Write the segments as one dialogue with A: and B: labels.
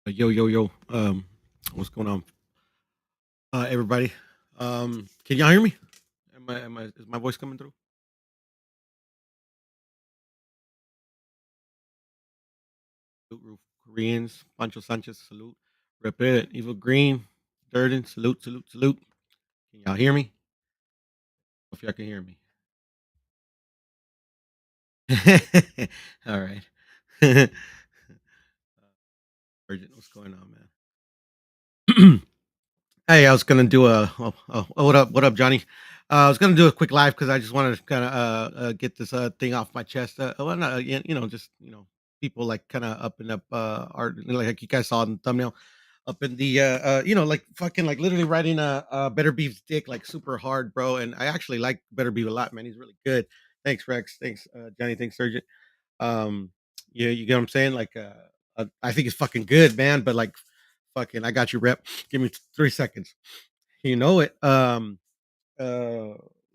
A: Yo. What's going on, everybody? Can y'all hear me? Is my voice coming through? Salute, Koreans, Pancho Sanchez, salute. Rep it, Evil Green, Durden, salute. Can y'all hear me? If y'all can hear me. All right. Urgent, what's going on, man? Hey, I was gonna do what up, Johnny? I was gonna do a quick live because I just wanted to kind of get this thing off my chest. Well, not, just people like kind of up and up art, like you guys saw in the thumbnail, up in the like fucking like literally writing Better Beef's dick like super hard, bro. And I actually like Better Beef a lot, man. He's really good. Thanks, Rex. Thanks, Johnny. Thanks, Surgeon. Um, yeah, you get what I'm saying? Like, I think it's fucking good, man. But like, fucking, I got you, Rep. Give me 3 seconds. You know it. Uh,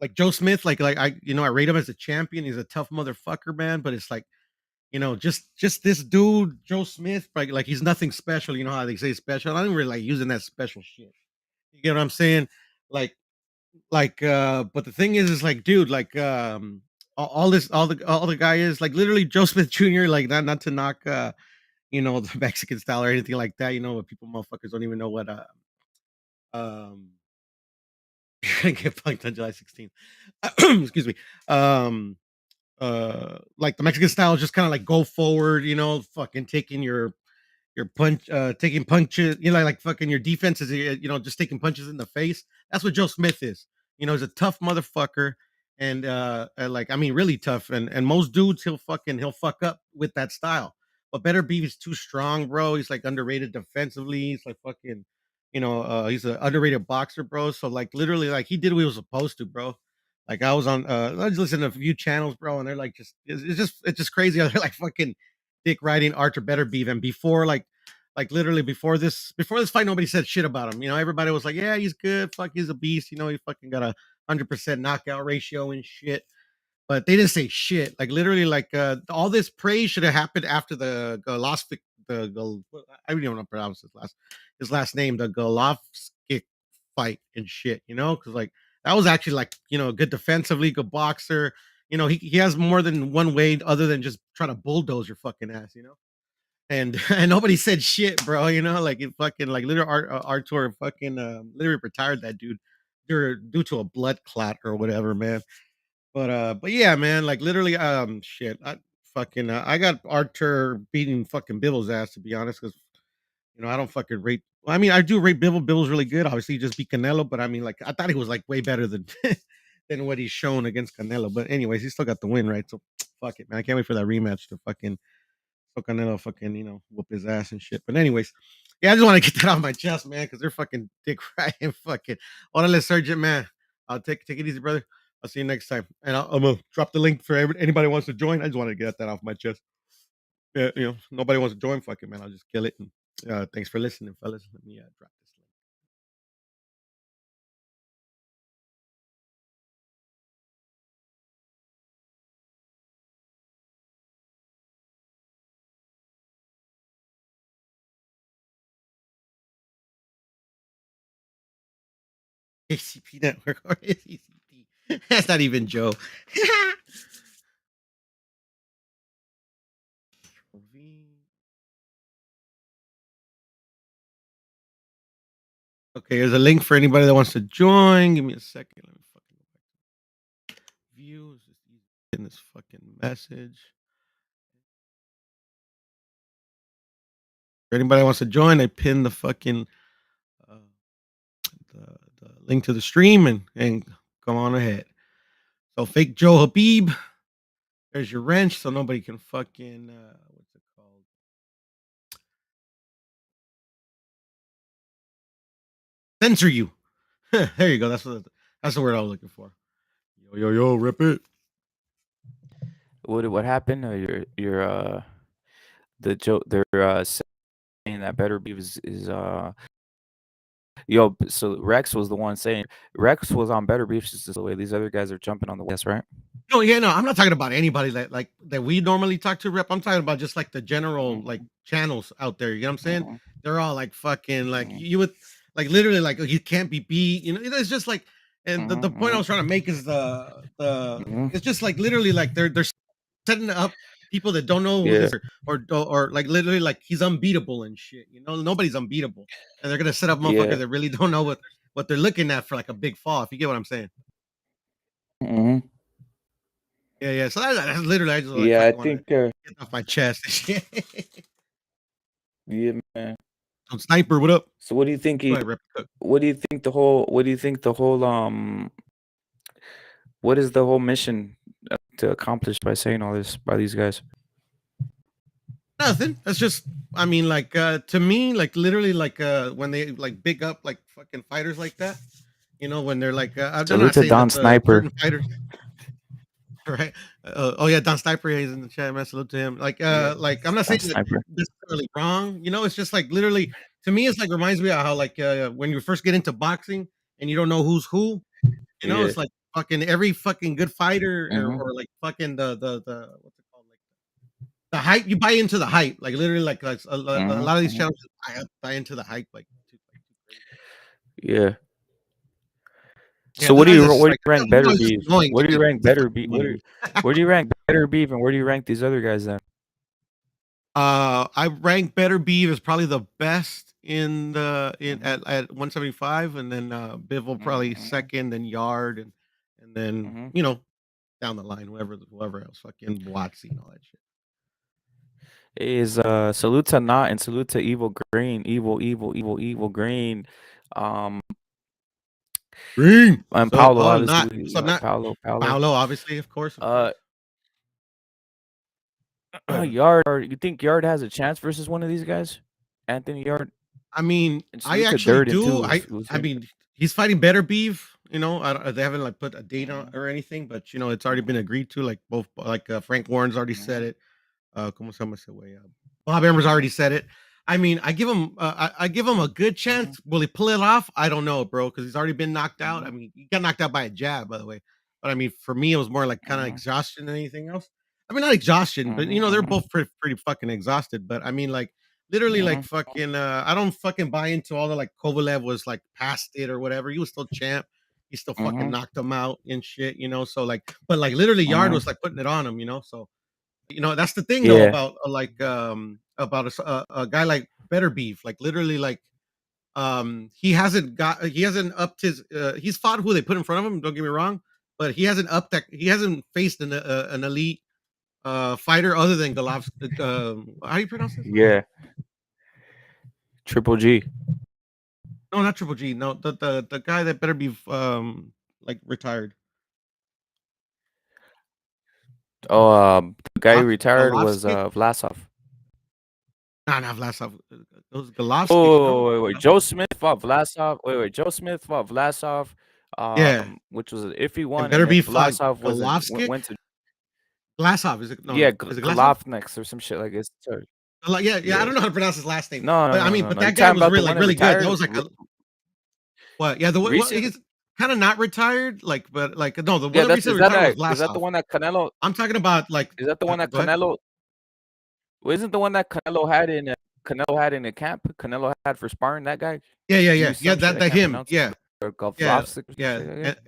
A: like Joe Smith, like I rate him as a champion. He's a tough motherfucker, man. But it's like, just this dude, Joe Smith, like he's nothing special. You know how they say special. I don't really like using that special shit. You get what I'm saying? Like, but the thing is like, dude, like, all the guy is like literally Joe Smith Jr. Like, not to knock, the Mexican style or anything like that. But people, motherfuckers, don't even know what um get punked on July 16th. Excuse me. Um, like the Mexican style is just kind of like go forward, fucking taking your punch, taking punches, like fucking your defense is, just taking punches in the face. That's what Joe Smith is. He's a tough motherfucker, and like, I mean, really tough. And most dudes, he'll fuck up with that style. But Better Beef is too strong, bro. He's like underrated defensively. He's like fucking, he's an underrated boxer, bro. So like literally, like he did what he was supposed to, bro. Like I was listening to a few channels, bro, and they're like, it's just crazy. They're like fucking dick riding Archer Better Beef, and before like literally before this fight, nobody said shit about him. Everybody was like, yeah, he's good. Fuck, he's a beast. He fucking got 100% knockout ratio and shit. But they didn't say shit. Like literally, like all this praise should have happened after the Golovskic, I don't even know how to pronounce his last name, the Golovskic fight and shit. Because like that was actually like a good defensively, good boxer. He has more than one way other than just trying to bulldoze your fucking ass. And and nobody said shit, bro. Like it fucking like literally Artur fucking literally retired that dude due to a blood clot or whatever, man. But yeah, man, like literally, shit. I got Artur beating fucking Bibble's ass, to be honest, because I don't fucking rate. Well, I mean, I do rate Bibble. Bibble's really good. Obviously, he just beat Canelo, but I mean, like, I thought he was like way better than than what he's shown against Canelo. But anyways, he still got the win, right? So fuck it, man. I can't wait for that rematch to fucking Canelo fucking whoop his ass and shit. But anyways, yeah, I just want to get that off my chest, man, because they're fucking dick riding fucking. Orale, Sergeant, man. I'll take it easy, brother. I'll see you next time. And I'm gonna drop the link for anybody who wants to join. I just want to get that off my chest. Yeah, nobody wants to join. Fuck it, man. I'll just kill it. And thanks for listening, fellas. Let me drop this link. ACP Network or ACP. That's not even Joe. Okay, there's a link for anybody that wants to join. Give me a second. Let me fucking go back to views. Just in this fucking message. For anybody that wants to join, I pinned the fucking uh, the link to the stream and come on ahead. So fake Joe Habib. There's your wrench, so nobody can fucking what's it called? Censor you. There you go. That's the word I was looking for. Yo, rip it.
B: What happened? Your the joke they're saying that Better Beef is yo. So Rex was the one saying Rex was on Better Beef just the way these other guys are jumping on the West, right?
A: No, yeah, no, I'm not talking about anybody that we normally talk to, Rep. I'm talking about just like the general like channels out there. You know what I'm saying? they're all like fucking like you would like literally like you can't be beat. It's just like, and the point I was trying to make is the it's just like literally like they're setting up people that don't know who
B: Yeah,
A: this or like literally like he's unbeatable and shit. Nobody's unbeatable, and they're gonna set up
B: yeah.
A: motherfuckers that really don't know what they're looking at for like a big fall. If you get what I'm saying.
B: Mhm.
A: Yeah, yeah. So that's literally I just like
B: Yeah, I
A: fucking want to
B: think,
A: get off my chest and shit.
B: yeah, man.
A: So sniper, what up?
B: So what do you think
A: Go
B: he
A: ahead, Rep Cook.
B: what do you think the whole, what is the whole mission, to accomplish by saying all this by these guys?
A: Nothing. That's just I mean, like to me, like literally like when they like big up like fucking fighters like that. When they're like I'm
B: Salute
A: not
B: to
A: saying
B: Don
A: that the
B: Sniper.
A: certain fighters. Right? Oh yeah, Don Stiper, yeah, he's in the chat. Man, salute to him.
B: Yeah,
A: Like I'm not
B: Don
A: saying that
B: Sniper.
A: necessarily wrong. It's just like literally to me, it's like reminds me of how like when you first get into boxing and you don't know who's who.
B: Yeah.
A: It's like fucking every fucking good fighter
B: Mhm,
A: or like fucking the what's it called like the hype. You buy into the hype, like literally like a
B: mhm,
A: lot of these
B: mhm.
A: channels buy into the hype too crazy.
B: Yeah.
A: Yeah,
B: So
A: the guys that's just
B: where do
A: like
B: you rank Better
A: it's just
B: Beef?
A: annoying
B: Where do you rank
A: to
B: Better
A: fucking
B: Beef?
A: annoying me.
B: Where do you rank Better Beef, and where do you rank these other guys then?
A: I rank Better Beef as probably the best in the in
B: Mhm,
A: at 175, and then Bivol
B: mhm,
A: probably
B: mhm,
A: second, and Yard, and then
B: mhm.
A: down the line, whoever else, fucking Watsy and all that shit.
B: Is salute to Not and salute to Evil Green, Evil Green, um,
A: Green.
B: and
A: What's up?
B: Paulo,
A: Oh, not.
B: obviously,
A: What's up, not?
B: Paulo.
A: Paolo, obviously, of course, of
B: Uh,
A: course. Go ahead, bro.
B: Yard. You think Yard has a chance versus one of these guys? Anthony Yard,
A: I mean,
B: and
A: I
B: salute to
A: actually
B: Durden
A: do.
B: too.
A: I
B: Here.
A: mean, he's fighting Better Beef. They haven't like put a date on
B: Mhm,
A: or anything, but it's already been
B: mhm,
A: agreed to. Like both, like Frank Warren's already said
B: mhm,
A: it. ¿Cómo se llama ese güey? Bob Amber's already
B: mhm,
A: said it. I mean, I give him a good
B: mhm,
A: chance. Will he pull it off? I don't know, bro, because he's already been knocked out. I
B: mhm,
A: mean, he got knocked out by a jab, by the way. But I mean, for me, it was more like kind of
B: mhm,
A: exhaustion than anything else. I mean, not exhaustion, but
B: mhm,
A: they're
B: mhm,
A: both pretty fucking exhausted. But I mean, like literally, like
B: mhm,
A: fucking, I don't fucking buy into all the like Kovalev was like past it or whatever. He was still champ. He still fucking
B: mhm,
A: knocked him out and shit. So like, but like literally, Yard
B: mhm.
A: was like putting it on him. So that's the thing though
B: Yeah,
A: about like about a guy like Better Beef, like literally like he hasn't upped his he's fought who they put in front of him, don't get me wrong, but he hasn't faced an elite fighter other than Golovkin. How do you pronounce this?
B: yeah. Triple G.
A: No, not Triple G. No, the guy that Better Beef like retired.
B: Oh, the guy who retired was
A: Golovkin?
B: Vlasov.
A: Nah, not Vlasov. It was Golovskic, no?
B: Oh, wait. Joe Smith fought Vlasov. Wait. Joe Smith fought Vlasov,
A: Yeah.
B: which was an iffy
A: And
B: one, and
A: Better
B: then
A: Beef
B: Vlasov
A: Golovskic?
B: went to,
A: Glasov, is it? No,
B: yeah,
A: no. Is it Glasov?
B: Golovnex or some shit like this. Sorry.
A: Like, yeah, yeah. I
B: Yeah.
A: don't know how to pronounce his last name,
B: No, no,
A: but I
B: no,
A: mean,
B: no,
A: but
B: no. You
A: that guy
B: talking
A: was
B: about the
A: really,
B: one
A: like
B: that
A: really good. That
B: retired
A: was like what? Yeah,
B: recently?
A: he's kind of not retired, like, but like no, the one
B: Yeah,
A: that recently retired was
B: is that the
A: Glasov.
B: one that Canelo?
A: I'm talking about like,
B: Is that the one that
A: go ahead.
B: Canelo? Well, isn't the one that Canelo had in the camp? Canelo had for sparring that guy.
A: Yeah, yeah,
B: G
A: yeah, yeah.
B: some shit.
A: That
B: I
A: that
B: can't
A: him.
B: pronounce it.
A: Yeah,
B: Or
A: yeah,
B: Gavlovsik or some
A: yeah.
B: shit like that.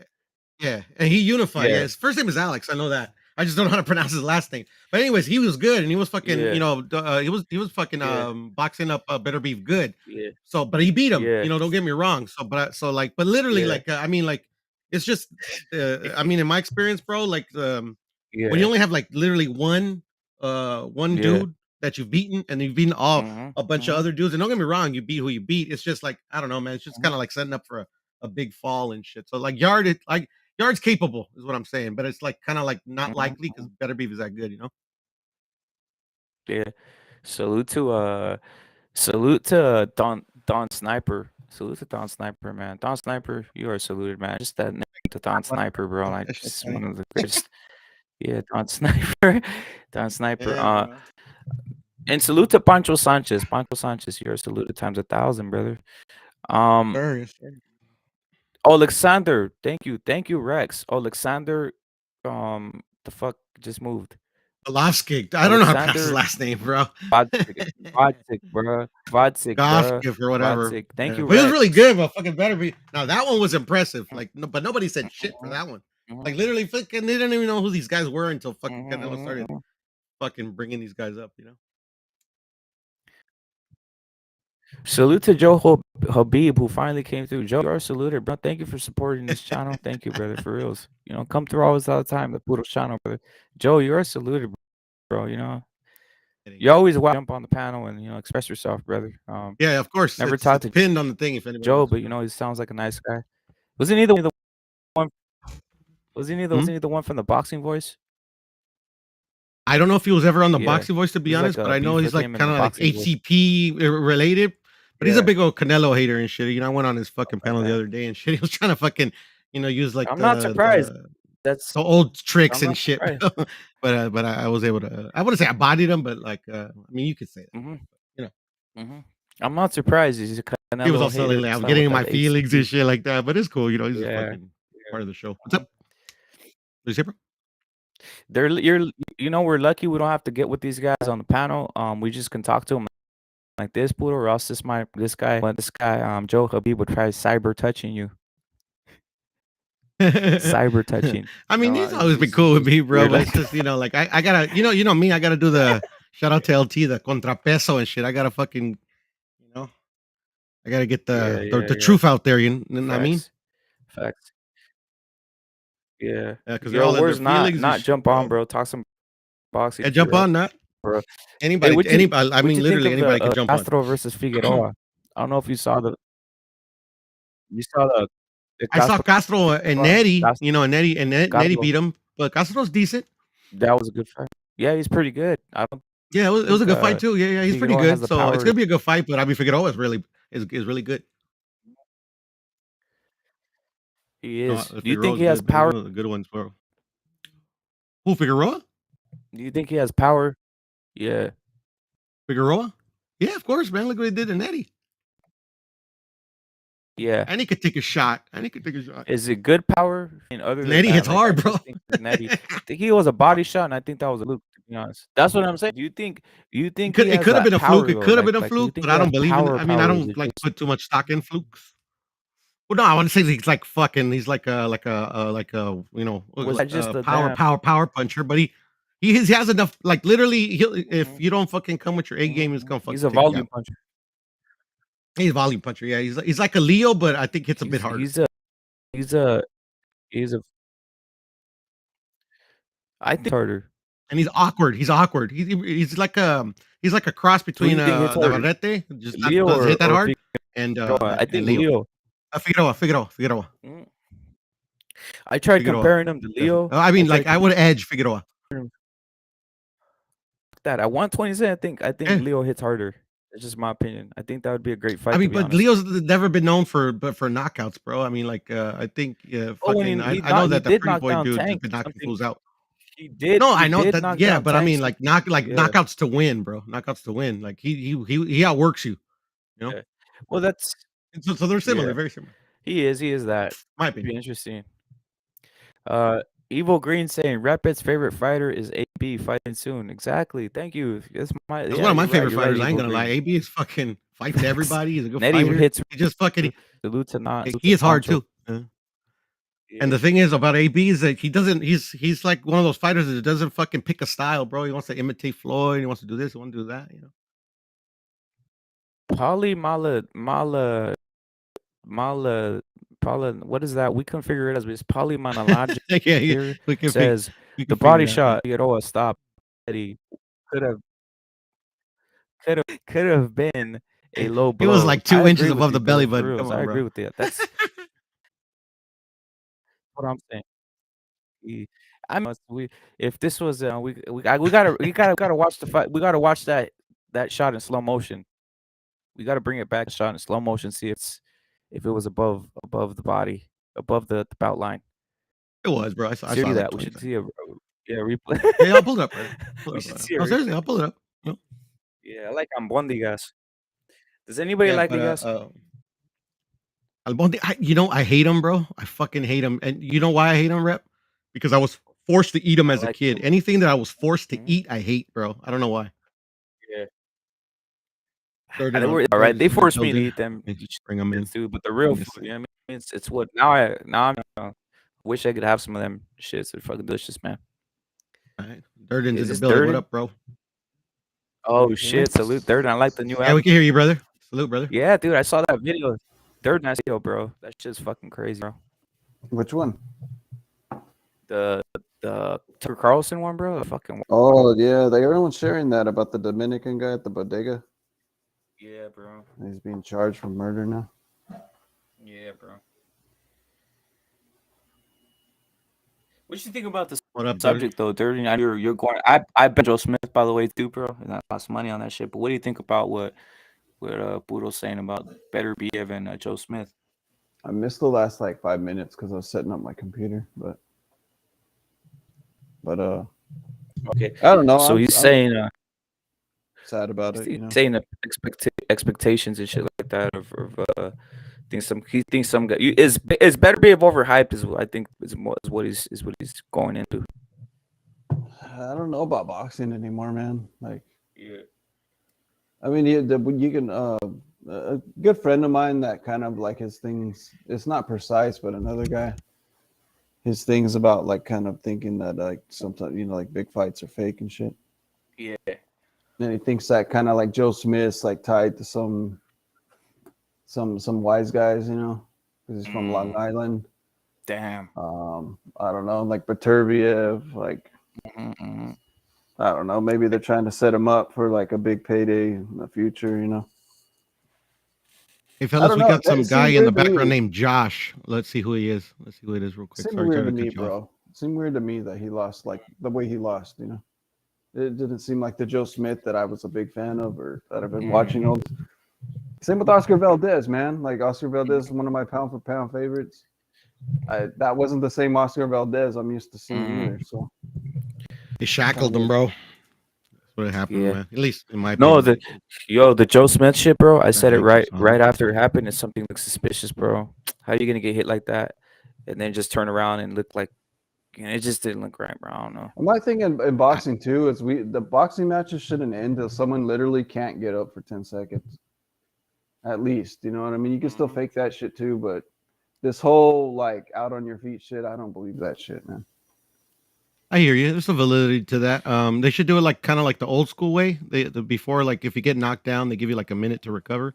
A: Yeah, and he unified. Yeah,
B: Yeah,
A: his first name is Alex. I know that. I just don't know how to pronounce his last name. But anyways, he was good, and he was fucking.
B: yeah,
A: He was fucking
B: yeah,
A: boxing up Better Beef good.
B: yeah,
A: So, but he beat him.
B: yeah,
A: Don't get me wrong. But literally,
B: yeah,
A: like, I mean, like, it's just. I mean, in my experience, bro, like, when you
B: yeah,
A: only have like literally one
B: yeah.
A: dude that you've beaten, and you've beaten all
B: Mhm,
A: a bunch of
B: mhm,
A: other dudes, and don't get me wrong, you beat who you beat. It's just like I don't know, man. It's just
B: mhm,
A: kind of like setting up for a big fall and shit. So like Yard's capable, is what I'm saying, but it's like kind of like not
B: mhm,
A: likely because
B: mhm.
A: Better Beef is that good.
B: Yeah. Salute to Don Sniper. Salute to Don Sniper, man. Don Sniper, you are saluted, man. Just that name to Don
A: What
B: Sniper, bro. Like
A: that shit's
B: just
A: funny.
B: one of the greatest. Yeah, Don Sniper. Don Sniper.
A: Yeah, bro.
B: And salute to Pancho Sanchez. Pancho Sanchez, you are saluted times 1,000, brother. Um,
A: Sure, yes, sir.
B: Alexander, thank you, Rex. Alexander, the fuck just moved.
A: Golovskic. I don't know how to pronounce his
B: Alexander
A: last name, bro.
B: Vodcik, Vodcik, bruh. Vodcik, bruh.
A: Goff or whatever.
B: Vodcik. Thank
A: Yeah,
B: you,
A: but he was really
B: Rex.
A: good. But fucking better be now. That one was impressive.
B: Mhm,
A: Like, no, but nobody said shit for
B: mhm,
A: that one. Like,
B: mhm,
A: literally, fucking, they didn't even know who these guys were until fucking
B: mhm,
A: Canelo
B: mhm,
A: started
B: mhm.
A: fucking bringing these guys up.
B: Salute to Joe Habib, who finally came through. Joe, you are saluted, bro. Thank you for supporting this channel. Thank you, brother, for reals. Come through always all the time. The Poodle channel, brother. Joe, you are saluted, bro. You always jump on the panel and express yourself, brother.
A: Yeah, of course.
B: Never
A: It's
B: talked
A: it's
B: to
A: pinned on the thing if anybody
B: Joe,
A: wants to
B: but
A: know.
B: he sounds like a nice guy. Wasn't he the one?
A: Hmm?
B: Wasn't he the one from the boxing voice?
A: I don't know if he was ever on the
B: Yeah,
A: Boxing Voice, to be
B: there's like
A: honest, but
B: a
A: I know
B: beef
A: he's
B: with
A: like
B: him in
A: kind
B: the
A: of like
B: boxing voice.
A: HCP related. But he's a
B: Yeah,
A: big old Canelo hater and shit. I went on his fucking panel the
B: okay.
A: other day and shit. He was trying to fucking, use like
B: I'm not surprised. That's
A: the old tricks
B: I'm
A: and
B: not
A: shit.
B: surprised.
A: But I was able to. I wouldn't say I bodied him, but like, I mean, you could say that.
B: hmm
A: You know,
B: hmm I'm not surprised. He's a
A: he was
B: Canelo
A: also
B: hater
A: like, I'm
B: starting
A: getting
B: with
A: in my
B: that
A: feelings and
B: HCP.
A: shit like that. But it's cool. He's just
B: Yeah.
A: fucking
B: Yeah.
A: part of the show. What's
B: Mhm.
A: up? What you say, bro?
B: They're we're lucky we don't have to get with these guys on the panel. We just can talk to them like this, Poodle, or else this guy, Joe Habib would try cyber touching you. Cyber touching.
A: I mean, he's always been
B: He's
A: cool with
B: just
A: me, bro.
B: weird
A: But
B: like
A: it's just like I gotta, me, I gotta do the shout out to LT, the contrapeso and shit. I gotta fucking, you know, I gotta get
B: yeah,
A: the
B: yeah, yeah.
A: truth out there. You know what I mean?
B: Facts. Facts. Yeah.
A: Because they're
B: Yo,
A: all in their
B: where's
A: feelings and
B: not
A: shit,
B: jump on,
A: bro.
B: bro? Talk some boxing
A: Yeah,
B: shit,
A: jump
B: right,
A: on that.
B: bro? Hey,
A: Anybody, anybody. I
B: what'd
A: mean,
B: you think
A: literally
B: of the
A: anybody could jump on.
B: Castro versus Figueroa? I don't know if you saw the
A: I saw
B: Castro
A: Castro and
B: fight.
A: Nettie, and Nettie
B: Castro.
A: beat him, but Castro's decent.
B: That was a good fight. Yeah, he's pretty good. I don't
A: Yeah, it was a
B: think
A: good fight too. Yeah, he's pretty
B: Figueroa has
A: good.
B: the
A: So it's
B: power.
A: gonna be a good fight. But I mean, Figueroa is really good.
B: He is. Do you think
A: Figueroa's
B: he has
A: good, man. He's
B: power?
A: one of the good ones, bro. Who, Figueroa?
B: Do you think he has power? Yeah.
A: Figueroa? Yeah, of course, man. Look what he did to Nettie.
B: Yeah.
A: And he could take a shot. And he could take a shot.
B: Is it good power? And other than
A: Nettie
B: that,
A: hits
B: like I
A: hard, bro.
B: just think Nettie, I think he was a body shot, and I think that was a fluke. To be honest, that's what I'm saying. Do you think he
A: It
B: has
A: could have
B: that
A: been a fluke.
B: power
A: It
B: though?
A: could have been a
B: Do you
A: fluke,
B: think
A: but
B: he
A: I
B: has
A: don't believe in it.
B: power?
A: I mean, I
B: Power? Is
A: don't
B: it
A: like
B: just
A: put too much stock in flukes. Well, no, I want to say he's like fucking. He's like a
B: was that just a
A: power
B: damn?
A: power puncher. But he has enough. Like literally, if
B: Mhm,
A: you don't fucking come with your A game, he's
B: mhm.
A: gonna
B: He's
A: fucking
B: a
A: take you
B: volume
A: out.
B: puncher.
A: He's a volume puncher. Yeah, he's like a Leo, but I think hits a bit
B: He's
A: harder.
B: he's a he's a he's a. I think harder.
A: And he's awkward. He's awkward. He's like a cross
B: Who do
A: between
B: you think hits harder,
A: Navarrete, just not
B: Leo
A: doesn't hit that
B: or
A: hard, and
B: Figueroa? I think
A: Leo.
B: Leo.
A: Figueroa.
B: Mm. I tried
A: Figueroa.
B: comparing him to
A: Definitely.
B: Leo.
A: I
B: I
A: mean,
B: tried
A: like I
B: comparing
A: would edge Figueroa.
B: him that at 127. I think
A: Yeah.
B: Leo hits harder. It's just my opinion. I think that would be a great
A: I
B: fight, to
A: mean,
B: be
A: but
B: honest.
A: Leo's never been known for knockouts, bro. I mean, like I think
B: Oh, when
A: fucking
B: he
A: I know
B: he
A: that the
B: did
A: pretty
B: knock
A: boy
B: down
A: dude has
B: Tank
A: been knocking
B: something.
A: fools out.
B: He did
A: No,
B: he
A: I know
B: did
A: that.
B: knock
A: Yeah,
B: down
A: but I
B: Tank
A: mean, like
B: something. Yeah,
A: knockouts to win, bro. Knockouts to win. Like he outworks you. You know.
B: yeah. Well, that's
A: And so they're similar,
B: yeah.
A: very similar.
B: He is that.
A: My
B: Should be
A: opinion.
B: interesting. Uh, Evil Green saying Rapid's favorite fighter is AB fighting soon. Exactly. Thank you. That's my
A: That's one
B: yeah.
A: of my
B: You're right.
A: favorite
B: You're right.
A: fighters. I ain't
B: Evil
A: gonna lie.
B: Green.
A: AB is fucking fights
B: Facts.
A: everybody. He's a good
B: Nettie
A: fighter.
B: hits
A: He just fucking
B: salute to
A: he is hard
B: Nacho.
A: too. And the thing is about AB is that he doesn't. He's like one of those fighters that doesn't fucking pick a style, bro. He wants to imitate Floyd. He wants to do this. He wants to do that.
B: Poly Mala, what is that? We couldn't figure it out. It's polymonologic
A: Yeah,
B: here.
A: we can figure
B: Says
A: we can
B: the
A: figure
B: body
A: it out. Yeah.
B: shot Figueroa stop. Eddie could have could have been a low
A: He was
B: blow.
A: like
B: I
A: 2 inches
B: agree with
A: above
B: you,
A: the belly
B: brother. For
A: button.
B: reals,
A: Come
B: I
A: on,
B: agree
A: bro.
B: with you. That's what I'm saying. We, we if this was we gotta watch the fight. We gotta watch that shot in slow motion. We gotta bring it back, shot in slow motion. See if it was above the body, above the bout line.
A: It was, bro. I saw
B: Seriously,
A: that
B: that we
A: 20
B: should
A: times.
B: see a yeah replay.
A: Yeah, I'll pull it up, bro. Pull it
B: We
A: up.
B: should see a
A: No,
B: replay.
A: seriously, I'll pull it up. You know?
B: Yeah, I like Ambondigas. Does anybody
A: Yeah,
B: like
A: but
B: Ligas?
A: Albonte, I hate him, bro. I fucking hate him. And you know why I hate him, Rep? Because I was forced to eat them as a
B: like
A: kid.
B: him.
A: Anything that I was forced to
B: Mhm.
A: eat, I hate, bro. I don't know why.
B: Yeah.
A: Durden
B: They
A: on
B: were all right.
A: Durden
B: They
A: in the
B: forced me to
A: building.
B: eat them
A: Let me bring them in.
B: too, but the real
A: Let me
B: food,
A: see.
B: you know what I mean? It's what now I'm wish I could have some of them shits. They're fucking delicious, man.
A: All right. Durden's
B: Is
A: in the
B: this
A: building. What
B: Durden?
A: up, bro?
B: Oh
C: Yeah.
B: shit! Salute Durden. I like the new
A: Yeah, we
B: album.
A: can hear you, brother. Salute, brother.
B: Yeah, dude, I saw that video. Durden, I see, bro. That shit's fucking crazy, bro.
C: Which one?
B: The the Tucker Carlson one, bro. Fucking
C: Oh yeah, everyone's sharing that about the Dominican guy at the bodega.
B: yeah, bro.
C: He's being charged for murder now.
B: Yeah, bro. What you think about the
A: What up, Durden?
B: subject though, Durden? I know you're going. I bet Joe Smith, by the way, too, bro. And I lost money on that shit. But what do you think about what Budo's saying about better be and Joe Smith?
C: I missed the last like 5 minutes because I was setting up my computer, but
B: Okay,
C: I don't know.
B: so
C: I'm
B: he's saying
C: sad about it, you know.
B: saying that expectations and shit like that of he thinks some guy is better be overhyped is what I think is what he's going into.
C: I don't know about boxing anymore, man. Like,
B: Yeah.
C: I mean, you can. A good friend of mine that kind of like his things. It's not precise, but another guy, his things about like kind of thinking that like sometimes like big fights are fake and shit.
B: Yeah.
C: And he thinks that kind of like Joe Smith's like tied to some wise guys, because he's from Long Island.
B: Damn.
C: I don't know, like Baturviev, like
B: Mm-hmm.
C: I don't know, maybe they're trying to set him up for like a big payday in the future.
A: Hey,
C: I
A: fellas,
C: don't
A: we
C: know.
A: got some
C: It
A: guy
C: seemed
A: in the
C: weird to
A: background
C: me.
A: named Josh. Let's see who he is. Let's see who it is real
C: It
A: quick.
C: seemed
A: Sorry
C: weird
A: to
C: to me,
A: cut you off.
C: bro. It seemed weird to me that he lost, like the way he lost. It didn't seem like the Joe Smith that I was a big fan of or that I've been watching all. Same with Oscar Valdez, man. Like Oscar Valdez is one of my pound for pound favorites. That wasn't the same Oscar Valdez I'm used to seeing either. So
A: They shackled him, bro. That's what happened,
B: Yeah.
A: man. At least in my
B: No,
A: opinion.
B: the Joe Smith shit, bro. I
A: The
B: said it
A: handcuffs on him.
B: right after it happened. It's something looks suspicious, bro. How are you gonna get hit like that and then just turn around and look like it just didn't look right, bro. I don't know.
C: my thing in boxing too is the boxing matches shouldn't end until someone literally can't get up for 10 seconds. At least, you know what I mean? You can still fake that shit too, but this whole like out on your feet shit, I don't believe that shit, man.
A: I hear you. There's some validity to that. They should do it like kind of like the old school way. Before, like if you get knocked down, they give you like a minute to recover.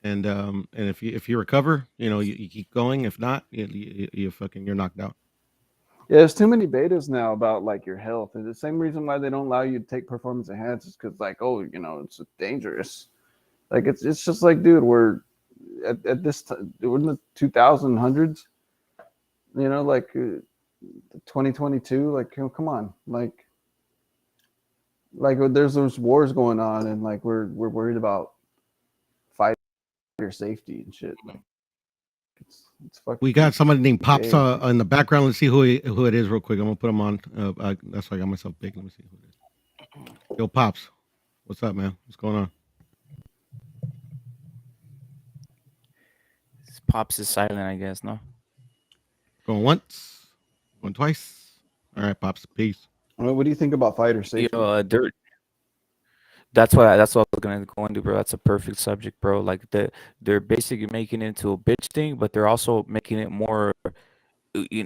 A: And if you recover, you keep going. If not, you're knocked out.
C: Yeah, there's too many betas now about like your health. And the same reason why they don't allow you to take performance enhancers because like, oh, it's dangerous. Like it's just like, dude, we're at this time, we're in the 2000s, like 2022. Like, come on, like there's those wars going on, and like we're worried about fighter safety and shit. Like, it's fucking.
A: We got somebody named Pops
C: gay.
A: in the background. Let's see who it is real quick. I'm gonna put him on. That's why I got myself big. Let me see who it is. Yo, Pops, what's up, man? What's going on?
B: Pops is silent, I guess. No.
A: Going once, going twice. All right, Pops. Peace.
C: What do you think about fighter safety?
B: Yo, Dirt. That's what I was gonna go into, bro. That's a perfect subject, bro. Like they're basically making it into a bitch thing, but they're also making it more.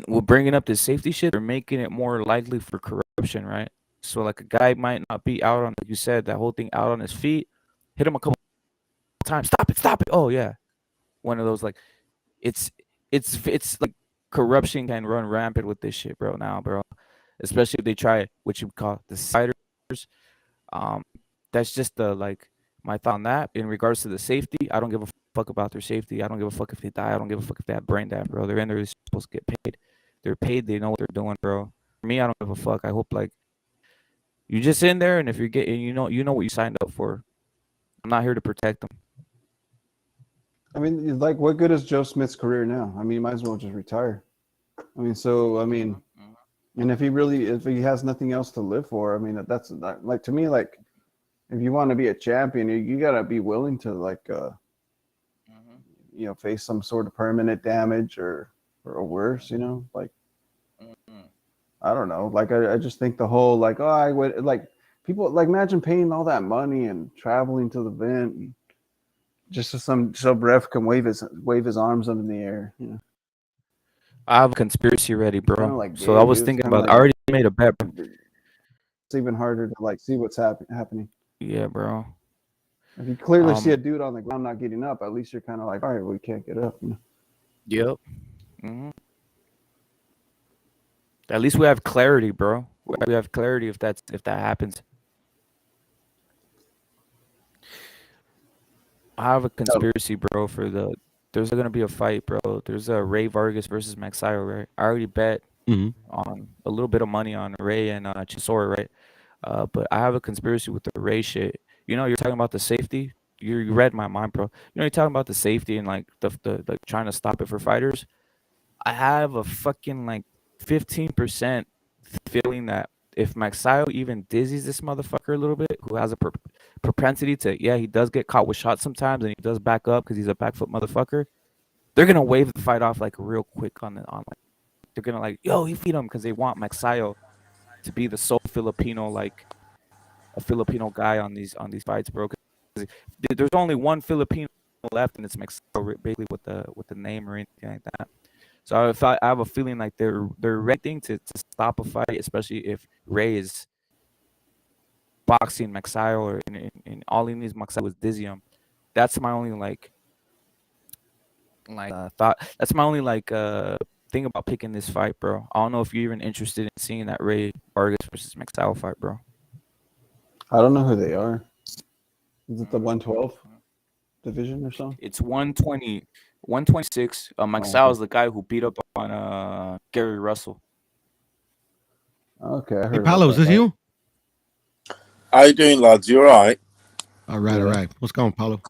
B: We're bringing up the safety shit. They're making it more likely for corruption, right? So like a guy might not be out on, like you said, that whole thing out on his feet. Hit him a couple times. Stop it. Oh yeah, one of those like it's it's like corruption can run rampant with this shit, bro. Now, bro, especially if they try what you call the ciders. Um, that's just the like my thought on that. In regards to the safety, I don't give a fuck about their safety. I don't give a fuck if they die. I don't give a fuck if they have brain damage, bro. They're in there. They're supposed to get paid. They're paid. They know what they're doing, bro. For me, I don't give a fuck. I hope like you just in there, and if you're getting, you know what you signed up for. I'm not here to protect them.
C: I mean, like, what good is Joe Smith's career now? I mean, you might as well just retire. I mean, and if he has nothing else to live for, I mean, that's like to me, like, if you want to be a champion, you gotta be willing to like, face some sort of permanent damage or worse. Like, I don't know. Like I just think the whole like, oh, I would like people like imagine paying all that money and traveling to the event and just so some ref can wave his arms up in the air. You know?
B: I have a conspiracy ready, bro.
C: Kinda like
B: So I
C: gay,
B: was
C: dude. It's
B: thinking
C: kinda
B: about.
C: like-
B: I already made a bet, bro.
C: It's even harder to like see what's happening.
B: Yeah, bro.
C: If you clearly see a dude on the ground not getting up, at least you're kind of like, all right, we can't get up. You know?
B: Yep. Mm-hmm. At least we have clarity, bro. We have clarity if that happens. I have a conspiracy, bro. There's gonna be a fight, bro. There's a Ray Vargas versus Maxio, right? I already bet on a little bit of money on Ray and Chisora, right? But I have a conspiracy with the Ray shit. You know, you're talking about the safety. You read my mind, bro. You know, you're talking about the safety and like the like trying to stop it for fighters. I have a fucking like 15% feeling that if Maxio even dizzies this motherfucker a little bit, who has a propensity to, yeah, he does get caught with shots sometimes, and he does back up because he's a back foot motherfucker. They're gonna wave the fight off like real quick on like they're gonna like, yo, he feed him because they want Maxio to be the sole Filipino, like a Filipino guy on these fights, bro. There's only one Filipino left, and it's Maxio, basically with the name or anything like that. So I have a feeling like they're ready to stop a fight, especially if Ray is boxing Maxio or in all he needs Maxio was dizzy him. That's my only thought. That's my only thing about picking this fight, bro. I don't know if you're even interested in seeing that Ray Vargas versus Maxio fight, bro.
C: I don't know who they are. Is it the 112 division or something?
B: It's 120. 126. Maxio is the guy who beat up on Gary Russell.
C: Okay. I
A: Hey,
C: heard
A: Paolo, is this you?
D: How you doing, lads? You all right?
A: All right, all right. What's going, Paolo?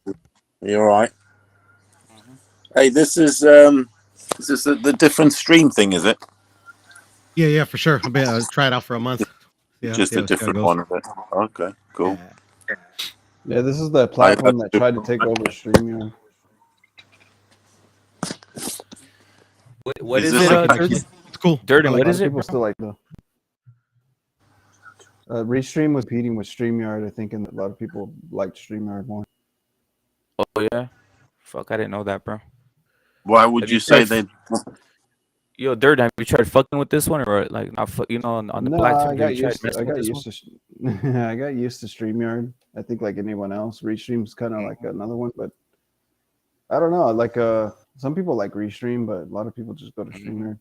D: You all right? Hey, this is the different stream thing, is it?
A: Yeah, for sure. I'll be try it out for a month. Yeah,
D: Just a different one of it. Okay, cool.
C: Yeah, this is the platform that tried to take over StreamYard.
B: What is
D: this
B: it?
D: like
A: it's cool.
B: Durden,
A: Like
B: what is it?
C: People still like the Restream was competing with StreamYard, I think, and a lot of people liked StreamYard more.
B: Oh yeah, fuck, I didn't know that, bro.
D: Why would you say they?
B: Yo, Durden, have you tried fucking with this one or like not? You know, on the black team,
C: I got used to StreamYard. I think like anyone else, Restream's kind of like another one, but I don't know. Like some people like Restream, but a lot of people just go to StreamYard.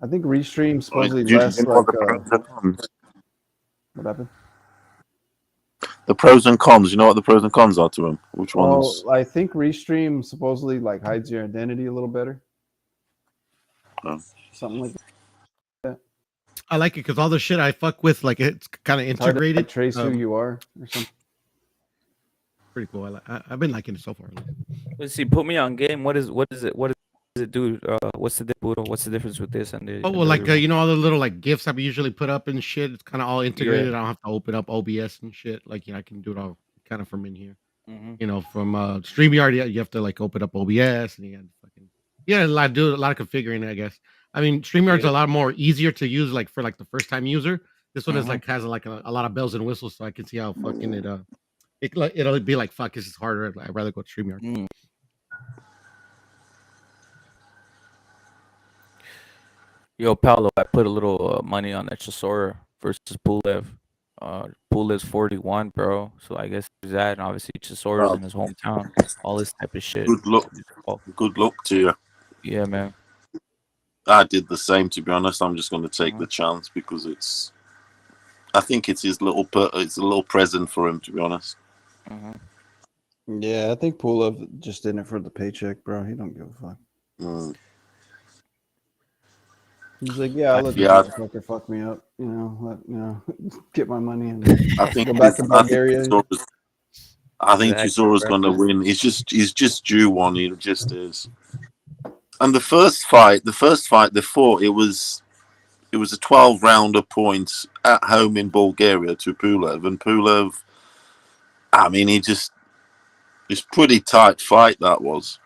C: I think Restream supposedly less like. What happened?
D: The pros and cons. You know what the pros and cons are to them? Which ones?
C: Well, I think Restream supposedly like hides your identity a little better. Something like that.
A: I like it because all the shit I fuck with, like it's kind of integrated.
C: Like, trace who you are or something.
A: Pretty cool. I've been liking it so far.
B: Let's see. Put me on game. What is it? What does it do? What's the difference with this and the?
A: Oh well, like you know, all the little like gifts I usually put up and shit. It's kind of all integrated. I don't have to open up OBS and shit. Like I can do it all kind of from in here. You know, from StreamYard, you have to like open up OBS and you got fucking do a lot of configuring, I guess. I mean, StreamYard's a lot more easier to use, like for like the first time user. This one is like has like a lot of bells and whistles, so I can see how fucking it'll be like fuck. This is harder. I'd rather go to StreamYard.
B: Yo, Paolo, I put a little money on that Chisora versus Pulev. Pulev's 41, bro. So I guess there's that, and obviously Chisora's in his hometown. All this type of shit.
D: Good luck. Good luck to you.
B: Yeah, man.
D: I did the same, to be honest. I'm just going to take the chance because I think it's his it's a little present for him, to be honest.
C: Yeah, I think Pulev just in it for the paycheck, bro. He don't give a fuck. He's like, yeah, I'll let the motherfucker fuck me up, get my money and
D: I think
C: go back to Bulgaria.
D: I think Chisora's going to win. He's just due one. He just is. And the first fight they fought, it was a 12-rounder points at home in Bulgaria to Pulev, and Pulev, I mean, it's pretty tight fight that was.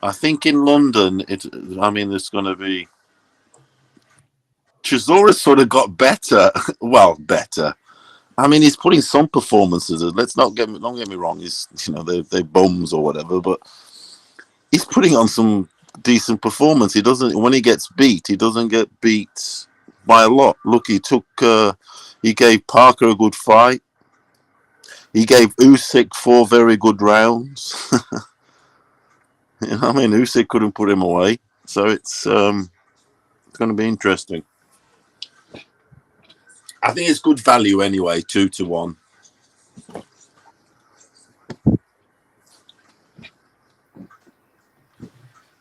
D: I think in London, there's going to be Chisora sort of got better. Well, better. I mean, he's putting some performances. Let's not get me. Don't get me wrong. He's they're bums or whatever, but he's putting on some decent performance. He doesn't when he gets beat. He doesn't get beat by a lot. Look, he gave Parker a good fight. He gave Usyk 4 very good rounds. I mean, Usyk couldn't put him away, so it's going to be interesting. I think it's good value anyway, 2-1.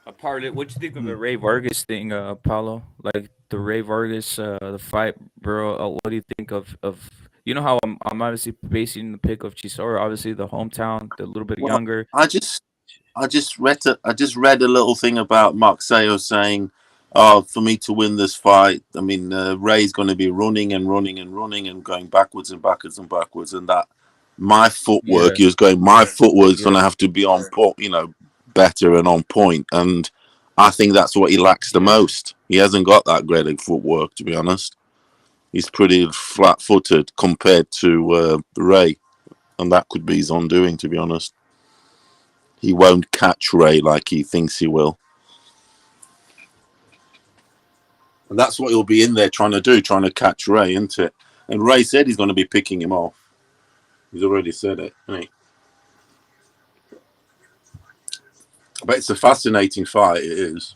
B: Apart it, what you think of the Ray Vargas thing, Paulo? Like the Ray Vargas, the fight, bro. What do you think of? You know how I'm obviously basing the pick of Chisora, obviously the hometown, the little bit younger.
D: I just read a little thing about Mark Sayo saying, "Oh, for me to win this fight, I mean, Ray's going to be running and running and running and going backwards and backwards and backwards, and that my footwork, he was going, my footwork's going to have to be on point, better and on point, and I think that's what he lacks the most. He hasn't got that great of footwork, to be honest. He's pretty flat-footed compared to Ray, and that could be his undoing, to be honest. He won't catch Ray like he thinks he will. And that's what he'll be in there trying to catch Ray, isn't it? And Ray said he's going to be picking him off. He's already said it, hasn't he? But it's a fascinating fight, it is.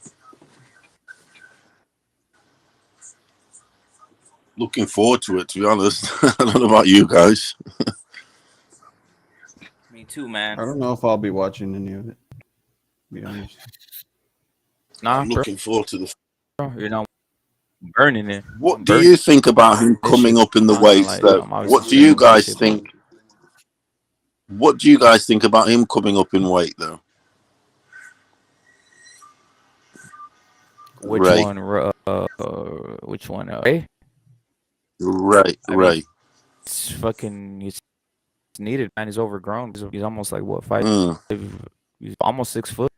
D: Looking forward to it, to be honest. I don't know about you guys.
B: Me too, man.
C: I don't know if I'll be watching any of it, to be honest.
B: Nah,
D: I'm looking forward to the
B: bro, burning it.
D: What do you think about him coming up in the weights, though? What do you guys think? What do you guys think about him coming up in weight, though?
B: Which
D: Ray.
B: one? Which one? Ray?
D: Ray.
B: It's fucking. It's needed, man. He's overgrown. He's almost like what 5? He's almost 6 foot.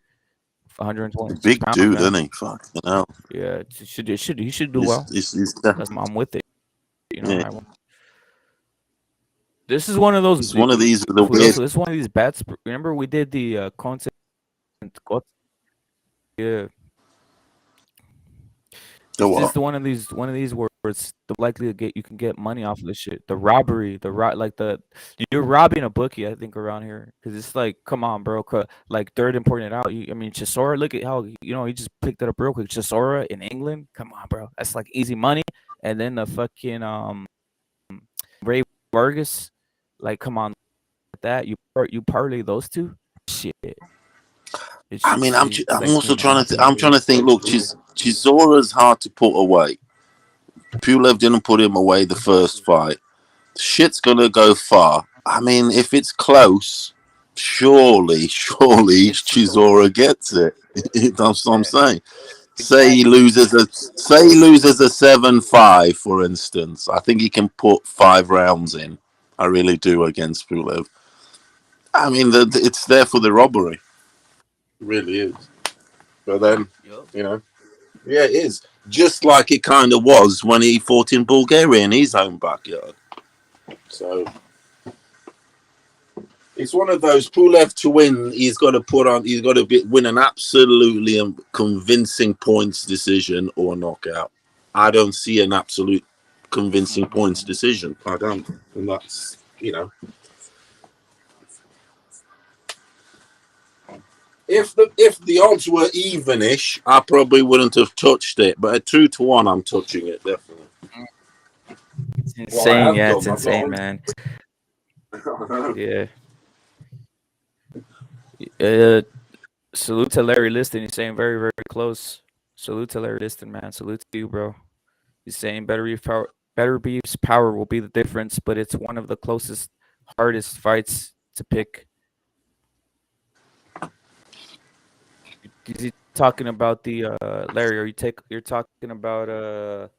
B: 120.
D: Big
B: pounds,
D: dude,
B: man.
D: isn't he? Fucking hell.
B: Yeah, he should do well. I'm with it. This is one of those.
D: It's one of these.
B: This is one of these bets. Remember, we did the content. Yeah. It's just one of these where it's the likely to you can get money off of this shit. The robbery, you're robbing a bookie, I think, around here, because it's like, come on, bro, like third and pointed out. I mean, Chisora, look at how he just picked it up real quick. Chisora in England, come on, bro, that's like easy money. And then the fucking Ray Vargas, like, come on, that you parlay those two, shit.
D: I mean, I'm also trying to think. Look, Chisora's hard to put away. Pulev didn't put him away the first fight. Shit's gonna go far. I mean, if it's close, surely Chisora gets it. That's what I'm saying. Say he loses a 7-5, for instance. I think he can put 5 rounds in. I really do, against Pulev. I mean, it's there for the robbery. It really is. But then, yeah, it is. Just like it kind of was when he fought in Bulgaria in his own backyard. So it's one of those. Pulev to win, he's got to win an absolutely convincing points decision or knockout. I don't see an absolute convincing points decision. I don't, and that's If the odds were evenish, I probably wouldn't have touched it. But at 2-1, I'm touching it definitely.
B: It's insane, it's insane, man. Yeah. Salute to Larry Liston. He's saying very, very close. Salute to Larry Liston, man. Salute to you, bro. He's saying Better Beef's power will be the difference, but it's one of the closest, hardest fights to pick. Is he talking about the Larry? You're talking about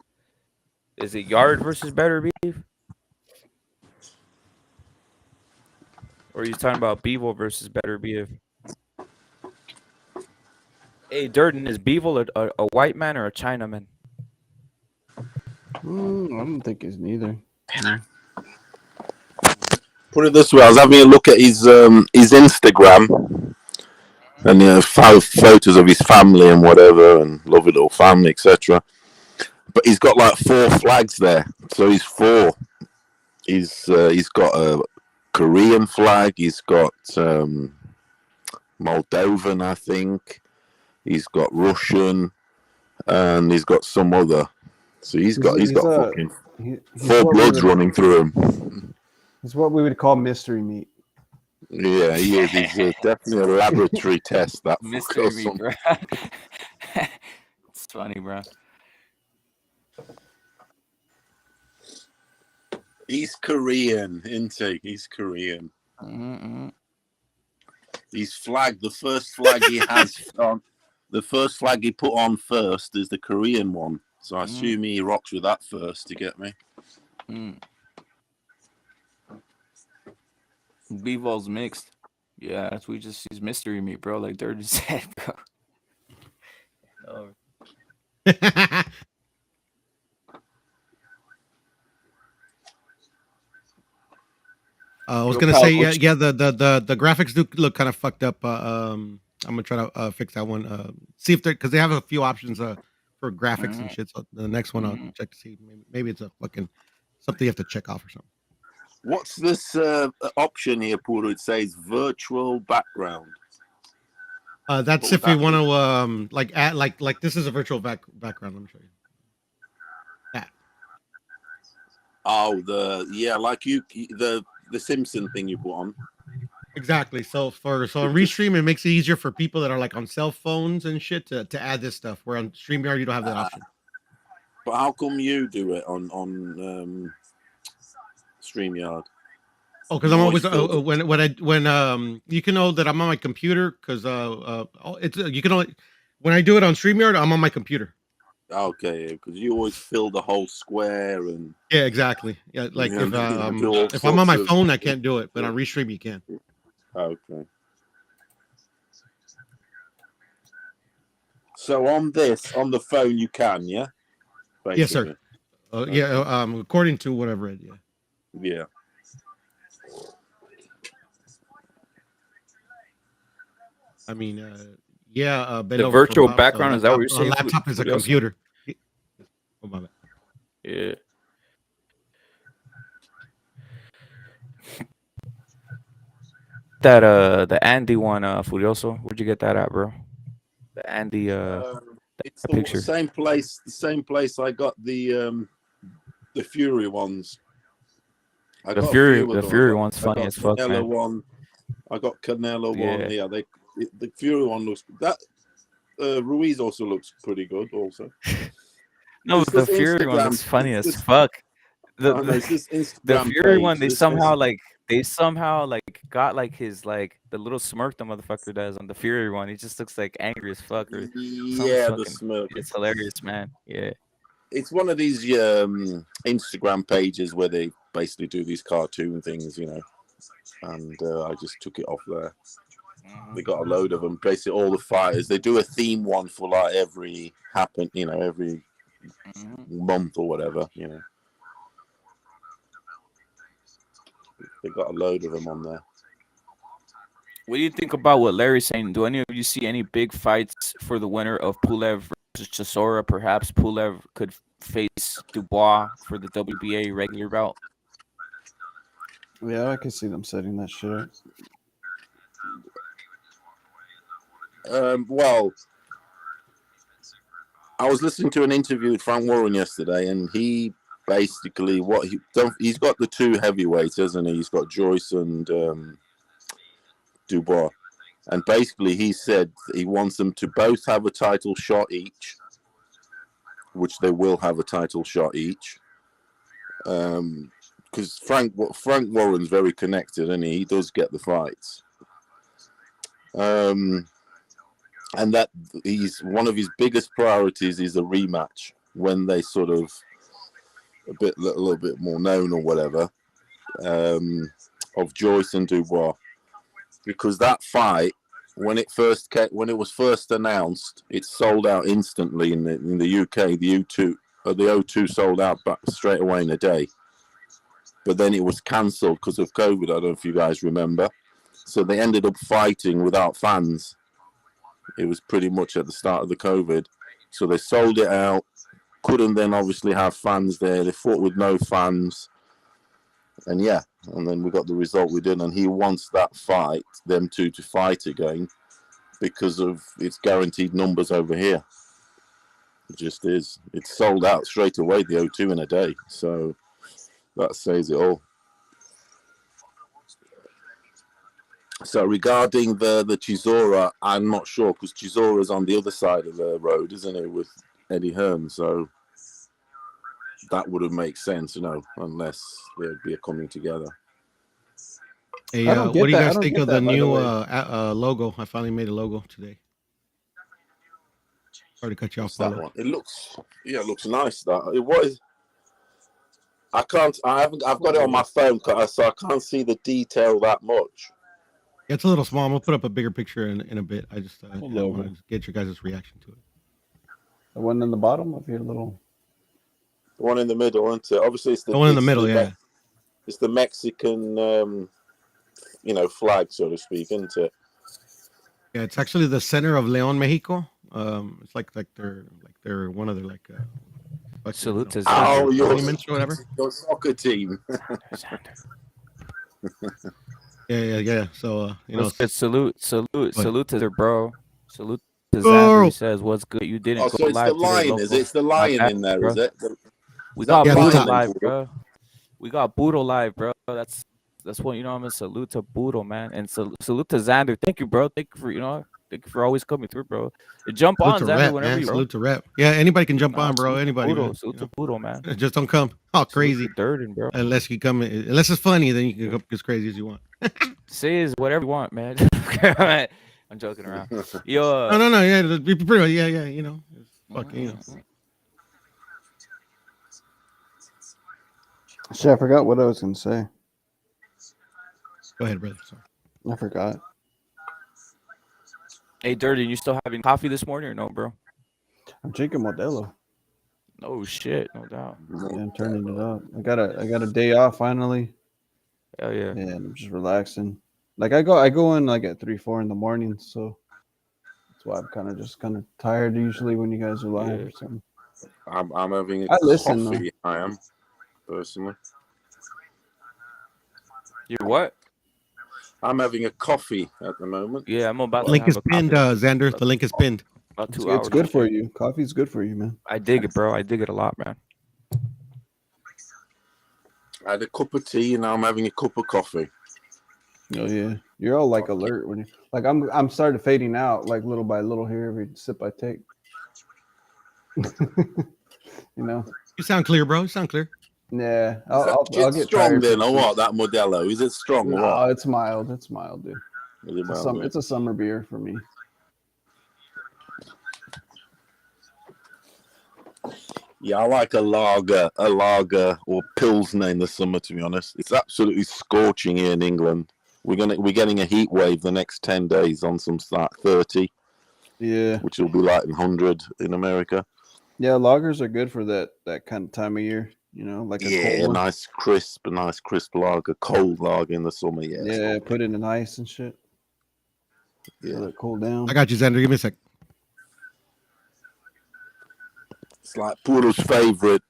B: is it Yard versus Better Beef? Or are you talking about Beevil versus Better Beef? Hey, Durden, is Beevil a white man or a Chinaman?
C: I don't think he's neither. No.
D: Put it this way: I was having a look at his Instagram, and photos of his family and whatever, and lovely little family, etc. But he's got like 4 flags there, so he's 4. He's got a Korean flag. He's got Moldovan, I think. He's got Russian, and he's got some other. So he's got fucking 4 bloods running through him.
C: He's what we would call mystery meat.
D: Yeah, he is. He's definitely a laboratory test. That
B: Mystery meat, bro. It's funny, bro.
D: He's Korean, isn't he? He's Korean.
B: Mm-mm.
D: His flag, the first flag he has on, the first flag he put on first is the Korean one. So I assume he rocks with that first. To get me.
B: B-Vol's mixed. Yeah, that's he's mystery meat, bro. Like Dirty said, bro. Oh.
A: I was gonna say, yeah. The graphics do look kind of fucked up. I'm gonna try to fix that one. See if because they have a few options for graphics and shit. So the next one I'll check to see. Maybe it's a fucking something you have to check off or something.
D: What's this option here, Puro? It says virtual background.
A: That's if we want to like add like this is a virtual background. Let me show you. That.
D: Oh, the Simpson thing you put on.
A: Exactly. So on Restream, it makes it easier for people that are like on cell phones and shit to add this stuff. Where on StreamYard you don't have that option.
D: But how come you do it on StreamYard?
A: Oh, because I'm always when you can know that I'm on my computer because it's you can only when I do it on StreamYard I'm on my computer.
D: Okay, because you always fill the whole square and
A: yeah, exactly. Yeah, like if I'm on my phone I can't do it, but on Restream you can.
D: Okay. So on the phone you can, yeah. Basically.
A: Yes, sir. According to what I've read, yeah.
D: Yeah.
A: I mean, the
B: virtual background is that what you're saying?
A: A laptop is a computer. Oh my bad.
B: Yeah. That the Andy one, Furioso. Where'd you get that at, bro? The Andy
D: it's
B: picture.
D: The same place I got the Fury ones.
B: The Fury one's funny as fuck,
D: Canelo
B: man.
D: one. I got Canelo one. Yeah, the Fury one looks that. Ruiz also looks pretty good. Also,
B: no, the Fury one looks funny as fuck. The Fury one, they somehow got like his like the little smirk the motherfucker does on the Fury one. He just looks like angry as fuck. Or
D: the smirk.
B: It's hilarious, man. Yeah.
D: It's one of these Instagram pages where they basically do these cartoon things, you know. And I just took it off there. They got a load of them. Basically, all the fighters. They do a theme one for like every month or whatever, you know. They got a load of them on there.
B: What do you think about what Larry's saying? Do any of you see any big fights for the winner of Pulev versus Chisora? Perhaps Pulev could face Dubois for the WBA regular bout.
C: Yeah, I can see them setting that shit up.
D: Well, I was listening to an interview with Frank Warren yesterday, and he basically he's got the 2 heavyweights, hasn't he? He's got Joyce and Dubois, and basically he said he wants them to both have a title shot each, which they will have a title shot each. Because Frank Warren's very connected, and he does get the fights. And that he's one of his biggest priorities is a rematch when they sort of a little bit more known or whatever, of Joyce and Dubois, because that fight when it was first announced, it sold out instantly in the UK, the the O2 sold out back straight away in a day. But then it was cancelled because of COVID. I don't know if you guys remember. So they ended up fighting without fans. It was pretty much at the start of the COVID. So they sold it out. Couldn't then obviously have fans there. They fought with no fans. And yeah, and then we got the result we did. And he wants that fight, them two to fight again, because of its guaranteed numbers over here. It just is. It's sold out straight away, the O2 in a day. So that says it all. So regarding the Chisora, I'm not sure, because Chisora's on the other side of the road, isn't it, with Eddie Hearn? So that wouldn't make sense, unless there'd be a coming together.
A: Hey,
C: I don't
A: what
C: get
A: do you
C: that. I
A: guys
C: don't
A: think
C: get
A: of the
C: that, by the
A: new
C: way.
A: logo? I finally made a logo today. Sorry to cut you off,
D: What's that
A: Paulo.
D: one? It looks nice. That it was. I've got it on my phone, so I can't see the detail that much.
A: Yeah, it's a little small. I'm gonna put up a bigger picture in a bit. I just I
C: logo?
A: want to get your guys' reaction to it.
C: The one in the bottom of your little.
D: The one in the middle, isn't it? Obviously, it's
A: The one in the middle, yeah.
D: It's the Mexican, flag, so to speak, isn't it?
A: Yeah, it's actually the center of León, Mexico. It's like they're one of their fucking,
B: Salute to
D: Oh,
B: Xander.
A: monuments or whatever.
D: Your soccer team.
A: Yeah. So
B: What's good? Salute to their bro. Salute to
A: Oh.
B: Xander. He says, "What's good? You didn't
D: Oh,
B: go
D: so it's the
B: live today,
D: lion, is
B: local.
D: it? It's the
B: My
D: lion
B: bad,
D: in there,
B: bro.
D: is it?
B: We
D: Is
B: got
D: that
A: Yeah,
B: Budo
A: top.
B: live, bro. We got Budo live, bro. That's what I'm gonna salute to Budo, man, and salute to Xander. Thank you, bro. Thank you for always coming through, bro. Jump
A: Salute
B: on,
A: to
B: Xander,
A: Rep,
B: whenever
A: man.
B: you, bro.
A: Salute to Rep. Yeah, anybody can jump
B: Nah,
A: on, bro.
B: salute to
A: Anybody,
B: Budo.
A: man.
B: Salute to Budo, man.
A: Just don't come all crazy.
B: Salute to Durden, bro.
A: Unless it's funny, then you can go as crazy as you want.
B: Say is whatever you want, man. I'm joking around. Yo,
A: No. Yeah, be pretty. Yeah. Fucking.
C: Shit, I forgot what I was gonna say.
A: Go ahead, brother. Sorry.
C: I forgot.
B: hey, Durden, you still having coffee this morning or no, bro?
C: I'm drinking Modelo.
B: No shit, no doubt.
C: Yeah, I'm turning it up. I got a day off finally.
B: Hell yeah.
C: And I'm just relaxing. Like I go in like at 3-4 in the morning, so that's why I'm kind of tired usually when you guys are live
B: Yeah.
C: or something.
D: I'm having a
C: I listen,
D: coffee. I am personally.
B: You're what?
D: I'm having a coffee at the moment.
B: Yeah, I'm about to
A: Link
B: have
A: is
B: a
A: pinned,
B: coffee.
A: Xander. The link is pinned.
B: About 2
C: It's
B: hours.
C: good for you. Coffee's good for you, man.
B: I dig it, bro. I dig it a lot, man.
D: I had a cup of tea and now I'm having a cup of coffee.
C: Oh yeah, you're all like alert when you like. I'm started fading out like little by little here every sip I take.
A: You sound clear, bro. You sound clear.
C: Yeah,
D: Is
C: I'll
D: that
C: get
D: strong
C: tired.
D: then or what? That Modelo, is it strong or
C: No,
D: what?
C: it's mild. It's mild, dude.
D: Is it mild?
C: It's a summer beer for me.
D: Yeah, I like a lager or pilsner in the summer. To be honest, it's absolutely scorching here in England. We're getting a heat wave the next 10 days on some start 30.
C: Yeah,
D: which will be like 100 in America.
C: yeah. Lagers are good for that kind of time of year. Like a cold one.
D: nice crisp lager, cold lager in the summer. Yeah,
C: Put it in ice and shit.
D: Yeah,
C: let it cool down.
A: I got you, Xander. Give me a sec.
D: it's like Puro's favorite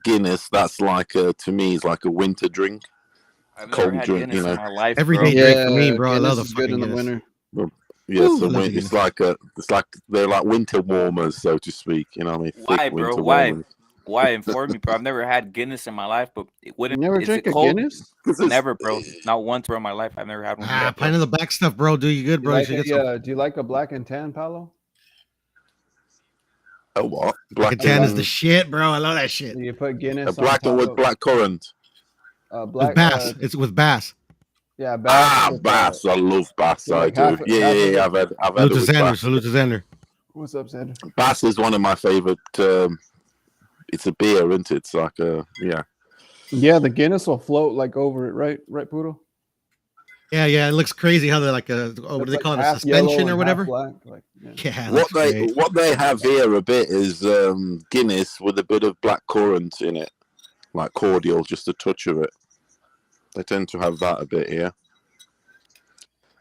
D: Guinness. That's like to me is like a winter drink.
B: I've
D: Cold
B: never had
D: drink,
B: Guinness in my life,
A: Everyday
B: bro.
A: drink for me, bro. I
C: Guinness
A: love the
C: is good
A: fucking
C: in the
A: Guinness.
C: winter.
D: Yeah,
A: Ooh,
D: so
A: I love the
D: it's
A: Guinness.
D: like they're like winter warmers, so to speak. You know what I mean?
B: Why,
D: Thick
B: bro?
D: winter
B: Why?
D: warmers.
B: Why? Inform me, bro. I've never had Guinness in my life, but
C: You
B: wouldn't.
C: never
B: Is
C: drink
B: it
C: a
B: cold?
C: Guinness?
B: Never, bro. Not once, bro. In my life, I've never had one.
A: Pint of the back stuff, bro. Do you good, bro? You should get some.
C: Do you like a black and tan, Paolo?
D: Oh, what?
A: Black and tan is the shit, bro. I love that shit.
C: Do you put Guinness
D: a black
C: on
D: and
C: top
D: with black currant.
C: of
A: With Bass. It's with Bass.
C: Yeah, Bass.
D: Bass. I love Bass.
C: so
D: I
C: like
D: do.
C: half of
D: I've had
A: Salute
D: it
A: to
D: with
A: Xander.
D: Bass.
A: Salute to Xander.
C: What's up, Xander?
D: Bass is one of my favorite. It's a beer, isn't it? It's like a
C: Yeah, the Guinness will float like over it, right, Poodle?
A: Yeah, it looks crazy how they're like what do they call it, a
C: half
A: suspension
C: yellow
A: or
C: and half
A: whatever?
C: black. Like,
A: Yeah, it
D: What
A: looks great.
D: they have here a bit is Guinness with a bit of black currant in it, like cordial, just a touch of it. They tend to have that a bit here.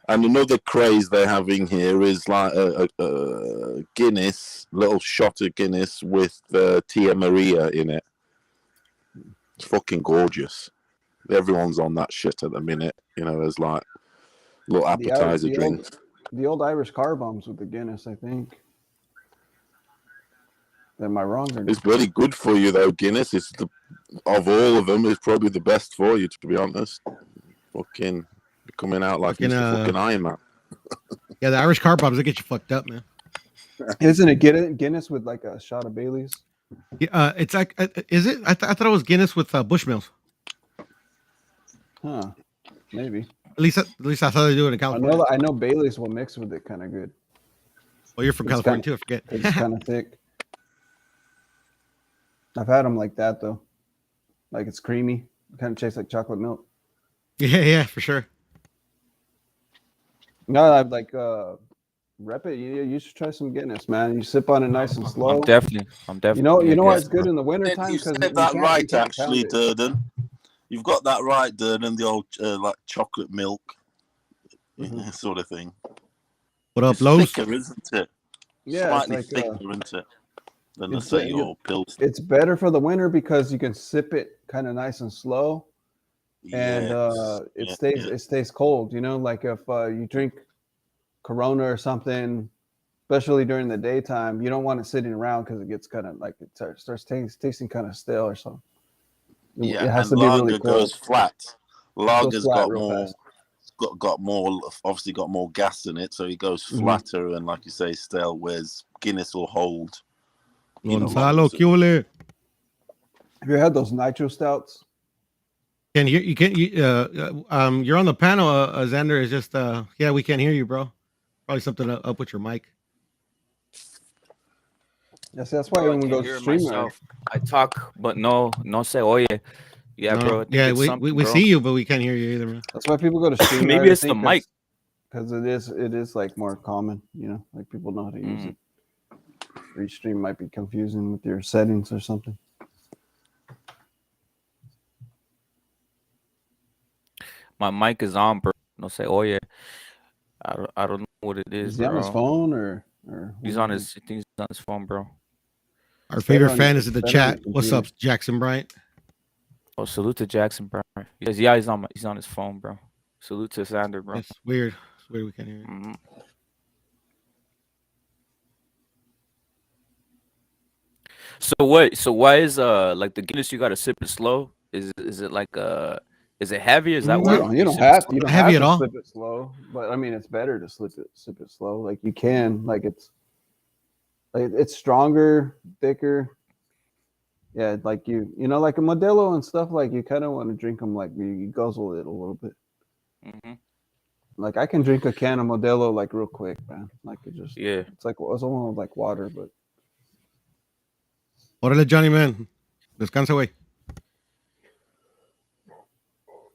D: And another craze they're having here is like a Guinness, little shot of Guinness with Tia Maria in it. It's fucking gorgeous. Everyone's on that shit at the minute, you know, as like little appetizer drinks.
C: The old Irish car bombs with the Guinness, I think. Am I wrong? Or
D: It's very good for you though, Guinness. It's of all of them, it's probably the best for you, to be honest. Fucking coming out like
A: Fucking,
D: Mr. Fucking Iron Man.
A: Yeah, the Irish car bombs, they get you fucked up, man.
C: Isn't it Guinness with like a shot of Bailey's?
A: Yeah, it's like, is it? I thought it was Guinness with Bushmills.
C: Huh? Maybe.
A: At least I thought they do it in California.
C: I know Bailey's will mix with it kind of good.
A: Well, you're from California too. I forget.
C: It's kind of thick. I've had them like that though. Like it's creamy. Kind of tastes like chocolate milk.
A: Yeah, for sure.
C: No, I've like Rep it. You should try some Guinness, man. You sip on it nice and slow.
B: I'm definitely.
C: You know why it's good in the winter time?
D: You said that right, actually, Durden. You've got that right, Durden. The old like chocolate milk sort of thing.
A: What up,
D: it's
A: Lowe's?
D: Thicker, isn't it?
C: Yeah,
D: slightly
C: it's
D: thicker, isn't it? Than let's say your pills.
C: It's better for the winter because you can sip it kind of nice and slow, and it stays cold. You know, like if you drink Corona or something, especially during the daytime, you don't want it sitting around because it gets kind of like it starts tasting kind of stale or something.
D: Yeah,
C: it has
D: and
C: to be
D: lager
C: really
D: goes flat. Lager's got more,
C: fast.
D: got more, obviously got more gas in it, so it goes flatter and, like you say, stale. Whereas Guinness will hold.
A: Gonzalo, ¿qué ole?
C: Have you had those nitro stouts?
A: You're on the panel, Xander. Is just yeah, we can't hear you, bro. Probably something up with your mic.
C: Yes, that's why when we go stream,
B: I talk, but no se oye. Yeah,
A: No,
B: bro.
A: Yeah, we see you, but we can't hear you either, man.
C: That's why people go to stream.
B: Maybe it's the mic.
C: Because it is like more common, you know, like people know how to use it. Each stream might be confusing with your settings or something.
B: My mic is on, bro. No se oye. I don't know what it is.
C: Is he on his phone or
B: he's on his? I think he's on his phone, bro.
A: Our favorite fan is in the chat. What's up, Jackson Bryant?
B: Oh, salute to Jackson Bryant. Yeah, he's on his phone, bro. Salute to Xander, bro.
A: It's weird. It's weird we can't hear you.
B: So why is like the Guinness you gotta sip it slow? Is it like is it heavy? Is that why
C: you don't have
A: heavy at all?
C: Sip it slow, but I mean it's better to sip it slow. Like you can, like it's stronger, thicker. Yeah, like you know, like a Modelo and stuff. Like you kind of want to drink them like you guzzle it a little bit. Like I can drink a can of Modelo like real quick, man. Like it's almost like water, but.
A: Órale, Johnny, man. Descansa, güey.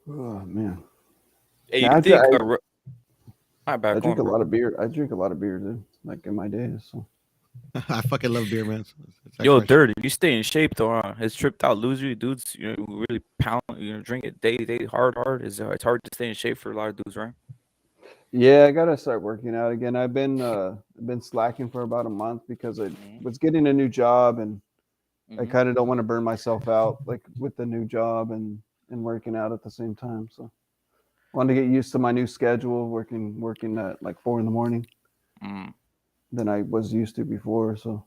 C: Oh, man.
B: Hey,
C: I drink
B: a
C: lot of beer. I drink a lot of beer, dude. Like in my days. So.
A: I fucking love beer, man.
B: Yo, Dirty, you stay in shape though. It's tripped out loser dudes. You know, really pound. You know, drink it day hard. It's hard to stay in shape for a lot of dudes, right?
C: Yeah, I gotta start working out again. I've been slacking for about a month because I was getting a new job and I kind of don't want to burn myself out like with the new job and working out at the same time. So I wanted to get used to my new schedule, working at like 4 a.m. than I was used to before. So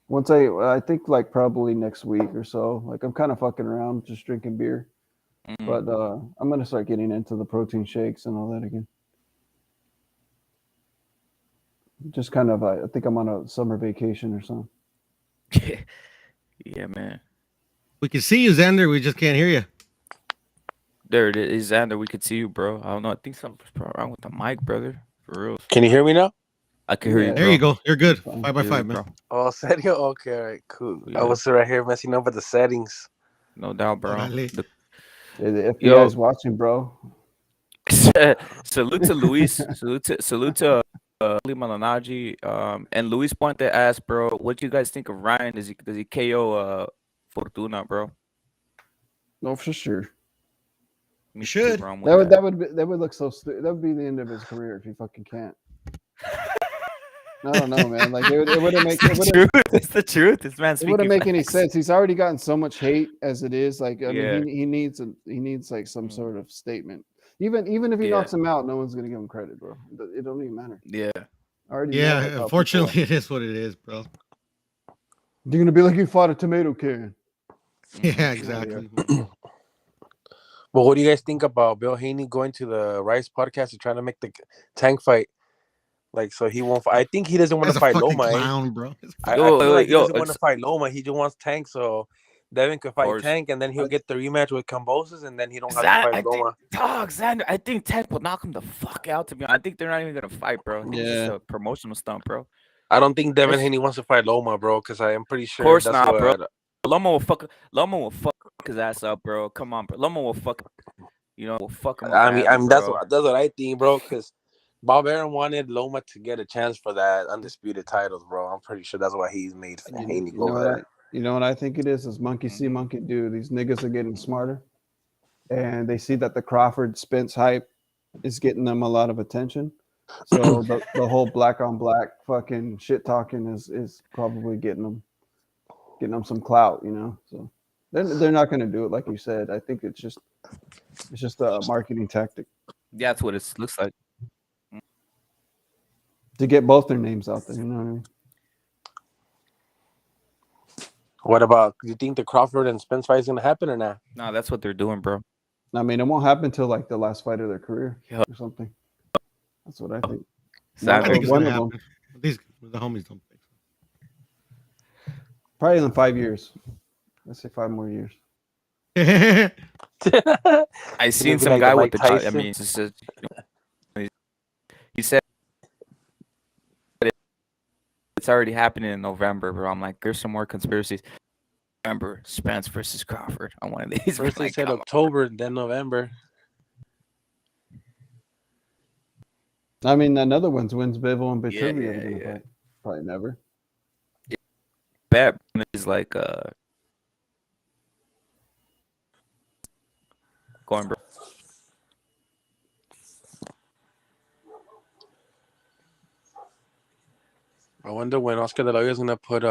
C: once I think like probably next week or so, like I'm kind of fucking around just drinking beer, but I'm going to start getting into the protein shakes and all that again. Just kind of, I think I'm on a summer vacation or something.
B: Yeah, man.
A: We can see you, Xander. We just can't hear you.
B: There it is, Xander. We could see you, bro. I don't know. I think something's wrong with the mic, brother. For real.
E: Can you hear me now?
B: I can hear you, bro.
A: There you go. You're good. 5x5, man.
E: Oh, serio? Okay, all right, cool. Yeah. I was right here messing up with the settings.
B: No doubt, bro.
C: If you guys watching, bro.
B: Salute to Luis. Salute to Malanaji. And Luis Puente asked, bro, what do you guys think of Ryan? Does he KO Fortuna, bro?
C: No, for sure.
B: Me
A: should.
B: too, bro. I'm with
C: That would look so stupid. That would be the end of his career if he fucking can't. I don't know, man. Like it wouldn't make
B: It's the truth. It's the truth. This man's
C: it wouldn't make any
B: facts.
C: sense. He's already gotten so much hate as it is. Like I
B: Yeah.
C: mean, he needs like some sort of statement. Even if he knocks him out, no one's gonna give him credit, bro. It don't even matter.
B: Yeah.
C: I already know, like,
A: Yeah,
C: how
A: unfortunately, it is what it is, bro.
C: you're gonna be like you fought a tomato can.
A: Yeah, exactly.
E: Well, what do you guys think about Bill Haney going to the Rice podcast and trying to make the Tank fight? Like, so he won't. I think he doesn't want
A: That's
E: to
A: a
E: fight
A: fucking
E: Loma.
A: clown, bro.
E: I feel like he doesn't want to fight Loma. He just wants Tank, so Devin could fight Tank, and then he'll get the rematch with Cambosos, and then he don't have to fight Loma.
B: Xander, I think Tank will knock him the fuck out. To be honest, I think they're not even gonna fight, bro. I think it's just a promotional stunt, bro.
E: I don't think Devin Haney wants to fight Loma, bro, because I am pretty sure.
B: Of course not, bro. Loma will fuck his ass up, bro. Come on, bro. Loma will fuck. Will fuck him up.
E: I mean, that's what I think, bro, because Bob Arum wanted Loma to get a chance for that undisputed titles, bro. I'm pretty sure that's why he's made Haney go there.
C: You know what I think it is monkey see, monkey do. These niggas are getting smarter, and they see that the Crawford Spence hype is getting them a lot of attention. So the whole black on black fucking shit talking is probably getting them some clout, So they're not gonna do it like you said. I think it's just a marketing tactic.
B: Yeah, that's what it looks like.
C: To get both their names out there, you know what I mean?
E: What about, do you think the Crawford and Spence fight is going to happen or not?
B: No, that's what they're doing, bro.
C: I mean, it won't happen until like the last fight of their career or something. That's what I think.
A: I think it's going to happen. These the homies don't think so.
C: Probably in 5 years. Let's say 5 more years.
B: I seen some guy with the. I mean, he said it's already happening in November, bro. I'm like, there's some more conspiracies. November, Spence versus Crawford on one of these.
E: First they said October, then November.
C: I mean, another one's when's Bivol and Beterbiev gonna fight? Probably never.
B: Bad is like going, bro.
E: I wonder when Oscar De La Hoya is gonna put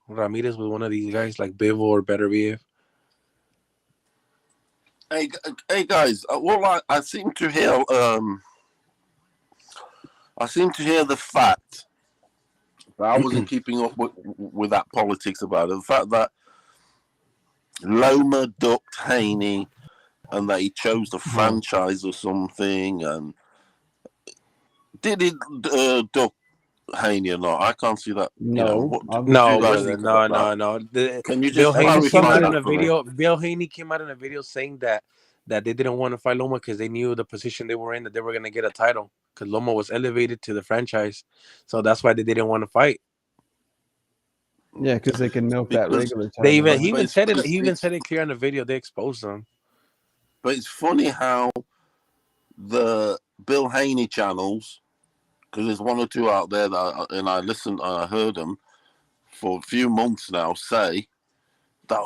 E: Ramirez with one of these guys like Bivol or Beterbiev.
D: Hey guys, well, I seem to hear the fact that I wasn't keeping up with that politics about it. The fact that Loma ducked Haney and that he chose the franchise or something, and did he duck Haney or not? I can't see that.
E: No.
D: Can you just
E: Bill Haney came out in a
D: for
E: video. Bill Haney came out in a video saying that they didn't want to fight Loma because they knew the position they were in, that they were gonna get a title because Loma was elevated to the franchise, so that's why they didn't want to fight.
C: Yeah, because they can milk that regular title.
E: He even said it clear on the video. They exposed them.
D: But it's funny how the Bill Haney channels, because there's one or two out there that I heard them for a few months now say that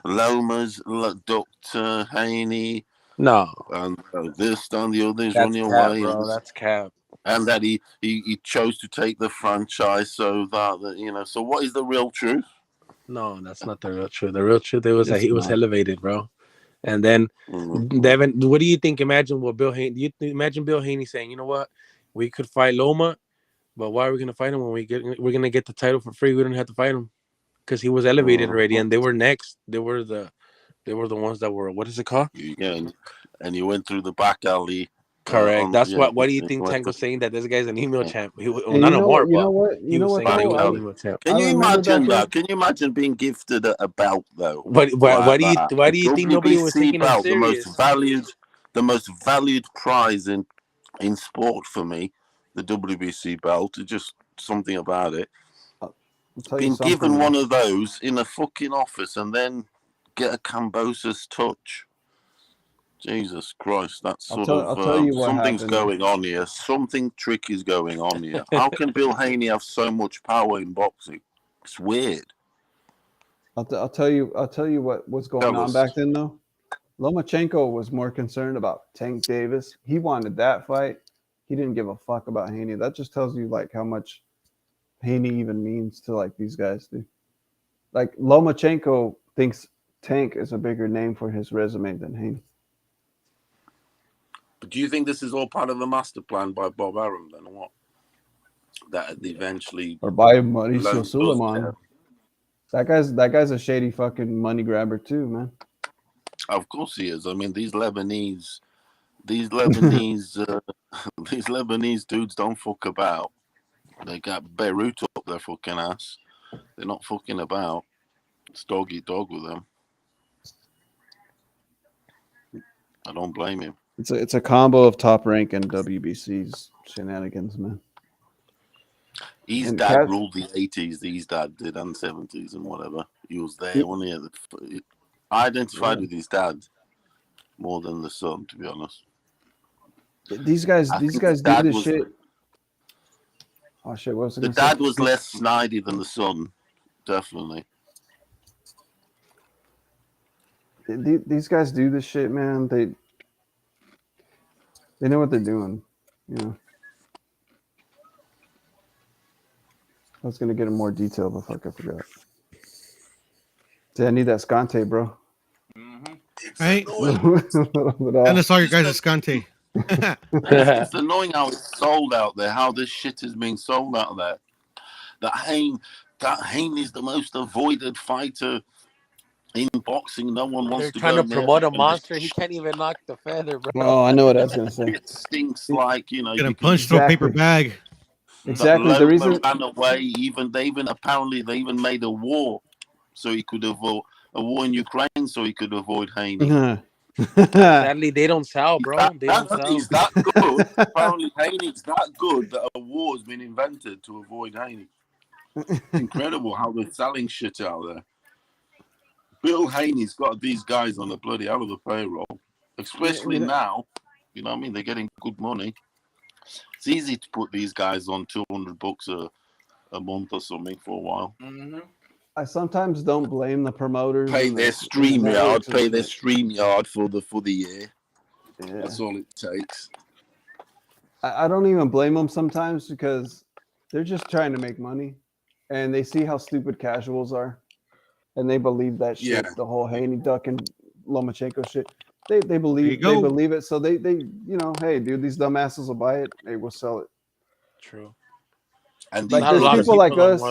D: Loma's Dr. Haney,
E: no,
D: and this and the other is
E: that's
D: running
E: cap,
D: away,
E: bro. That's cap.
D: And that he chose to take the franchise so that So what is the real truth?
E: No, that's not the real truth. The real truth was that he was elevated, bro. And then Devin, what do you think? Imagine what Bill Haney. Imagine Bill Haney saying, "You know what? We could fight Loma, but why are we gonna fight him when we're gonna get the title for free? We don't have to fight him because he was elevated already, and they were next. They were the ones that were, what is it called?
D: Yeah, and he went through the back alley.
E: Correct. That's what. What do you think Tank was saying, that this guy's an email champ? He was
C: You know what?
D: Can you imagine that? Can you imagine being gifted a belt though?
E: Why do you think nobody was taking him serious?
D: The most valued prize in sport for me, the WBC belt. It's just something about it. Being given one of those in a fucking office and then get a Cambosos touch. Jesus Christ, that's
C: I'll
D: sort
C: tell
D: of
C: you what
D: something's
C: happened.
D: going on here. Something tricky is going on here. How can Bill Haney have so much power in boxing? It's weird.
C: I'll tell you what was going on back then though. Lomachenko was more concerned about Tank Davis. He wanted that fight. He didn't give a fuck about Haney. That just tells you like how much Haney even means to like these guys, dude. Like Lomachenko thinks Tank is a bigger name for his resume than Haney.
D: But do you think this is all part of the master plan by Bob Arum then, or what? That eventually,
C: or by Mauricio Suleiman. That guy's a shady fucking money grabber too, man.
D: Of course he is. I mean, these Lebanese these Lebanese dudes don't fuck about. They got Beirut up their fucking ass. They're not fucking about. It's dog eat dog with them. I don't blame him.
C: It's a combo of Top Rank and WBC's shenanigans, man.
D: His
C: And
D: dad ruled the 80s. His dad did, and 70s and whatever. He was there, wasn't he? I identified with his dad more than the son, to be honest.
C: These guys do this shit. Oh shit! What was
D: the dad was less snidey than the son, definitely.
C: These guys do this shit, man. They know what they're doing, you know. I was gonna get in more detail, but fuck, I forgot. See, I need that Scante, bro.
A: Mm-hmm. Right? And it's all your guys' Scante.
D: It's annoying how it's sold out there, how this shit is being sold out there. That Hain is the most avoided fighter in boxing. No one wants to go.
E: They're trying to promote a monster. He can't even knock the feather, bro.
C: Oh, I know what I was gonna say.
D: It stinks like, you know.
A: Getting punched through a paper bag.
C: Exactly. The reason
D: ran away, they even made a war, so he could avoid a war in Ukraine, so he could avoid Haney.
E: Sadly, they don't sell, bro.
D: He's that good. Apparently, Haney's that good that a war has been invented to avoid Haney. It's incredible how they're selling shit out there. Bill Haney's got these guys on the bloody hell of a payroll, especially now. You know what I mean? They're getting good money. It's easy to put these guys on $200 a month or something for a while.
E: Mm-hmm.
C: I sometimes don't blame the promoters.
D: Pay their StreamYard for the year. Yeah. That's all it takes.
C: I don't even blame them sometimes because they're just trying to make money, and they see how stupid casuals are, and they believe that shit. Yeah. The whole Haney Duck and Lomachenko shit. They believe it. So they you know, hey dude, these dumbasses will buy it. Hey, we'll sell it.
E: True.
D: And
C: like there's people like us.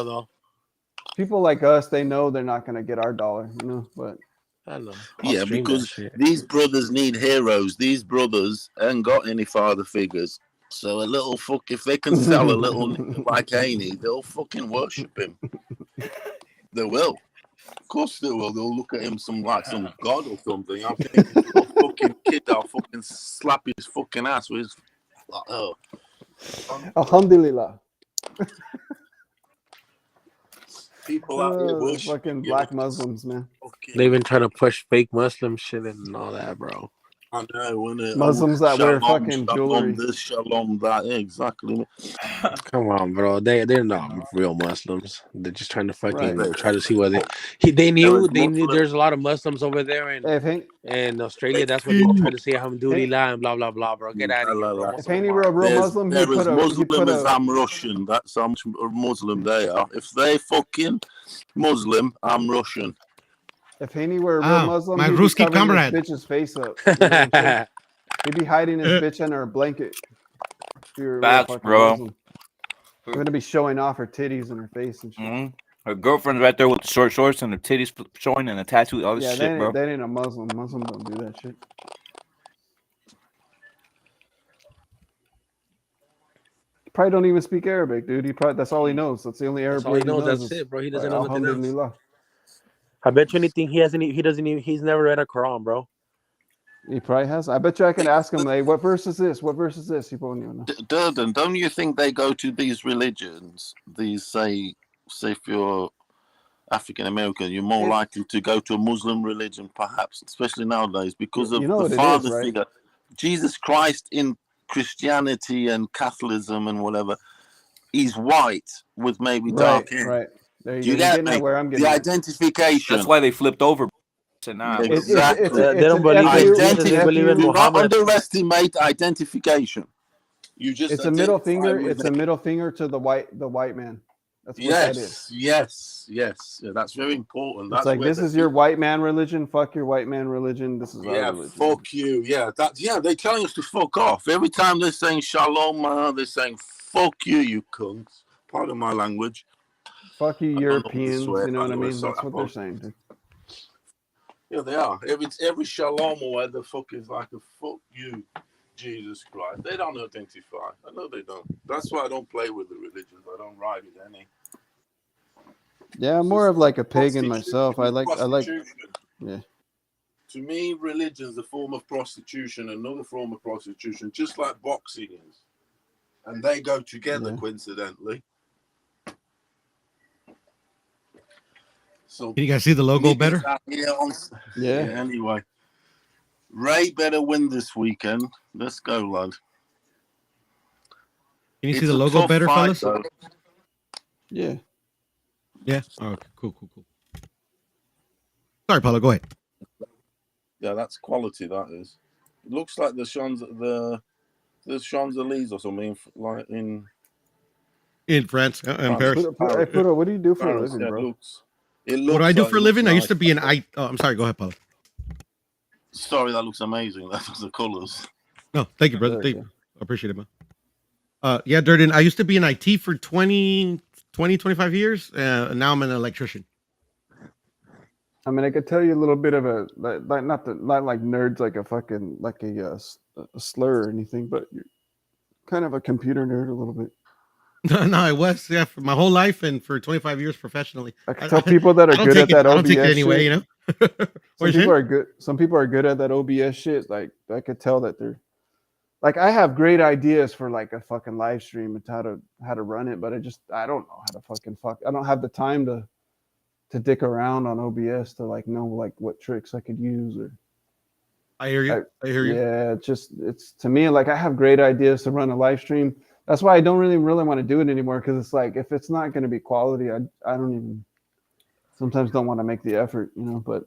C: People like us, they know they're not going to get our dollar, you know, but
E: I know.
D: Yeah, because these brothers need heroes. These brothers ain't got any father figures. So a little fuck, if they can sell a little like Haney, they'll fucking worship him. They will. Of course they will. They'll look at him some god or something. I think this little fucking kid, I'll fucking slap his fucking ass with his... Oh.
C: Alhamdulillah.
D: People out here
C: fucking black Muslims, man.
E: They've been trying to push fake Muslim shit and all that, bro.
D: I know,
C: Muslims that wear fucking jewelry.
D: This, shalom, that, exactly.
E: Come on, bro. They're not real Muslims. They're just trying to fucking try to see what they knew there's a lot of Muslims over there in Australia. That's what they try to say alhamdulillah and blah blah blah, bro. Get out of here, bro.
C: If Haney were a real Muslim,
D: they're as Muslim as I'm Russian. That's how Muslim they are. If they fucking Muslim, I'm Russian.
C: If Haney were a real Muslim,
A: my
C: he'd
A: Ruski
C: be covering
A: comrade.
C: his bitch's face up. You know he'd be hiding his bitch under a blanket.
F: Facts, bro.
C: Muslim. We're gonna be showing off her titties and her face and shit.
F: Mm-hmm. Her girlfriend's right there with the short shorts and her titties showing and a tattoo. All this shit, bro.
C: That ain't a Muslim. Muslims don't do that shit. Probably don't even speak Arabic, dude. That's all he knows. That's the only Arabic he knows.
E: That's it, bro. He doesn't know nothing else.
C: I
E: bet you anything he's never read a Quran, bro.
C: He probably has. I bet you I can ask him, like, what verse is this? What verse is this? He probably don't know.
D: Durden, don't you think they go to these religions, these say if you're African American, you're more likely to go to a Muslim religion, perhaps, especially nowadays, because of the
C: what
D: father
C: it is, right?
D: figure. Jesus Christ in Christianity and Catholicism and whatever, he's white with maybe dark hair.
C: Right. There
D: Do you
C: go. You're
D: get
C: getting
D: me?
C: at where I'm getting
D: The
C: at.
D: identification.
F: That's why they flipped over. So now
D: Exactly.
E: They don't
C: an
E: believe
C: FU,
E: in
C: it's
E: Jesus.
C: an
E: They believe in
C: FU.
D: Do not
E: Muhammad.
D: underestimate identification. You just
C: It's a middle
D: identify
C: finger.
D: with
C: It's
D: it.
C: a middle finger to the white man. That's what that is.
D: Yes. Yeah, that's very important.
C: It's
D: That's
C: like,
D: where
C: this is your white man religion. Fuck your white man religion. This is our religion.
D: fuck you. Yeah, they're telling us to fuck off. Every time they're saying shalom, they're saying fuck you, you cunts. Pardon my language.
C: Fuck you,
D: I don't know what to
C: Europeans.
D: swear,
C: You know
D: by
C: what I
D: the way,
C: mean?
D: sorry,
C: That's what they're saying, dude.
D: Yeah, they are. Every shalom or whatever the fuck is like a fuck you, Jesus Christ. They don't identify. I know they don't. That's why I don't play with the religions. I don't ride with any.
C: Yeah, I'm more of like a pagan myself. I like. Yeah.
D: To me, religion's a form of prostitution, another form of prostitution, just like boxing is. And they go together, coincidentally. So,
A: can you guys see the logo better?
C: Yeah.
D: Anyway, Ray better win this weekend. Let's go, lad.
A: Can you see the logo better, fellas?
D: Though.
C: Yeah.
A: Yeah. Oh, okay. Cool. Sorry, Paulo. Go ahead.
D: Yeah, that's quality. That is. It looks like the Champs-Élysées or something, like in
A: France and Paris.
C: Puro, what do you do for a living,
D: yeah,
C: bro?
D: It looks
A: What do I do
D: like
A: for a
D: it
A: living?
D: looks
A: I used to
D: nice.
A: be an Oh, I'm sorry. Go ahead, Paulo.
D: Sorry, that looks amazing. That looks the colors.
A: No, thank you, brother. Thank you. I appreciate it, man. Yeah, Durden, I used to be in IT for 25 years. Now I'm an electrician.
C: I mean, I could tell you a little bit of a not like nerds, like a fucking a slur or anything, but you're kind of a computer nerd a little bit.
A: No, I was for my whole life and for 25 years professionally.
C: I can tell people that are good at that
A: I don't
C: OBS
A: take it anyway,
C: shit.
A: you know.
C: Some people are good. Some people are good at that OBS shit. Like, I could tell that they're like, I have great ideas for like a fucking live stream and how to run it, but I don't know how to fucking I don't have the time to dick around on OBS to like know like what tricks I could use. Or
A: I hear you. I hear you.
C: Yeah, it's to me like, I have great ideas to run a live stream. That's why I don't really want to do it anymore, because it's like, if it's not going to be quality, I don't even sometimes don't want to make the effort, you know. But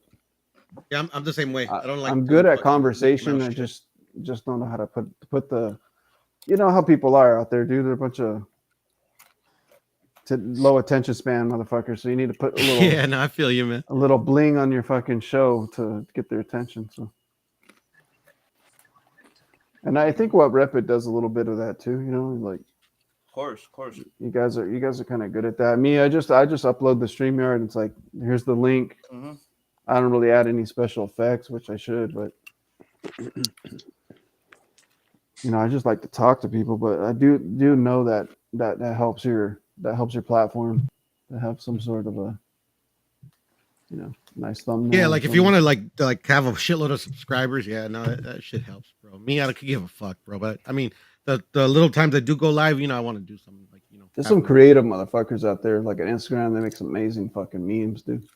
A: yeah, I'm the same way. I don't like.
C: I'm good at conversation. I just don't know how to put the, you know how people are out there, dude. They're a bunch of low attention span motherfuckers. So you need to put a little.
A: Yeah, no, I feel you, man.
C: A little bling on your fucking show to get their attention. So. And I think what Rep It does a little bit of that too, you know, like.
F: Of course.
C: You guys are kind of good at that. Me, I just upload the StreamYard. And it's like, here's the link.
F: Mm-hmm.
C: I don't really add any special effects, which I should, but you know, I just like to talk to people. But I do know that helps your platform to have some sort of a, you know, nice thumbnail.
A: Yeah, like if you want to like have a shitload of subscribers, yeah, no, that shit helps, bro. Me, I could give a fuck, bro. But I mean, the little times I do go live, you know, I want to do something like, you know.
C: There's some creative motherfuckers out there, like on Instagram, they make some amazing fucking memes, dude.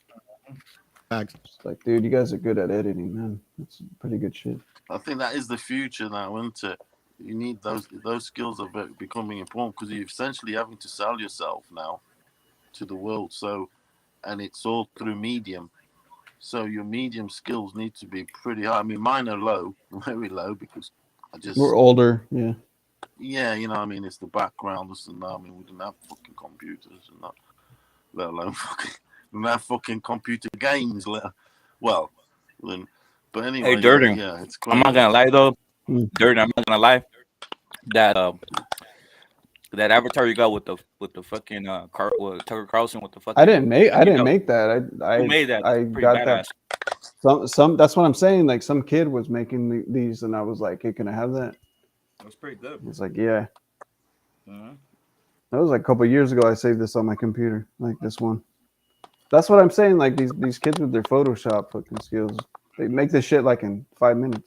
A: Facts.
C: Like, dude, you guys are good at editing, man. That's pretty good shit.
D: I think that is the future now, isn't it? You need those skills are becoming important, because you're essentially having to sell yourself now to the world. So, and it's all through medium. So your medium skills need to be pretty high. I mean, mine are low, very low, because
C: we're older, yeah.
D: Yeah, you know, I mean, it's the background, this and that. I mean, we didn't have fucking computers and that, let alone fucking computer games. Well, then, but anyway.
F: Hey, Durden,
D: yeah, it's
F: I'm not gonna lie though. Durden, I'm not gonna lie. That avatar you got with the fucking Tucker Carlson with the fucking.
C: I didn't make that.
F: Who made that?
C: I got badass. That. Some. That's what I'm saying. Like, some kid was making these, and I was like, "Hey, can I have that?"
F: That's pretty good.
C: It's like, yeah.
F: Mm-hmm.
C: That was like a couple of years ago. I saved this on my computer, like this one. That's what I'm saying. Like, these kids with their Photoshop fucking skills, they make this shit like in 5 minutes.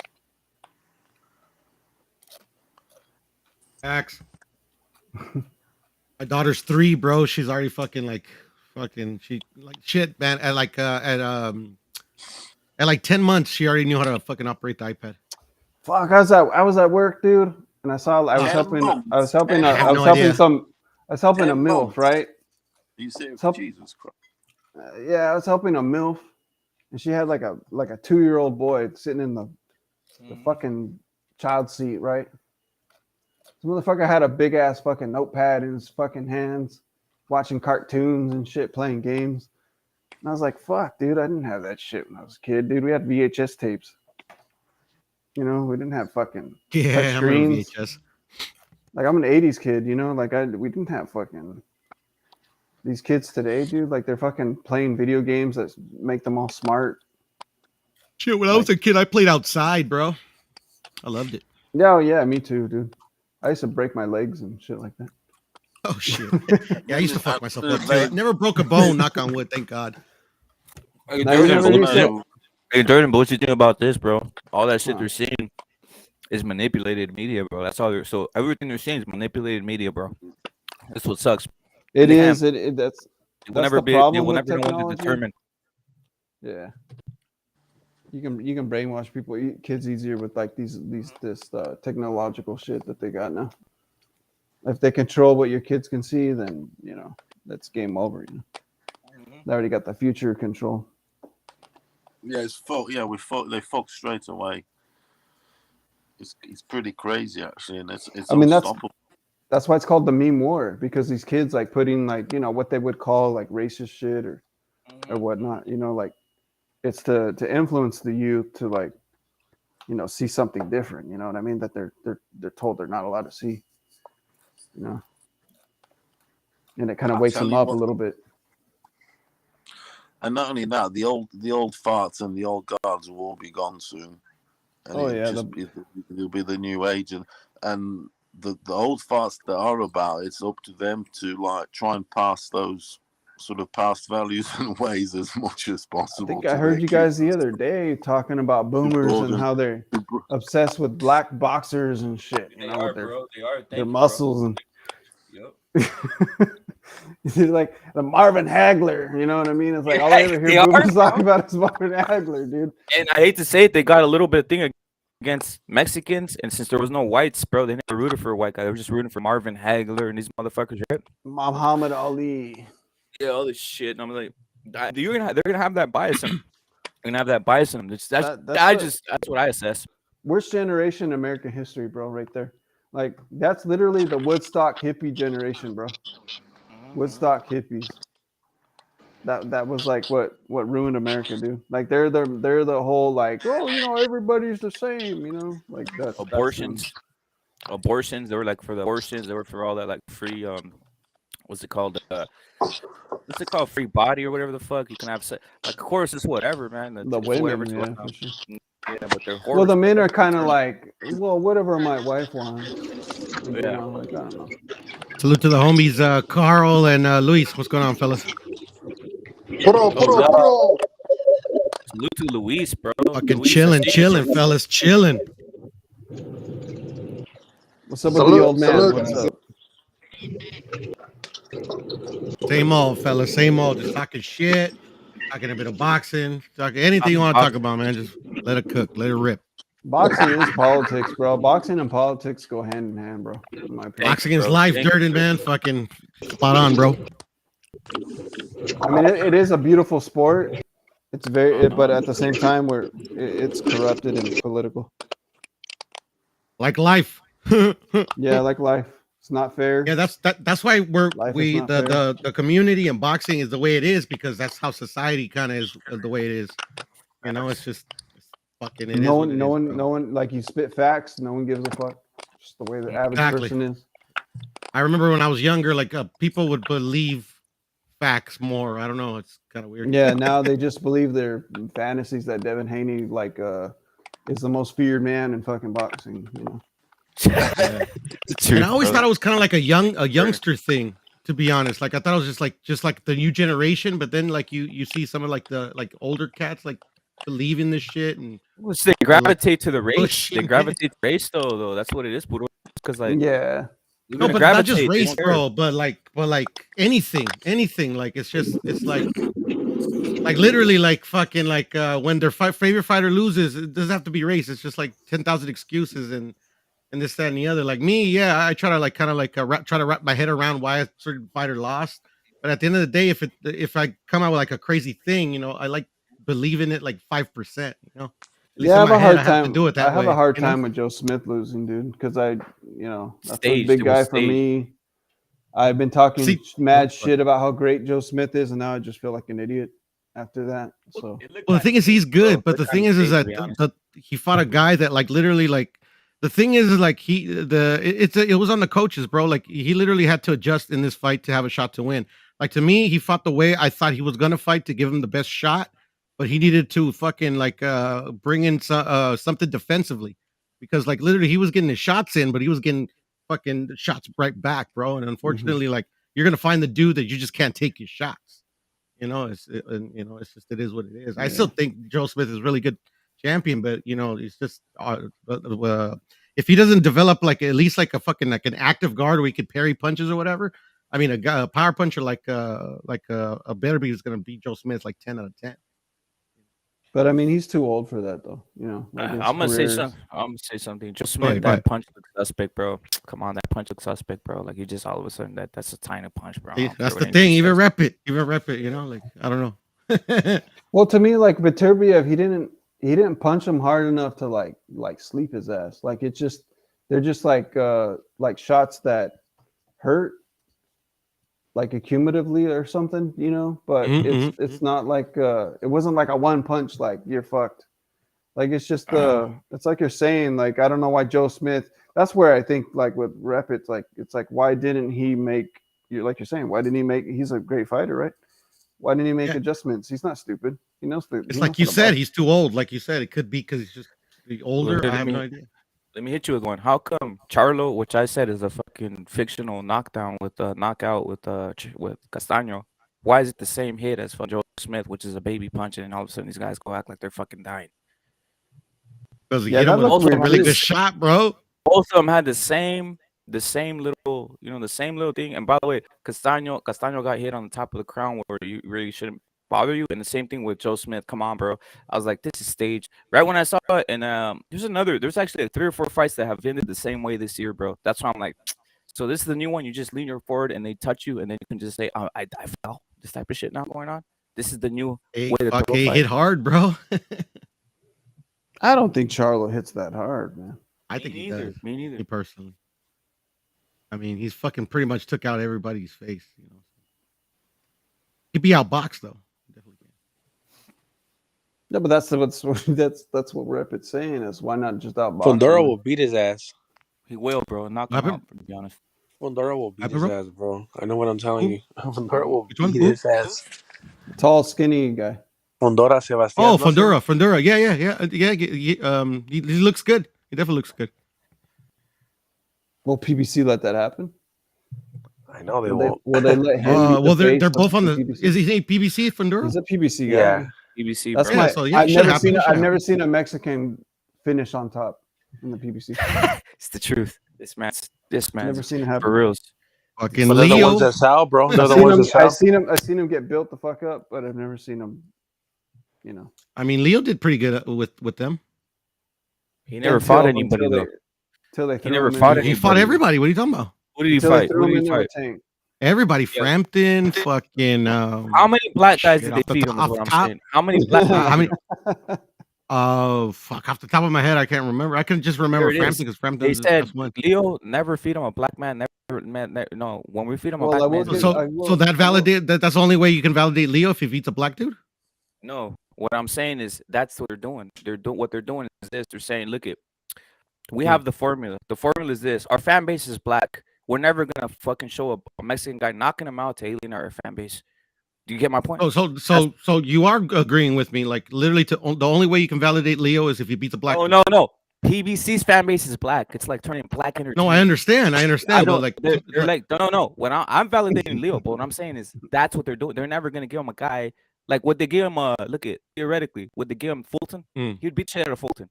A: Facts. My daughter's 3, bro. She's already fucking like fucking she like shit, man. At like 10 months, she already knew how to fucking operate the iPad.
C: Fuck, I was at work, dude, and I was helping a MILF, right?
D: You serious?
C: Help-
D: Jesus Christ.
C: Yeah, I was helping a MILF, and she had like a 2-year-old boy sitting in the fucking child seat, right? This motherfucker had a big ass fucking notepad in his fucking hands, watching cartoons and shit, playing games. And I was like, fuck, dude, I didn't have that shit when I was a kid, dude. We had VHS tapes. You know, we didn't have fucking touch screens.
A: VHS.
C: Like, I'm an 80s kid, you know? Like, we didn't have fucking... These kids today, dude, like, they're fucking playing video games that make them all smart.
A: Shit, when I was a kid, I played outside, bro. I loved it.
C: Yeah, me too, dude. I used to break my legs and shit like that.
A: Oh, shit. Yeah, I used to fuck myself up, too. I never broke a bone, knock on wood, thank God.
F: Hey, Durden, but what you think about this, bro? All that shit they're seeing is manipulated media, bro. That's all they're so everything they're seeing is manipulated media, bro. That's what sucks.
C: It
F: They
C: is.
F: have-
C: That's
F: They will never
C: the
F: be. They
C: problem
F: will
C: with
F: never know when to
C: technology.
F: determine.
C: Yeah. You can brainwash people, kids easier with like this technological shit that they got now. If they control what your kids can see, then you know that's game over. You know, they already got the future control.
D: Yeah, it's fuck. Yeah, they fuck straight away. It's pretty crazy actually, and it's
C: I mean,
D: unstoppable.
C: that's why it's called the meme war, because these kids like putting like, you know, what they would call like racist shit or whatnot. You know, like it's to influence the youth to like, you know, see something different. You know what I mean? That they're told they're not allowed to see. You know, and it kind of wakes them up a little bit.
D: And not only that, the old farts and the old guards will all be gone soon. And it'll be the new age, and the old farts that are about, it's up to them to like try and pass those sort of past values and ways as much as possible.
C: I think I heard you guys the other day talking about boomers and how they're obsessed with black boxers and shit. You know, with their muscles and. He's like the Marvin Hagler, you know what I mean? It's like all I ever hear boomers talk about is Marvin Hagler, dude.
F: And I hate to say it, they got a little bit of thing against Mexicans, and since there was no whites, bro, they never rooted for a white guy. They were just rooting for Marvin Hagler and these motherfuckers, right?
C: Muhammad Ali.
F: Yeah, all this shit. And I'm like, they're gonna have that bias in them. They're gonna have that bias in them. That's what I assess.
C: Worst generation in American history, bro, right there. Like that's literally the Woodstock hippie generation, bro. Woodstock hippies. That was like what ruined America, dude. Like they're the whole like, oh, you know, everybody's the same, you know, like that.
F: Abortions. They were like for the abortions. They were for all that like free what's it called? What's it called? Free body or whatever the fuck you can have. Like of course it's whatever, man.
C: The women,
F: yeah,
C: for sure.
F: Yeah, but they're horrible.
C: Well, the men are kind of like, well, whatever my wife wants. You
F: Yeah.
C: know, like, I don't know.
A: Salute to the homies, Carl and Luis. What's going on, fellas?
G: Puro.
F: Salute to Luis, bro.
A: Fucking
F: Luis,
A: chilling, fellas, chilling.
C: What's up with the old man? What's up?
A: Same old, fellas, same old. Just talking shit, talking a bit of boxing, talking anything you want to talk about, man. Just let it cook, let it rip.
C: Boxing is politics, bro. Boxing and politics go hand in hand, bro. In my opinion.
A: Boxing is life, Durden, man. Fucking spot on, bro.
C: I mean, it is a beautiful sport. It's but at the same time, it's corrupted and political.
A: Like life.
C: Yeah, like life. It's not fair.
A: Yeah, that's why the community and boxing is the way it is, because that's how society kind of is the way it is. You know, it's just fucking.
C: No one like you spit facts. No one gives a fuck. Just the way the average person is.
A: I remember when I was younger, like people would believe facts more. I don't know. It's kind of weird.
C: Yeah, now they just believe their fantasies that Devin Haney like is the most feared man in fucking boxing. You know.
A: Yeah. And I always thought it was kind of like a youngster thing, to be honest. Like I thought it was just like the new generation, but then like you see some of like the older cats like believe in this shit, and
F: they gravitate to the race. They gravitate to the race though. That's what it is, Puro. Because like
C: yeah,
A: No, but not just race, bro. But like anything. Like it's like literally like fucking like when their favorite fighter loses, it doesn't have to be race. It's just like 10,000 excuses and this, that, and the other. Like me, yeah, I try to like kind of like try to wrap my head around why a certain fighter lost. But at the end of the day, if I come out with like a crazy thing, I like believe in it like 5%.
C: Yeah, I have a hard time.
A: Do it that
C: I have
A: way,
C: a hard time with Joe Smith losing, dude, because that's a
B: Staged,
C: big
B: it
C: guy
B: was
C: for
B: staged.
C: me. I've been talking
A: See-
C: mad shit about how great Joe Smith is, and now I just feel like an idiot after that. So
A: Well, the thing is, he's good, but the thing is that he fought a guy that like literally like the thing is like it was on the coaches, bro. Like he literally had to adjust in this fight to have a shot to win. Like to me, he fought the way I thought he was gonna fight to give him the best shot, but he needed to fucking like bring in something defensively because like literally he was getting his shots in, but he was getting fucking shots right back, bro. And unfortunately, like you're gonna find the dude that you just can't take his shots. It's just it is what it is. I still think Joe Smith is really good champion, but it's just if he doesn't develop like at least like a fucking like an active guard where he could parry punches or whatever. I mean, a power puncher like a Betterby is gonna beat Joe Smith like 10 out of 10.
C: but I mean, he's too old for that, though. Like
B: I'm gonna say something. I'm gonna say something. Joe Smith,
A: ahead, go
B: that
A: ahead.
B: punch looks suspect, bro. Come on, that punch looks suspect, bro. Like you just all of a sudden that's a tiny punch, bro.
A: See, that's the thing. Even rep it. Like I don't know.
C: Well, to me, like Viterbiev, he didn't punch him hard enough to like sleep his ass. Like they're just like shots that hurt, like accumulatively or something, but it's not like it wasn't like a one punch like you're fucked. Like it's just it's like you're saying, like I don't know why Joe Smith, that's where I think like with Rep it's like why didn't he make, like you're saying, why didn't he make, he's a great fighter, right? Why didn't he make adjustments? He's not stupid. He knows
A: It's like you said, he's too old. Like you said, it could be because he's just older. I have no idea.
B: Let me hit you with one. How come Charlo, which I said is a fucking fictional knockout with Castaño, why is it the same hit as for Joe Smith, which is a baby punch, and all of a sudden these guys go act like they're fucking dying?
A: Because he hit him with a really good shot, bro.
B: Both of them had the same little, the same little thing. And by the way, Castaño got hit on the top of the crown where you really shouldn't bother you. And the same thing with Joe Smith. Come on, bro. I was like, this is staged. Right when I saw it, and there's actually like 3 or 4 fights that have ended the same way this year, bro. That's why I'm like, so this is the new one. You just lean your forward and they touch you, and then you can just say, I fell. This type of shit now going on. This is the new way to throw a fight.
A: Hit hard, bro.
C: I don't think Charlo hits that hard, man.
A: I think he does.
B: Me neither.
A: Me personally. I mean, he's fucking pretty much took out everybody's face. He'd be outboxed though. Definitely can.
C: Yeah, but that's what Rep is saying is why not just outbox
E: Fondora
C: him?
E: will beat his ass.
B: He will, bro. Knock him out, to be honest.
E: Fondora will beat his
A: bro?
E: ass, bro. I know what I'm telling you. Fondora will
A: Which one?
E: beat his ass.
C: Tall, skinny guy.
E: Fondora Sebastian.
A: Oh, Fondora. Yeah. He looks good. He definitely looks good.
C: Will PBC let that happen?
E: I know they won't.
C: Will they let him?
A: Well, they're both on the.
C: PBC?
A: Is he PBC Fondora?
C: He's a PBC guy.
E: Yeah.
B: PBC,
C: That's
B: bro.
C: my.
A: so, yeah,
C: I've never seen a Mexican finish on top in the PBC.
B: It's the truth. This man's
C: Never seen it happen.
B: for reals.
A: Fucking
E: But they're the
A: Leo.
E: ones that sell, bro. They're the ones that
C: I've
E: sell.
C: seen him get built the fuck up, but I've never seen him.
A: I mean, Leo did pretty good with them.
B: He never fought anybody though.
C: Till they
B: He never
C: him in
B: fought
C: there.
A: He fought everybody. What are you talking about?
B: Who did he
C: Till they
B: fight?
C: threw
B: Who
C: him
B: did
C: in
B: he
C: there with
B: fight?
C: Tank.
A: Everybody. Frampton. Fucking.
B: How many black guys did they feed him? Is what I'm saying. How many black guys?
A: How many? Fuck! Off the top of my head, I can't remember. I can just remember
B: Here it is.
A: Frampton because Frampton.
B: They said
A: one.
B: Leo never feed him a black man. No, when we feed him a
C: Well,
B: black man.
A: So that validate that's the only way you can validate Leo if he beats a black dude.
B: No, what I'm saying is that's what they're doing. What they're doing is this. They're saying, look it. We have the formula. The formula is this. Our fan base is black. We're never gonna fucking show a Mexican guy knocking him out to alienate our fan base. Do you get my point?
A: Oh, so you are agreeing with me? Like literally, the only way you can validate Leo is if he beats a black.
B: Oh
A: dude.
B: no. PBC's fan base is black. It's like turning black energy.
A: No, I understand. But like,
B: they're like no. When I'm validating Leo, but what I'm saying is that's what they're doing. They're never gonna give him a guy like would they give him look at theoretically would they give him Fulton? He would beat the shit out of Fulton.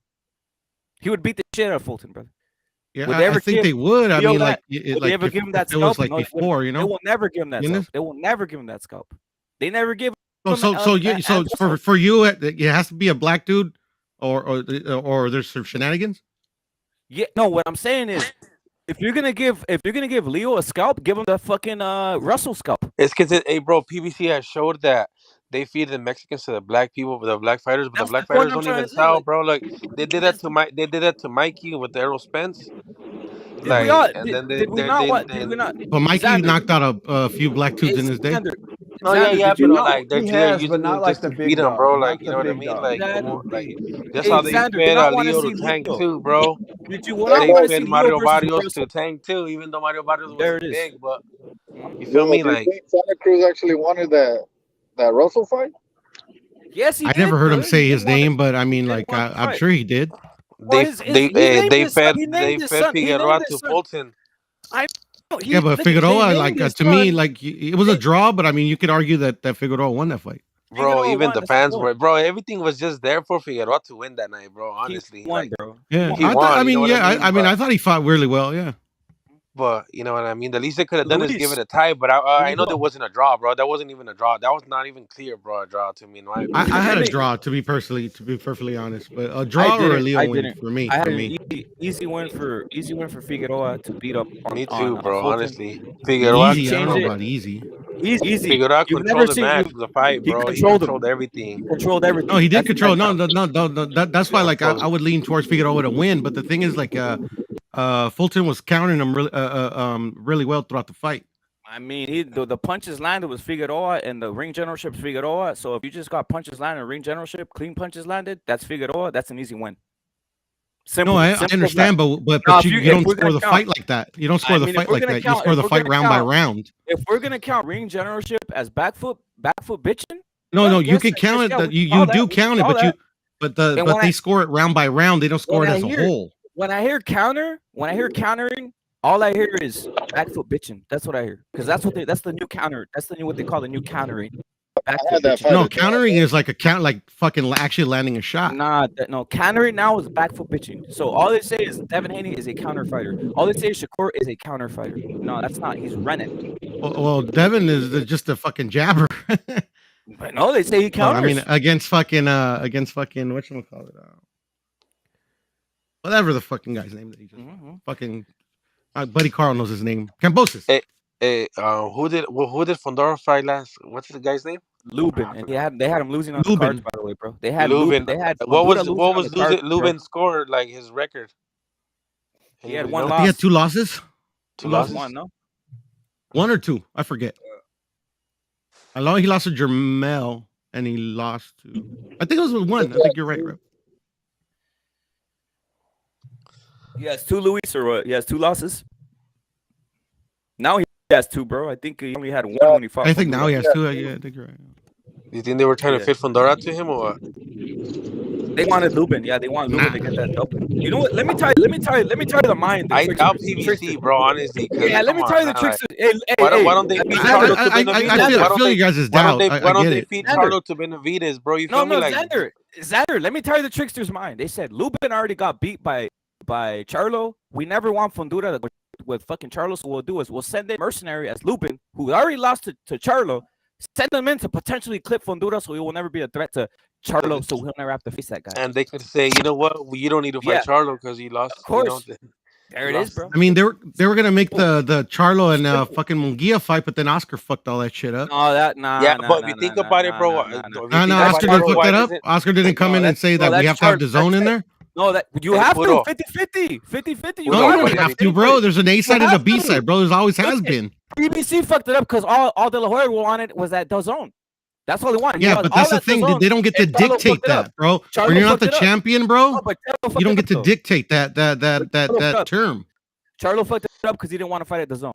B: He would beat the shit out of Fulton, brother.
A: Yeah,
B: Would they
A: I
B: ever
A: think
B: give
A: they would. I
B: Leo
A: mean,
B: that?
A: like,
B: Would they ever
A: if
B: give him that
A: it was
B: scalp?
A: like
B: No,
A: before, you
B: they
A: know.
B: will never give him that
A: You know?
B: scalp. They will never give him that scalp. They never give
A: So
B: him.
A: so for you, it has to be a black dude, or there's some shenanigans.
B: Yeah, no. What I'm saying is, if you're gonna give Leo a scalp, give him the fucking Russell scalp.
E: It's because hey, bro, PBC has showed that they feed the Mexicans to the black people, the black fighters, but
B: That's
E: the black
B: the point
E: fighters
B: I'm
E: don't
B: trying
E: even
B: to say.
E: sell,
B: Like,
E: bro. Like they did that to Mikey with the Errol Spence.
B: did we all?
E: And then
B: Did we not? What? Did we not?
A: But Mikey
B: Xander,
A: knocked out a few black dudes in his day.
B: Xander,
E: no, yeah,
B: Xander, did you
E: but
B: know?
E: like they're
C: He has, but
E: using
C: not
E: it
C: like
E: just
C: the
E: to
C: big
E: feed him,
C: dog.
E: bro.
C: Not
E: Like you
C: the
E: know what I
C: big
E: mean?
C: dog.
E: Like
C: You
E: come
C: know?
E: on, like that's
B: Hey,
E: how they
B: Xander, did
E: fed
B: not want to
E: Leo
B: see
E: to Tank
B: Leo.
E: too, bro.
B: Did you not
E: They
B: want to see
E: fed
B: Leo
E: Mario
B: versus
E: Barrios
B: Russell?
E: to Tank too, even though Mario Barrios
B: There
E: wasn't
B: it is.
E: big, but you feel
G: Yo,
E: me?
G: do you
E: Like
G: think Santa Cruz actually wanted that Russell fight?
B: Yes, he
A: I
B: did.
A: never heard him
B: brother.
A: say
B: He
A: his
B: did want
A: name, but I
B: he
A: mean,
B: did
A: like,
B: want the
A: I'm
B: fight.
A: sure he did.
B: Well, he named his son. He
E: they
B: named his
E: fed
B: son. He named
E: Figueroa
B: his
E: to
B: son.
E: Fulton.
B: I know.
A: Yeah, but
B: they
A: Figueroa,
B: named
A: like,
B: his
A: to me,
B: son.
A: like, it was a draw. But I mean, you could argue that Figueroa won that fight.
E: Bro,
B: Figueroa
E: even
B: won,
E: the
B: that's the
E: fans
B: point.
E: were, bro. Everything was just there for Figueroa to win that night, bro.
B: He
E: Honestly,
B: won,
E: like
B: bro.
A: Yeah,
E: he
A: I
E: won.
A: mean,
E: You know what
A: yeah,
E: I mean?
A: I thought he fought really well. Yeah.
E: But you know what I mean. The least they could have done is give
B: Luis,
E: it a tie. But I know
B: Luis,
E: there wasn't a draw, bro. That wasn't even a draw. That was not even clear, bro. A draw to me, in my
A: I
E: opinion.
A: had
B: let
A: a
B: me.
A: draw to be perfectly honest, but a
B: I
A: draw or a
B: didn't.
A: Leo
B: I
A: win
B: didn't.
A: for me.
B: I had
A: For
B: an
A: me,
B: easy win for Figueroa to beat up
E: Me
B: on
E: too, bro.
B: Fulton.
E: Honestly, Figueroa,
A: easy. I don't know
B: Changed it.
A: about easy.
B: Easy.
E: Figueroa
B: You've never
E: controlled the
B: seen
E: match,
B: you.
E: the fight,
B: He
E: bro. He
B: controlled him.
E: controlled everything.
B: He controlled
A: No,
B: everything.
A: he did
B: That's
A: control.
B: that
A: No. That's why, like, I would lean towards Figueroa to win. But the thing is, like, Fulton was countering him really well throughout the fight.
B: I mean, the punches landed was Figueroa and the ring generalship's Figueroa. So if you just got punches landed and ring generalship, clean punches landed, that's Figueroa. That's an easy win. Simple.
A: No, I
B: Simple as
A: understand,
B: that.
A: but
B: Now,
A: you
B: if
A: don't
B: we're
A: score
B: gonna
A: the
B: count,
A: fight like that. You don't score
B: I
A: the
B: mean, if
A: fight
B: we're
A: like
B: gonna
A: that. You
B: count,
A: score
B: if
A: the
B: we're
A: fight
B: gonna
A: round by
B: count,
A: round.
B: if we're gonna count ring generalship as back foot bitching,
A: No,
B: well,
A: you
B: yes,
A: can count it.
B: yeah,
A: That
B: we can
A: you
B: call
A: do
B: that. We can
A: count it,
B: call that.
A: but
B: And
A: they score it round by round. They don't score it as a whole.
B: When I hear countering, all I hear is back foot bitching. That's what I hear. Because that's the new counter. That's the new what they call the new countering. Back
G: I
B: foot
G: had that
B: bitching.
G: fight.
A: No, countering is like like fucking actually landing a shot.
B: Nah, no, countering now is back foot bitching. So all they say is Devin Haney is a counter fighter. All they say is Shakur is a counter fighter. No, that's not. He's running.
A: Well, Devin is just a fucking jabber.
B: But no, they say he counters.
A: I mean, against fucking whatchamacallit, whatever the fucking guy's name that he just fucking Buddy Carl knows his name. Cambosis.
E: Hey, who did Fondora fight last? What's the guy's name?
B: Lubin, and they had him losing on the cards, by the way, bro. They had
E: Lubin.
B: They had
E: what was
B: losing
E: Lubin's score, like his record?
B: He had
E: Anybody
B: one
E: know?
B: loss.
A: He had two losses.
E: Two losses?
B: One, no?
A: One or two, I forget. I know he lost to Jermel, and he lost to. I think it was with one. I think you're right, Rep.
B: He has two Luis, or what? He has two losses. Now he has two, bro. I think he only had one when he fought.
A: I think now he has two. Yeah, I think you're right.
E: Do you think they were trying to fit Fondora to him or what?
B: They wanted Lubin. Yeah, they want Lubin to get that double. You know what? Let me tell you the mind.
E: I doubt PBC, bro, honestly.
B: Yeah, let me tell you the tricks.
E: Why don't they feed Charlo to Benavidez?
A: I feel you guys' doubt.
E: Why don't they feed Charlo to Benavidez, bro? You feel me? Like
B: Xander, let me tell you the trickster's mind. They said Lubin already got beat by Charlo. We never want Fondura with fucking Charlo, so what we'll do is we'll send in mercenary as Lubin, who already lost to Charlo, send them in to potentially clip Fondura, so he will never be a threat to Charlo, so he'll never have to face that guy.
E: And they could say, you know what, you don't need to fight Charlo because he lost.
B: Of course.
E: You know,
B: there it is, bro.
A: I mean, they were gonna make the Charlo and fucking Munguia fight, but then Oscar fucked all that shit up.
E: But if you think about it, bro.
A: No, Oscar didn't fuck that up. Oscar didn't come in and say that we have to have the zone in there.
B: No, that you have to 50-50. 50-50.
A: No, you don't have to, bro. There's an A side and a B side, bro. There always has been.
B: BBC fucked it up because all De La Hoya wanted was that zone. That's all they want.
A: Yeah, but that's the thing. They don't get to dictate that, bro. When you're not the champion, bro, you don't get to dictate that term.
B: Charlo fucked it up because he didn't want to fight at the zone.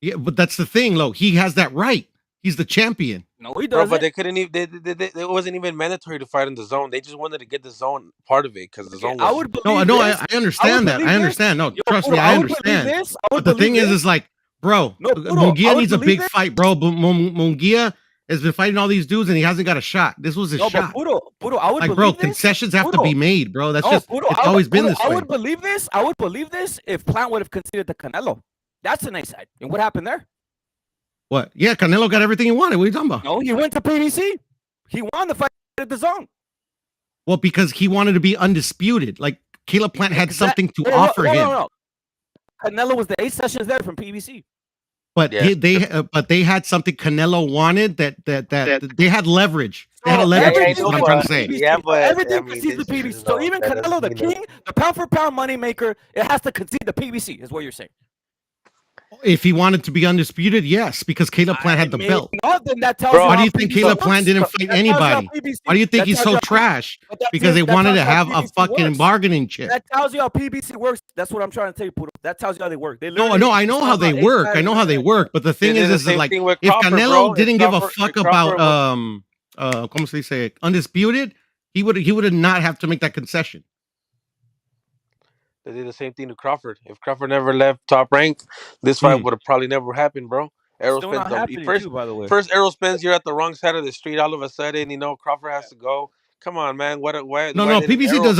A: Yeah, but that's the thing, Lo. He has that right. He's the champion.
B: No, he doesn't.
E: Bro, but they couldn't even. It wasn't even mandatory to fight in the zone. They just wanted to get the zone part of it because the zone.
B: I would believe
A: I understand that. I understand. No, trust me, I understand. But the thing is like, bro, Munguia needs a big fight, bro. But Munguia has been fighting all these dudes and he hasn't got a shot. This was his shot.
B: But Puro, I would
A: Like,
B: believe
A: bro,
B: this.
A: concessions have to
B: Puro.
A: be made, bro. That's
B: No,
A: just
B: Puro,
A: it's always been
B: Puro,
A: this way.
B: I would believe this. I would believe this if Plant would have conceded the Canelo. That's the nice side. And what happened there?
A: What? Yeah, Canelo got everything he wanted. What are you talking about?
B: No, he went to PBC. He won the fight at the zone.
A: Well, because he wanted to be undisputed. Like Caleb Plant had something to offer him.
B: No. Canelo was the 8 sessions there from PBC.
A: But they had something Canelo wanted that they had leverage. They had a leverage. That's what I'm trying to say.
H: Yeah, but
B: everything concedes the PBC. So even Canelo, the king, the pound for pound money maker, it has to concede the PBC, is what you're saying.
A: If he wanted to be undisputed, yes, because Caleb Plant had the belt.
B: No, then that tells
A: Why do you think Caleb Plant didn't fight anybody? Why do you think he's so trash? Because they wanted to have a fucking bargaining chip.
B: That tells you how PBC works. That's what I'm trying to tell you, Puro. That tells you how they work.
A: No, I know how they work. I know how they work. But the thing is like, if Canelo didn't give a fuck about ¿cómo se dice? Undisputed, he would not have to make that concession.
E: They did the same thing to Crawford. If Crawford never left top rank, this fight would have probably never happened, bro. Errol Spence,
B: by the way.
E: First Errol Spence, you're at the wrong side of the street. All of a sudden, Crawford has to go. Come on, man. Why
A: No. PBC does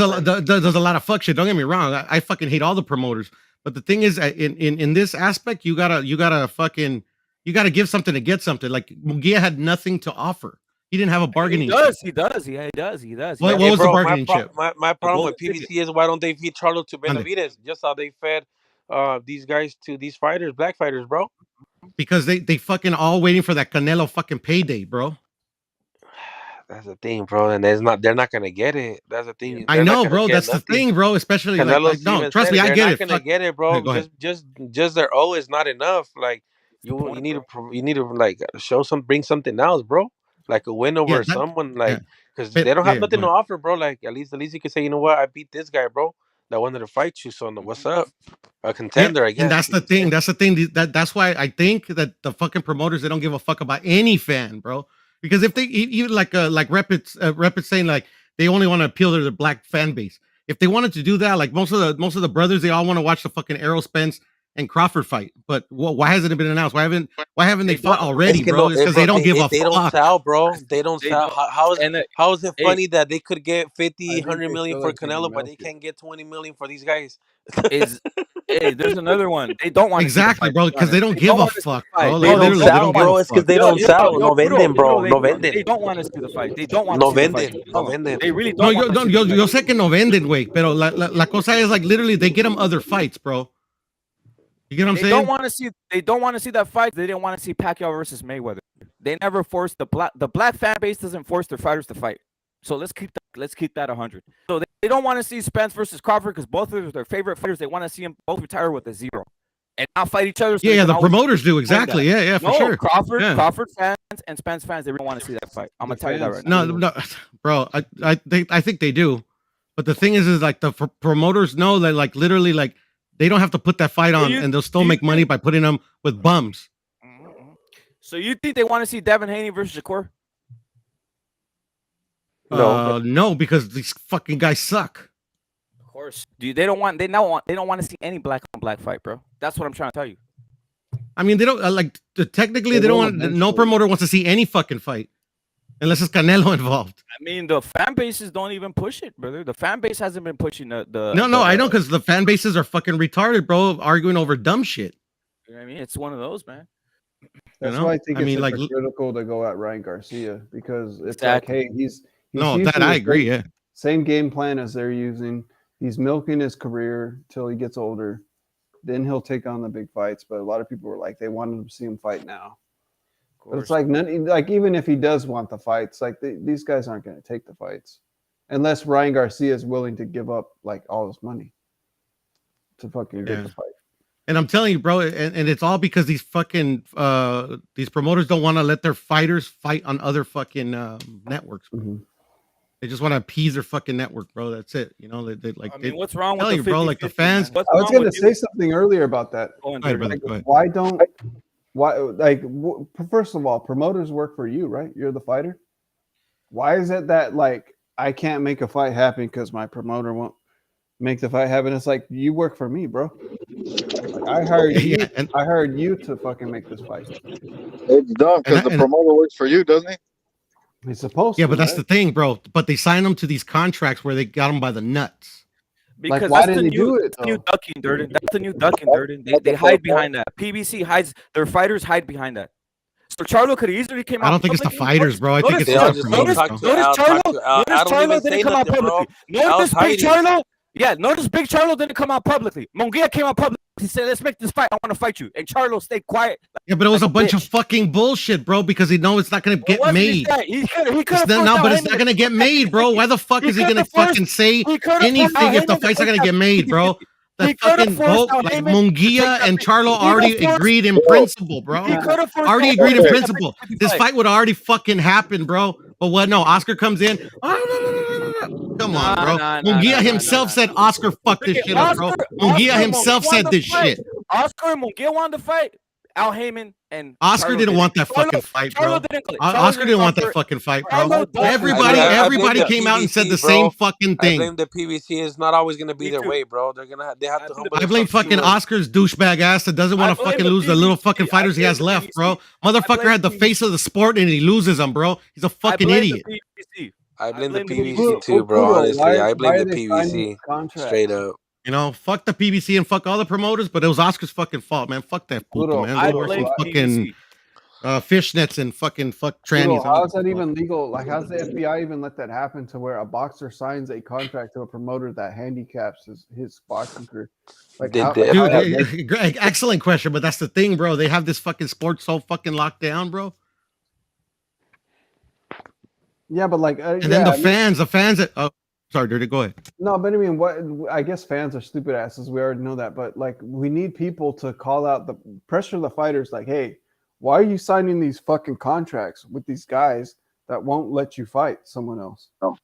A: a lot of fuck shit. Don't get me wrong. I fucking hate all the promoters. But the thing is, in this aspect, you gotta give something to get something. Like Munguia had nothing to offer. He didn't have a bargaining chip.
B: He does.
A: What was the bargaining chip?
E: My problem with PBC is why don't they feed Charlo to Benavidez? Just how they fed these guys to these fighters, black fighters, bro.
A: Because they fucking all waiting for that Canelo fucking payday, bro.
E: That's the thing, bro. And they're not gonna get it. That's the thing.
A: I know, bro. That's the thing, bro. Especially like no, trust me, I get it.
E: They're not gonna get it, bro. Just their O is not enough. Like you need to like bring something else, bro. Like a win over someone, like because they don't have nothing to offer, bro. Like at least you can say, you know what, I beat this guy, bro, that wanted to fight you. So what's up? A contender, I guess.
A: And that's the thing. That's why I think that the fucking promoters, they don't give a fuck about any fan, bro. Because if they even like Rep is saying like they only want to appeal to the black fan base. If they wanted to do that, like most of the brothers, they all want to watch the fucking Errol Spence and Crawford fight. But why hasn't it been announced? Why haven't they fought already, bro? It's because they don't give a fuck.
E: They don't sell, bro. They don't sell. How is it funny that they could get 50, 100 million for Canelo, but they can't get 20 million for these guys?
B: Hey, there's another one. They don't want
A: exactly, bro, because they don't give a fuck, bro.
E: They don't sell, bro. It's because they don't sell. No venden, bro. No venden.
B: They don't want to see the fight. They don't want to see the fight.
E: No venden.
B: They really don't.
A: Yo sé que no venden, güey. Pero la cosa is like literally they get them other fights, bro. You get what I'm saying?
B: They don't want to see that fight. They didn't want to see Pacquiao versus Mayweather. They never forced the black fan base doesn't force their fighters to fight. So let's keep that 100. So they don't want to see Spence versus Crawford because both of their favorite fighters. They want to see them both retire with a 0 and not fight each other. So
A: the promoters do exactly. Yeah, for sure.
B: Crawford fans and Spence fans, they really want to see that fight. I'm gonna tell you that right now.
A: No, bro. I think they do, but the thing is like the promoters know that like literally like they don't have to put that fight on, and they'll still make money by putting them with bums.
B: So you think they want to see Devin Haney versus Shakur?
A: No, because these fucking guys suck.
B: Of course, they don't want to see any black on black fight, bro. That's what I'm trying to tell you.
A: I mean, they don't technically they don't want. No promoter wants to see any fucking fight unless it's Canelo involved.
B: I mean, the fan bases don't even push it, brother. The fan base hasn't been pushing the.
A: No, I know because the fan bases are fucking retarded, bro, arguing over dumb shit.
B: You know what I mean, it's one of those, man.
C: That's why I think it's like critical to go at Ryan Garcia because it's like, hey, he's
A: that I agree. Yeah,
C: same game plan as they're using. He's milking his career till he gets older. Then he'll take on the big fights. But a lot of people were like, they wanted to see him fight now. But it's like even if he does want the fights, like these guys aren't going to take the fights unless Ryan Garcia is willing to give up like all his money to fucking get the fight.
A: And I'm telling you, bro, and it's all because these fucking these promoters don't want to let their fighters fight on other fucking networks. Mm-hmm. They just want to appease their fucking network, bro. That's it. You know, they like. I mean,
B: what's wrong with
A: bro? Like the fans.
C: I was going to say something earlier about that. First of all, promoters work for you, right? You're the fighter. Why is it that like I can't make a fight happen because my promoter won't make the fight happen? It's like you work for me, bro. I hired you.
A: Yeah, and
C: I hired you to fucking make this fight.
G: It's done because the
A: and
G: promoter works for you, doesn't he?
C: He's supposed
A: yeah,
C: to.
A: but that's
C: right?
A: the thing, bro. But they signed them to these contracts where they got them by the nuts.
C: Like,
B: Because
C: why
B: that's
C: did
B: the
C: they do it
B: new
C: though?
B: ducking, Durden. That's the new ducking, Durden. They hide behind that. PBC hides. Their fighters hide behind that. So Charlo could easily came
A: I
B: out.
A: don't think it's the
B: publicly.
A: fighters, bro. I think it's
E: They
A: just
E: all
A: the
E: just
A: promoters,
E: talk
A: bro.
E: to Al.
B: Notice
E: I don't
B: Charlo
E: even
B: didn't
E: say
B: come out
E: nothing, bro.
B: publicly. Notice
E: Al's
B: Big
E: hiding.
B: Charlo. Yeah, notice Big Charlo didn't come out publicly. Munguia came out publicly. He said, "Let's make this fight. I want to fight you." And Charlo stayed quiet.
A: Yeah, but it was
B: like
A: a bunch of
B: bitch.
A: fucking bullshit, bro, because he knows it's not gonna get made.
B: He could
A: It's
B: have
A: not, no, but it's not gonna get made, bro. Why the fuck is he gonna fucking say anything if the fight's not gonna get made, bro? The fucking both, like Munguia and Charlo already agreed in principle, bro. Already agreed in principle. This fight would already fucking happen, bro. But what? No, Oscar comes in. Come on, bro. Munguia himself said Oscar fucked this shit up, bro. Munguia himself said this shit.
B: Oscar and Munguia wanted to fight. Al Heyman and
A: Oscar didn't want that fucking fight, bro. Oscar didn't want that fucking fight, bro. Everybody came out and said the same fucking thing.
E: I blame the PBC. It's not always gonna be their way, bro. They have to.
A: I blame fucking Oscar's douchebag ass that doesn't want to fucking lose the little fucking fighters he has left, bro. Motherfucker had the face of the sport and he loses them, bro. He's a fucking idiot.
E: I blame the PBC too, bro. Honestly, I blame the PBC straight up.
A: You know, fuck the PBC and fuck all the promoters, but it was Oscar's fucking fault, man. Fuck that puto, man.
B: I
A: Go wear
B: blame
A: some fucking fishnets and fucking fuck trannies.
C: How is that even legal? Like, how's the FBI even let that happen to where a boxer signs a contract to a promoter that handicaps his boxing career? Like,
A: dude, excellent question, but that's the thing, bro. They have this fucking sport so fucking locked down, bro.
C: Yeah, but like,
A: and then the fans that. Oh, sorry, Dirty. Go ahead.
C: No, but I mean, what? I guess fans are stupid asses. We already know that, but like, we need people to call out the pressure of the fighters. Like, hey, why are you signing these fucking contracts with these guys that won't let you fight someone else?
E: Oh.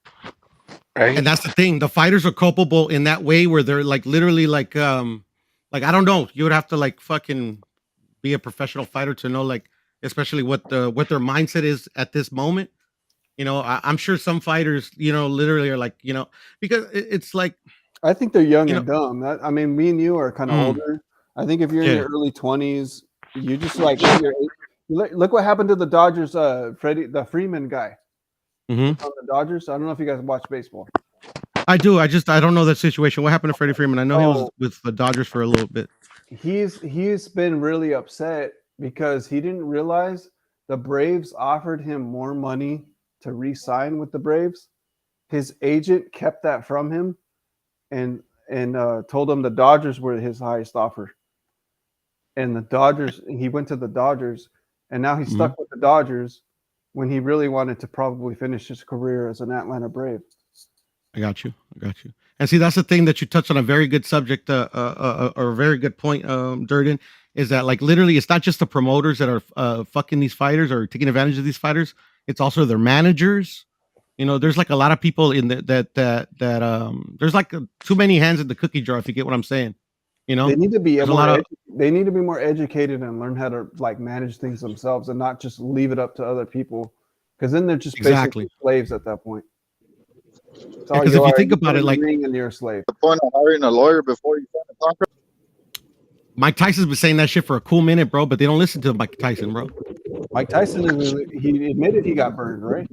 E: Right.
A: And that's the thing. The fighters are culpable in that way where they're like literally like I don't know. You would have to like fucking be a professional fighter to know, like, especially what their mindset is at this moment. You know, I'm sure some fighters, you know, literally are like, you know, because it's like,
C: I think they're young and dumb. I mean, me and you are kind of older. I think if you're in your early 20s, you just like look what happened to the Dodgers, the Freeman guy on the Dodgers. I don't know if you guys watch baseball.
A: I do. I don't know that situation. What happened to Freddie Freeman? I know he was with the Dodgers for a little bit.
C: He's been really upset because he didn't realize the Braves offered him more money to re-sign with the Braves. His agent kept that from him and told him the Dodgers were his highest offer. And the Dodgers, he went to the Dodgers, and now he's stuck with the Dodgers when he really wanted to probably finish his career as an Atlanta Brave. I
A: got you. And see, that's the thing that you touched on, a very good subject, or a very good point, Durden, is that like literally it's not just the promoters that are fucking these fighters or taking advantage of these fighters. It's also their managers. You know, there's like a lot of people in that there's like too many hands in the cookie jar, if you get what I'm saying. You know,
C: they need to be they need to be more educated and learn how to like manage things themselves and not just leave it up to other people, because then they're just basically slaves at that point.
A: Because if you think about it, like,
C: and you're a slave.
G: The point of hiring a lawyer before you sign a contract.
A: Mike Tyson's been saying that shit for a cool minute, bro, but they don't listen to Mike Tyson, bro.
C: Mike Tyson he admitted he got burned, right?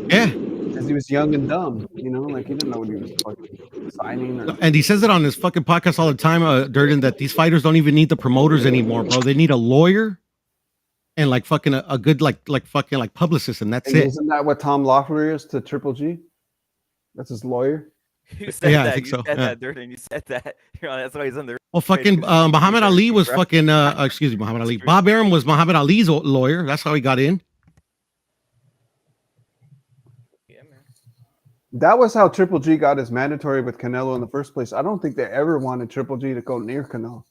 A: Yeah,
C: because he was young and dumb. You know, like he didn't know what he was fucking signing.
A: And he says it on his fucking podcast all the time, Durden, that these fighters don't even need the promoters anymore, bro. They need a lawyer and like fucking a good like fucking like publicist, and that's it.
C: Isn't that what Tom Loeffler is to Triple G? That's his lawyer.
B: You said
A: yeah,
B: that.
A: I think so.
B: You said that, Durden. You said that. You know, that's why he's under.
A: Well, fucking Muhammad Ali was fucking. Excuse me, Muhammad Ali. Bob Arum was Muhammad Ali's lawyer. That's how he got in.
B: Yeah, man.
C: That was how Triple G got his mandatory with Canelo in the first place. I don't think they ever wanted Triple G to go near Canelo.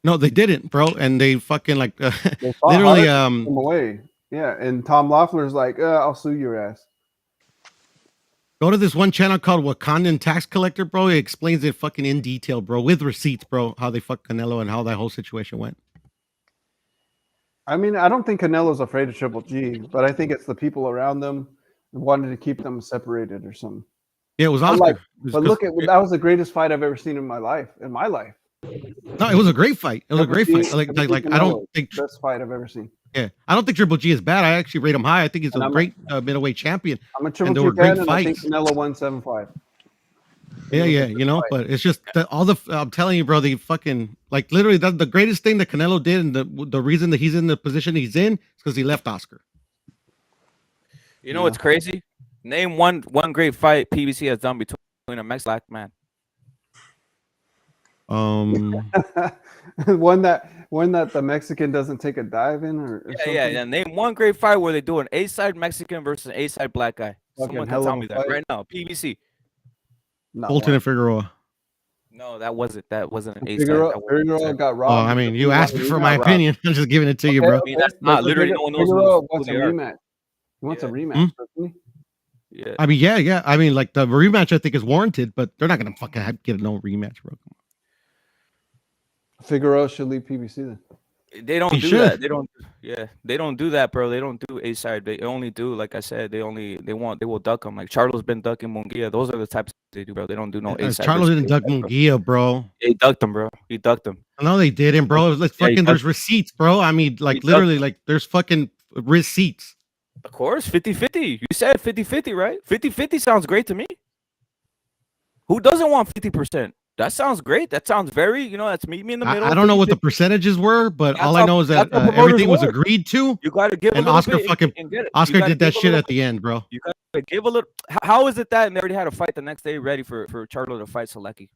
A: No, they didn't, bro. And they fucking like
C: they
A: literally
C: him away. Yeah, and Tom Loeffler's like, I'll sue your ass.
A: Go to this one channel called Wakandan Tax Collector, bro. It explains it fucking in detail, bro, with receipts, bro, how they fucked Canelo and how that whole situation went.
C: I mean, I don't think Canelo's afraid of Triple G, but I think it's the people around them who wanted to keep them separated or something.
A: Yeah, it was Oscar.
C: But look at that was the greatest fight I've ever seen in my life.
A: No, it was a great fight. It was a great
C: Triple
A: fight.
C: G,
A: Like I don't think.
C: best fight I've ever seen.
A: Yeah, I don't think Triple G is bad. I actually rate him high. I think he's
C: And
A: a
C: I'm
A: great middleweight champion.
C: I'm a
A: And
C: Triple
A: there
C: G
A: were great
C: fan, and I think
A: fights.
C: Canelo won 7-5.
A: Yeah, you know, but it's just that all the I'm telling you, bro, the fucking like literally the greatest thing that Canelo did, and the reason that he's in the position he's in is because he left Oscar.
B: You know what's crazy? Name one great fight PBC has done between a Mexican black man.
C: one that the Mexican doesn't take a dive in, or
B: Yeah. Name one great fight where they do an A-side Mexican versus an A-side black guy.
C: Fucking
B: Someone
C: hell
B: can
C: of
B: tell
C: a
B: me that
C: fight.
B: right now. PBC.
A: Bolton and Figueroa.
B: No, that wasn't an A-side.
C: Figueroa got
A: Oh,
C: robbed.
A: I mean, you asked me for my
C: Got robbed.
A: opinion. I'm just giving it to you,
C: Okay,
A: bro.
B: I mean, that's
C: but
B: not literally no one knows
C: Figueroa
B: who
C: wants a
B: they are.
C: rematch. He wants a
B: Yeah.
C: rematch, doesn't he?
B: Yeah.
A: I mean, yeah. I mean, like the rematch, I think is warranted, but they're not gonna fucking get no rematch, bro.
C: Figueroa should leave PBC then.
B: They don't
A: He
B: do
A: should.
B: that. They don't. Yeah, they don't do that, bro. They don't do A-side. They only do, like I said, they will duck them. Like Charlo's been ducking Munguia. Those are the types they do, bro. They don't do no A-side.
A: Charlo didn't duck Munguia, bro.
B: He ducked him, bro. He ducked him.
A: No, they didn't, bro. Like
B: Yeah, he
A: fucking,
B: ducked
A: there's receipts, bro. I mean, like
B: ducked
A: literally, like there's fucking receipts.
B: Of course, 50-50. You said 50-50, right? 50-50 sounds great to me. Who doesn't want 50%? That sounds great. That sounds very, that's meet me in the middle.
A: I don't know what the percentages were, but all I know is that everything was agreed to.
B: You got to give
A: and
B: a little
A: Oscar
B: bit
A: fucking
B: and get it.
A: Oscar did that shit at the end, bro.
B: You got to give a little. How is it that and they already had a fight the next day ready for Charlo to fight Selecki?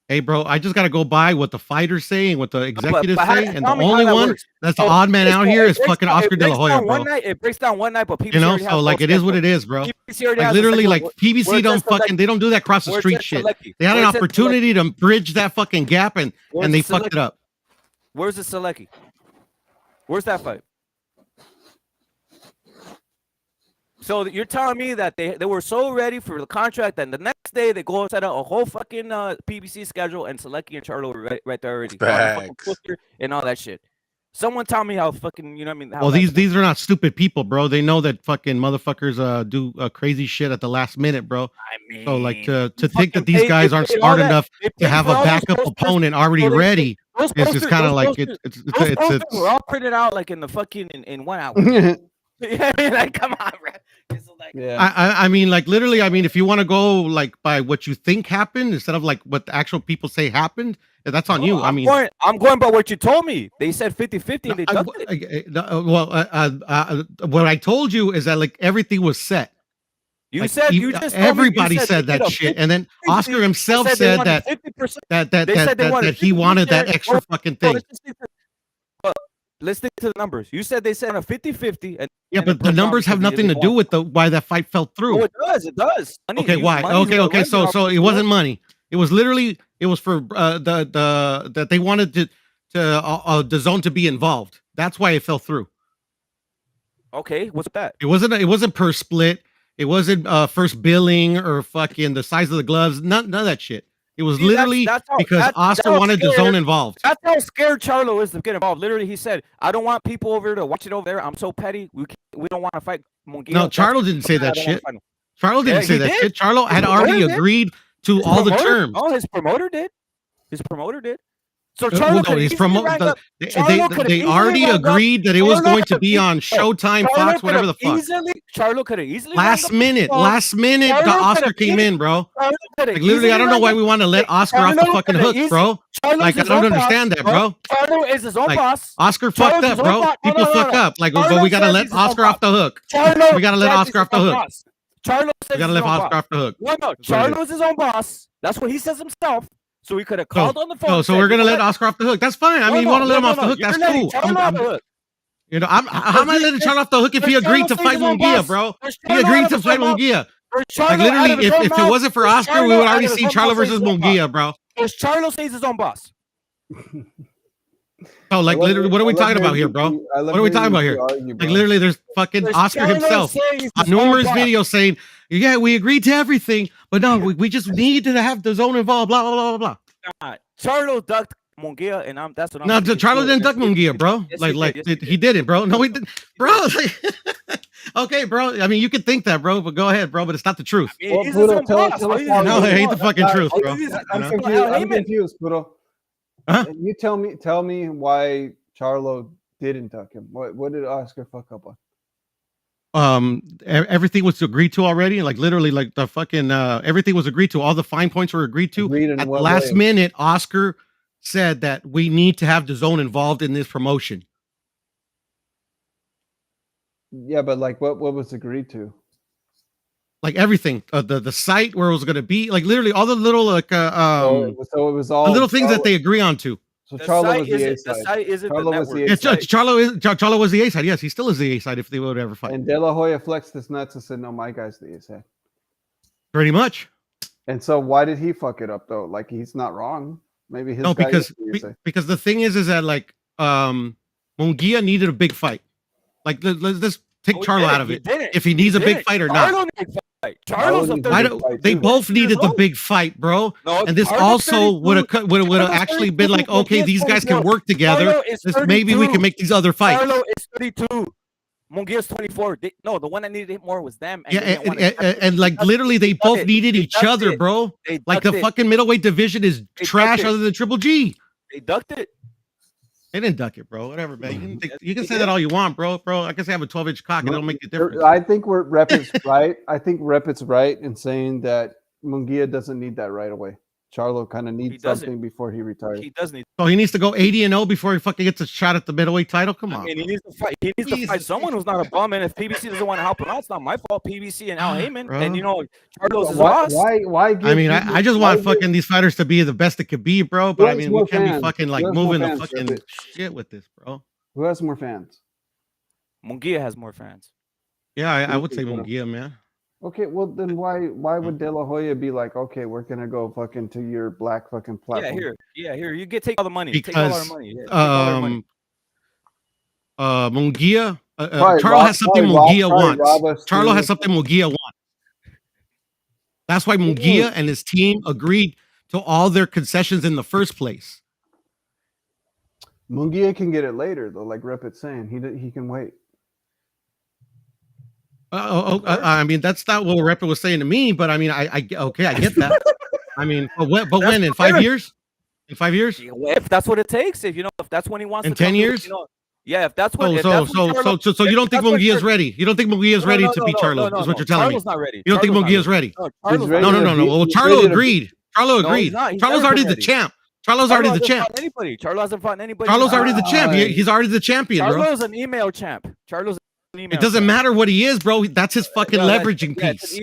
A: Hey, bro, I just gotta go by what the fighters say and what the executives
B: but
A: say, and the only one that's the odd man out here is fucking Oscar De La Hoya, bro.
B: It breaks down one night, but PBC
A: so like it is what it is, bro. Like literally, like PBC don't fucking they don't do that cross the street shit. They had an opportunity to bridge that fucking gap and they fucked it up.
B: Where's the Selecki? Where's that fight? So you're telling me that they were so ready for the contract, and the next day they go and set up a whole fucking PBC schedule, and Selecki and Charlo were right there already, and all that shit. Someone tell me how fucking, what I mean?
A: Well, these are not stupid people, bro. They know that fucking motherfuckers do crazy shit at the last minute, bro.
B: I mean,
A: so like to think that these guys aren't smart enough to have a backup opponent already ready is just kind of like it's
B: we're all printed out like in the fucking in 1 hour. Yeah, like come on, bro. Like,
A: I mean, like literally, I mean, if you want to go like by what you think happened instead of like what the actual people say happened, that's on you. I'm
B: going by what you told me. They said 50-50 and they ducked
A: it. What I told you is that like everything was set.
B: You
A: like,
B: said you just
A: everybody said that shit, and then Oscar himself said that he wanted that extra fucking thing.
B: Let's stick to the numbers. You said they said a 50-50.
A: Yeah, but the numbers have nothing to do with why that fight fell through.
B: Oh, it does. It does.
A: Okay, why? Okay. So it wasn't money. It was literally for that they wanted to the zone to be involved. That's why it fell through.
B: Okay, what's that?
A: It wasn't per split. It wasn't first billing or fucking the size of the gloves. None of that shit. It was literally because Oscar wanted the zone involved.
B: That's how scared Charlo is to get involved. Literally, he said, "I don't want people over to watch it over there. I'm so petty. We don't want to fight Munguia."
A: No, Charlo didn't say that shit. Charlo didn't say that shit. Charlo had already agreed to all the terms.
B: Oh, his promoter did. So Charlo
A: they already agreed that it was going to be on Showtime, Fox, whatever the fuck.
B: Charlo could have easily
A: last minute, the Oscar came in, bro. Like literally, I don't know why we want to let Oscar off the fucking hook, bro. Like I don't understand that, bro.
B: Charlo is his own boss.
A: Oscar fucked up, bro. People fuck up. Like, but we gotta let Oscar off the hook. We gotta let Oscar off the hook.
B: Charlo says
A: we gotta let Oscar off the hook.
B: No, Charlo is his own boss. That's what he says himself. So we could have called on the phone.
A: So we're gonna let Oscar off the hook. That's fine. I mean, you want to let him off the hook? That's cool. How am I letting Charlo off the hook if he agreed to fight Munguia, bro? He agreed to fight Munguia. Like literally, if it wasn't for Oscar, we would already see Charlo versus Munguia, bro.
B: Because Charlo says his own boss.
A: Oh, like literally, what are we talking about here, bro? What are we talking about here? Like literally, there's fucking Oscar himself on numerous videos saying, "Yeah, we agreed to everything, but no, we just need to have the zone involved." Blah blah blah blah.
B: Charlo ducked Munguia, and that's what I'm.
A: No, Charlo didn't duck Munguia, bro. He didn't, bro. No, he didn't, bro. Okay, bro. I mean, you can think that, bro, but go ahead, bro. But it's not the truth.
C: Well, Puro, tell us
A: no, it ain't the fucking truth, bro.
C: I'm confused, Puro. You tell me why Charlo didn't duck him. What did Oscar fuck up on?
A: Everything was agreed to already. Like literally, like the fucking everything was agreed to. All the fine points were agreed to. At the last minute, Oscar said that we need to have the zone involved in this promotion.
C: Yeah, but like what was agreed to?
A: Like everything, the site where it was going to be, like literally all the little like
C: so it was all
A: the little things that they agree on to.
C: So Charlo was the A side.
B: The site isn't
C: Charlo
B: the
C: was
B: network.
C: the A side.
A: Charlo was the A side. Yes, he still is the A side if they would ever fight.
C: And De La Hoya flexed his nuts and said, "No, my guy's the A side."
A: Pretty much.
C: And so why did he fuck it up though? Like he's not wrong. Maybe his
A: because the thing is that like Munguia needed a big fight. Like let's take Charlo out of it. If he needs a big fight or not. They both needed the big fight, bro. And this also would have actually been like, okay, these guys can work together. Maybe we can make these other fights.
B: Charlo is 32. Munguia's 24. The one that needed it more was them.
A: And like literally, they both needed each other, bro. Like the fucking middleweight division is trash other than Triple G.
B: They ducked it.
A: They didn't duck it, bro. Whatever, man. You can say that all you want, bro. I can say I have a 12-inch cock. It don't make a difference.
C: I think Rep's right. I think Rep's right in saying that Munguia doesn't need that right away. Charlo kind of needs something before he retires.
B: He does need.
A: So he needs to go 80-0 before he fucking gets a shot at the middleweight title. Come on.
B: I mean, he needs to fight. He needs to fight someone who's not a bum. And if PBC doesn't want to help him out, it's not my fault. PBC and Al Heyman, and Charlo's his boss.
C: Why?
A: I mean, I just want fucking these fighters to be the best it could be, bro. But I mean, we can't be fucking like moving the fucking shit with this, bro.
C: Who has more fans?
B: Munguia has more fans.
A: Yeah, I would say Munguia, man.
C: Okay, well then why would De La Hoya be like, okay, we're gonna go fucking to your black fucking platform?
B: Yeah, here, you take all the money.
A: Because
B: take all our money.
A: Munguia, Charlo has something Munguia wants. Charlo has something Munguia wants. That's why Munguia and his team agreed to all their concessions in the first place.
C: Munguia can get it later though, like Rep's saying, he can wait.
A: I mean, that's not what Rep was saying to me, but I mean, I get that. I mean, but when in 5 years? In 5 years?
B: If that's what it takes, if that's when he wants.
A: In 10 years?
B: Yeah, if that's what.
A: So you don't think Munguia is ready? You don't think Munguia is ready to beat Charlo? Is what you're telling me?
B: Not ready.
A: You don't think Munguia is ready?
B: No.
A: Well, Charlo agreed. Charlo's already the champ. Charlo's already the champ.
B: Charlo hasn't fought anybody.
A: Charlo's already the champ. He's already the champion, bro.
B: Charlo's an email champ.
A: It doesn't matter what he is, bro. That's his fucking leveraging piece.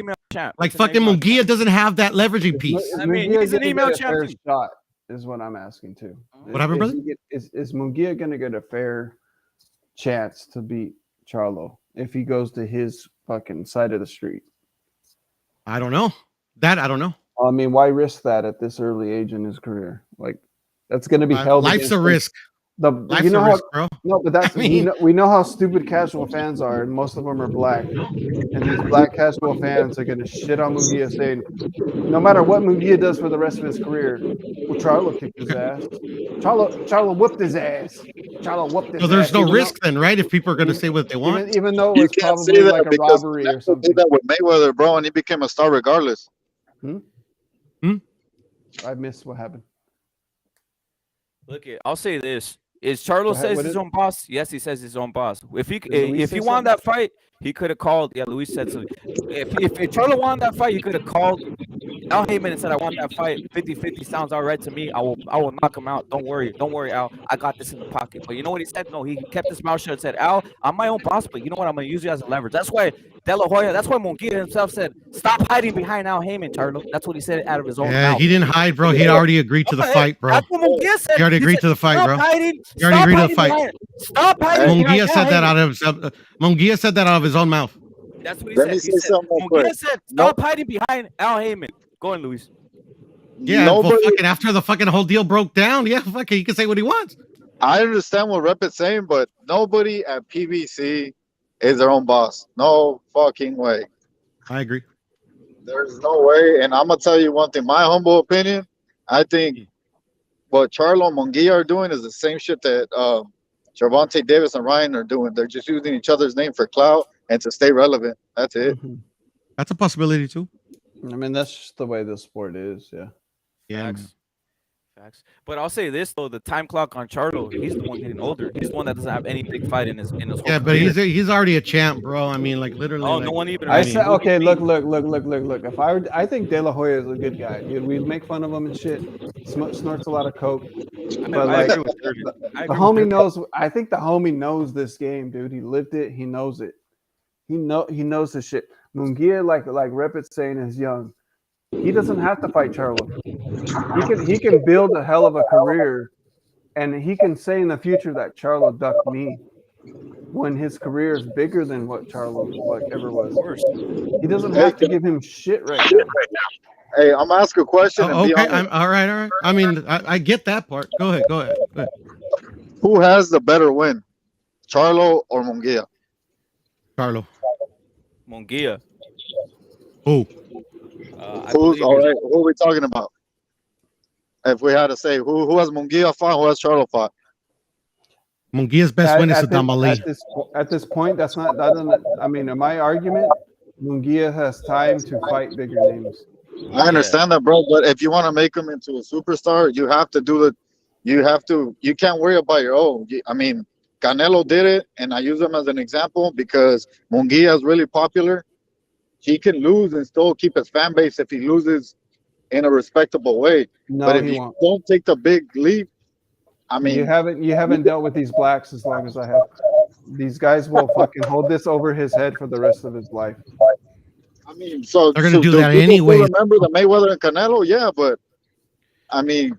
A: Like fucking Munguia doesn't have that leveraging piece.
B: I mean, he's an email champion.
C: Shot is what I'm asking too.
A: What happened, brother?
C: Is Munguia gonna get a fair chance to beat Charlo if he goes to his fucking side of the street?
A: I don't know. I don't know.
C: I mean, why risk that at this early age in his career? Like, that's going to be held.
A: Life's a risk.
C: Life's a risk, bro. No, but that's we know how stupid casual fans are, and most of them are black. And these black casual fans are going to shit on Munguia, saying, no matter what Munguia does for the rest of his career, well, Charlo kicked his ass. Charlo whooped his ass. Charlo whooped his ass.
A: So there's no risk then, right? If people are going to say what they want,
C: even though it's probably like a robbery or something.
G: Did that with Mayweather, bro, and he became a star regardless.
C: I missed what happened.
B: Look, I'll say this. Is Charlo says his own boss? Yes, he says his own boss. If he won that fight, he could have called. Yeah, Luis said so. If Charlo won that fight, he could have called Al Heyman and said, I want that fight. 50-50 sounds all right to me. I will knock him out. Don't worry, Al. I got this in the pocket. But you know what he said? No, he kept his mouth shut and said, Al, I'm my own boss, but you know what? I'm gonna use you as a leverage. That's why De La Hoya, that's why Munguia himself said, stop hiding behind Al Heyman, Charlo. That's what he said out of his own mouth.
A: He didn't hide, bro. He already agreed to the fight, bro.
B: That's what Munguia said.
A: He already agreed to the fight, bro. He already agreed to the fight.
B: Stop hiding.
A: Munguia said that out of Munguia said that out of his own mouth.
B: That's what he said. Munguia said, stop hiding behind Al Heyman. Go on, Luis.
A: Yeah, fucking after the fucking whole deal broke down, yeah, fucking he can say what he wants.
G: I understand what Rep is saying, but nobody at PBC is their own boss. No fucking way.
A: I agree.
G: There's no way. And I'm gonna tell you one thing. My humble opinion, I think what Charlo and Munguia are doing is the same shit that Gervonta Davis and Ryan are doing. They're just using each other's name for clout and to stay relevant. That's it.
A: That's a possibility too.
C: I mean, that's just the way the sport is. Yeah.
A: Yeah.
B: Facts. But I'll say this though: the time clock on Charlo, he's the one getting older. He's the one that doesn't have any big fight in his whole
A: Yeah, but
B: career.
A: he's already a champ, bro. I mean, like literally.
B: Oh,
A: like,
B: no one even.
C: I
A: I
C: said,
A: mean,
C: okay, look. If I think De La Hoya is a good guy, dude. We make fun of him and shit. Snorts a lot of coke, but
B: I
C: like
B: agree with Durden. I
C: the
B: agree with
C: homie
B: Durden.
C: knows. I think the homie knows this game, dude. He lived it. He knows it. He knows the shit. Munguia, like Rep's saying, is young. He doesn't have to fight Charlo. He can build a hell of a career, and he can say in the future that Charlo ducked me when his career is bigger than what Charlo ever was. He doesn't have to give him shit right now.
G: Hey, I'm gonna ask a question. And be
A: okay,
G: honest.
A: all right. I mean, I get that part. Go ahead.
G: Who has the better win, Charlo or Munguia?
A: Charlo.
B: Munguia.
A: Who?
G: Who's all right? Who are we talking about? If we had to say who has Munguia fought, who has Charlo fought?
A: Munguia's best win is Saddam Ali.
C: At this point, that's not. That doesn't. I mean, in my argument, Munguia has time to fight bigger names.
G: I understand that, bro. But if you want to make him into a superstar, you have to do the. You can't worry about your own. I mean, Canelo did it, and I use him as an example because Munguia is really popular. He can lose and still keep his fan base if he loses in a respectable way.
C: No,
G: but if
C: he
G: you
C: won't.
G: don't take the big leap, I mean,
C: you haven't dealt with these blacks as long as I have. These guys will fucking hold this over his head for the rest of his life.
G: I mean, so
A: they're gonna do that
G: people
A: anyway.
G: Remember the Mayweather and Canelo? Yeah, but I mean,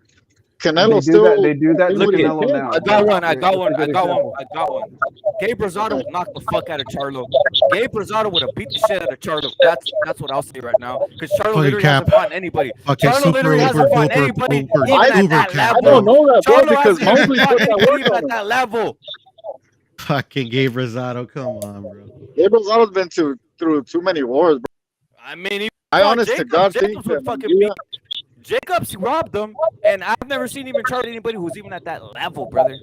G: Canelo
C: They do that to Canelo now.
B: I got one. Gabe Rosado knocked the fuck out of Charlo. Gabe Rosado would have beat the shit out of Charlo. That's what I'll say right now. Because Charlo literally hasn't fought anybody. Charlo literally hasn't fought anybody even at that level.
G: I don't know that, bro, because
B: Charlo
G: Mosley
B: hasn't
G: put that
B: fought
G: work
B: anybody
G: on
B: at
G: him.
B: that level.
A: Fucking Gabe Rosado, come on, bro.
G: Gabe Rosado's been through too many wars, bro.
B: I mean,
G: I honest to God think
B: Jacobs would
G: that
B: fucking beat. Jacobs robbed them, and I've never seen even charge anybody who's even at that level, brother.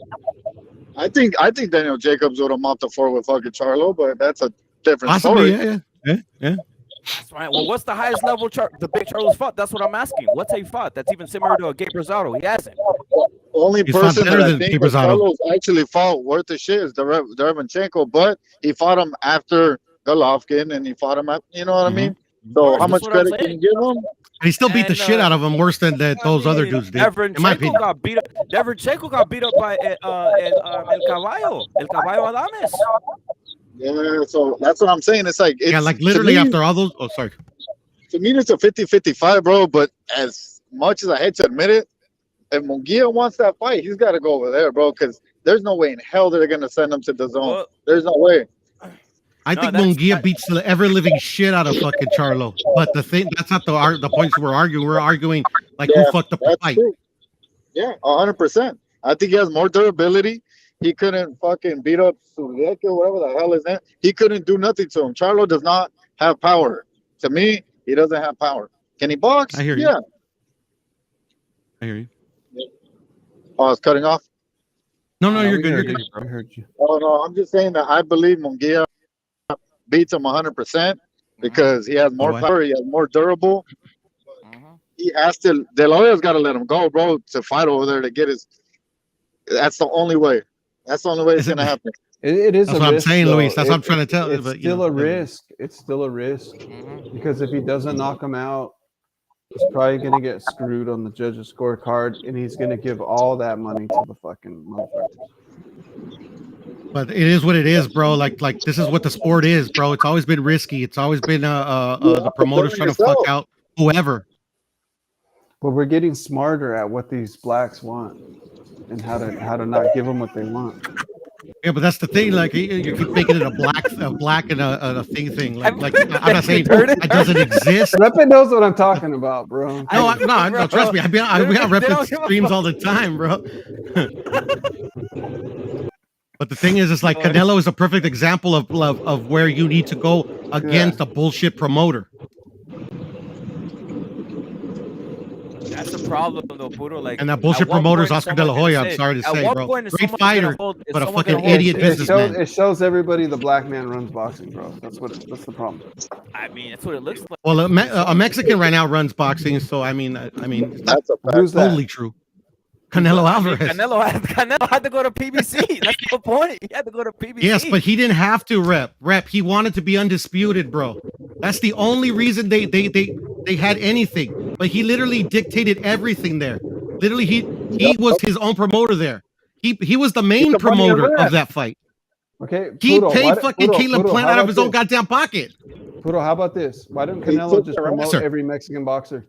G: I think Daniel Jacobs would have mopped the floor with fucking Charlo, but that's a different
A: Possibly,
G: story.
A: yeah.
B: That's right. Well, what's the highest level the big Charlo's fought? That's what I'm asking. What's he fought? That's even similar to a Gabe Rosado. He hasn't.
G: Only
A: He's
G: person
A: fought better
G: that I
A: than
G: think
A: Gabe
G: that
A: Rosado.
G: Charlo's actually fought worth the shit is Derevyanchenko, but he fought him after Golovkin, and he fought him at, you know what I mean? So how much credit can you give him?
A: And he still beat the shit out of him worse than those other dudes did. In my opinion.
B: Derevyanchenko got beat up by El Caballo Adames.
G: Yeah, so that's what I'm saying. It's like
A: literally after all those. Oh, sorry.
G: To me, it's a 50-50 fight, bro. But as much as I hate to admit it, if Munguia wants that fight, he's got to go over there, bro. Because there's no way in hell they're gonna send him to the zone.
B: Well,
G: there's no way.
A: I think Munguia beats the ever living shit out of fucking Charlo. But that's not the points we're arguing. We're arguing who fucked up the fight.
G: True. Yeah, 100%. I think he has more durability. He couldn't fucking beat up Sulek or whatever the hell is that. He couldn't do nothing to him. Charlo does not have power. To me, he doesn't have power. Can he box?
A: I hear you.
G: Yeah.
A: I hear you.
G: Oh, it's cutting off?
A: No, you're good. You're good.
C: I heard you.
G: Oh, no, I'm just saying that I believe Munguia beats him 100% because he has more power. He has more durable. He has to. De La Hoya's got to let him go, bro, to fight over there to get his. That's the only way. That's the only way it's going to happen.
C: It is.
A: That's
C: a
A: what
C: risk,
A: I'm saying,
C: though.
A: Luis. That's what I'm trying to tell you.
C: It's
A: But,
C: still a risk. It's still a risk because if he doesn't knock him out, he's probably going to get screwed on the judge's scorecard, and he's going to give all that money to the fucking motherfuckers.
A: But it is what it is, bro. Like this is what the sport is, bro. It's always been risky. It's always been the promoters trying to fuck out whoever.
C: But we're getting smarter at what these blacks want and how to not give them what they want.
A: Yeah, but that's the thing. Like you keep making it a black and a thing. Like I'm not saying it doesn't exist.
C: Reppin knows what I'm talking about, bro.
A: No, trust me. We have Reppin streams all the time, bro. But the thing is, it's like Canelo is a perfect example of where you need to go against a bullshit promoter.
B: That's the problem, though, Puro.
A: And that bullshit promoter is Oscar De La Hoya. I'm sorry to say, bro. Great fighter, but a fucking idiot businessman.
C: It shows everybody the black man runs boxing, bro. That's the problem.
B: I mean, that's what it looks like.
A: Well, a Mexican right now runs boxing, so I mean,
G: That's
A: totally true. Canelo
B: I mean,
A: Alvarez.
B: Canelo had to go to PBC. That's the point. He had to go to PBC.
A: Yes, but he didn't have to rep. He wanted to be undisputed, bro. That's the only reason they had anything. But he literally dictated everything there. Literally, he was his own promoter there. He was the main promoter of that fight.
C: Okay,
A: He
C: Puro,
A: paid fucking Caleb Plant out of his own goddamn pocket.
C: Puro, how about this? Why don't Canelo just promote every Mexican boxer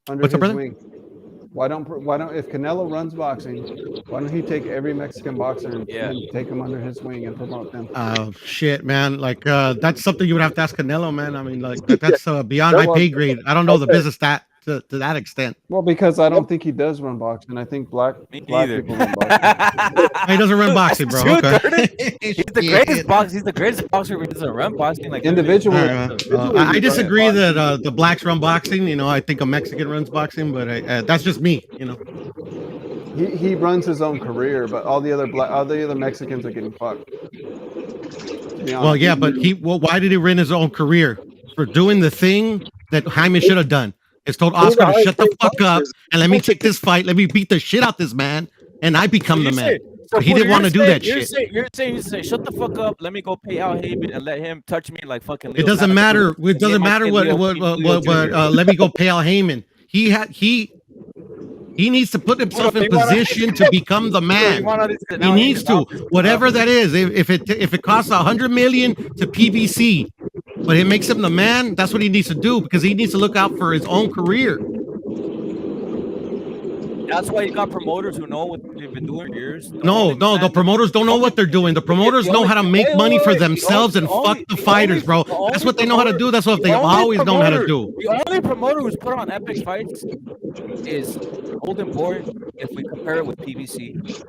C: under his wing? Why don't if Canelo runs boxing, why don't he take every Mexican boxer and take them under his wing and promote them?
A: Oh shit, man! Like that's something you would have to ask Canelo, man. I mean, like that's beyond my pay grade. I don't know the business to that extent.
C: Well, because I don't think he does run boxing. I think black people run boxing.
A: He doesn't run boxing, bro. Okay.
B: He's the greatest boxer. He's the greatest boxer who doesn't run boxing. Like
C: individually.
A: I disagree that the blacks run boxing. You know, I think a Mexican runs boxing, but that's just me. You know,
C: he runs his own career, but all the other Mexicans are getting fucked.
A: Well, yeah, but why did he run his own career? For doing the thing that Jaime should have done. It's told Oscar to shut the fuck up and let me take this fight. Let me beat the shit out this man, and I become the man. But he didn't want to do that shit.
B: You're saying, shut the fuck up. Let me go pay Al Haven and let him touch me like fucking.
A: It doesn't matter. It doesn't matter what. Let me go pay Al Haymon. He needs to put himself in position to become the man. He needs to, whatever that is. If it costs $100 million to PBC, but it makes him the man, that's what he needs to do because he needs to look out for his own career.
B: That's why you got promoters who know what they've been doing for years.
A: No, the promoters don't know what they're doing. The promoters know how to make money for themselves and fuck the fighters, bro. That's what they know how to do. That's what they've always known how to do.
B: The only promoter who's put on epic fights is Golden Boy if we compare it with PBC.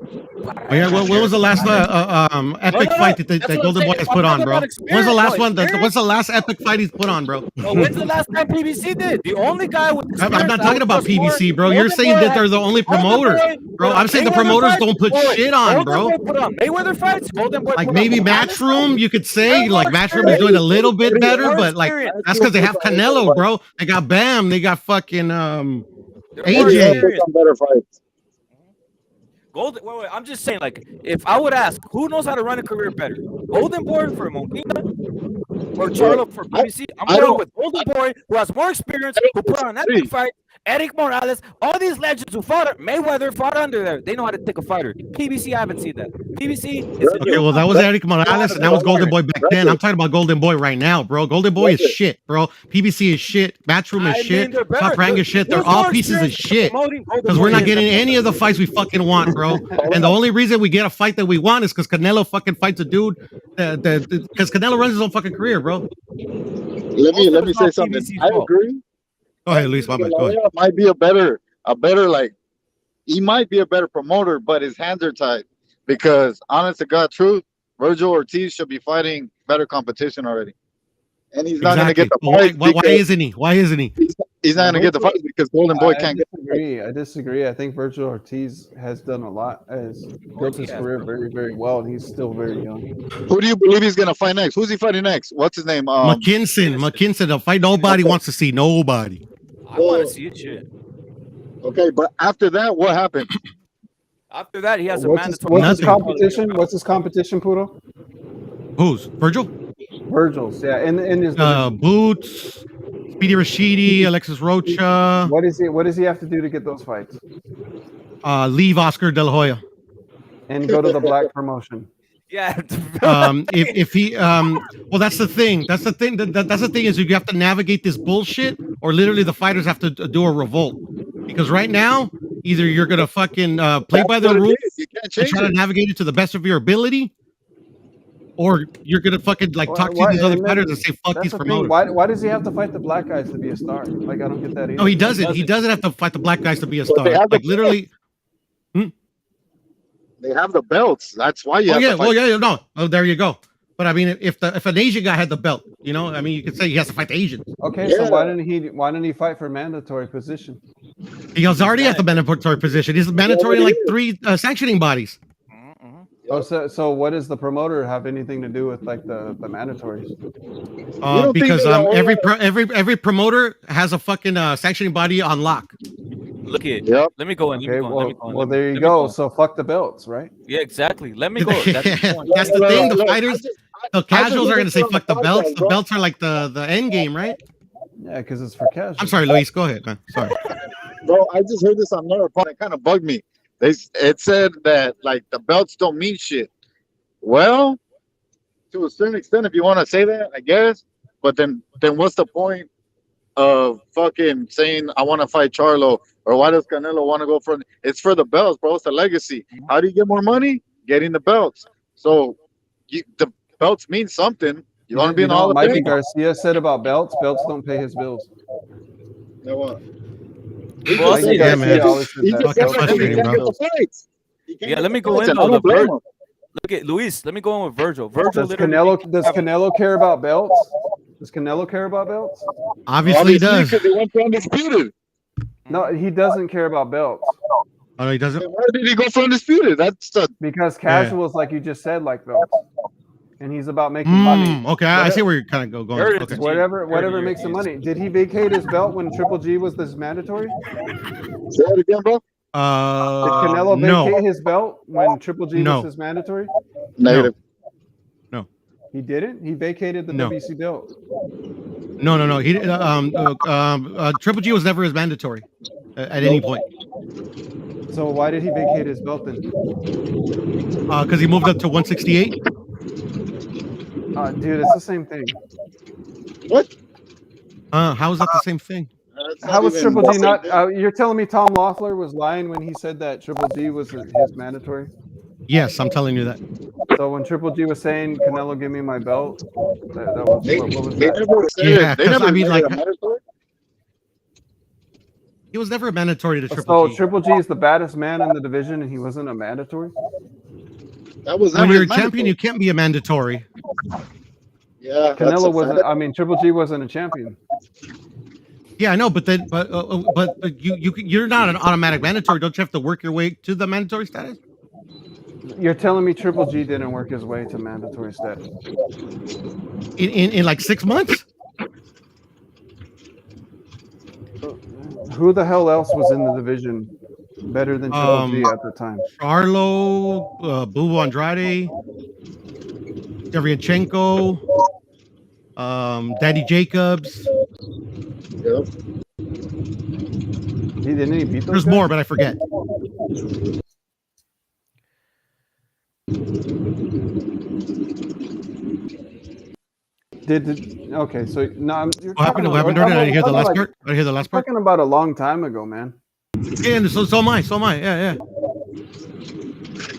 A: Oh, yeah, what was the last epic fight that Golden Boy has put on, bro? When's the last one? What's the last epic fight he's put on, bro?
B: When's the last time PBC did? The only guy with
A: I'm not talking about PBC, bro. You're saying that they're the only promoter, bro. I'm saying the promoters don't put shit on, bro.
B: Mayweather fights, Golden Boy.
A: Like maybe Matchroom, you could say like Matchroom is doing a little bit better, but like that's because they have Canelo, bro. They got Bam, they got fucking AJ.
G: Better fights.
B: Golden. Wait. I'm just saying, like, if I would ask, who knows how to run a career better, Golden Boy for Munguia or Charlo for PBC? I'm going with Golden Boy, who has more experience, who put on an epic fight. Eric Morales, all these legends who fought Mayweather fought under there. They know how to take a fighter. PBC, I haven't seen that. PBC is
A: okay. Well, that was Eric Morales, and that was Golden Boy back then. I'm talking about Golden Boy right now, bro. Golden Boy is shit, bro. PBC is shit. Matchroom is shit. Top Rank is shit. They're all pieces of shit. Because we're not getting any of the fights we fucking want, bro. And the only reason we get a fight that we want is because Canelo fucking fights a dude. Because Canelo runs his own fucking career, bro.
G: Let me say something. I agree.
A: Go ahead, Luis. My bad. Go ahead.
G: Might be a better like he might be a better promoter, but his hands are tied because honest to God truth, Virgil Ortiz should be fighting better competition already. And he's not going to get the fight.
A: Why isn't he? Why isn't he?
G: He's not going to get the fight because Golden Boy can't get the fight.
C: I disagree. I think Virgil Ortiz has done a lot, has built his career very, very well, and he's still very young.
G: Who do you believe he's going to fight next? Who's he fighting next? What's his name?
A: McKinson, a fight nobody wants to see. Nobody.
B: I want to see it, shit.
G: Okay, but after that, what happened?
B: After that, he has a mandatory.
C: What's his competition? What's his competition, Puro?
A: Who's? Virgil?
C: Virgil's, yeah. In his
A: Boots, Speedy Rashidi, Alexis Rocha.
C: What does he have to do to get those fights?
A: Leave Oscar De La Hoya.
C: And go to the black promotion.
B: Yeah.
A: if he well, that's the thing. That's the thing. That's the thing is you have to navigate this bullshit, or literally the fighters have to do a revolt. Because right now, either you're gonna fucking play by the rules and try to navigate it to the best of your ability, or you're gonna fucking like talk to these other fighters and say fuck these promoters.
C: Why does he have to fight the black guys to be a star? Like I don't get that either.
A: No, he doesn't. He doesn't have to fight the black guys to be a star. Like literally.
G: They have the belts. That's why you have to fight.
A: No. Oh, there you go. But I mean, if an Asian guy had the belt, you know, I mean, you could say he has to fight the Asians.
C: Okay, so why didn't he fight for mandatory position?
A: He was already at the mandatory position. He's mandatory in like 3 sanctioning bodies.
C: Oh, so what does the promoter have anything to do with like the mandatories?
A: Because every promoter has a fucking sanctioning body on lock.
F: Look at.
G: Yep.
F: Let me go in. Let me
C: Okay,
F: go in.
C: well,
F: Let me go in.
C: well,
F: let me-
C: there you
F: let me
C: go.
F: in.
C: So fuck the belts, right?
F: Yeah, exactly. Let me go. That's the point.
A: That's the thing. The
G: Look,
A: fighters, the casuals are gonna say fuck the belts. The belts are like the end game, right?
C: Yeah, because it's for casual.
A: I'm sorry, Luis. Go ahead, man. Sorry.
G: Bro, I just heard this on another part. It kind of bugged me. It said that like the belts don't mean shit. Well, to a certain extent, if you want to say that, I guess. But then what's the point of fucking saying I want to fight Charlo, or why does Canelo want to go for? It's for the belts, bro. It's the legacy. How do you get more money? Getting the belts. So the belts mean something. You want to be in the Hall of
C: Mikey
G: Fame?
C: Garcia said about belts. Belts don't pay his bills.
G: You know what?
F: Well,
C: Mikey
A: yeah,
C: Garcia
A: man.
C: always said
G: He
C: that.
G: just said
A: Fucking
C: Belts don't pay
A: frustrating,
C: his
A: bro.
C: bills.
F: Yeah, let me go in
G: I
F: though.
G: don't blame him.
F: Look at Luis. Let me go in with Virgil. Virgil
C: Does
F: literally.
C: Canelo care about belts? Does Canelo care about belts?
A: Obviously, he does.
G: because he went for undisputed.
C: No, he doesn't care about belts
A: Oh, no, he doesn't.
G: Then why did he go for undisputed? That's the
C: because casuals, like you just said, like belts, and he's about making money.
A: Okay, I see where you're kind of going.
F: There it
A: Okay.
F: is.
C: Whatever makes the money. Did he vacate his belt when Triple G was this mandatory?
G: say it again, bro.
C: Did Canelo
A: no,
C: vacate his belt when Triple G
A: No.
C: was his mandatory?
G: Negative.
C: He didn't. He vacated the
A: No.
C: WC belt.
A: no. He Triple G was never his mandatory at any point
C: So why did he vacate his belt then?
A: because he moved up to 168.
C: Dude, it's the same thing.
G: What?
A: How is that the same thing?
C: How was Triple G not? You're telling me Tom Loeffler was lying when he said that Triple G was his mandatory?
A: Yes, I'm telling you that.
C: So when Triple G was saying, "Canelo, give me my belt," that was what was
G: They
C: that?
G: never said
A: Yeah,
G: it. They
A: 'cause
G: never
A: I mean,
G: made
A: like-
G: it a mandatory.
A: He was never a mandatory to
C: So
A: Triple G.
C: Triple G is the baddest man in the division, and he wasn't a mandatory.
G: That was
A: When
G: never
A: you're a
G: his
A: champion,
G: mandatory.
A: you can't be a mandatory.
G: Yeah, that's
C: Canelo
G: a
C: wasn't.
G: fact.
C: I mean, Triple G wasn't a champion.
A: Yeah, I know, but you're not an automatic mandatory. Don't you have to work your way to the mandatory status?
C: You're telling me Triple G didn't work his way to mandatory status?
A: In like 6 months?
C: Who the hell else was in the division better than Triple G at the time?
A: Charlo, Bubu Andrade, Derevyanchenko, Danny Jacobs.
G: Yep.
C: He beat those
A: There's
C: guys?
A: more, but I forget.
C: Okay, so no,
A: What happened? What happened? Did I hear the last part? Did I hear the last part?
C: Talking about a long time ago, man.
A: Yeah, and so am I. So am I. Yeah.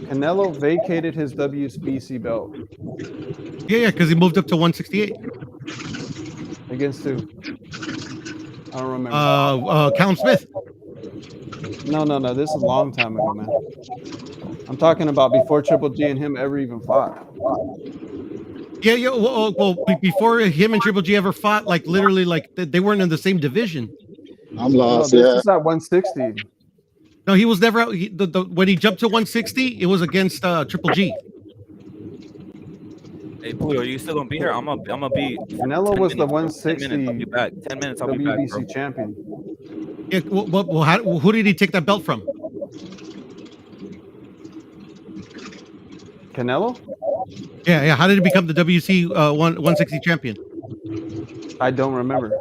C: Canelo vacated his WBC belt
A: Yeah, because he moved up to 168.
C: against who? I don't remember.
A: Callum Smith.
C: No. This is a long time ago, man. I'm talking about before Triple G and him ever even fought.
A: Yeah. Well, before him and Triple G ever fought, like literally, like they weren't in the same division.
G: I'm
C: No,
G: lost.
C: this
G: Yeah.
C: is at 160.
A: No, he was never out. When he jumped to 160, it was against Triple G.
F: Hey, Puro, you still gonna be here? I'm gonna be.
C: Canelo
F: 10
C: was the
F: minutes. 10 minutes. I'll
C: 160
F: be back. 10 minutes. I'll be back, bro.
C: WBC champion.
A: Yeah. Well, who did he take that belt from?
C: Canelo?
A: Yeah. How did he become the WC 160 champion?
C: I don't remember.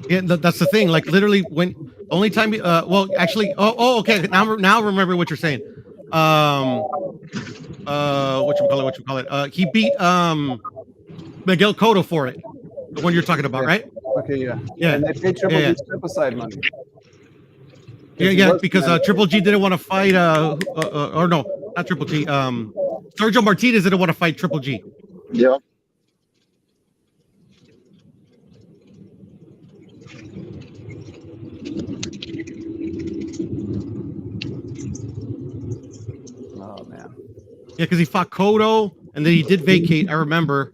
A: Yeah, that's the thing. Like literally, when only time. Well, actually. Okay. Now remember what you're saying. What you call it? He beat Miguel Cotto for it. The one you're talking about, right?
C: Okay, yeah.
A: Yeah.
C: And they paid Triple
A: Yeah.
C: G step-aside money.
A: Yeah, because Triple G didn't want to fight. Or no, not Triple G. Sergio Martinez didn't want to fight Triple G.
G: Yep.
C: Oh man.
A: Yeah, because he fought Cotto, and then he did vacate. I remember.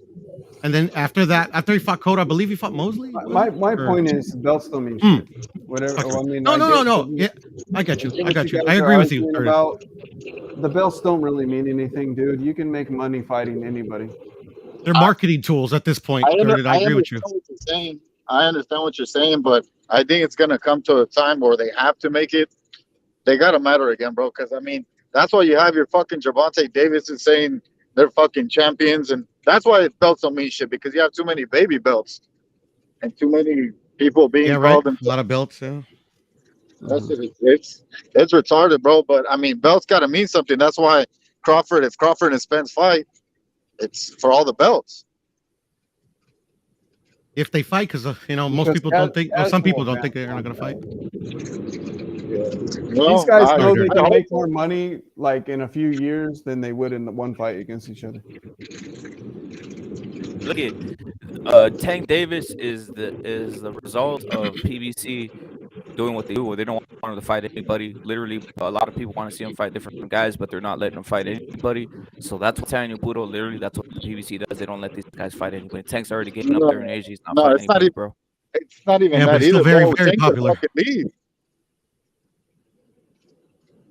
A: And then after that, after he fought Cotto, I believe he fought Mosley.
C: My point is belts don't mean
A: Mm.
C: shit. Whatever.
A: Okay.
C: Well, I mean,
A: No. Yeah, I got you. I agree with you.
C: About the belts don't really mean anything, dude. You can make money fighting anybody.
A: They're marketing tools at this point. I agree with you.
G: I understand what you're saying, but I think it's gonna come to a time where they have to make it. They gotta matter again, bro. Because I mean, that's why you have your fucking Gervonta Davis is saying they're fucking champions, and that's why belts don't mean shit because you have too many baby belts and too many people being
A: Yeah, right.
G: called. And
A: A lot of belts. Yeah.
G: that's it's retarded, bro. But I mean, belts gotta mean something. That's why if Crawford and Spence fight, it's for all the belts.
A: If they fight, because most
C: Because
A: people don't think. Well, some people don't think
C: fans
A: they're not gonna fight.
G: Well,
C: These guys know they
G: I
C: can
G: hope
C: make
G: so.
C: more money like in a few years than they would in the one fight against each other.
B: Look at Tank Davis is the result of PBC doing what they do, where they don't want him to fight anybody. Literally, a lot of people want to see him fight different guys, but they're not letting him fight anybody. So that's what telling you, Puro. Literally, that's what the PBC does. They don't let these guys fight anybody. Tank's already getting up there in age. He's not
G: No,
B: fighting
G: it's not
B: anybody,
G: even.
B: bro.
G: It's not even
A: Yeah, but
G: that
A: it's still
G: either,
A: very,
G: bro.
A: very
G: Tank could
A: popular.
G: fucking leave.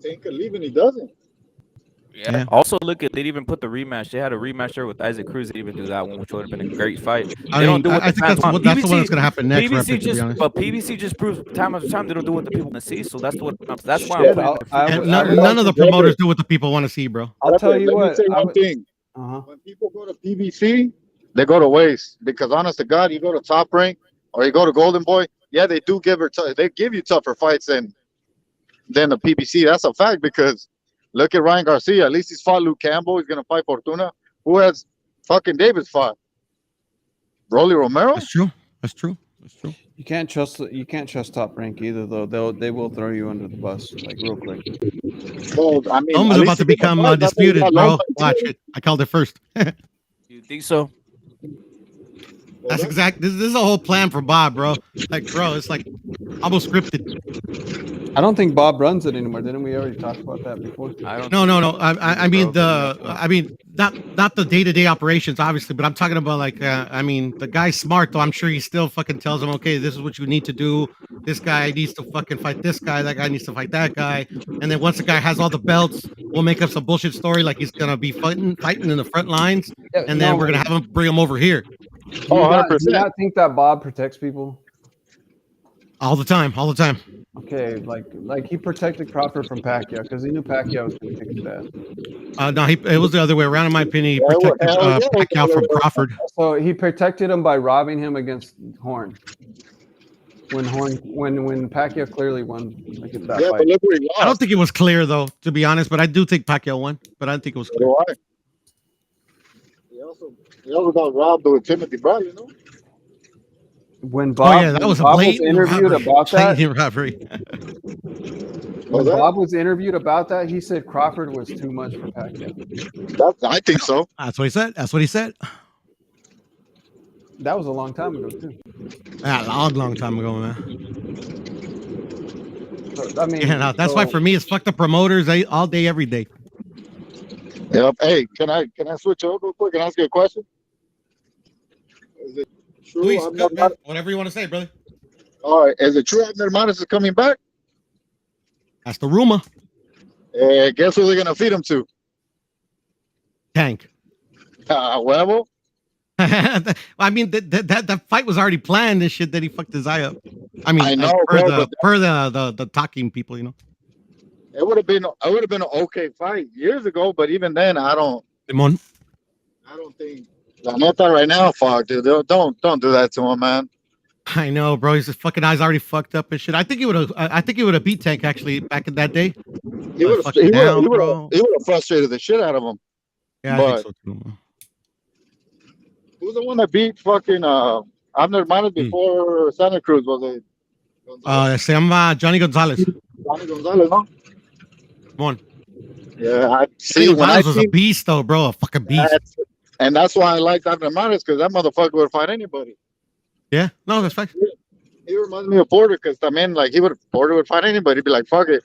G: Tank could leave and he doesn't.
B: Yeah. Also, look at, they'd even put the rematch. They had a rematch there with Isaac Cruz. They even do that one, which would have been a great fight. They don't do what
A: I
B: the
A: think
B: fans
A: that's
B: want.
A: that's the one that's gonna happen next.
B: PBC
A: Rapid, to be
B: just,
A: honest.
B: but PBC just proves time after time they don't do what the people want to see. So that's why I'm
C: Shit,
B: putting their
A: And
B: feet.
A: none of the promoters do what the people want to see, bro.
C: I'll tell you
G: Let
C: what.
G: me say one thing.
C: Uh-huh.
G: When people go to PBC, they go to waste because, honest to God, you go to Top Rank or you go to Golden Boy. Yeah, they do they give you tougher fights than the PBC. That's a fact because look at Ryan Garcia. At least he's fought Luke Campbell. He's gonna fight Fortuna. Who has fucking Davis fought? Rolly Romero.
A: That's true. That's true. That's true.
C: You can't trust Top Rank either, though. They will throw you under the bus like real quick.
G: Well, I mean,
A: Loma's about to become disputed, bro. Watch it. I called it first.
B: You think so?
A: That's exact. This is a whole plan for Bob, bro. Like, bro, it's like almost scripted.
C: I don't think Bob runs it anymore. Didn't we already talk about that before?
B: I don't.
A: No. I mean not the day-to-day operations, obviously, but I'm talking about like the guy's smart though. I'm sure he still fucking tells him, okay, this is what you need to do. This guy needs to fucking fight this guy. That guy needs to fight that guy. And then once the guy has all the belts, we'll make up some bullshit story like he's gonna be fighting in the front lines, and then we're gonna have him bring him over here.
C: Do you not think that Bob protects people?
A: All the time.
C: Okay, like he protected Crawford from Pacquiao because he knew Pacquiao was going to kick his ass.
A: No, it was the other way around. In my opinion, he protected Pacquiao from Crawford.
C: So he protected him by robbing him against Horn. When Pacquiao clearly won that fight.
G: But look where he lost.
A: I don't think it was clear though, to be honest, but I do think Pacquiao won. But I don't think it was clear.
G: He also got robbed with Timothy Brown, you know.
C: When Bob,
A: that was a
C: Bob was
A: blatant
C: interviewed
A: robbery.
C: about that.
A: Blatant robbery.
C: When Bob was interviewed about that, he said Crawford was too much for Pacquiao.
G: I think so.
A: That's what he said.
C: That was a long time ago too.
A: Yeah, a long time ago, man.
C: So, I mean,
A: that's why for me it's fuck the promoters all day, every day.
G: Yep. Hey, can I switch over real quick and ask you a question? Is it true?
A: Luis, whatever you want to say, brother.
G: All right. Is it true Abner Mares is coming back?
A: That's the rumor.
G: Guess who they're gonna feed him to?
A: Tank.
G: Huevo.
A: I mean, that fight was already planned and shit that he fucked his eye up. I mean,
G: I know,
A: per the talking people, you know.
G: It would have been an okay fight years ago, but even then, I don't think. La neta, right now, fuck, dude, don't do that to him, man.
A: I know, bro. His fucking eyes already fucked up and shit. I think he would have beat Tank actually back in that day.
G: He would have frustrated the shit out of him.
A: Yeah, I think so too.
G: Who's the one that beat fucking Abner Mares before Santa Cruz? Was it?
A: Se llama Johnny Gonzalez.
G: Johnny Gonzalez, huh?
A: Come on.
G: Yeah, I
A: see. Gonzalez was a beast, though, bro. A fucking beast.
G: And that's why I liked Abner Mares, because that motherfucker would fight anybody.
A: Yeah, no, that's fact.
G: He reminds me of Porter, because Porter would fight anybody. He'd be like, fuck it.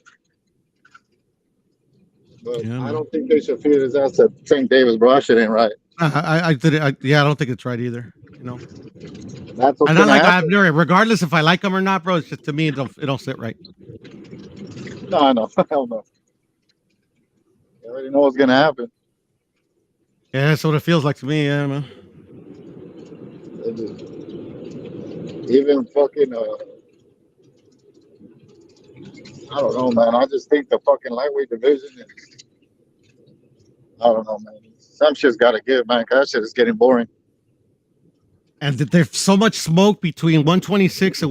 G: But yeah, I don't think they should feed his ass to Tank Davis, bro. That shit ain't right.
A: I did it. I don't think it's right either. You know.
G: That's what's
A: I don't like Abner, regardless if I like him or not, bro. It's just to me, it don't sit right.
G: No, I know. Hell no. You already know what's gonna happen.
A: Yeah, that's what it feels like to me. Yeah, man.
G: Even fucking I don't know, man. I just think the fucking lightweight division is. I don't know, man. Some shit's got to give, man. 'Cause that shit is getting boring.
A: And there's so much smoke between 126 and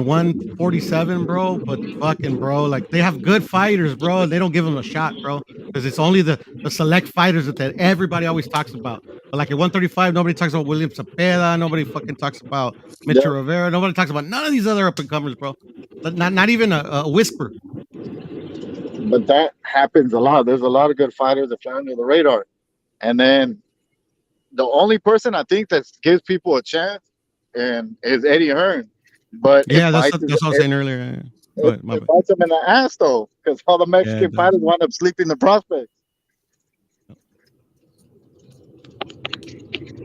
A: 147, bro. But fucking, bro, like they have good fighters, bro. And they don't give them a shot, bro, because it's only the select fighters that everybody always talks about. But like at 135, nobody talks about William Cepeda. Nobody fucking talks about Mitchell
G: Yeah.
A: Rivera. Nobody talks about none of these other up and comers, bro. Not even a whisper.
G: But that happens a lot. There's a lot of good fighters that fly under the radar. And then the only person I think that gives people a chance and is Eddie Hearn. But
A: Yeah, that's what I was saying earlier.
G: It bites him in the ass though, because all the Mexican fighters wind up sleeping the prospects.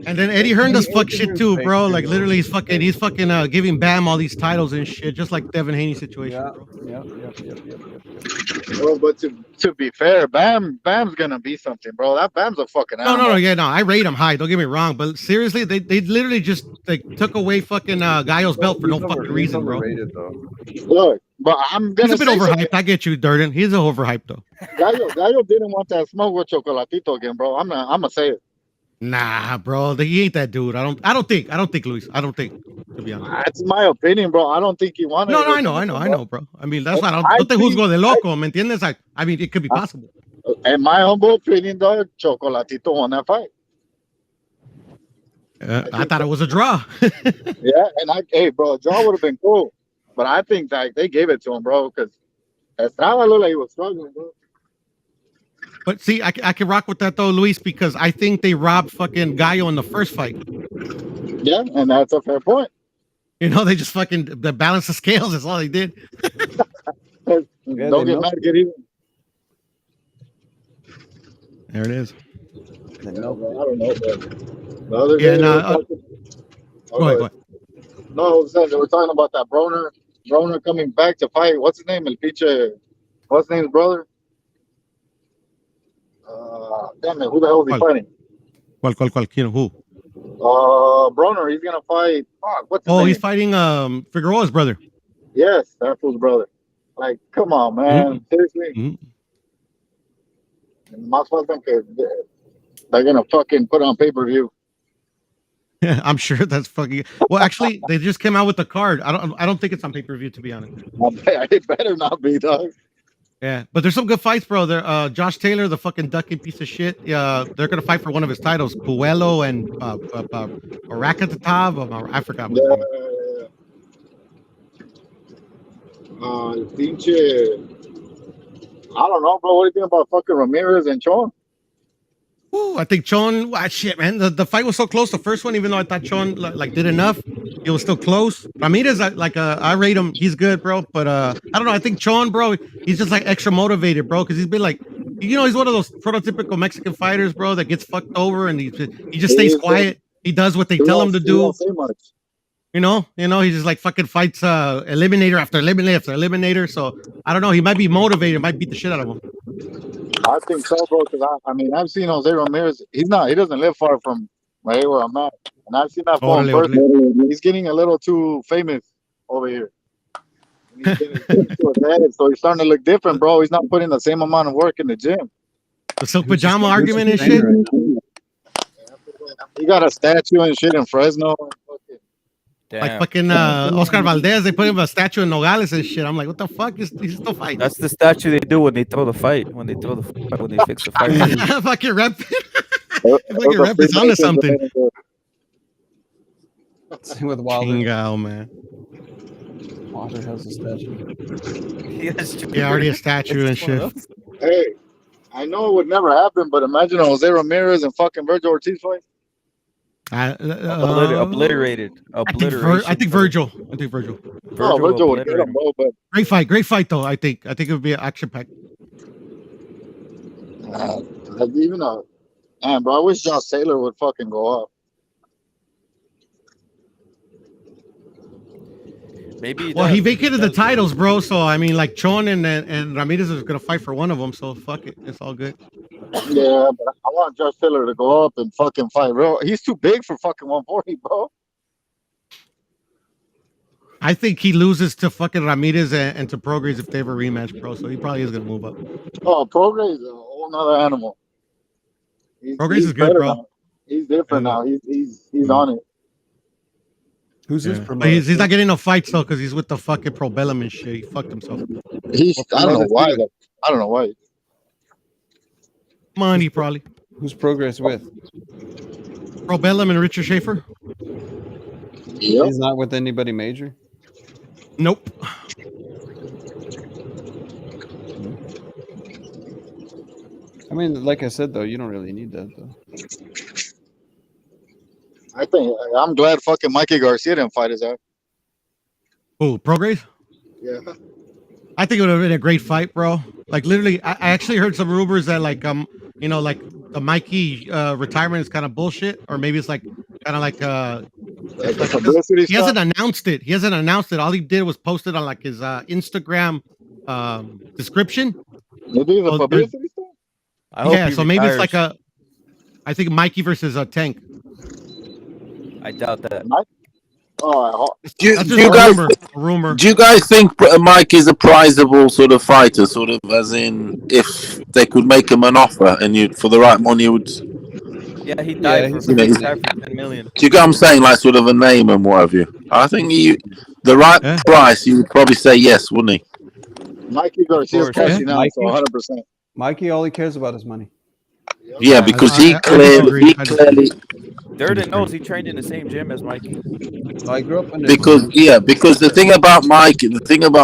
A: And then Eddie Hearn does fuck shit too, bro. Like literally, he's fucking giving Bam all these titles and shit, just like Devin Haney situation, bro.
G: Yep. Well, but to be fair, Bam's gonna be something, bro. That Bam's a fucking animal.
A: No. I rate him high. Don't get me wrong, but seriously, they literally just like took away fucking Gallo's belt for no fucking reason, bro.
G: Look, but I'm gonna.
A: He's a bit overhyped. I get you, Durden. He's overhyped though.
G: Gallo didn't want that smoke with Chocolatito again, bro. I'm gonna say it.
A: Nah, bro, he ain't that dude. I don't think, Luis. I don't think, to be honest.
G: That's my opinion, bro. I don't think he wanted.
A: No, I know, bro. I mean, that's why I don't think juzgo de loco, ¿me entiendes? I mean, it could be possible.
G: In my humble opinion, dog, Chocolatito won that fight.
A: I thought it was a draw.
G: Yeah, and hey, bro, a draw would have been cool, but I think that they gave it to him, bro, because Estrada looked like he was struggling, bro.
A: But see, I can rock with that though, Luis, because I think they robbed fucking Gallo in the first fight.
G: Yeah, and that's a fair point.
A: You know, they just fucking balance the scales. That's all they did.
G: Don't get mad, get even.
A: There it is.
G: I don't know, but the other day
A: go ahead.
G: No, I was saying they were talking about that Broner coming back to fight. What's his name? El Piche. What's his name's brother? Damn it, who the hell is he fighting?
A: ¿Quién? Who?
G: Broner, he's gonna fight. What's his name?
A: He's fighting Figueroa's brother.
G: Yes, that's his brother. Like, come on, man. Seriously. And más faltan que they're gonna fucking put on pay-per-view.
A: Yeah, I'm sure that's fucking. Well, actually, they just came out with the card. I don't think it's on pay-per-view, to be honest.
G: It better not be, dog.
A: Yeah, but there's some good fights, bro. There, Josh Taylor, the fucking ducking piece of shit. They're gonna fight for one of his titles, Puello and Rakatatav. I forgot.
G: Pinche. I don't know, bro. What do you think about fucking Ramirez and Chon?
A: Ooh, I think Chon. Shit, man. The fight was so close. The first one, even though I thought Chon like did enough, it was still close. Ramirez, I rate him. He's good, bro. But I don't know. I think Chon, bro, he's just like extra motivated, bro, because he's been like, you know, he's one of those prototypical Mexican fighters, bro, that gets fucked over and he just stays quiet. He does what they tell him to do. You know, he just like fucking fights eliminator after eliminator after eliminator. So I don't know. He might be motivated. Might beat the shit out of him.
G: I think so, bro. Because I mean, I've seen Jose Ramirez. He doesn't live far from right where I'm at, and I've seen that for him personally. He's getting a little too famous over here. He's getting too advanced, so he's starting to look different, bro. He's not putting the same amount of work in the gym.
A: The silk pajama argument and shit.
G: He got a statue and shit in Fresno.
B: Damn.
A: Like fucking Oscar Valdez, they put him a statue in Nogales and shit. I'm like, what the fuck? He's still fighting.
B: That's the statue they do when they throw the fight. When they fix the fight.
A: Fucking rep. Fucking rep is onto something.
C: Same with Wilder.
A: Chingao, man.
C: Wilder has a statue.
A: Yeah, already a statue and shit.
G: Hey, I know it would never happen, but imagine a Jose Ramirez and fucking Virgil Ortiz fight.
B: Obliterated.
A: I think Virgil.
G: Virgil would get him, bro, but
A: great fight though. I think it would be an action pack.
G: Even man, bro, I wish Josh Taylor would fucking go up.
B: Maybe.
A: Well, he vacated the titles, bro. So I mean, like Chon and Ramirez is gonna fight for one of them. So fuck it, it's all good.
G: Yeah, but I want Josh Taylor to go up and fucking fight, bro. He's too big for fucking 140, bro.
A: I think he loses to fucking Ramirez and to Prograis if they ever rematch, bro. So he probably is gonna move up.
G: Oh, Prograis is a whole nother animal.
A: Prograis
G: He's
A: is good,
G: better
A: bro.
G: now. He's different now. He's on it.
C: Who's this
A: But
C: promoter?
A: he's not getting no fights though because he's with the fucking Pro Bellum and shit. He fucked himself.
G: I don't know why. I don't know why.
A: Money probably.
C: Who's Progress with?
A: Pro Bellum and Richard Schaefer.
G: Yep.
C: He's not with anybody major.
A: Nope.
C: I mean, like I said though, you don't really need that though.
G: I think I'm glad fucking Mikey Garcia didn't fight his ass.
A: Who, Prograis?
G: Yeah.
A: I think it would have been a great fight, bro. Like literally, I actually heard some rumors that like you know, like the Mikey retirement is kind of bullshit, or maybe it's like kind of like
G: publicity
A: he hasn't announced it. He hasn't announced it. All he did was post it on like his Instagram description.
G: Maybe the publicity stuff.
A: Yeah, so maybe it's like I think Mikey versus Tank.
B: I doubt that.
D: Do you
A: That's just a rumor.
D: Do you guys think Mike is a prizeable sort of fighter, sort of as in if they could make him an offer and you for the right money would?
B: Yeah, he died for 10 million.
D: Do you get what I'm saying? Like sort of a name and what have you. I think the right price, you would probably say yes, wouldn't he?
G: Mikey Garcia's cashing out, so 100%.
C: Mikey, all he cares about is money.
D: Yeah, because he clearly.
B: Durden knows he trained in the same gym as Mikey.
C: I grew up in
D: because the thing about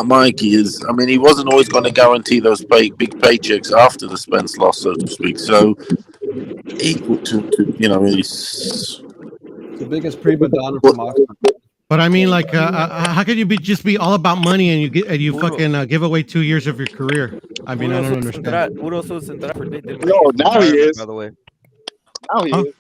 D: Mikey is, I mean, he wasn't always going to guarantee those big paychecks after the Spence loss, so to speak. So equal to you know, he's
C: the biggest prima donna from Oxford.
A: But I mean, like, how can you just be all about money and you fucking give away 2 years of your career? I mean, I don't understand.
G: No, now he is.
B: By the way,
G: now he is.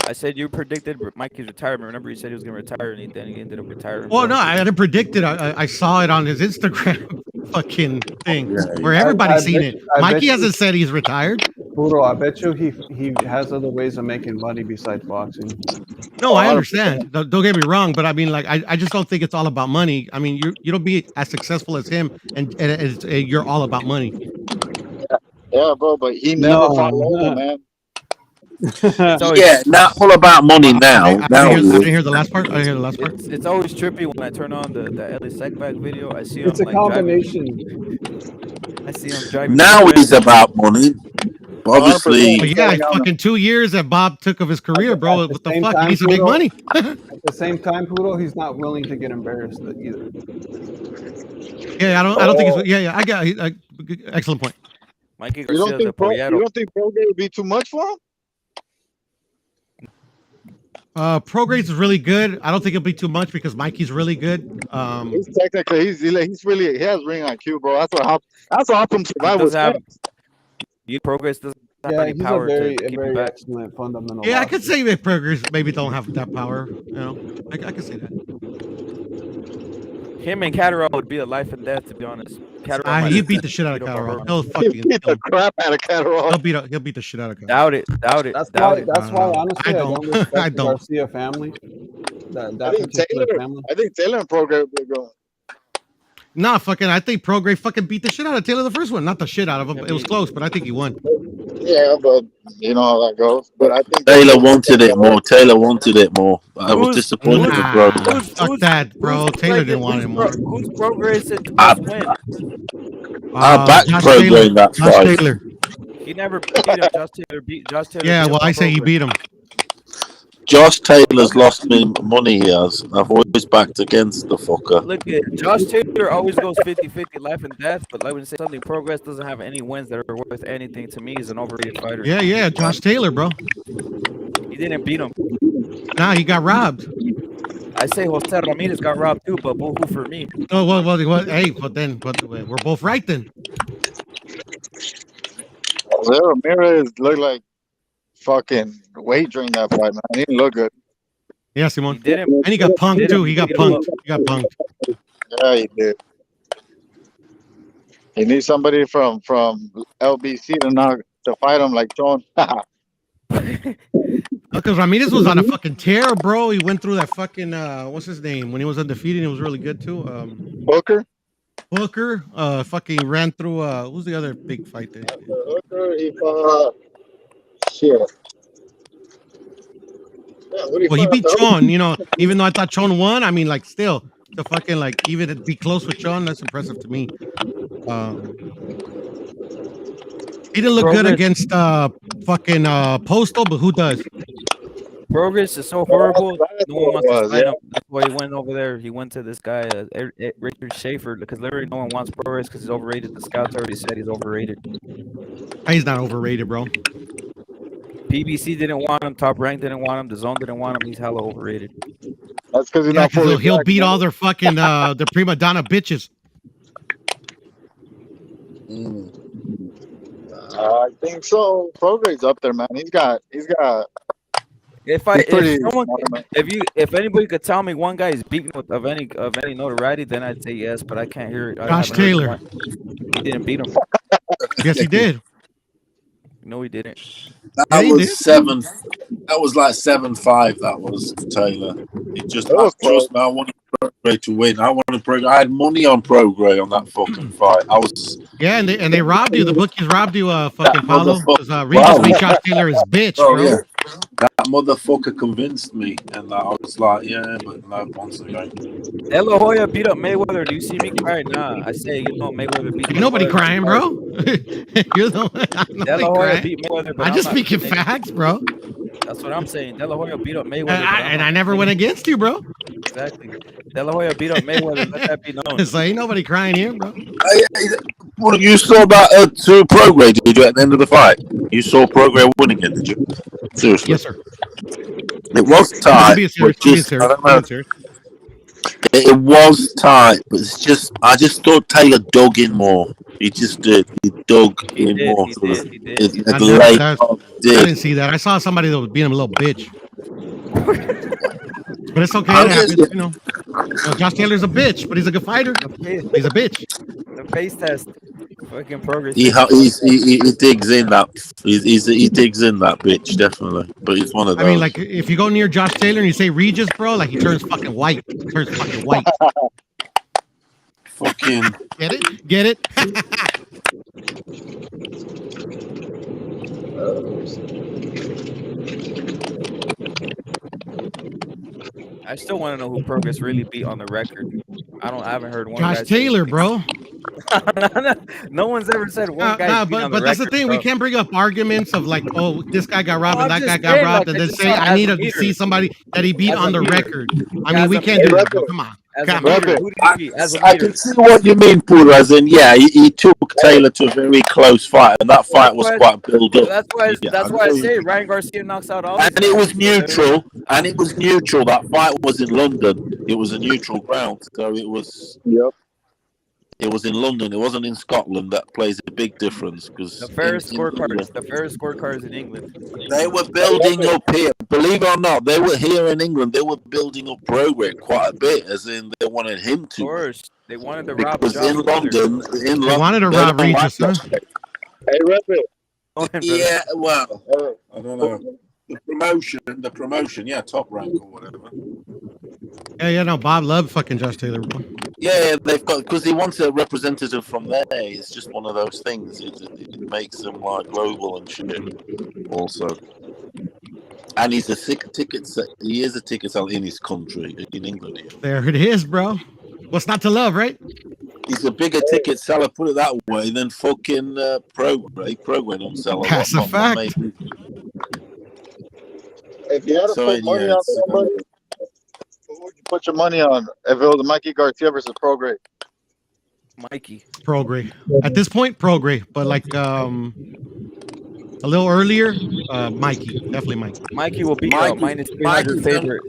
B: I said you predicted Mikey's retirement. Remember, you said he was going to retire, and then he ended up retiring.
A: Well, no, I didn't predict it. I saw it on his Instagram fucking thing where everybody's seen it. Mikey hasn't said he's retired.
C: Puro, I bet you he has other ways of making money besides boxing.
A: No, I understand. Don't get me wrong, but I mean, like, I just don't think it's all about money. I mean, you don't be as successful as him, and you're all about money.
G: Yeah, bro, but he never fought Logan, man.
D: Yeah, not all about money now.
A: I didn't hear the last part. I didn't hear the last part.
B: It's always trippy when I turn on the LA Sackback video. I see him.
C: It's a combination.
B: I see him driving.
D: Now he's about money. Obviously,
A: but yeah, fucking 2 years that Bob took of his career, bro. What the fuck? He needs to make money.
C: At the same time, Puro, he's not willing to get embarrassed either.
A: Yeah, I don't think it's. Yeah, I got excellent point.
B: Mikey
G: You don't think Prograis would be too much for him?
A: Prograis is really good. I don't think it'll be too much because Mikey's really good.
G: He's technically he has ring IQ, bro. That's what helped him survive with Spence.
B: Prograis doesn't have any
C: he's
B: power
C: a
B: to keep him
C: very
B: back.
C: excellent fundamental.
A: Yeah, I could say that Prograis maybe don't have that power. You know, I could say that.
B: Him and Catterall would be a life and death, to be honest.
A: He beat the shit out of Catterall. He'll
G: fucking beat the crap out of Catterall.
A: He'll beat the shit out of Catterall.
B: Doubt it.
C: That's why honestly, I don't respect
A: I
C: the
A: don't.
C: Garcia family.
G: I think Taylor and Prograis will go.
A: Nah, fucking, I think Prograis fucking beat the shit out of Taylor the first one. Not the shit out of him. It was close, but I think he won.
G: Yeah, but you know how that goes. But I think
D: Taylor wanted it more. I was disappointed with bro.
A: Fuck that, bro. Taylor didn't want it more.
B: Who's Prograis to win?
D: I backed Prograis in that fight.
A: Taylor.
B: He never beat him. Josh Taylor.
A: Yeah, well, I say he beat him.
D: Josh Taylor's lost me money. He has. I've always backed against the fucker.
B: Look at Josh Taylor always goes 50-50 life and death, but like when you say something, Prograis doesn't have any wins that are worth anything. To me, he's an overrated fighter.
A: Yeah, Josh Taylor, bro.
B: He didn't beat him.
A: Nah, he got robbed.
B: I say Jose Ramirez got robbed too, but boo for me.
A: Oh, well, hey, but we're both right then.
G: Jose Ramirez looked like fucking weight during that fight, man. He didn't look good.
A: Yeah, Simon. And he got punked too. He got punked.
G: Yeah, he did. He needs somebody from LBC to fight him like John.
A: Because Ramirez was on a fucking tear, bro. He went through that fucking what's his name when he was undefeated. He was really good too.
G: Booker.
A: Fucking ran through. Who's the other big fight there?
G: Booker, he fought. Shit. Yeah, what
A: Well, he beat Chon. You know, even though I thought Chon won, I mean, like, still to fucking like even to be close with Chon, that's impressive to me. He didn't look good against fucking Postal, but who does?
B: Progress is so horrible. No one wants to sign him. That's why he went over there. He went to this guy, Richard Schaefer, because literally no one wants Progress because he's overrated. The scouts already said he's overrated.
A: He's not overrated, bro.
B: PBC didn't want him. Top Rank didn't want him. The Zone didn't want him. He's hella overrated.
G: That's because he's not fully
A: he'll
G: black,
A: beat
G: man.
A: all their fucking the prima donna bitches.
G: I think so. Progress up there, man. He's got.
B: If anybody could tell me one guy is beaten of any notoriety, then I'd say yes. But I can't hear it.
A: Josh Taylor.
B: He didn't beat him.
A: Yes, he did.
B: No, he didn't.
D: That was 7. That was like 7-5. That was Taylor. It just trust me. I wanted Progress to win. I had money on Progress on that fucking fight. I was.
A: Yeah, and they robbed you. The bookies robbed you, fucking Paulo. Because Regis made Josh Taylor his bitch, bro.
D: Yeah. That motherfucker convinced me, and I was like, yeah, but no, once again.
B: De La Hoya beat up Mayweather. Do you see me cry? Nah, I say Mayweather beat.
A: Ain't nobody crying, bro. You're the one.
B: De La Hoya beat Mayweather. But
A: I'm just speaking facts, bro.
B: That's what I'm saying. De La Hoya beat up Mayweather.
A: And I never went against you, bro.
B: Exactly. De La Hoya beat up Mayweather. Let that be known.
A: So ain't nobody crying here, bro.
D: Well, you saw that to Progress, did you, at the end of the fight? You saw Progress winning it, did you? Seriously.
A: Yes, sir.
D: It was tight. It was tight, but it's just I just thought Taylor dug in more. He just did. He dug in more.
A: He did. I didn't see that. I saw somebody that was being him a little bitch. But it's okay. It happens, you know. Josh Taylor's a bitch, but he's a good fighter. He's a bitch.
B: The face test. Fucking Progress.
D: He digs in that. He digs in that bitch, definitely. But it's one of those.
A: I mean, like, if you go near Josh Taylor and you say Regis, bro, like, he turns fucking white.
D: Fucking.
A: Get it? Get it?
B: I still want to know who Progress really beat on the record. I haven't heard one.
A: Josh Taylor, bro.
B: No one's ever said one guy.
A: But that's the thing. Bro. We can't bring up arguments of like, oh, this guy got robbed and that guy got robbed, and then say I need to see somebody that he beat on the record. I mean, we can't do that. Bro. Come on.
D: I can see what you mean, Puro, as in, yeah, he took Taylor to a very close fight, and that fight was quite built up.
B: That's why I say Ryan Garcia knocks out all.
D: And it was neutral. That fight was in London. It was a neutral ground, so it was. Yep. It was in London. It wasn't in Scotland. That plays a big difference because
B: the fairest scorecards in England.
D: They were building up here. Believe it or not, they were here in England. They were building up Progress quite a bit, as in they wanted him to.
B: Of course, they wanted to rob.
D: Because in London,
A: they wanted to rob Regis, huh?
G: Hey, Rep.
D: Yeah, well, I don't know. The promotion, yeah, Top Rank or whatever.
A: Yeah, no, Bob loved fucking Josh Taylor, bro.
D: Yeah, they've got, because he wants a representative from there. It's just one of those things. It makes them like global and shit. Also, and he's a ticket. He is a ticket seller in his country, in England. Here.
A: There it is, bro. What's not to love, right?
D: He's a bigger ticket seller, put it that way, than fucking Progress don't sell a lot.
A: That's a fact.
G: If you had to put money on somebody, who would you put your money on if it was Mikey Garcia versus Progress?
B: Mikey.
A: Progress. At this point, Progress. But like a little earlier, Mikey. Definitely Mikey.
B: Mikey will be a minus 300 favorite.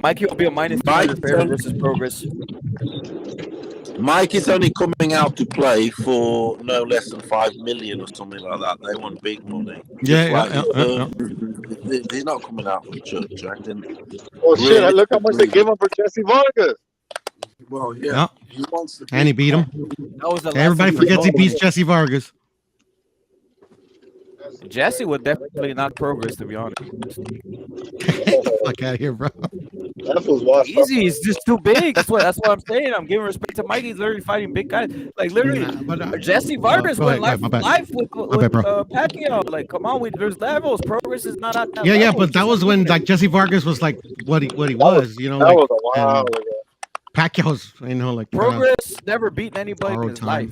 B: Mikey will be a minus 300 favorite versus Progress.
D: Mike is only coming out to play for no less than 5 million or something like that. They want big money.
A: Yeah.
D: He's not coming out for church.
G: Oh shit! Look how much they give him for Jesse Vargas.
D: Well, yeah. He wants to.
A: And he beat him. Everybody forgets he beats Jesse Vargas.
B: Jesse would definitely not progress, to be honest.
A: Get the fuck out of here, bro.
G: That was washed up.
B: Easy, he's just too big. That's what I'm saying. I'm giving respect to Mikey. He's literally fighting big guys. Like literally,
A: Nah, but,
B: Jesse Vargas
A: go
B: went
A: ahead, my bad.
B: live with
A: bad, bro.
B: Pacquiao. Like, come on, there's levels. Progress is not at that
A: Yeah,
B: level.
A: but that was when like Jesse Vargas was like what he was, you know,
G: That
A: like
G: was a while ago.
A: Pacquiao's, you know, like
B: Progress never beaten anybody in
A: borrowed
B: his
A: time.
B: life.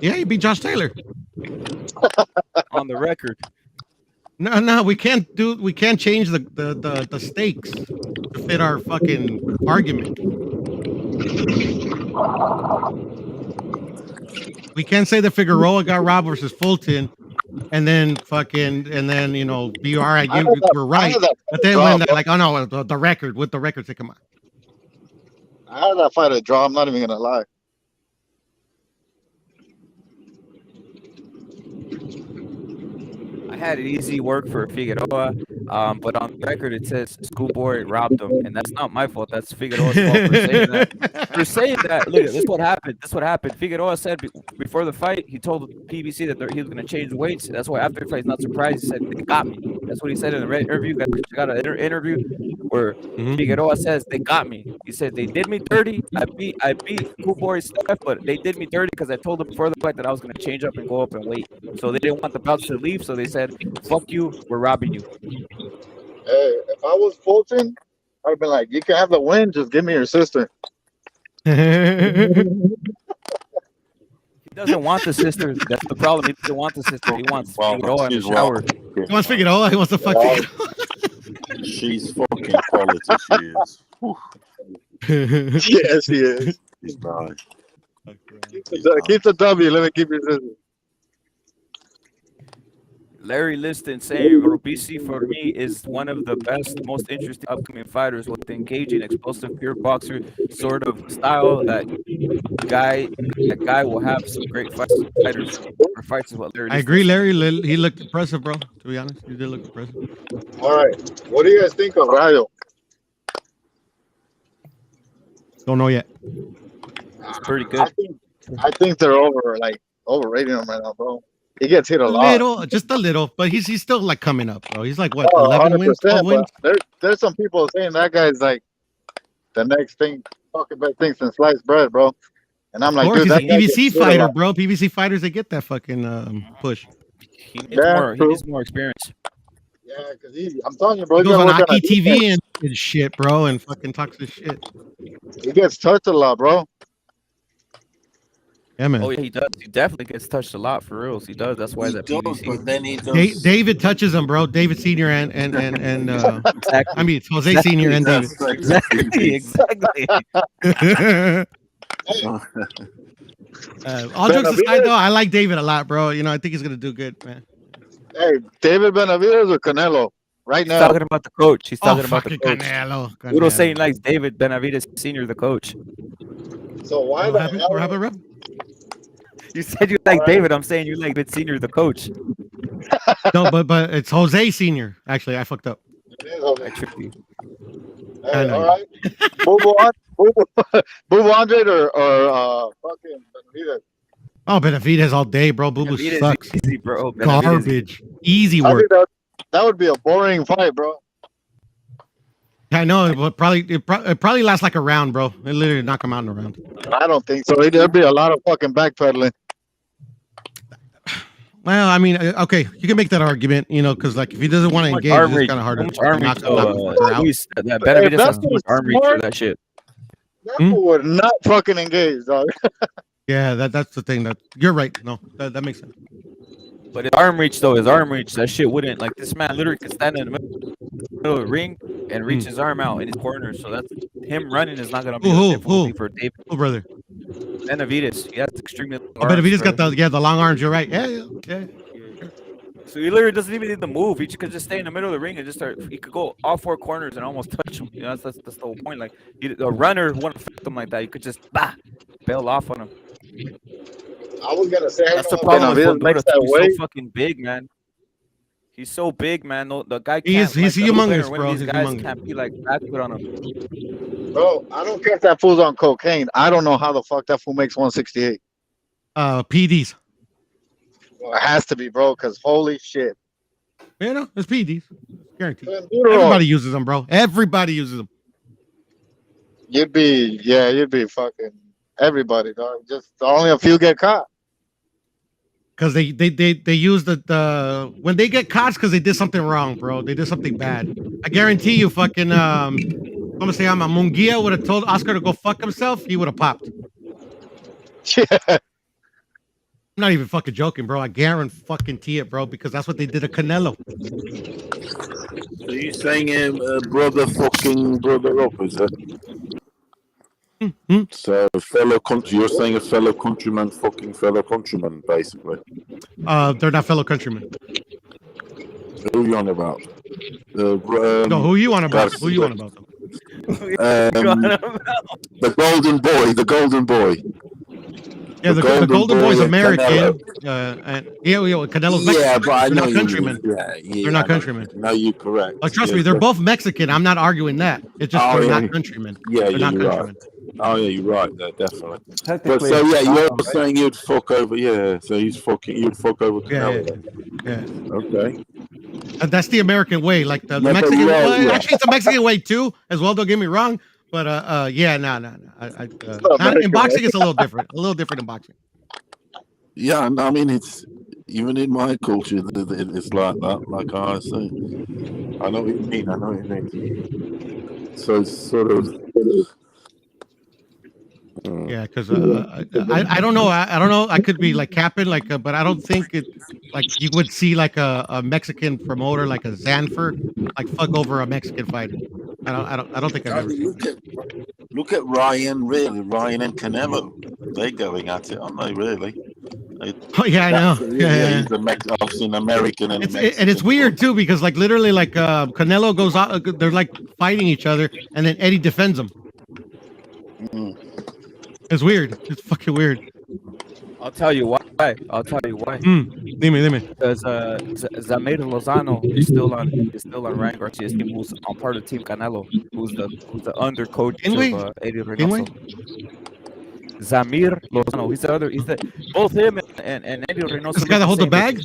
A: Yeah, he beat Josh Taylor.
B: On the record.
A: No, we can't change the stakes to fit our fucking argument. We can't say that Figueroa got robbed versus Fulton, and then you know, be all right. We're right, but then when they're like, oh no, the record say, come on.
G: I had that fight a draw. I'm not even gonna lie.
B: I had easy work for Figueroa, but on the record it says Schoolboy robbed him, and that's not my fault. That's Figueroa's fault for saying that. For saying that, look, this is what happened. Figueroa said before the fight, he told PBC that he was going to change weights. That's why after the fight, he's not surprised. He said, they got me. That's what he said in the interview. Got an interview where Figueroa says, they got me. He said, they did me dirty. I beat Schoolboy's stuff, but they did me dirty because I told them before the fight that I was going to change up and go up in weight. So they didn't want the belts to leave, so they said, fuck you, we're robbing you.
G: Hey, if I was Fulton, I'd have been like, you can have the win, just give me your sister.
B: He doesn't want the sister. That's the problem. He doesn't want the sister. He wants Figueroa in the shower.
A: He wants Figueroa. He wants to fuck Figueroa.
D: She's fucking quality. She is.
G: Yes, he is.
D: She's nice.
G: Keep the W. Let me keep your sister.
B: Larry Liston saying Robisi for me is one of the best, most interesting upcoming fighters with engaging, explosive, pure boxer sort of style. That guy will have some great fighters. Is what Larry.
A: I agree, Larry. He looked impressive, bro. To be honest, he did look impressive.
G: All right, what do you guys think of Rayo?
A: Don't know yet.
B: It's pretty good.
G: I think they're overrating him right now, bro. He gets hit a lot.
A: Just a little, but he's still like coming up, bro. He's like what, 11 wins, 12 wins?
G: There's some people saying that guy's like the next thing, fucking best thing since sliced bread, bro. And I'm like, dude,
A: he's
G: that
A: a PBC fighter, bro. PBC fighters, they get that fucking push.
B: He needs more experience.
G: Yeah, because I'm telling you, bro.
A: He goes on IPTV and shit, bro, and fucking talks this shit.
G: He gets touched a lot, bro.
A: Yeah, man.
B: Oh, yeah, he does. He definitely gets touched a lot for reals. He does. That's why that PBC.
D: But then he does.
A: David touches him, bro. David Senior and
B: exactly.
A: I mean, it's Jose Senior and David.
B: Exactly.
A: All jokes aside, though, I like David a lot, bro. You know, I think he's gonna do good, man.
G: Hey, David Benavidez or Canelo? Right now.
B: He's talking about the coach. He's talking about the coach.
A: Canelo.
B: Udo saying likes David Benavidez Senior, the coach.
G: So why
A: What happened, bro?
B: You said you like David. I'm saying you like David Senior, the coach.
A: No, but it's Jose Senior. Actually, I fucked up.
B: I tripped you.
G: Hey, all right. Bubu Andre or fucking Benavidez.
A: Oh, Benavidez all day, bro. Boo sucks.
B: Easy, bro.
A: Garbage. Easy work.
G: That would be a boring fight, bro.
A: I know, but it probably lasts like a round, bro. It literally knock him out in a round.
G: I don't think so. There'd be a lot of fucking backpedaling.
A: Well, I mean, okay, you can make that argument, you know, because like if he doesn't want to engage, it's kind of hard to knock him out.
B: That Benavidez has too much arm reach for that shit.
G: That would not fucking engage, dog.
A: Yeah, that's the thing. That you're right. No, that makes sense.
B: But his arm reach, that shit wouldn't. Like, this man literally could stand in the middle of the ring and reach his arm out in his corner. So that's him running is not gonna be a difficulty for David.
A: Oh, brother.
B: Benavidez, he has extremely long
A: arms. Benavidez got the long arms. You're right. Yeah.
B: So he literally doesn't even need to move. He could just stay in the middle of the ring and just start. He could go all four corners and almost touch him. You know, that's the whole point. Like, a runner wouldn't affect him like that. You could just bail off on him.
G: I was gonna say
B: that's the problem with Honduras. He's so fucking big, man. He's so big, man. No, the guy can't.
A: He's humongous, bro.
B: These guys can't be like backward on him.
G: Bro, I don't care if that fool's on cocaine. I don't know how the fuck that fool makes 168.
A: PDs.
G: Well, it has to be, bro, because holy shit.
A: You know, it's PEDs. Guaranteed.
G: Clenbuterol.
A: Everybody uses them, bro. Everybody uses them.
G: You'd be fucking everybody, dog. Just only a few get caught.
A: Because they use the when they get caught because they did something wrong, bro. They did something bad. I guarantee you, fucking I'm say I'm a Munguia would have told Oscar to go fuck himself, he would have popped.
G: Yeah.
A: I'm not even fucking joking, bro. I guarantee it, bro, because that's what they did to Canelo.
D: So you saying brother up, is it?
A: Mm-hmm.
D: So you're saying a fellow countryman, basically.
A: They're not fellow countrymen.
D: Who are you on about?
A: No, who you on about? Who you on about?
D: The golden boy.
A: Yeah, the golden boy's American. And Canelo's Mexican.
D: Yeah, but I know
A: not countrymen. They're not countrymen.
D: No, you're correct.
A: Oh, trust me, they're both Mexican. I'm not arguing that. It's just they're not countrymen.
D: Yeah,
A: they're not
D: you're
A: countrymen.
D: right. Oh yeah, you're right there, definitely. But
C: Technically,
D: so yeah, you're
C: right?
D: saying you'd fuck over. Yeah, so you'd fuck over Canelo.
A: Yeah.
D: Okay.
A: That's the American way, like the
D: Yeah,
A: Mexican.
D: but
A: Well,
D: yeah.
A: Actually, it's the Mexican way too, as well. Don't get me wrong, but yeah, no. In boxing, it's a little different. A little different in boxing.
D: Yeah, and I mean it's even in my culture, it's like that. Like I say, I know what you mean. So it's sort of.
A: Yeah, because I don't know. I don't know. I could be like capping, like, but I don't think it. Like you would see like a Mexican promoter, like a Zanfer, like fuck over a Mexican fighter. I don't think I've
D: I
A: ever
D: mean,
A: seen.
D: look at Ryan and Canelo. They're going at it, aren't they? Really?
A: Oh yeah, I know.
D: Yeah, he's obviously an American, and
A: it's weird too because like literally like Canelo goes out. They're like fighting each other, and then Eddie defends them. It's weird. It's fucking weird.
B: I'll tell you why.
A: Dime.
B: Because Zamir Lozano is still on Ryan Garcia's team, who's on part of Team Canelo, who's the under coach of Eddie Reynoso. Zamir Lozano. He's both him and Eddie Reynoso.
A: Is the guy that holds the bag?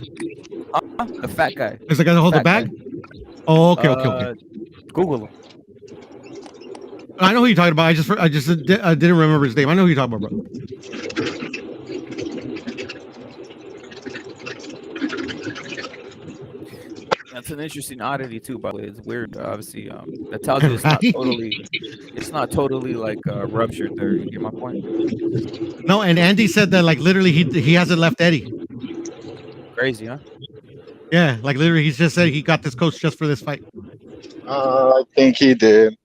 B: The fat guy.
A: Is the guy that holds the bag? Oh, okay.
B: Google him.
A: I know who you're talking about. I didn't remember his name. I know who you're talking about, bro.
B: That's an interesting oddity too, by the way. It's weird, obviously. That tells you it's not totally like ruptured there. You get my point?
A: No, and Andy said that like literally he hasn't left Eddie.
B: Crazy, huh?
A: Yeah, like literally he's just said he got this coach just for this fight.
G: I think he did.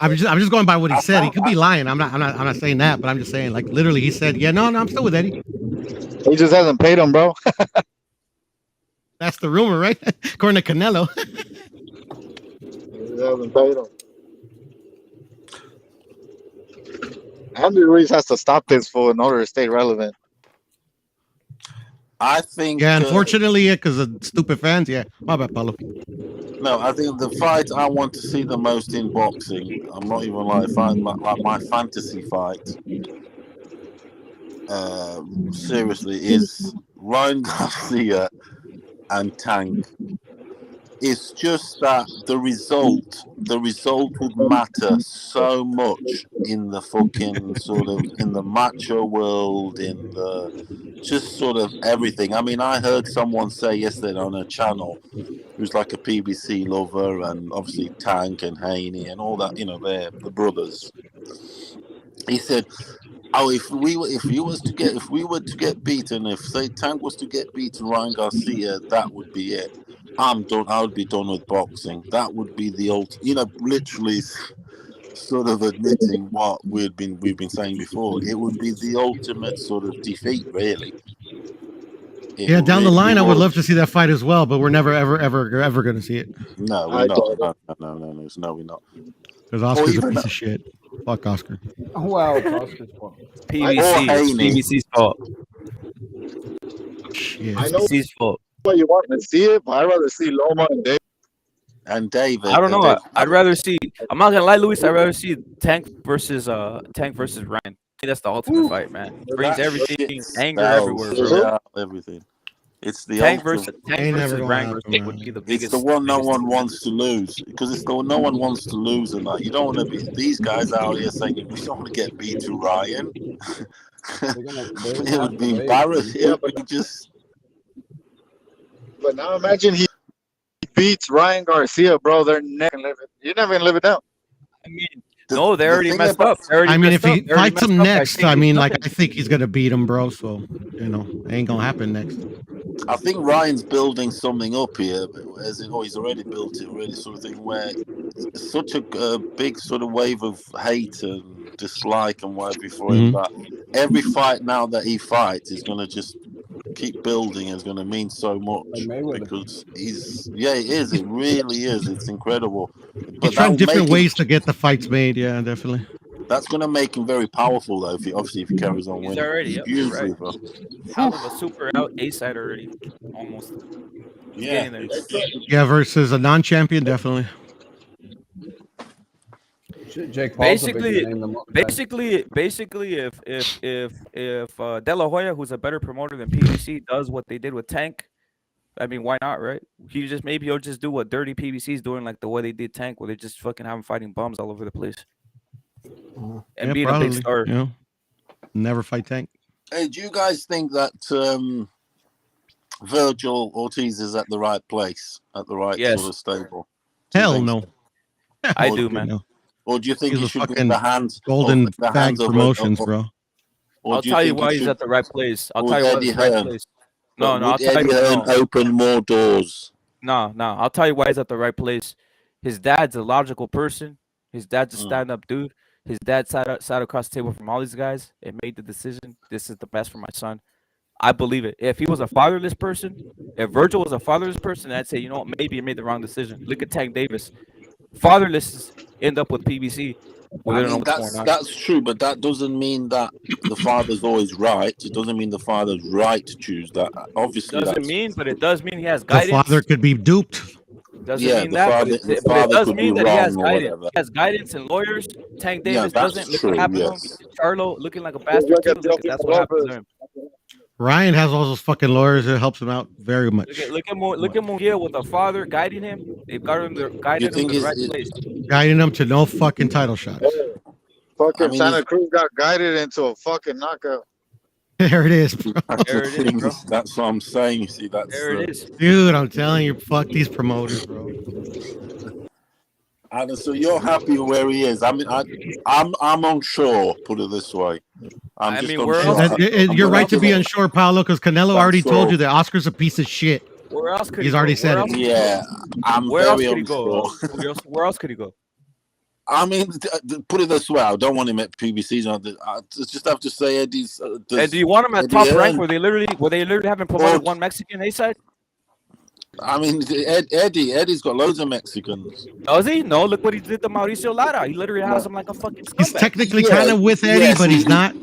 A: I'm just going by what he said. He could be lying. I'm not saying that, but I'm just saying like literally he said, yeah, no, I'm still with Eddie.
G: He just hasn't paid him, bro.
A: That's the rumor, right? According to Canelo.
G: He hasn't paid him. Andy Ruiz has to stop this fool in order to stay relevant.
D: I think.
A: Yeah, unfortunately, because of stupid fans. Yeah, my bad, Paulo.
D: No, I think the fight I want to see the most in boxing, I'm not even like my fantasy fight, seriously, is Ryan Garcia and Tank. It's just that the result would matter so much in the fucking sort of in the macho world, in the just sort of everything. I mean, I heard someone say yesterday on a channel who's like a PBC lover, and obviously Tank and Haney and all that, you know, they're the brothers. He said, "Oh, if we were to get beaten, if say Tank was to get beaten Ryan Garcia, that would be it. I'm done. I would be done with boxing. That would be the old, you know, literally sort of admitting what we've been saying before. It would be the ultimate sort of defeat, really."
A: Yeah, down the line, I would love to see that fight as well, but we're never, ever going to see it.
D: No, we're not. No, we're not.
A: Because Oscar's a piece of shit. Fuck Oscar.
C: Well, it's Oscar's fault.
B: PBC's fault.
A: Shit.
G: I know
B: PBC's fault.
G: what you want to see it, but I'd rather see Loma and David.
B: I don't know. I'd rather see. I'm not gonna lie, Luis. I'd rather see Tank versus Ryan.
F: That's the ultimate fight, man. Brings everything, anger everywhere,
D: Sells
F: bro.
D: out everything. It's the
F: Tank
D: ultimate.
F: versus Ryan Garcia would be the biggest.
D: It's the one no one wants to lose because it's the one no one wants to lose, and like you don't want to be these guys out here saying we don't want to get beat to Ryan. It would be embarrassing.
G: Yeah,
D: It would be just.
G: But now imagine he beats Ryan Garcia, bro. They're never gonna live it. You're never gonna live it down.
F: I mean, no, they already messed up.
A: I mean, if he fights him next, I mean, like, I think he's gonna beat him, bro. So, you know, it ain't gonna happen next.
D: I think Ryan's building something up here, as in, he's already built it already, sort of thing, where it's such a big sort of wave of hate and dislike and whatever for him that every fight now that he fights is going to just keep building and it's going to mean so much because it is, it really is, it's incredible.
A: He's trying different ways to get the fights made, yeah, definitely.
D: That's going to make him very powerful, though. If he carries on winning,
F: he's already
D: usually,
F: right. Hell of a super out A side already, almost.
D: Yeah,
A: yeah, versus a non-champion, definitely.
C: Jake
F: basically, if De La Hoya, who's a better promoter than PBC, does what they did with Tank, I mean, why not, right? Maybe he'll just do what dirty PBC's doing, like the way they did Tank, where they just fucking have him fighting bums all over the place. And being a big star.
A: You know, never fight Tank.
D: Hey, do you guys think that Virgil Ortiz is at the right place, at the right sort of stable?
A: Hell no.
F: I do, man.
A: No.
D: Or do you think he should be in
A: fucking
D: the hands
A: golden
D: the
A: fag
D: hands of
A: promotions, bro?
F: I'll tell you why he's at the right place. I'll tell you why he's at the right place. No, I'll tell you.
D: Open more doors.
F: No, I'll tell you why he's at the right place. His dad's a logical person. His dad's a stand-up dude. His dad sat across the table from all these guys and made the decision. This is the best for my son. I believe it. If he was a fatherless person, if Virgil was a fatherless person, I'd say, you know what, maybe he made the wrong decision. Look at Tank Davis. Fatherless end up with PBC.
D: I mean, that's true, but that doesn't mean that the father's always right. It doesn't mean the father's right to choose that. Obviously,
F: doesn't mean, but it does mean he has guidance.
A: The father could be duped.
F: Doesn't mean that, but it does mean that he has guidance. He has guidance and lawyers. Tank Davis doesn't. Look what happened to him. Charlo looking like a bastard too. That's what happened to him.
A: Ryan has all those fucking lawyers that helps him out very much.
F: Look at Munguia with a father guiding him. They've got him guided him to the right place.
A: Guiding him to no fucking title shots.
G: Fucking Santa Cruz got guided into a fucking knockout.
A: There it is, bro.
F: There it is, bro.
D: That's what I'm saying. You see, that's
F: there it is.
A: Dude, I'm telling you, fuck these promoters, bro.
D: And so you're happy where he is. I mean, I'm unsure. Put it this way.
A: You're right to be unsure, Paolo, because Canelo already told you that Oscar's a piece of shit.
F: Where else could
A: He's already said it.
D: Yeah, I'm
F: where
D: very
F: else could
D: unsure.
F: he go? Where else could he go?
D: I mean, put it this way: I don't want him at PBC. I just have to say, Eddie's.
F: And do you want him at top rank where they literally haven't promoted one Mexican A side?
D: I mean, Eddie's got loads of Mexicans.
F: Does he? No, look what he did to Mauricio Lara. He literally has him like a fucking scumbag.
A: He's technically kind of with Eddie, but he's not.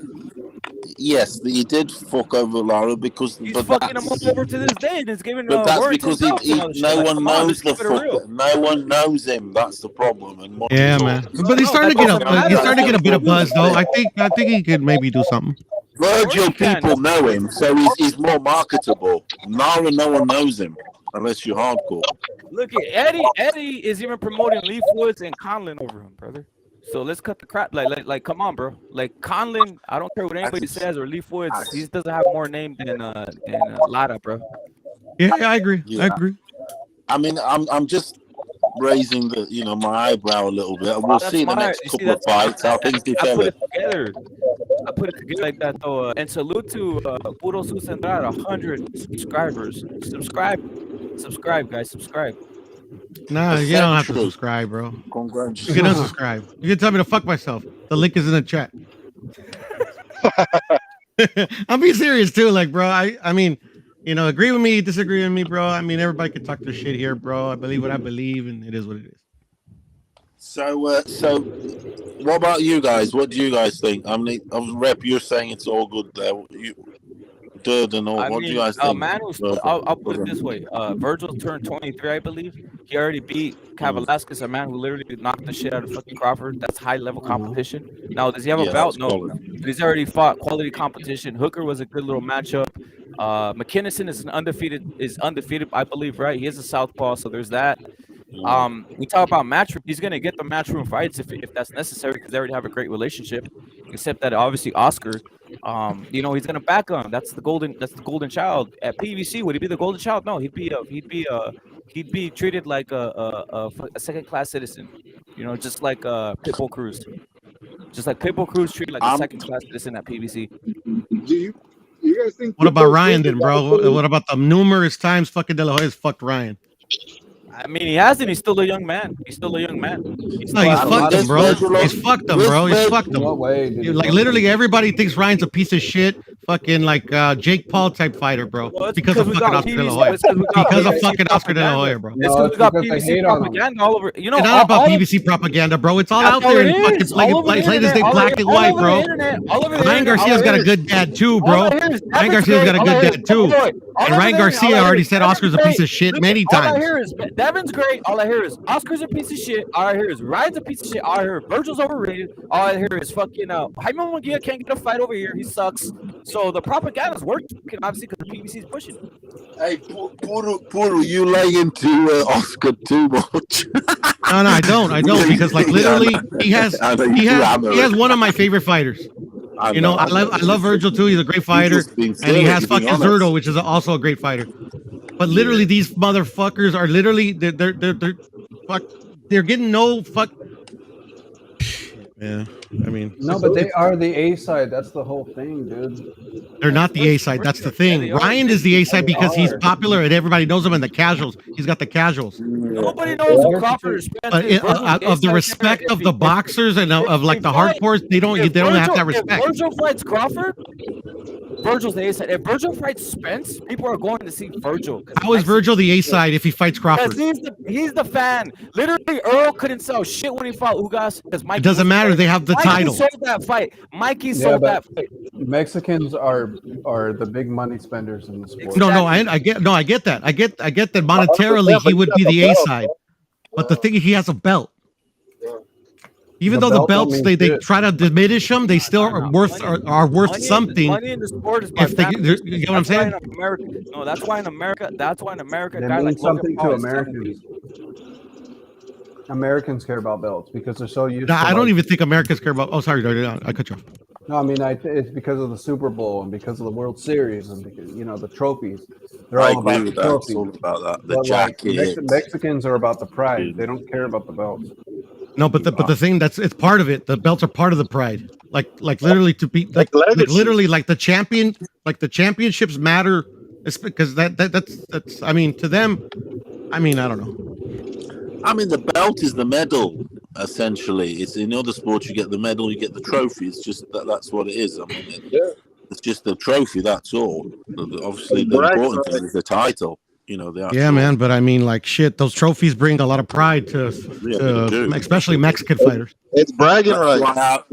D: Yes, he did fuck over Lara because
F: he's fucking him over to this day, and it's giving.
D: But that's because no one knows the fucker. No one knows him. That's the problem. And
A: yeah, man. But he's starting to get a bit of buzz, though. I think he could maybe do something.
D: Virgil people know him, so he's more marketable. Lara, no one knows him unless you're hardcore.
F: Look at Eddie. Eddie is even promoting Leaf Woods and Conlon over him, brother. So let's cut the crap. Like, come on, bro. Like Conlon, I don't care what anybody says, or Leaf Woods. He doesn't have more name than Lara, bro.
A: Yeah, I agree. Yeah. I agree.
D: I mean, I'm just raising my eyebrow a little bit. We'll see the next couple of fights how things develop.
F: I put it together like that though. And salute to Puro Susendar, 100 subscribers. Subscribe, guys. Subscribe.
A: Nah, you don't have to subscribe, bro.
D: Congratulations.
A: You can unsubscribe. You can tell me to fuck myself. The link is in the chat. I'm being serious too, like, bro. I mean, agree with me, disagree with me, bro. I mean, everybody can talk their shit here, bro. I believe what I believe, and it is what it is.
D: So what about you guys? What do you guys think? I mean, Rep, you're saying it's all good there. Durden, or
B: I
D: what do you
B: mean,
D: guys think?
B: man who's, I'll put it this way. Virgil turned 23, I believe. He already beat Velasquez, a man who literally knocked the shit out of fucking Crawford. That's high-level competition. Now, does he have a belt? No. But he's already fought quality competition. Hooker was a good little matchup. McKinnison is undefeated, I believe, right? He is a southpaw, so there's that. We talk about matchroom. He's gonna get the matchroom fights if that's necessary because they already have a great relationship. Except that obviously Oscar, he's gonna back on. That's the golden child at PBC. Would he be the golden child? No, he'd be treated like a second-class citizen. Just like Pitbull Cruz. Just like Pitbull Cruz treated like a second-class citizen at PBC.
G: Do you guys think?
A: What about Ryan then, bro? What about the numerous times fucking De La Hoya's fucked Ryan?
B: I mean, he hasn't. He's still a young man. He's fucked him,
A: bro. He's fucked him, bro. He's fucked him.
C: What way?
A: Like literally, everybody thinks Ryan's a piece of shit, fucking like Jake Paul type fighter, bro. Because of fucking Oscar De La Hoya. Because of fucking Oscar De La Hoya, bro.
B: It's because we got PBC propaganda all over.
A: It's not about PBC propaganda, bro. It's all out there in fucking plain as day, black and white, bro. Ryan Garcia's got a good dad too, bro. Ryan Garcia's got a good dad too. And Ryan Garcia already said Oscar's a piece of shit many times.
B: Devin's great. All I hear is Oscar's a piece of shit. All I hear is Ryan's a piece of shit. All I hear is Virgil's overrated. All I hear is fucking Jaime Munguia can't get a fight over here. He sucks. So the propaganda's working, obviously, because the PBC's pushing.
D: Hey, Puro, you lay into Oscar too much.
A: No, I don't, because like literally, he has one of my favorite fighters. I love Virgil too. He's a great fighter, and he has fucking Zurdo, which is also a great fighter. But literally, these motherfuckers are literally they're getting no fuck. Yeah, I mean,
C: no, but they are the A side. That's the whole thing, dude.
A: They're not the A side. That's the thing. Ryan is the A side because he's popular and everybody knows him. And the casuals, he's got the casuals.
B: Nobody knows who Crawford is.
A: But of the respect of the boxers and of like the hardcores, they don't have that respect.
B: If Virgil fights Crawford, Virgil's the A side. If Virgil fights Spence, people are going to see Virgil.
A: How is Virgil the A side if he fights Crawford?
B: He's the fan. Literally, Earl couldn't sell shit when he fought Ugas because Mike.
A: It doesn't matter. They have the title.
B: Sold that fight. Mikey sold that fight.
C: Mexicans are the big money spenders in the sport.
A: No, I get that. I get that monetarily he would be the A side, but the thing is he has a belt. Even though the belts they try to diminish them, they still are worth something.
B: Money in the sport is
A: you know what I'm saying?
B: That's why in America,
C: they mean something to Americans. Americans care about belts because they're so used to.
A: I don't even think Americans care about. Oh, sorry, I cut you off.
C: No, I mean, it's because of the Super Bowl and because of the World Series and because, the trophies. They're all about the trophies.
D: It's all about that. The
C: but
D: jacket.
C: Mexicans are about the pride. They don't care about the belts.
A: No, but the thing it's part of it. The belts are part of the pride. Like literally to be like literally like the champion, like the championships matter. It's because that's. I mean, to them, I mean, I don't know.
D: I mean, the belt is the medal, essentially. It's in other sports, you get the medal, you get the trophy. It's just that's what it is. I mean, it's just the trophy, that's all. Obviously, the important thing is the title.
A: Man, but I mean, like, shit, those trophies bring a lot of pride to especially Mexican fighters.
G: It's bragging rights.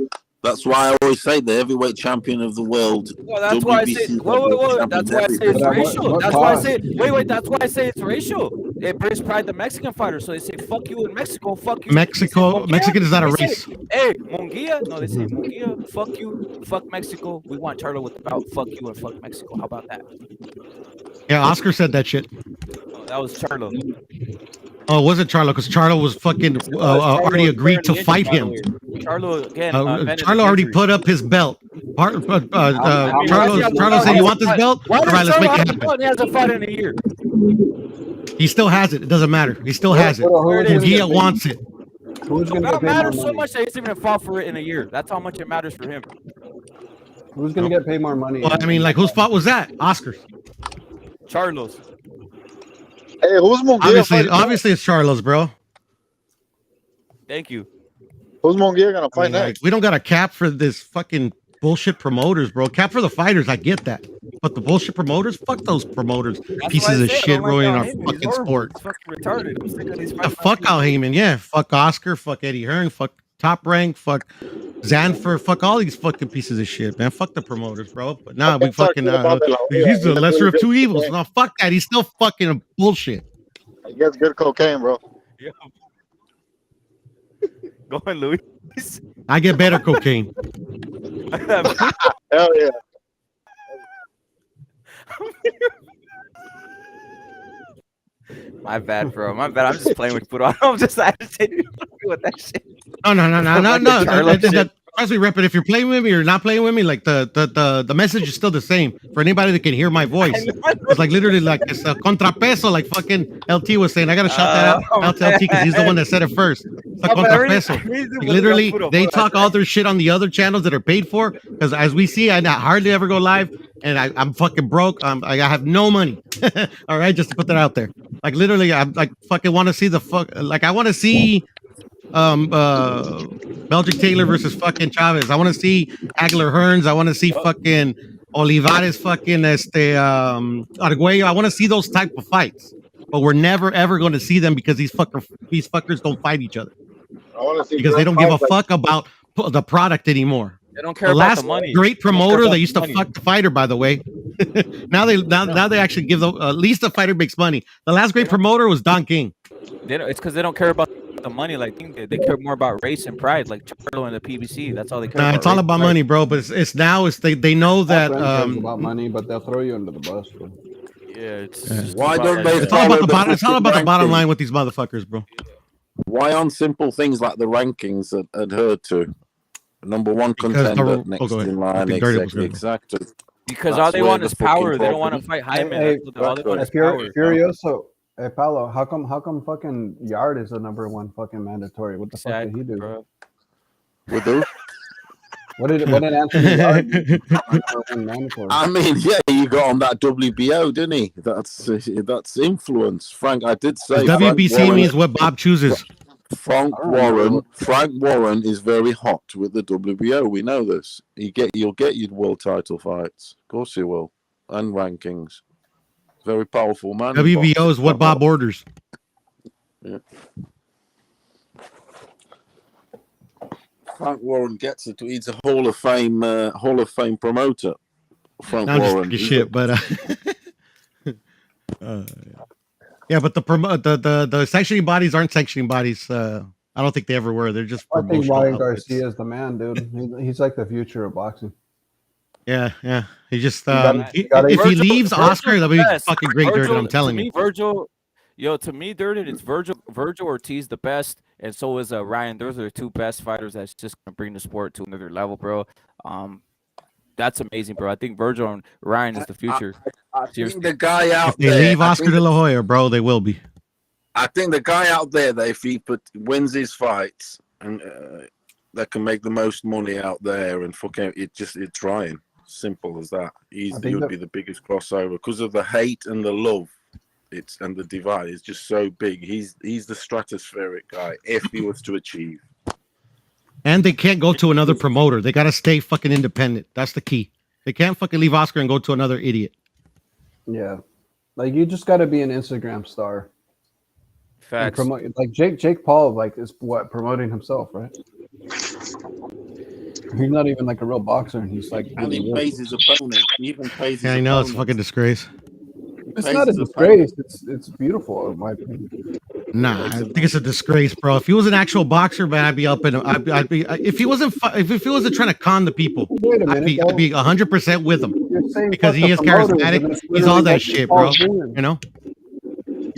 D: That's why I always say the heavyweight champion of the world.
B: Well, that's why I say. Wait. That's why I say it's racial. That's why I say. Wait. That's why I say it's racial. It brings pride to Mexican fighters. So they say, "Fuck you in Mexico." Fuck you.
A: Mexican is not a race.
B: Hey, Munguia. No, they say Munguia. Fuck you. Fuck Mexico. We want Charlo with the belt. Fuck you and fuck Mexico. How about that?
A: Yeah, Oscar said that shit.
B: No, that was Charlo.
A: Oh, was it Charlo? Because Charlo was fucking already agreed to fight him.
B: Charlo again.
A: Charlo already put up his belt. Charlo said, "You want this belt? All right, let's make it happen."
B: He hasn't fought in a year.
A: He still has it. It doesn't matter. He still has it. Munguia wants it.
C: It
B: matters so much that he's even fought for it in a year. That's how much it matters for him.
C: Who's going to get paid more money?
A: Well, I mean, like, whose fault was that? Oscar's.
B: Charlo's.
G: Hey, who's Munguia?
A: Obviously, it's Charlo's, bro.
B: Thank you.
G: Who's Munguia gonna fight next?
A: Like, we don't got a cap for this fucking bullshit promoters, bro. Cap for the fighters, I get that. But the bullshit promoters, fuck those promoters. Pieces of shit ruining our fucking sport.
B: Fucking retarded. I'm sick of these
A: fuck Al Heyman, yeah. Fuck Oscar, fuck Eddie Hearn, fuck Top Rank, fuck Zanfer, fuck all these fucking pieces of shit, man. Fuck the promoters, bro. But nah, we
G: Don't talk
A: fucking
G: shit about De La Hoya.
A: he's the
G: He gets
A: lesser
G: really
A: of
G: good
A: two evils.
G: cocaine.
A: No, fuck that. He's still fucking bullshit.
G: He gets good cocaine, bro.
F: Go ahead, Louis.
A: I get better cocaine.
G: Hell yeah.
F: My bad, bro. My bad. I'm just playing with Puro. I'm just agitated with that shit.
A: No.
F: Like the Charlo shit.
A: Trust me, Rep, if you're playing with me or not playing with me, like the message is still the same for anybody that can hear my voice. It's like literally like it's a contrapeso, like fucking LT was saying. I gotta shout that out to LT because he's the one that said it first. It's a contrapeso. Like, literally, they talk all their shit on the other channels that are paid for. Because as we see, I hardly ever go live, and I'm fucking broke. I have no money. All right, just to put that out there. Like literally, I like fucking want to see the fuck. Like I want to see Belgic Taylor versus fucking Chavez. I want to see Hagler Hearns. I want to see fucking Olivares fucking Arguello. I want to see those type of fights. But we're never ever going to see them because these fuckers don't fight each other.
G: I want to see
A: Because they don't give a fuck about the product anymore.
F: They don't care
A: The
F: about
A: last
F: the money.
A: great promoter
F: about
A: that used
F: the
A: to
F: money.
A: fuck the fighter, by the way. now they actually give at least the fighter makes money. The last great promoter was Don King.
F: It's because they don't care about the money. Like they care more about race and pride, like Charlo and the PBC. That's all they care about.
A: It's all
F: race
A: about
F: and pride.
A: money, bro. But it's they know that
C: Cares about money, but they'll throw you under the bus, bro.
F: Yeah, it's just
D: Why
F: about
D: don't
F: that.
D: they
A: it's all about the bottom. It's all about the
D: ranking?
A: bottom line with these motherfuckers, bro.
D: Why on simple things like the rankings adhered to? Number one
A: Because
D: contender
A: the-
D: next
A: go ahead.
D: in
A: I
D: line,
A: think Dirty was
D: exactly.
A: gonna-
F: Because
D: That's
F: all they
D: where
F: want
D: the
F: is power.
D: fucking
F: They don't want to
D: problem-
F: fight Hyman.
C: Hey,
F: That's what all they want is power.
C: Furioso. Hey, Paulo, how come fucking Yard is the number one fucking mandatory? What the fuck did he do?
F: Bro.
D: With who?
C: What did Anthony Yard do? Number one mandatory.
D: I mean, yeah, he got on that WBO, didn't he? That's influence. Frank, I did say Frank
A: WBC
D: Warren-
A: means what Bob chooses.
D: Frank Warren is very hot with the WBO. We know this. You'll get your world title fights. Of course he will. And rankings. Very powerful man. in
A: WBO is
D: boxing.
A: what Bob orders.
D: Yeah. Frank Warren gets it. He's a Hall of Fame promoter. Frank
A: I'm just
D: Warren.
A: talking shit, but yeah, but the sanctioning bodies aren't sanctioning bodies. I don't think they ever were. They're just
C: I think
A: promotional
C: Ryan
A: outlets.
C: Garcia is the man, dude. He's like the future of boxing.
A: Yeah. He just
C: gotta-
A: if he
F: Virgil-
A: leaves
F: Virgil's
A: Oscar, that'll
F: the
A: be
F: best.
A: fucking great, Dirty. I'm telling
F: to
A: you.
F: me, Virgil, to me, Dirty, it's Virgil Ortiz the best, and so is Ryan. Those are the two best fighters that's just gonna bring the sport to another level, bro. That's amazing, bro. I think Virgil and Ryan is the future.
D: I think
F: Seriously.
D: the guy out
A: If they
D: there.
A: leave Oscar De La Hoya, bro, they will be.
D: I think the guy out there that if he wins his fights and that can make the most money out there and fucking it's Ryan. Simple as that. He would be the biggest crossover because of the hate and the love. And the divide is just so big. He's the stratospheric guy if he was to achieve.
A: And they can't go to another promoter. They gotta stay fucking independent. That's the key. They can't fucking leave Oscar and go to another idiot.
C: Yeah, like you just got to be an Instagram star.
F: Facts.
C: Promote, like Jake Paul, like is what promoting himself, right? He's not even like a real boxer, and he's like.
D: And he pays his opponent. He even pays his
A: Yeah, I know it's a
D: opponent.
A: fucking disgrace.
C: It's not a disgrace. It's beautiful, in my opinion.
A: Nah, I think it's a disgrace, bro. If he was an actual boxer, man, I'd be up in. I'd be if he wasn't if he wasn't trying to con the people,
C: Wait a minute,
A: I'd be 100% with him
C: You're saying
A: because
C: fuck
A: he
C: the
A: is
C: promoters,
A: charismatic.
C: and it's
A: He's all
C: literally
A: that
C: what
A: shit,
C: Paul's
A: bro.
C: doing.
A: You know.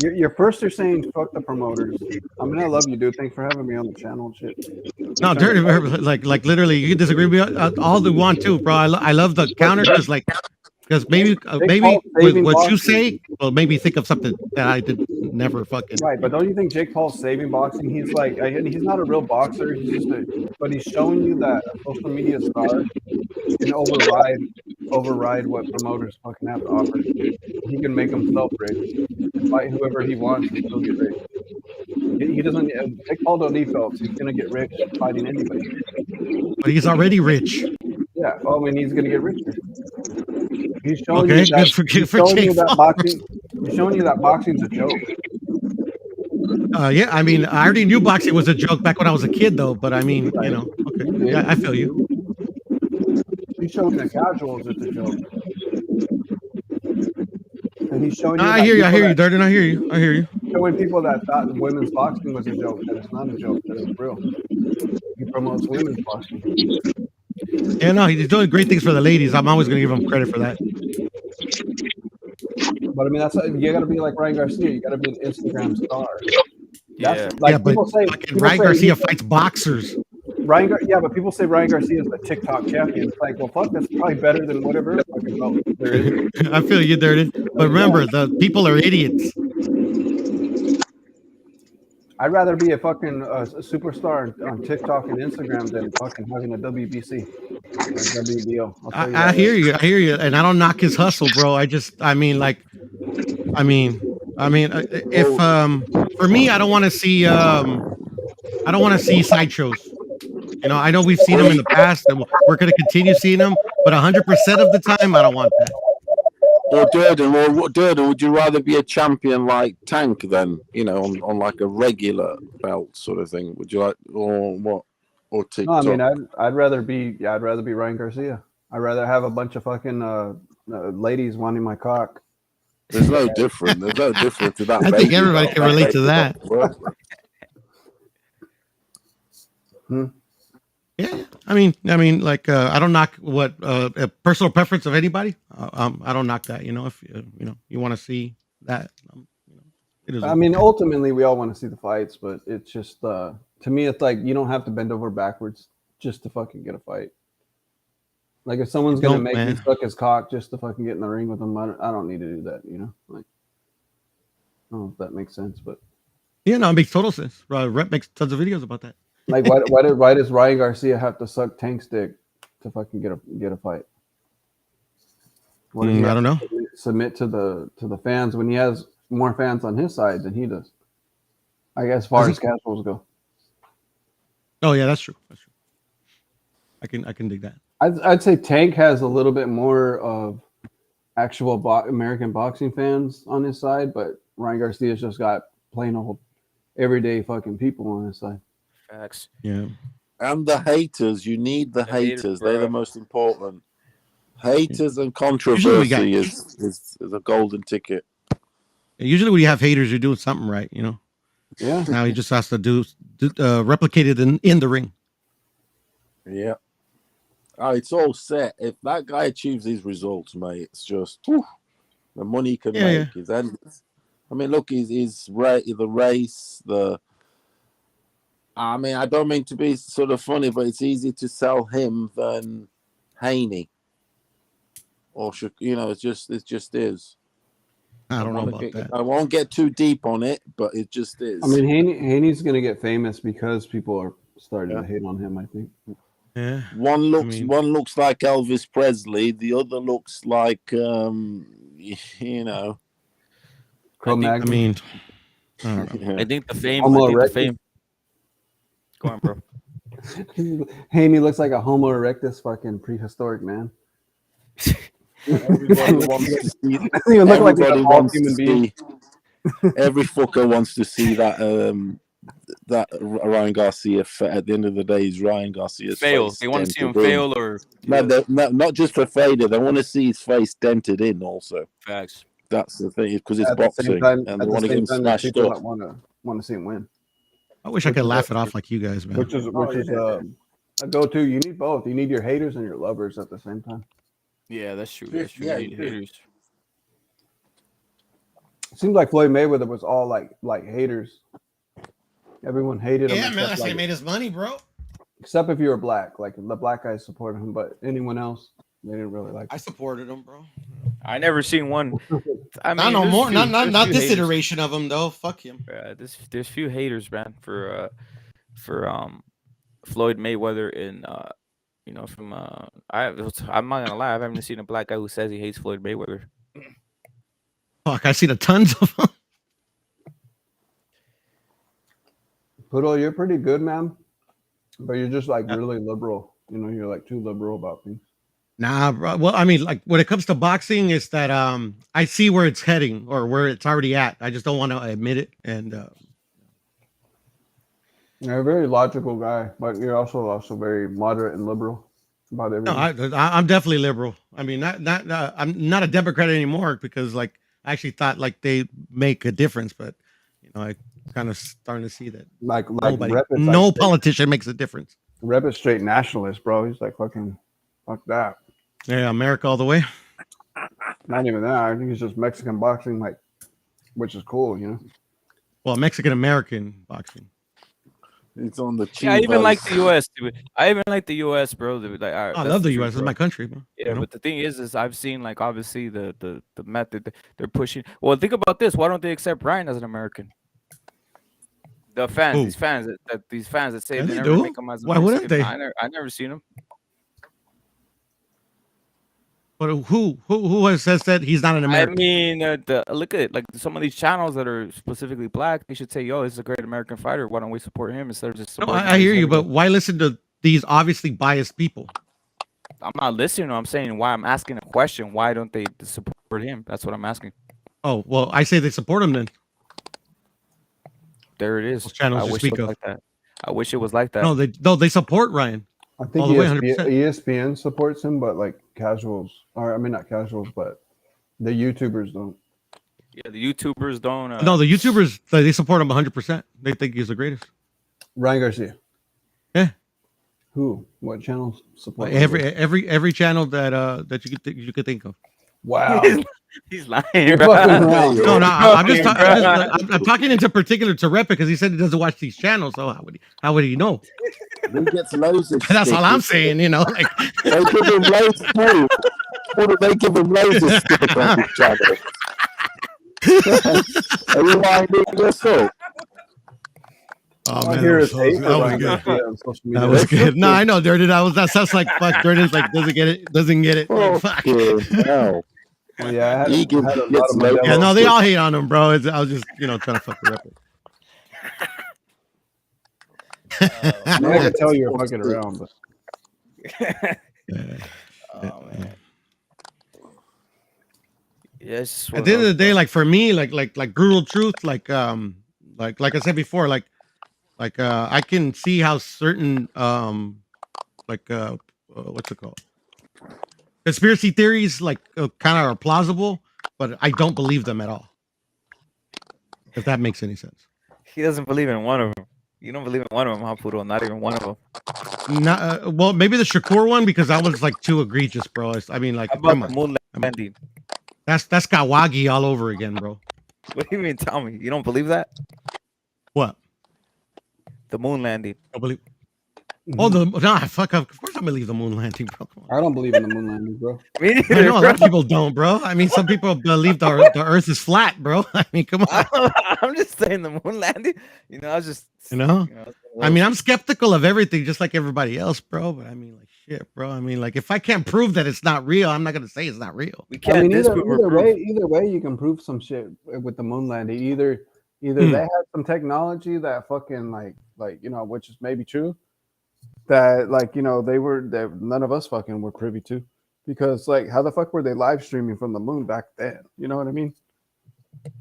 C: You're first. You're saying fuck the promoters. I mean, I love you, dude. Thanks for having me on the channel and shit.
A: No, Dirty, like literally, you can disagree with me all they want to, bro. I love the counter because maybe with what you say will make me think of something that I did never fucking.
C: Right, but don't you think Jake Paul's saving boxing? He's like, he's not a real boxer. He's just but he's showing you that a social media star can override what promoters fucking have to offer. He can make himself rich, fight whoever he wants, and still get rich. He doesn't. Jake Paul don't need Phelps. He's gonna get rich fighting anybody.
A: But he's already rich.
C: Yeah, well, I mean, he's gonna get richer. He's showing
A: Okay,
C: you that.
A: good for
C: He's showing
A: Jake
C: you that
A: Paul.
C: boxing. He's showing you that boxing's a joke.
A: Yeah, I mean, I already knew boxing was a joke back when I was a kid, though. But I mean, you know, okay. Okay. Yeah, I feel you.
C: He's showing the casuals it's a joke. And he's showing you
A: I
C: that
A: hear you. I
C: people
A: hear you,
C: that
A: Durden. I hear you. I hear you.
C: showing people that thought women's boxing was a joke, that it's not a joke, that it's real. He promotes women's boxing.
A: Yeah, no, he's doing great things for the ladies. I'm always gonna give him credit for that.
C: But I mean, that's you got to be like Ryan Garcia. You got to be an Instagram star.
B: Yeah.
C: That's, like
A: Yeah, but
C: people say.
A: fucking Ryan Garcia fights boxers.
C: Yeah, but people say Ryan Garcia is the TikTok champion. It's like, well, fuck, that's probably better than whatever fucking belt there is.
A: I feel you, Durden. But remember, the people are idiots.
C: I'd rather be a fucking superstar on TikTok and Instagram than fucking having a WBC or WBO.
A: I hear you. I hear you. And I don't knock his hustle, bro. I mean, if for me, I don't want to see sideshows. You know, I know we've seen them in the past, and we're going to continue seeing them. But 100% of the time, I don't want that.
D: Or Durden, would you rather be a champion like Tank then? You know, on like a regular belt sort of thing? Would you like, or what? Or TikTok?
C: No, I mean, I'd rather be Ryan Garcia. I'd rather have a bunch of fucking ladies wanting my cock.
D: There's no difference. There's no difference to that.
A: I think everybody can relate to that. Yeah, I mean, like I don't knock what a personal preference of anybody. I don't knock that. You know, if you want to see that. It is.
C: I mean, ultimately, we all want to see the fights, but it's just to me, it's like you don't have to bend over backwards just to fucking get a fight. Like if someone's gonna make me suck his cock just to fucking get in the ring with them, I don't need to do that. You know, like I don't know if that makes sense, but
A: yeah, no, it makes total sense. Rep makes tons of videos about that.
C: Like why does Ryan Garcia have to suck Tank's dick to fucking get a fight?
A: I don't know.
C: Submit to the fans when he has more fans on his side than he does. I guess as far as casuals go.
A: Oh yeah, that's true. That's true. I can dig that.
C: I'd say Tank has a little bit more of actual American boxing fans on his side, but Ryan Garcia's just got plain old everyday fucking people on his side.
B: Facts.
A: Yeah.
D: And the haters, you need the haters. They're the most important. Haters and controversy is a golden ticket.
A: Usually when you have haters, you're doing something right, you know?
C: Yeah.
A: Now he just has to replicate it in the ring.
D: Yeah. Oh, it's all set. If that guy achieves these results, mate, it's just the money he can make is endless. I mean, look, the race, I mean, I don't mean to be sort of funny, but it's easier to sell him than Haney. Or it just is.
A: I don't know about that.
D: I won't get too deep on it, but it just is.
C: I mean, Haney's gonna get famous because people are starting to hate on him, I think.
A: Yeah.
D: One looks like Elvis Presley, the other looks like you know.
A: I mean, I don't know.
B: I think the fame. Go on, bro.
C: Haney looks like a Homo erectus fucking prehistoric man.
D: Everybody wants to see.
C: Everybody wants human being.
D: Every fucker wants to see that that Ryan Garcia at the end of the day is Ryan Garcia's
B: fail.
D: Face
B: they want to see him
D: in.
B: fail or
D: not just for failure. They want to see his face dented in also.
B: Facts.
D: That's the thing, because it's
C: at
D: boxing
C: time,
D: and they want to get him smashed up.
C: Want to see him win.
A: I wish I could laugh it off like you guys, man.
C: Which is a go-to. You need both. You need your haters and your lovers at the same time.
B: Yeah, that's true. That's true.
D: Yeah,
B: haters.
C: It seems like Floyd Mayweather was all like haters. Everyone hated him.
A: Yeah, man, that's how he made his money, bro.
C: Except if you were black, like the black guys supported him, but anyone else, they didn't really like him.
A: I supported him, bro.
B: I never seen one. I mean,
A: not no more. Not this
B: haters.
A: iteration of him though. Fuck him.
B: There's few haters, man, for Floyd Mayweather and from I'm not gonna lie, I haven't seen a black guy who says he hates Floyd Mayweather.
A: Fuck, I've seen a tons of them.
C: Puro, you're pretty good, man, but you're just like really liberal. You know, you're like too liberal about things.
A: Nah, bro. Well, I mean, like when it comes to boxing, it's that I see where it's heading or where it's already at. I just don't want to admit it, and
C: You're a very logical guy, but you're also very moderate and liberal about
A: No,
C: everything.
A: I'm definitely liberal. I mean, not I'm not a Democrat anymore because like I actually thought like they make a difference, but I kind of starting to see that
C: Like
A: nobody,
C: Rep is
A: no
C: like
A: politician makes a difference.
C: Rep is straight nationalist, bro. He's like fucking fuck that.
A: Yeah, America all the way.
C: Not even that. I think it's just Mexican boxing, like, which is cool, you know.
A: Well, Mexican American boxing.
D: It's on the
B: Yeah, I even like
D: Chivas.
B: the U.S. Dude. I even like the U.S., bro. Like,
A: I love the U.S. It's my country, bro.
B: Yeah, but the thing is I've seen like obviously the method they're pushing. Well, think about this. Why don't they accept Ryan as an American? The fans,
A: Who?
B: these fans that say
A: Yeah,
B: they
A: they
B: never
A: do.
B: make them as a
A: Why wouldn't
B: Mexican.
A: they?
B: I never seen them.
A: But who has says that he's not an
B: I
A: American?
B: mean, look at it. Like some of these channels that are specifically black, they should say, "Yo, this is a great American fighter. Why don't we support him instead of just
A: No,
B: supporting?"
A: I hear you, but why listen to these obviously biased people?
B: I'm not listening. I'm saying why I'm asking a question. Why don't they support him? That's what I'm asking.
A: Oh well, I say they support him then.
B: There it is.
A: Those channels
B: I
A: you
B: wish it
A: speak
B: was
A: of.
B: like that. I wish it was like that.
A: No, they support Ryan.
C: I think
A: All the way,
C: ESPN supports him, but like casuals, or I mean not casuals, but the YouTubers don't.
B: Yeah, the YouTubers don't.
A: No, the YouTubers they support him 100%. They think he's the greatest.
C: Ryan Garcia.
A: Yeah.
C: Who? What channels support?
A: Every channel that you could think of.
C: Wow.
B: He's lying.
C: You're fucking around.
A: No, I'm talking into particular to Rep because he said he doesn't watch these channels. So how would he know?
D: He gets loads of
A: That's all I'm
D: stickers.
A: saying. Like
D: They give him loads too. They give him loads of stickers on his channel. Are you lying yourself?
A: oh
C: I
A: man,
C: hear
A: that
C: his hate
A: was
C: for
A: good.
C: Ryan Garcia on social media.
A: That was good. No, I know, Dirty. That sounds like fuck. Dirty's like doesn't get it. Like, fuck.
D: Hell.
C: Well, yeah, I had a
D: He
C: lot of
D: gets
C: Modelo.
A: Yeah, no, they all hate on him, bro. I was just trying to fuck the Rep.
C: I mean, I can tell you're fucking around, but
B: Oh man. Yes.
A: At the end of the day, like for me, like brutal truth, like I said before, like I can see how certain what's it called? Conspiracy theories like kind of are plausible, but I don't believe them at all. If that makes any sense.
B: He doesn't believe in one of them. You don't believe in one of them, huh, Puro? Not even one of them.
A: Not well, maybe the Shakur one because that was like too egregious, bro. I mean, like,
B: How about
A: come
B: the
A: on,
B: moon landing?
A: that's Kawagi all over again, bro.
B: What do you mean? Tell me. You don't believe that?
A: What?
B: The moon landing.
A: I believe. Oh, fuck. Of course, I believe the moon landing, bro. Come on.
C: I don't believe in the moon landing, bro.
B: Me
A: I
B: neither,
A: know a
B: bro.
A: lot of people don't, bro. I mean, some people believe the Earth is flat, bro. I mean, come on.
B: I'm just saying the moon landing. I was just.
A: I mean, I'm skeptical of everything, just like everybody else, bro. But I mean, like, shit, bro. I mean, like, if I can't prove that it's not real, I'm not gonna say it's not real.
B: We can't.
C: I mean, either way, you can prove some shit with the moon landing. Either they had some technology that fucking like which is maybe true. That that none of us fucking were privy to, because like how the fuck were they live streaming from the moon back then? You know what I mean?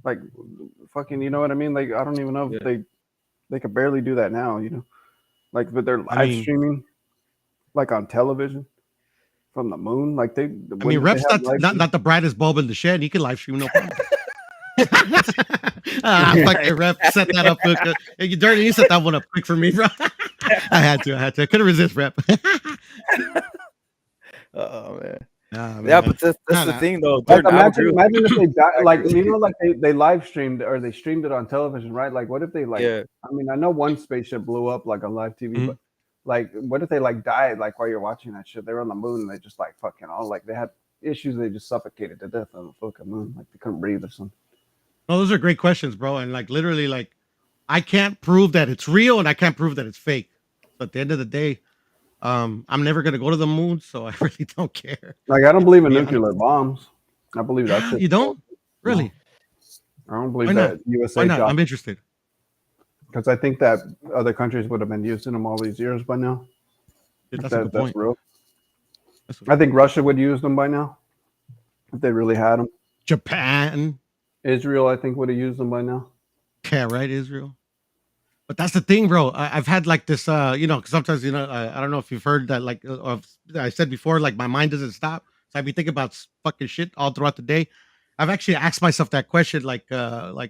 C: Like fucking, you know what I mean? Like I don't even know if they could barely do that now. Like but they're live streaming like on television from the moon. Like I mean,
A: Rep's not the brightest bulb in the shed. He can live stream no problem. Fucking Rep set that up. You Dirty, you set that one up quick for me, bro. I had to. I couldn't resist, Rep.
B: Oh man.
A: Nah,
B: yeah, but that's the thing, though.
C: Like, imagine if they died, like like they live streamed or they streamed it on television, right? Like, what if they I mean, I know one spaceship blew up like on live TV, but like, what if they like died like while you're watching that shit? They were on the moon and they just like fucking all like they had issues. They just suffocated to death on the fucking moon, like they couldn't breathe or something.
A: No, those are great questions, bro. And like literally, like I can't prove that it's real and I can't prove that it's fake. So at the end of the day, I'm never gonna go to the moon, so I really don't care.
C: Like I don't believe in nuclear bombs. I believe that's
A: you don't really.
C: No. I don't believe that USA.
A: Why not? I'm interested
C: because I think that other countries would have been using them all these years by now.
A: That's a good point.
C: That's real. I think Russia would use them by now if they really had them. Japan, Israel, I think would have used them by now.
A: Yeah, right, Israel. But that's the thing, bro. I've had like this, you know, 'cause sometimes, you know, I don't know if you've heard that, like, I said before, like my mind doesn't stop. So I be thinking about fucking shit all throughout the day. I've actually asked myself that question, like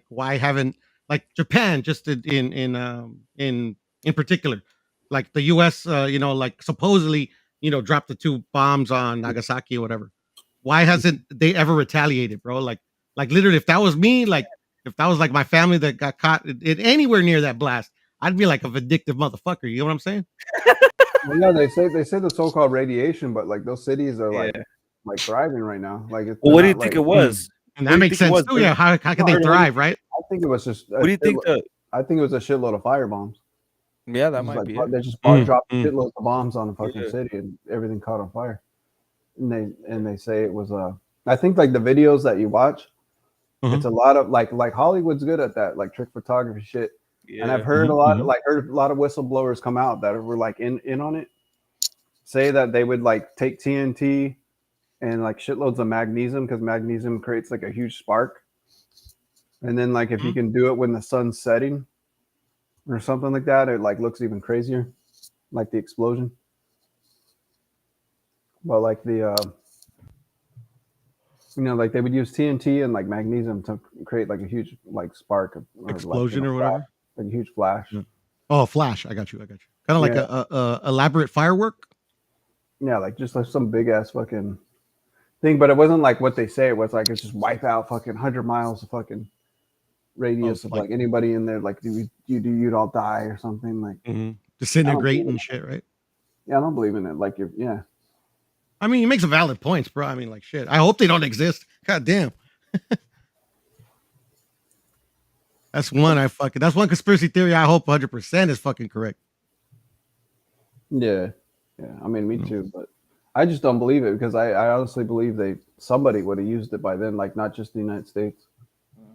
A: why haven't like Japan just in particular, like the U.S., you know, like supposedly, you know, dropped the 2 bombs on Nagasaki or whatever. Why hasn't they ever retaliated, bro? Like literally, if that was me, like if that was like my family that got caught in anywhere near that blast, I'd be like a vindictive motherfucker. You know what I'm saying?
C: Well, yeah, they say the so-called radiation, but like those cities are like thriving right now. Like,
B: well, what do you think it was?
A: And that makes sense too. Yeah, how can they thrive, right?
C: I think it was just.
B: What do you think?
C: I think it was a shitload of fire bombs.
B: Yeah, that might be.
C: They just dropped shitloads of bombs on the fucking city, and everything caught on fire. And they say it was I think like the videos that you watch, it's a lot of like Hollywood's good at that, like trick photography shit. Yeah. And I've heard a lot of whistleblowers come out that were like in on it, say that they would like take TNT and like shitloads of magnesium, because magnesium creates like a huge spark. And then like if you can do it when the sun's setting or something like that, it like looks even crazier, like the explosion. But like the you know, like they would use TNT and like magnesium to create like a huge like spark or
A: explosion,
C: like,
A: or whatever,
C: like a huge flash.
A: Yeah. Oh, flash! I got you. Kind of like a elaborate firework.
C: Yeah, like just like some big ass fucking thing, but it wasn't like what they say it was. Like it's just wipe out fucking 100 miles of fucking radius of like anybody in there. Like you'd all die or something, like
A: disintegrate and shit, right?
C: Yeah, I don't believe in it. Like
A: I mean, you make some valid points, bro. I mean, like shit. I hope they don't exist. God damn. That's one conspiracy theory I hope 100% is fucking correct.
C: Yeah. I mean, me too, but I just don't believe it, because I honestly believe somebody would have used it by then, like not just the United States.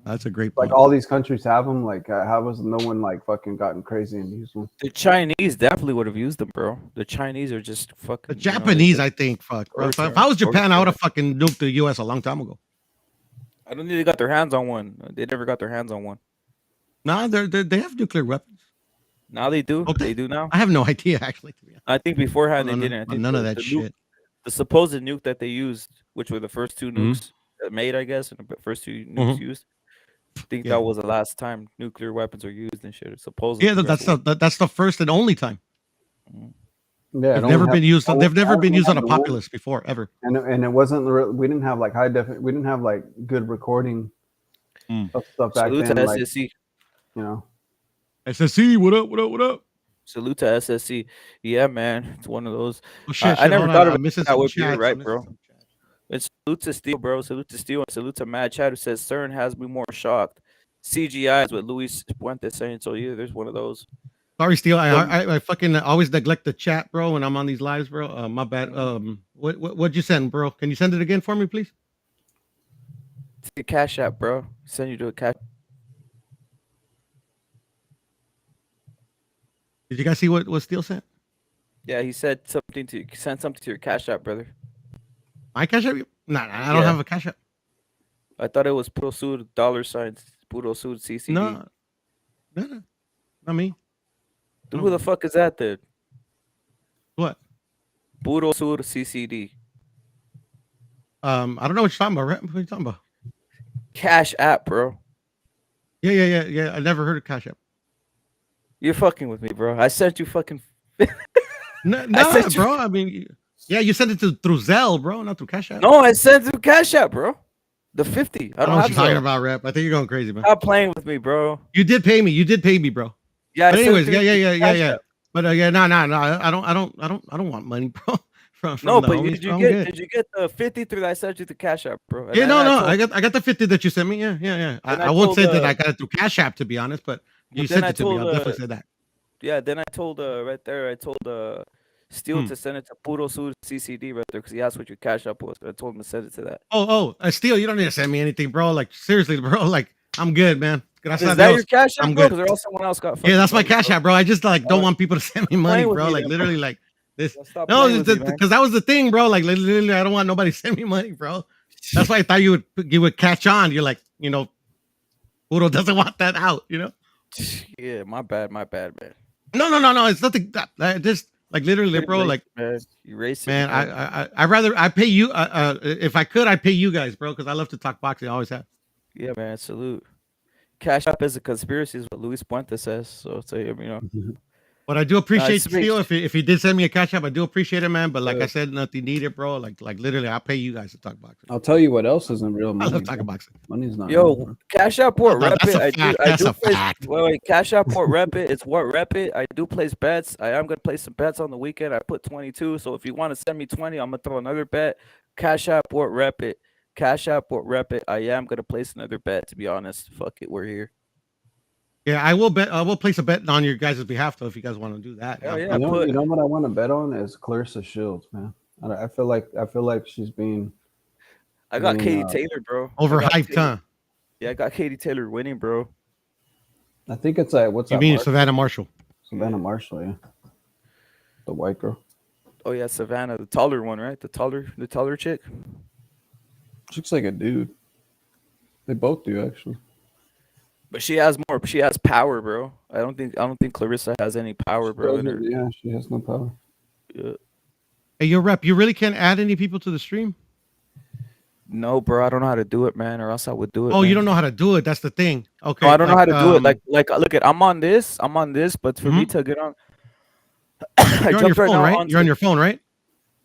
A: That's a great point.
C: Like all these countries have them. Like how has no one like fucking gotten crazy and used them?
B: The Chinese definitely would have used them, bro. The Chinese are just fucking.
A: The Japanese, I think, fuck, bro. If I was Japan, I would have fucking nuked the U.S. a long time ago.
B: I don't think they got their hands on one. They never got their hands on one.
A: Nah, they have nuclear weapons.
B: Now they do. Okay. They do now.
A: I have no idea, actually.
B: I think beforehand they didn't. I think
A: none of that shit.
B: The supposed nuke that they used, which were the first 2 nukes made, I guess, and the first 2 nukes used. I think that was the last time nuclear weapons were used and shit. Supposedly.
A: Yeah, that's the first and only time.
C: Yeah,
A: they've never been used. They've never been used on a populace before, ever.
C: And it wasn't. We didn't have like we didn't have like good recording of stuff back
B: then.
C: Salute to
B: SSC.
C: You know,
A: SSC. What up? What up? What up?
B: Salute to SSC. Yeah, man, it's one of those.
A: Oh, shit,
B: I never thought of
A: it
B: that would be right, bro. It's salute to Steel, bro. Salute to Steel, and salute to Mad Chad, who says CERN has me more shocked. CGI is what Luis Puente saying. So yeah, there's one of those.
A: Sorry, Steel. I fucking always neglect the chat, bro, when I'm on these lives, bro. My bad. What'd you send, bro? Can you send it again for me, please?
B: It's a Cash App, bro. Send you to a cash.
A: Did you guys see what Steel sent?
B: Yeah, he said something to send something to your Cash App, brother.
A: My Cash App? Nah, I don't have a Cash App.
B: I thought it was Puro Sud $, Puro Sud CCD.
A: No, not me.
B: Dude, who the fuck is that, dude?
A: What?
B: Puro Sud CCD.
A: I don't know what you're talking about. What are you talking about?
B: Cash App, bro.
A: Yeah. I never heard of Cash App.
B: You're fucking with me, bro. I sent you fucking.
A: No, bro. I mean, yeah, you sent it through Zelle, bro, not through Cash App.
B: No, I sent it through Cash App, bro. The 50. I don't know what
A: you're talking about, Rep. I think you're going crazy, man.
B: Stop playing with me, bro.
A: You did pay me, bro.
B: Yeah.
A: But anyways, yeah. But no. I don't want money, bro. From
B: no,
A: but
B: did you get the 50 through that I sent you to Cash App, bro?
A: And I got the 50 that you sent me. Yeah. I won't say that I got it through Cash App, to be honest, but you sent it to me. I'll definitely say that.
B: Yeah, then I told right there, I told Steel to send it to Puro Sud CCD right there, because he asked what your Cash App was. I told him to send it to that.
A: Steel, you don't need to send me anything, bro. Like, seriously, bro. Like, I'm good, man.
B: Is that your Cash App, bro? Because else someone else got.
A: Yeah, that's my Cash App, bro. I just don't want people to send me money, bro. Like, literally, like this. No, because that was the thing, bro. Like, literally, I don't want nobody to send me money, bro. That's why I thought you would catch on. You're like, Puro doesn't want that out,
B: Yeah, my bad, man.
A: No. It's nothing. Just like literally, bro. Like,
B: you racing,
A: man, I pay you. If I could, I'd pay you guys, bro, because I love to talk boxing. I always have.
B: Yeah, man. Salute. Cash App is a conspiracy, is what Luis Puente says. So
A: But I do appreciate
B: it's
A: still if he did send me a cash app, I do appreciate it, man. But like I said, nothing needed, bro. Like literally, I'll pay you guys to talk boxing.
C: I'll tell you what else isn't real money.
A: I love talking boxing.
C: Money's not.
B: Yo, Cash App or Rep
A: That's
B: it.
A: a fact. That's a fact.
B: Wait, Cash App or Rep it. It's what Rep it. I do place bets. I am gonna place some bets on the weekend. I put 22. So if you want to send me 20, I'm gonna throw another bet. Cash App or Rep it. Cash App or Rep it. I am gonna place another bet. To be honest, fuck it, we're here.
A: Yeah, I will bet. I will place a bet on your guys' behalf, though, if you guys want to do that.
B: Oh, yeah,
C: you know what I want to bet on is Clarissa Shields, man. I feel like she's being.
B: I got Katie Taylor, bro.
A: Overhyped, huh?
B: Yeah, I got Katie Taylor winning, bro.
C: I think it's like what's
A: you
C: that?
A: mean Savannah Marshall?
C: Savannah Marshall, yeah. The white girl.
B: Oh yeah, Savannah, the taller one, right? The taller chick.
C: She looks like a dude. They both do, actually.
B: But she has more. She has power, bro. I don't think Clarissa has any power, bro.
C: Yeah, she has no power.
B: Yeah.
A: Hey, your Rep, you really can't add any people to the stream?
B: No, bro. I don't know how to do it, man. Or else I would do it.
A: Oh,
B: man.
A: you don't know how to do it. That's the thing. Okay.
B: No, I don't know how to do it. Like, look at. I'm on this. But for me to get on,
A: you're on your phone, right? You're on your phone, right?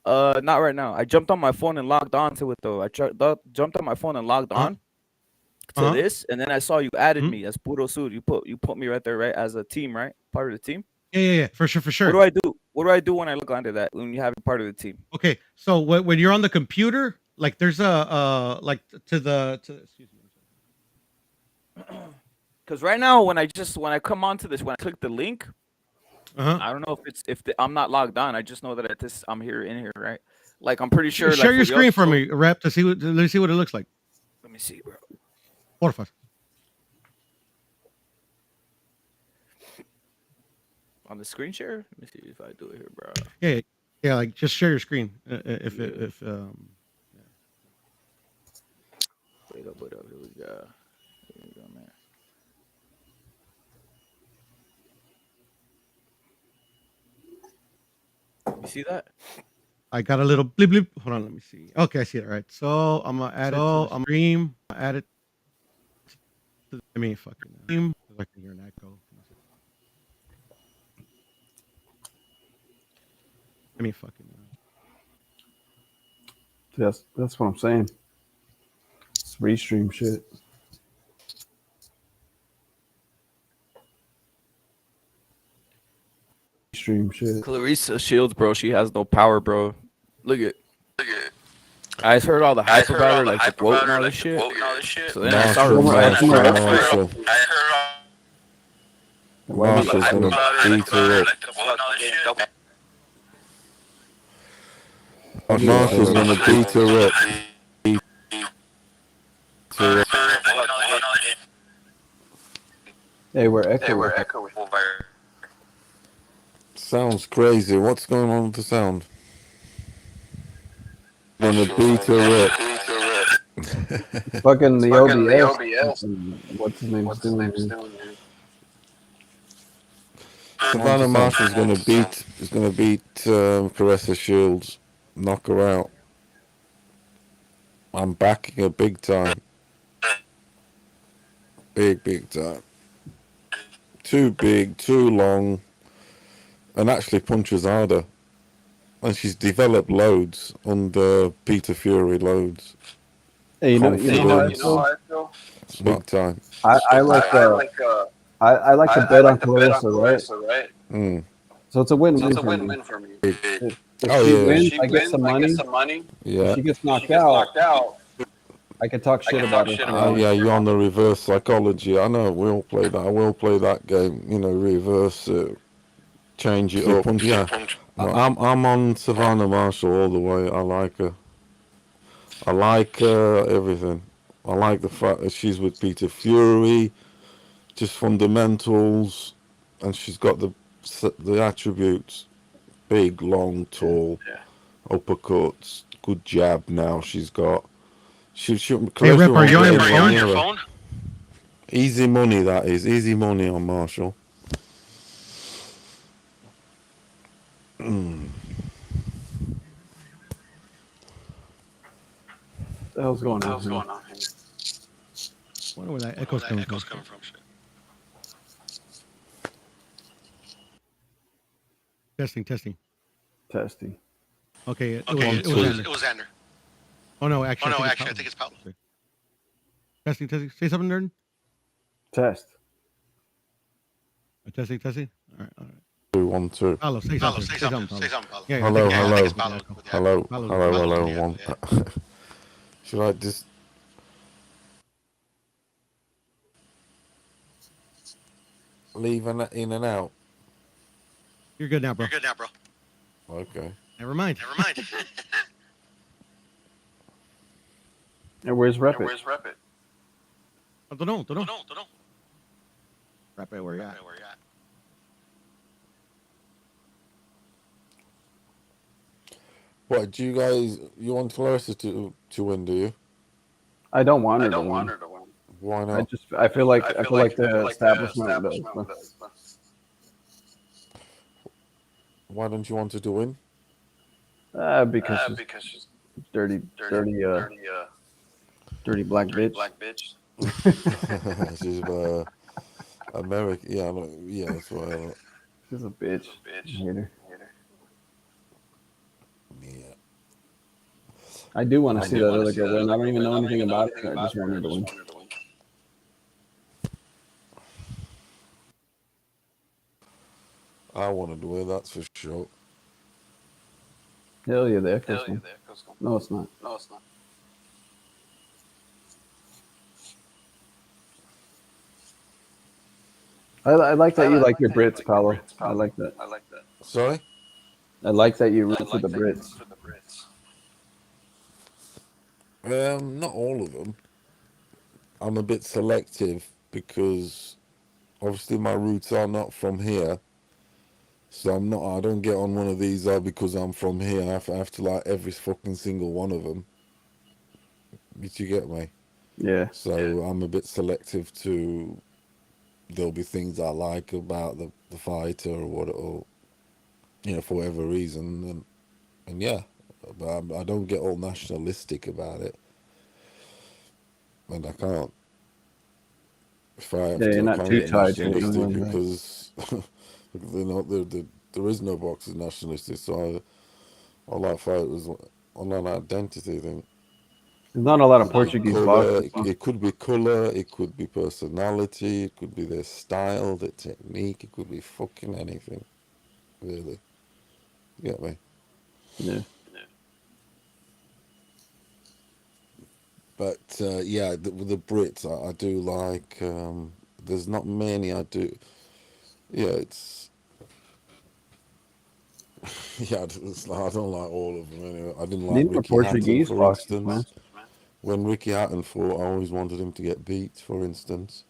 B: Not right now. I jumped on my phone and logged on to it though. I jumped on my phone and logged on. To this, and then I saw you added me as Puro Sud. You put me right there, right, as a team, right, part of the team.
A: Yeah, for sure.
B: What do I do? What do I do when I look onto that? When you have it part of the team?
A: Okay, so when you're on the computer, like there's a excuse me.
B: Because right now, when I come onto this, when I click the link, I don't know if I'm not logged on. I just know that I'm here in here, right? Like I'm pretty sure.
A: Share your screen for me, Rep, to see let me see what it looks like.
B: Let me see, bro.
A: Porfa.
B: On the screen share? Let me see if I do it here, bro.
A: Yeah, like just share your screen.
B: Wait up. Here we go. Here we go, man. You see that?
A: I got a little bleep bleep. Hold on, let me see. Okay, I see it. All right. So I'm gonna add it to the stream. Add it. I mean, fucking stream. I can hear an echo. I mean, fucking.
C: That's what I'm saying. It's restream shit. Stream shit.
B: Clarissa Shields, bro. She has no power, bro. Look at. I heard all the hype about her, like the quote and all this shit. So then I saw her
H: Marshall's gonna beat her up. Marshall's gonna beat her up.
C: Hey, we're echoing.
H: Sounds crazy. What's going on with the sound? Gonna beat her up.
C: Fucking the ODLH. What's his name?
H: Savannah Marshall's gonna beat Clarissa Shields, knock her out. I'm backing her big time. Big time. Too big, too long, and actually punches harder. And she's developed loads under Peter Fury, loads.
C: Hey, you know how I feel?
H: Big time.
C: I like to bet on Clarissa, right?
H: Mm.
C: So it's a win-win for me. If she wins, I get some money.
H: Yeah.
C: If she gets knocked out, I can talk shit about her.
H: Yeah, you're on the reverse psychology. I know. We all play that. I will play that game. You know, reverse it, change it up. Yeah. I'm on Savannah Marshall all the way. I like her. I like everything. I like the fact that she's with Peter Fury, just fundamentals, and she's got the attributes: big, long, tall, uppercuts, good jab. Now she's got.
A: Hey, Rep, are you on your phone?
H: Easy money, that is. Easy money on Marshall.
C: The hell's going on?
A: I wonder where that echo's coming from. Testing.
C: Testing.
A: Okay, it
D: Okay,
A: was Xander.
D: it was Xander.
A: Oh no, actually,
D: I
A: I
D: think it's Pablo.
A: Testing. Say something, Nerd.
C: Test.
A: Testing. All right.
H: 2, 1, 2.
A: Paulo, say something. Say something, Paulo. Yeah,
H: Hello.
A: I think it's Paulo.
H: Hello. One. Should I just? Leave in and out.
A: You're good now, bro.
H: Okay.
A: Never mind.
C: And where's Rep It?
A: I don't know. Rep it where you at.
H: What do you want Clarissa to win? Do you?
C: I don't want her to win.
H: Why not?
C: I feel like the establishment does.
H: Why don't you want her to win?
C: Because she's dirty black bitch.
H: She's American. Yeah, that's what I thought.
C: She's a bitch. I hate her.
H: Yeah.
C: I do want to see that other girl win. I don't even know anything about it. I just want her to win.
H: I want to win, that's for sure.
C: Hell yeah, the echo's gone. No, it's not. I like that you like your Brits, Paulo. I like that.
H: Sorry?
C: I like that you root for the Brits.
H: Not all of them. I'm a bit selective because obviously my roots are not from here. So I don't get on one of these because I'm from here. I have to like every fucking single one of them. Did you get me?
C: Yeah.
H: So I'm a bit selective to, there'll be things I like about the fighter or for whatever reason. And yeah, but I don't get all nationalistic about it. And I can't. If I have to,
C: you're
H: I
C: not
H: can't
C: too
H: get
C: tied to
H: nationalistic
C: England, right?
H: because there is no boxing nationalistic. So I like fighters on an identity thing.
C: There's not a lot of Portuguese boxers.
H: It could be color, it could be personality, it could be their style, their technique, it could be fucking anything, really. You get me?
C: Yeah.
H: But yeah, the Brits I do like. There's not many I do. Yeah, it's yeah. I don't like all of them anyway. I didn't like
C: Need more
H: Ricky Hatton,
C: Portuguese
H: for
C: boxers,
H: instance.
C: man.
H: When Ricky Hatton fought, I always wanted him to get beat, for instance.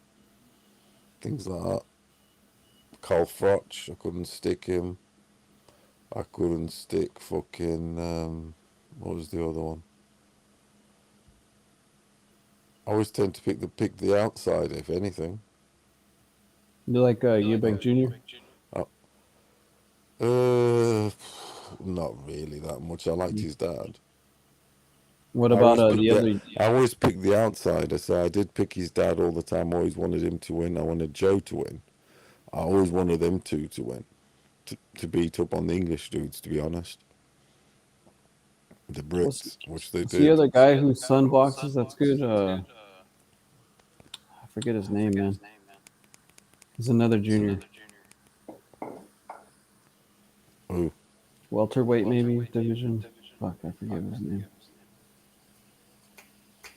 H: Things like that. Carl Froch, I couldn't stick him. I couldn't stick fucking, what was the other one? I always tend to pick the outside, if anything.
C: You like Eubank Jr.?
H: Not really that much. I liked his dad.
C: What about the other?
H: I always pick the outsider, so I did pick his dad all the time. I always wanted him to win. I wanted Joe to win. I always wanted them two to win. To beat up on the English dudes, to be honest. The Brits, which they did.
C: The other guy whose son boxes, that's good. I forget his name, man. He's another junior.
H: Who?
C: Welterweight, maybe, division. Fuck, I forget his name.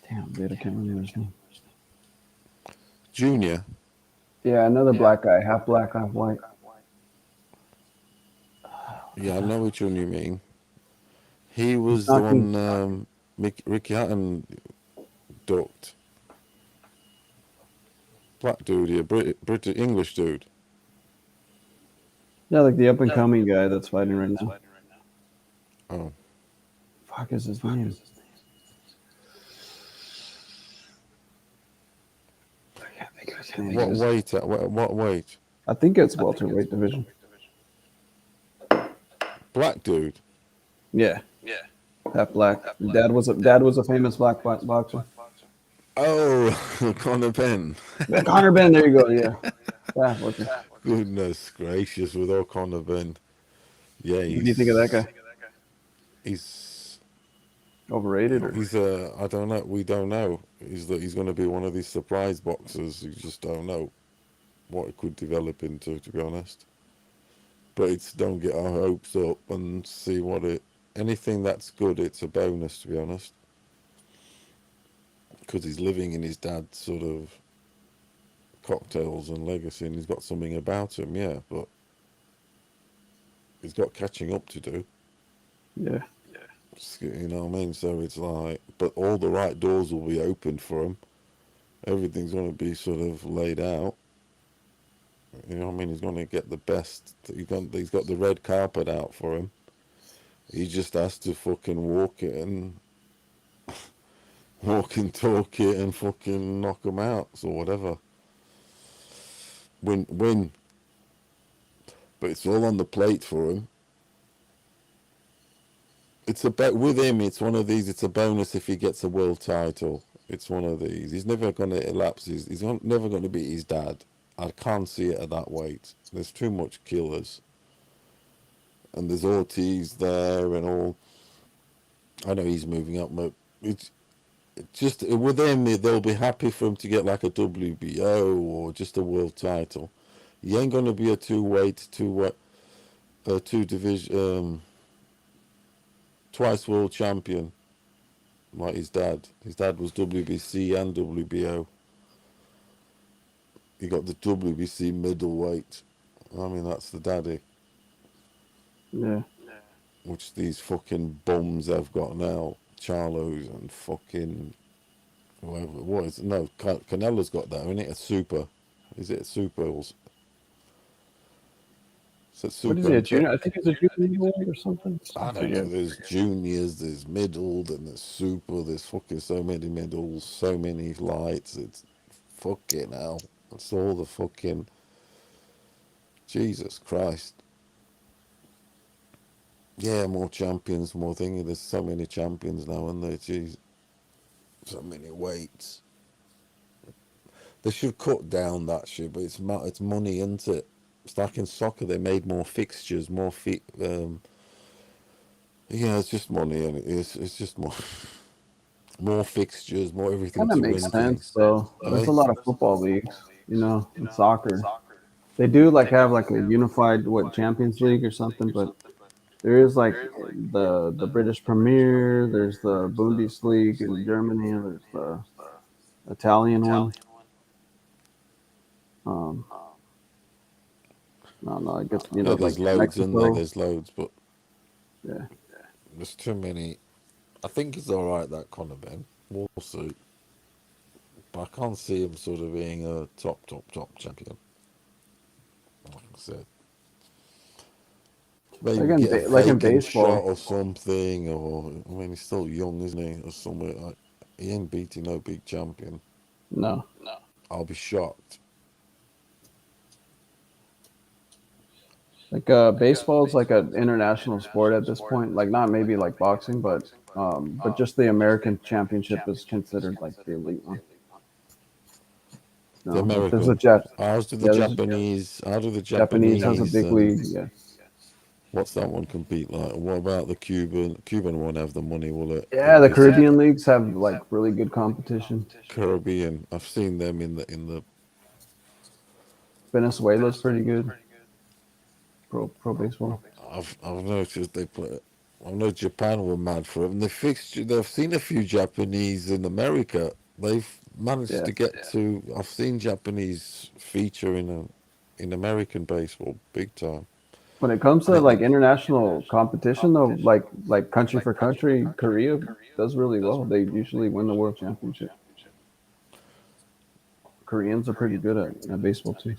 C: Damn, dude, I can't remember his name.
H: Junior?
C: Yeah, another black guy, half black, half white.
H: Yeah, I know which one you mean. He was the one Ricky Hatton ducked. Black dude, yeah, British English dude.
C: Yeah, like the up and coming guy that's fighting right now.
H: Oh.
C: Fuck is his name? I can't think of What
H: weight? What weight?
C: I think it's welterweight division.
H: Black dude.
C: Yeah. Half black. Dad was a famous black boxer.
H: Oh, Conor Benn.
C: Conor Benn. There you go. Yeah.
H: Goodness gracious, with Conor Benn. Yeah.
C: What do you think of that guy?
H: He's
C: overrated, or
H: he's I don't know. We don't know. He's going to be one of these surprise boxers. You just don't know what it could develop into, to be honest. But don't get our hopes up and see what it. Anything that's good, it's a bonus, to be honest. Because he's living in his dad's sort of cocktails and legacy, and he's got something about him, yeah. But he's got catching up to do.
C: Yeah.
H: You know what I mean? So it's like, but all the right doors will be opened for him. Everything's going to be sort of laid out. You know what I mean? He's going to get the best. He's got the red carpet out for him. He just has to fucking walk it and talk it and fucking knock him out or whatever. Win. But it's all on the plate for him. It's about, with him, it's one of these, it's a bonus if he gets a world title. It's one of these. He's never going to elapse. He's never going to beat his dad. I can't see it at that weight. There's too much killers. And there's Ortiz there and all. I know he's moving up, but it's just, with him, they'll be happy for him to get like a WBO or just a world title. He ain't going to be a two division, twice world champion like his dad. His dad was WBC and WBO. He got the WBC middleweight. I mean, that's the daddy.
C: Yeah.
H: Which these fucking bums have got now. Charlos and fucking whoever. What is it? No, Canelo's got that, isn't it? A super. Is it a super? Is it super?
C: What is he, a junior? I think it's a junior or something.
H: I don't know. There's juniors, there's middle, then there's super. There's fucking so many middles, so many lights. It's fucking hell. It's all the fucking Jesus Christ. Yeah, more champions, more thingy. There's so many champions now, and there, jeez, so many weights. They should cut down that shit, but it's money, isn't it? It's like in soccer, they made more fixtures, more yeah, it's just money, and it's just more fixtures, more everything.
C: Kind of makes sense, though. There's a lot of football leagues, you know, in soccer. They do like have like a unified Champions League or something, but there is like the British Premier. There's the Bundesliga in Germany. There's the Italian one. No, I guess
H: there's
C: like
H: loads
C: Mexico.
H: in there. There's loads, but
C: yeah,
H: there's too many. I think it's all right, that Conor Benn. We'll see. But I can't see him sort of being a top champion. Like I said, maybe get a
C: like in
H: vacant
C: baseball
H: shot or something. Or I mean, he's still young, isn't he? Or somewhere like he ain't beating no big champion.
C: No.
H: I'll be shocked.
C: Like baseball is like an international sport at this point. Like not maybe like boxing, but just the American Championship is considered like the elite one.
H: The American. How do the Japanese? How do the
C: Japanese has a big league? Yeah.
H: What's that one compete like? What about the Cuban? Cuban won't have the money, will it?
C: Yeah, the Caribbean leagues have like really good competition.
H: Caribbean, I've seen them in the.
C: Venezuela's pretty good. Pro baseball.
H: I've noticed they play. I know Japan were mad for it, and they've seen a few Japanese in America. They've managed to get to. I've seen Japanese feature in American baseball big time.
C: When it comes to like international competition, though, like country for country, Korea does really well. They usually win the world championship. Koreans are pretty good at baseball too.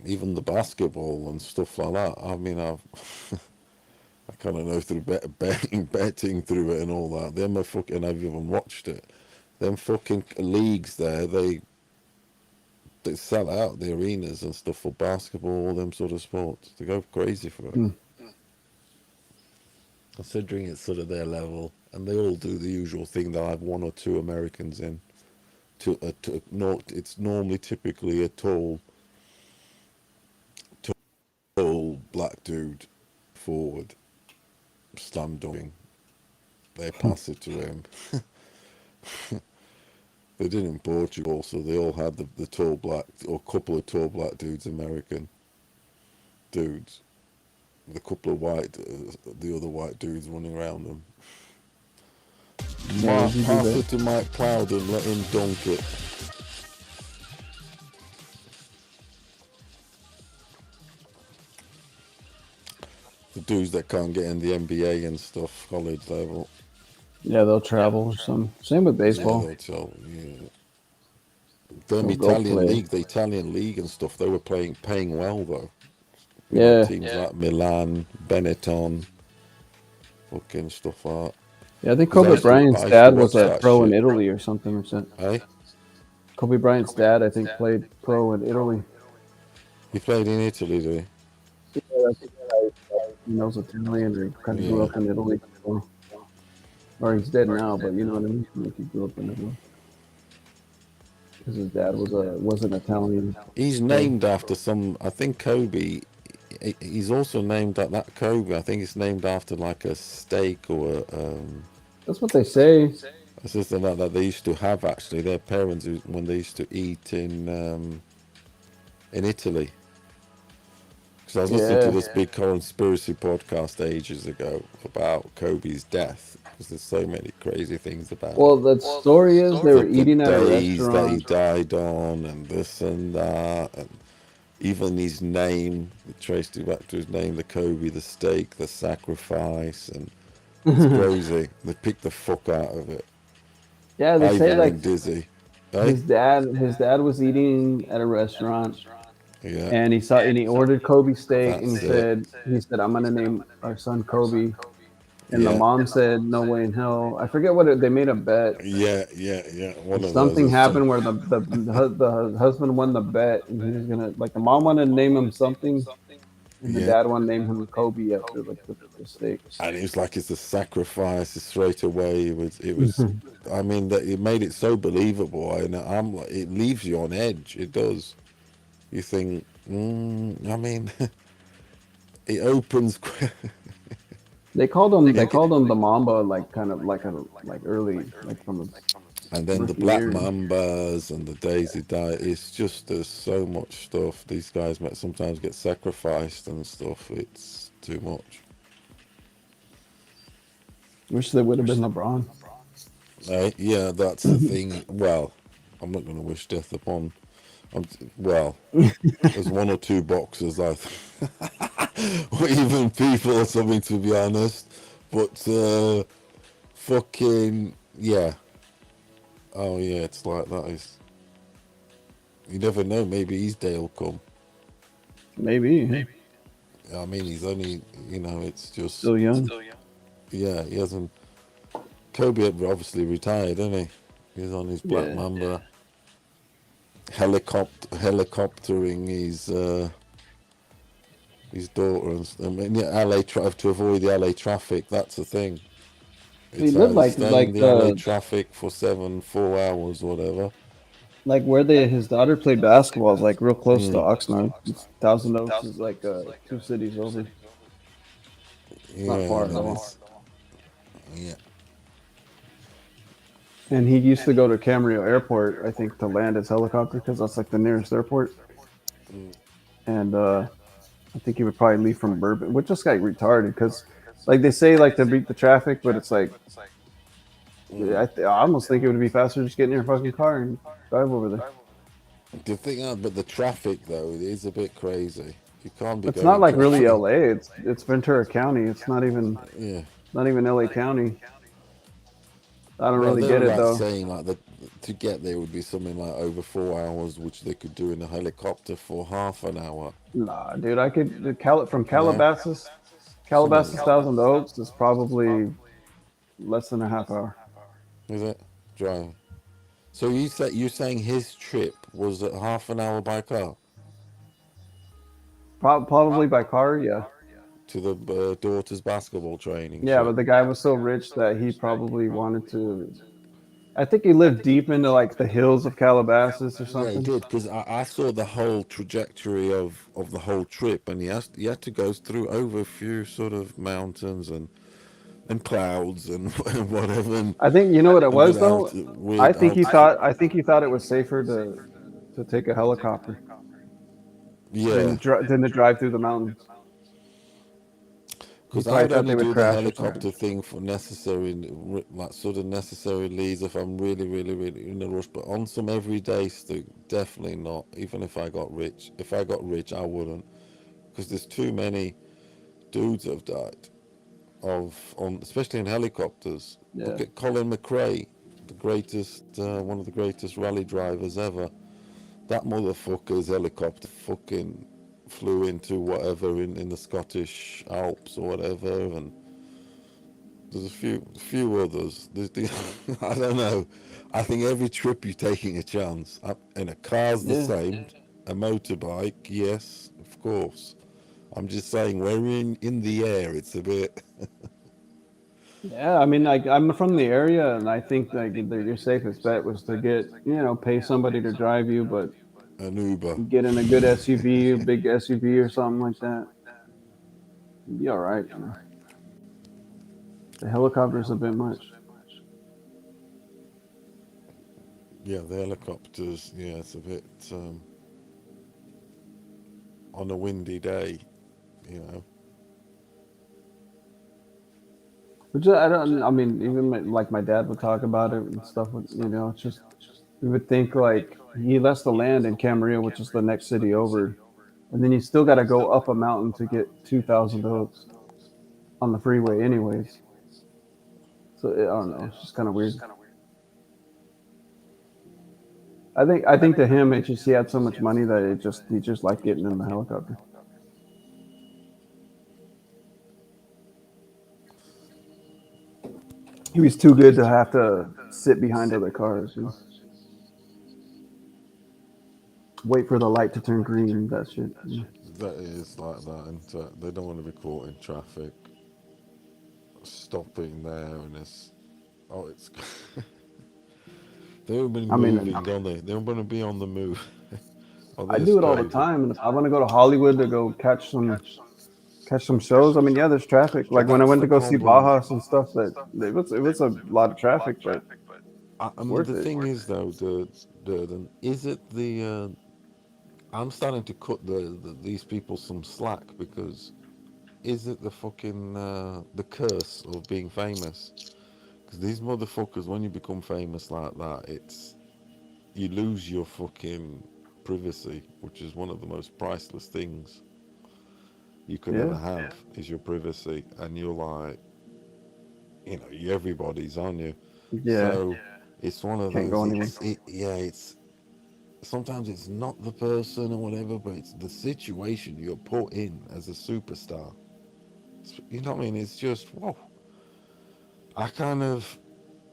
H: Even the basketball and stuff like that. I mean, I kind of know through betting through it and all that. Them are fucking. I've even watched it. Them fucking leagues there. they sell out the arenas and stuff for basketball, all them sort of sports. They go crazy for it. Considering it's sort of their level, and they all do the usual thing. They'll have one or two Americans in. It's normally typically a tall black dude forward, slam dunking. They pass it to him. They did in Portugal, so they all had the tall black, or couple of tall black dudes, American dudes, with a couple of the other white dudes running around them. Pass it to Mike Plowden, let him dunk it. The dudes that can't get in the NBA and stuff, college level.
C: Yeah, they'll travel or something. Same with baseball.
H: The Italian league and stuff, they were paying well though. Teams like Milan, Benetton, fucking stuff like that.
C: Yeah, I think Kobe Bryant's dad was a pro in Italy or something.
H: Hey?
C: Kobe Bryant's dad, I think, played pro in Italy.
H: He played in Italy, did
C: he? Yeah, I think he knows Italian, or he kind of grew up in Italy. Or he's dead now, but you know what I mean? Like he grew up in Italy. Because his dad was an Italian.
H: He's named after I think Kobe. He's also named that Kobe. I think it's named after like a steak or
C: That's what they say.
H: It's something like that they used to have actually. Their parents when they used to eat in Italy. Because I was listening to this big conspiracy podcast ages ago about Kobe's death. Because there's so many crazy things about.
C: Well, the story is they were eating at a
H: days
C: restaurant
H: that he died on, and this and that, and even his name, they traced it back to his name, the Kobe, the steak, the sacrifice, and it's crazy. They picked the fuck out of it.
C: Yeah, they say like
H: dizzy.
C: His dad was eating at a restaurant.
H: Yeah.
C: And he ordered Kobe steak, and he said I'm gonna name our son Kobe. And the mom said, "No way in hell." I forget what they made a bet.
H: Yeah.
C: Something happened where the husband won the bet, and he was gonna the mom wanted to name him something, and the dad wanted to name him Kobe after the steak.
H: And it was like it's a sacrifice straight away. It was. I mean, that it made it so believable, and I'm like, it leaves you on edge. It does. You think, I mean, it opens.
C: They called him the Mamba, kind of early, from the.
H: And then the Black Mambas and the days he died. It's just there's so much stuff. These guys might sometimes get sacrificed and stuff. It's too much.
C: Wish they would have been LeBron.
H: Yeah, that's the thing. Well, I'm not going to wish death upon. There's one or two boxers, or even people or something, to be honest. But fucking yeah. Oh yeah, it's like that. You never know. Maybe his day will come.
C: Maybe.
H: I mean, he's only, it's just
C: still young.
H: Yeah, he hasn't. Kobe obviously retired, isn't he? He's on his Black Mamba. Helicoptering his daughter and LA to avoid the LA traffic. That's the thing.
C: He lived like
H: the LA traffic for 4 hours, whatever.
C: Like where his daughter played basketball is like real close to Oxnard. Thousand Oaks is like 2 cities over. It's not far at all.
H: Yeah.
C: And he used to go to Camarillo Airport, I think, to land his helicopter because that's like the nearest airport. And I think he would probably leave from Bourbon, which is like retarded because, like they say, like to beat the traffic, but it's like I almost think it would be faster just get in your fucking car and drive over there.
H: The thing, but the traffic though is a bit crazy. You can't be.
C: It's not like really LA. It's Ventura County. It's not even.
H: Yeah.
C: Not even LA County. I don't really get it though.
H: Saying like to get there would be something like over 4 hours, which they could do in a helicopter for half an hour.
C: Nah, dude, I could from Calabasas. Calabasas Thousand Oaks is probably less than a half hour.
H: Is it? Driving. So you're saying his trip was at half an hour by car
C: Probably by car, yeah.
H: to the daughter's basketball training
C: Yeah,
H: shit?
C: but the guy was so rich that he probably wanted to. I think he lived deep into like the hills of Calabasas or
H: Yeah, he
C: something.
H: did, because I saw the whole trajectory of the whole trip, and he had to go through over a few sort of mountains and clouds and whatever, and
C: I think you know what it was
H: with
C: though.
H: weird
C: I think he thought it was safer to take a helicopter
H: yeah,
C: than to drive through the mountains. He
H: because I
C: probably
H: would
C: thought they
H: only
C: would
H: do the
C: crash or something.
H: helicopter thing for necessary, like sort of necessary leads if I'm really, really, really in a rush. But on some everyday stuff, definitely not. Even if I got rich, I wouldn't, because there's too many dudes that have died especially in helicopters.
C: Yeah.
H: Look at Colin McRae, the greatest, one of the greatest rally drivers ever. That motherfucker's helicopter fucking flew into whatever in the Scottish Alps or whatever, and there's a few others. I don't know. I think every trip you're taking a chance. And a car's the
C: Yeah.
H: same. A motorbike, yes, of course. I'm just saying, we're in the air. It's a bit.
C: Yeah, I mean, like I'm from the area, and I think like your safest bet was to pay somebody to drive you, but
H: An Uber.
C: get in a good SUV, a big SUV or something like that. You'd be all right. The helicopter's a bit much.
H: Yeah, the helicopters. Yeah, it's a bit on a windy day, you know.
C: Which I don't. I mean, even like my dad would talk about it and stuff. It's just we would think like he left the land in Camarillo, which is the next city over, and then you still got to go up a mountain to get 2,000 votes on the freeway, anyways. So I don't know. It's just kind of weird. I think to him, it just he had so much money that he just liked getting in the helicopter. He was too good to have to sit behind other cars. Wait for the light to turn green. That shit.
H: That is like that, and they don't want to be caught in traffic, stopping there, and it's they would be
C: I mean,
H: moving, don't they? They want to be on the move. Oh,
C: I
H: that's
C: do it all the
H: crazy.
C: time. And if I want to go to Hollywood to go catch some shows, I mean, yeah, there's traffic. Like when I
H: That's
C: went
H: the
C: to go see
H: problem.
C: Bajas and stuff, that it was a lot of traffic, but it's worth
H: The
C: it.
H: thing is, though, is it the? I'm starting to cut these people some slack, because is it the fucking the curse of being famous? Because these motherfuckers, when you become famous like that, you lose your fucking privacy, which is one of the most priceless things you could
C: Yeah.
H: ever have, is your privacy. And you're like, everybody's on you.
C: Yeah.
H: So it's one of
C: Can't go
H: those.
C: anywhere.
H: It's sometimes it's not the person or whatever, but it's the situation you're put in as a superstar. You know what I mean? It's just whoa. I kind of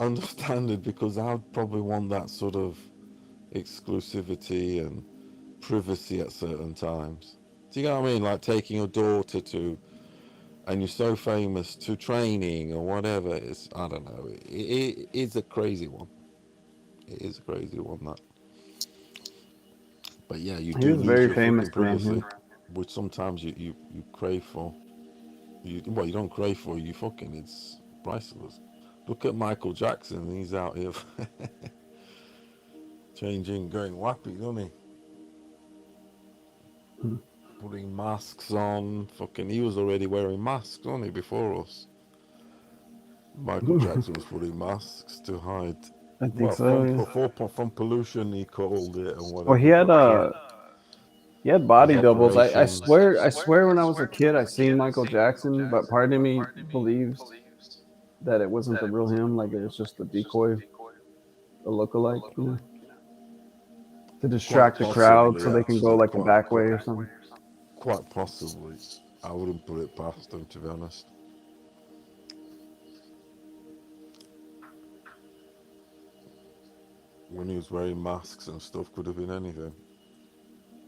H: understand it, because I'd probably want that sort of exclusivity and privacy at certain times. Do you know what I mean? Like taking your daughter and you're so famous, to training or whatever. I don't know. It is a crazy one. It is a crazy one, that. But yeah, you
C: He
H: do
C: was
H: lose
C: very
H: your
C: famous,
H: fucking
C: man.
H: privacy, which sometimes you crave for. You don't crave for. It's priceless. Look at Michael Jackson. He's out here changing, going wappy, doesn't he? Putting masks on. He was already wearing masks, wasn't he, before us? Michael Jackson was putting masks to hide.
C: I think so.
H: From pollution, he called it, and whatever.
C: Well, he had body doubles. I swear when I was a kid, I seen Michael Jackson, but part of me believes that it wasn't the real him. Like it was just a decoy, a lookalike, to distract the crowd so they can go like the back way or something.
H: Quite possibly. I wouldn't put it past him, to be honest. when he was wearing masks and stuff. Could have been anything.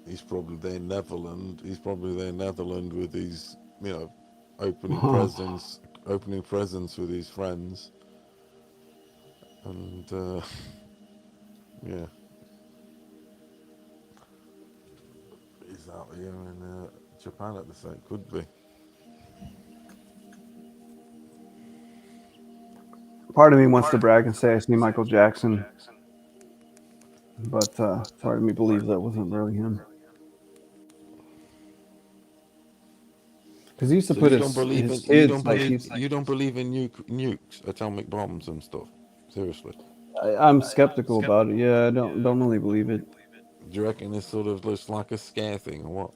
H: He's probably there in Netherlands. He's probably there in Netherlands with his, you know, opening presents with his friends, and yeah, he's out here in Japan at the same. Could be.
C: Part of me wants to brag and say I see Michael Jackson, but part of me believes that wasn't really him. Because he used to
H: So
C: put
H: you
C: his
H: don't believe
C: his
H: in,
C: kids
H: you don't believe in nukes, atomic bombs and stuff. Seriously,
C: I'm skeptical about it. Yeah, I don't really believe it.
H: do you reckon it's sort of just like a scare thing or what?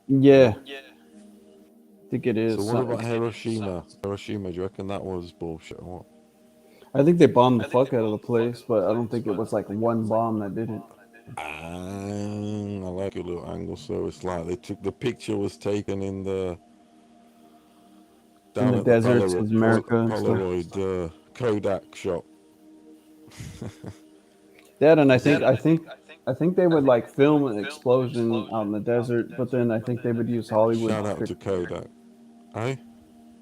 C: Yeah, I think it
H: So
C: is.
H: what about Hiroshima? Hiroshima, do you reckon that was bullshit or what?
C: I think they bombed the fuck out of the place, but I don't think it was like one bomb that did it.
H: I like your little angle. So it's like the picture was taken in the
C: In
H: down
C: the
H: at the
C: deserts of America and stuff.
H: Polaroid Kodak shop.
C: That, and I think they would like film an explosion out in the desert, but then I think they would use Hollywood.
H: Shout out to Kodak. Eh?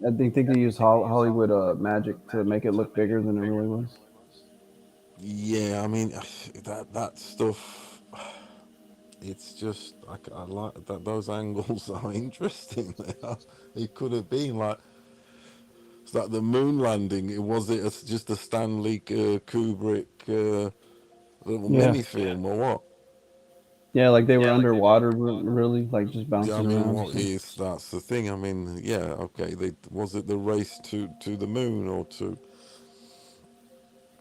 C: I think they use Hollywood magic to make it look bigger than it really was.
H: Yeah, I mean that stuff. It's just I like that those angles are interesting. It could have been like it's like the moon landing. It's just a Stanley Kubrick little mini film or what?
C: Yeah, like they were underwater, really, like just
H: Yeah, I
C: bouncing
H: mean,
C: around.
H: that's the thing. I mean, yeah, okay. Was it the race to the moon or to?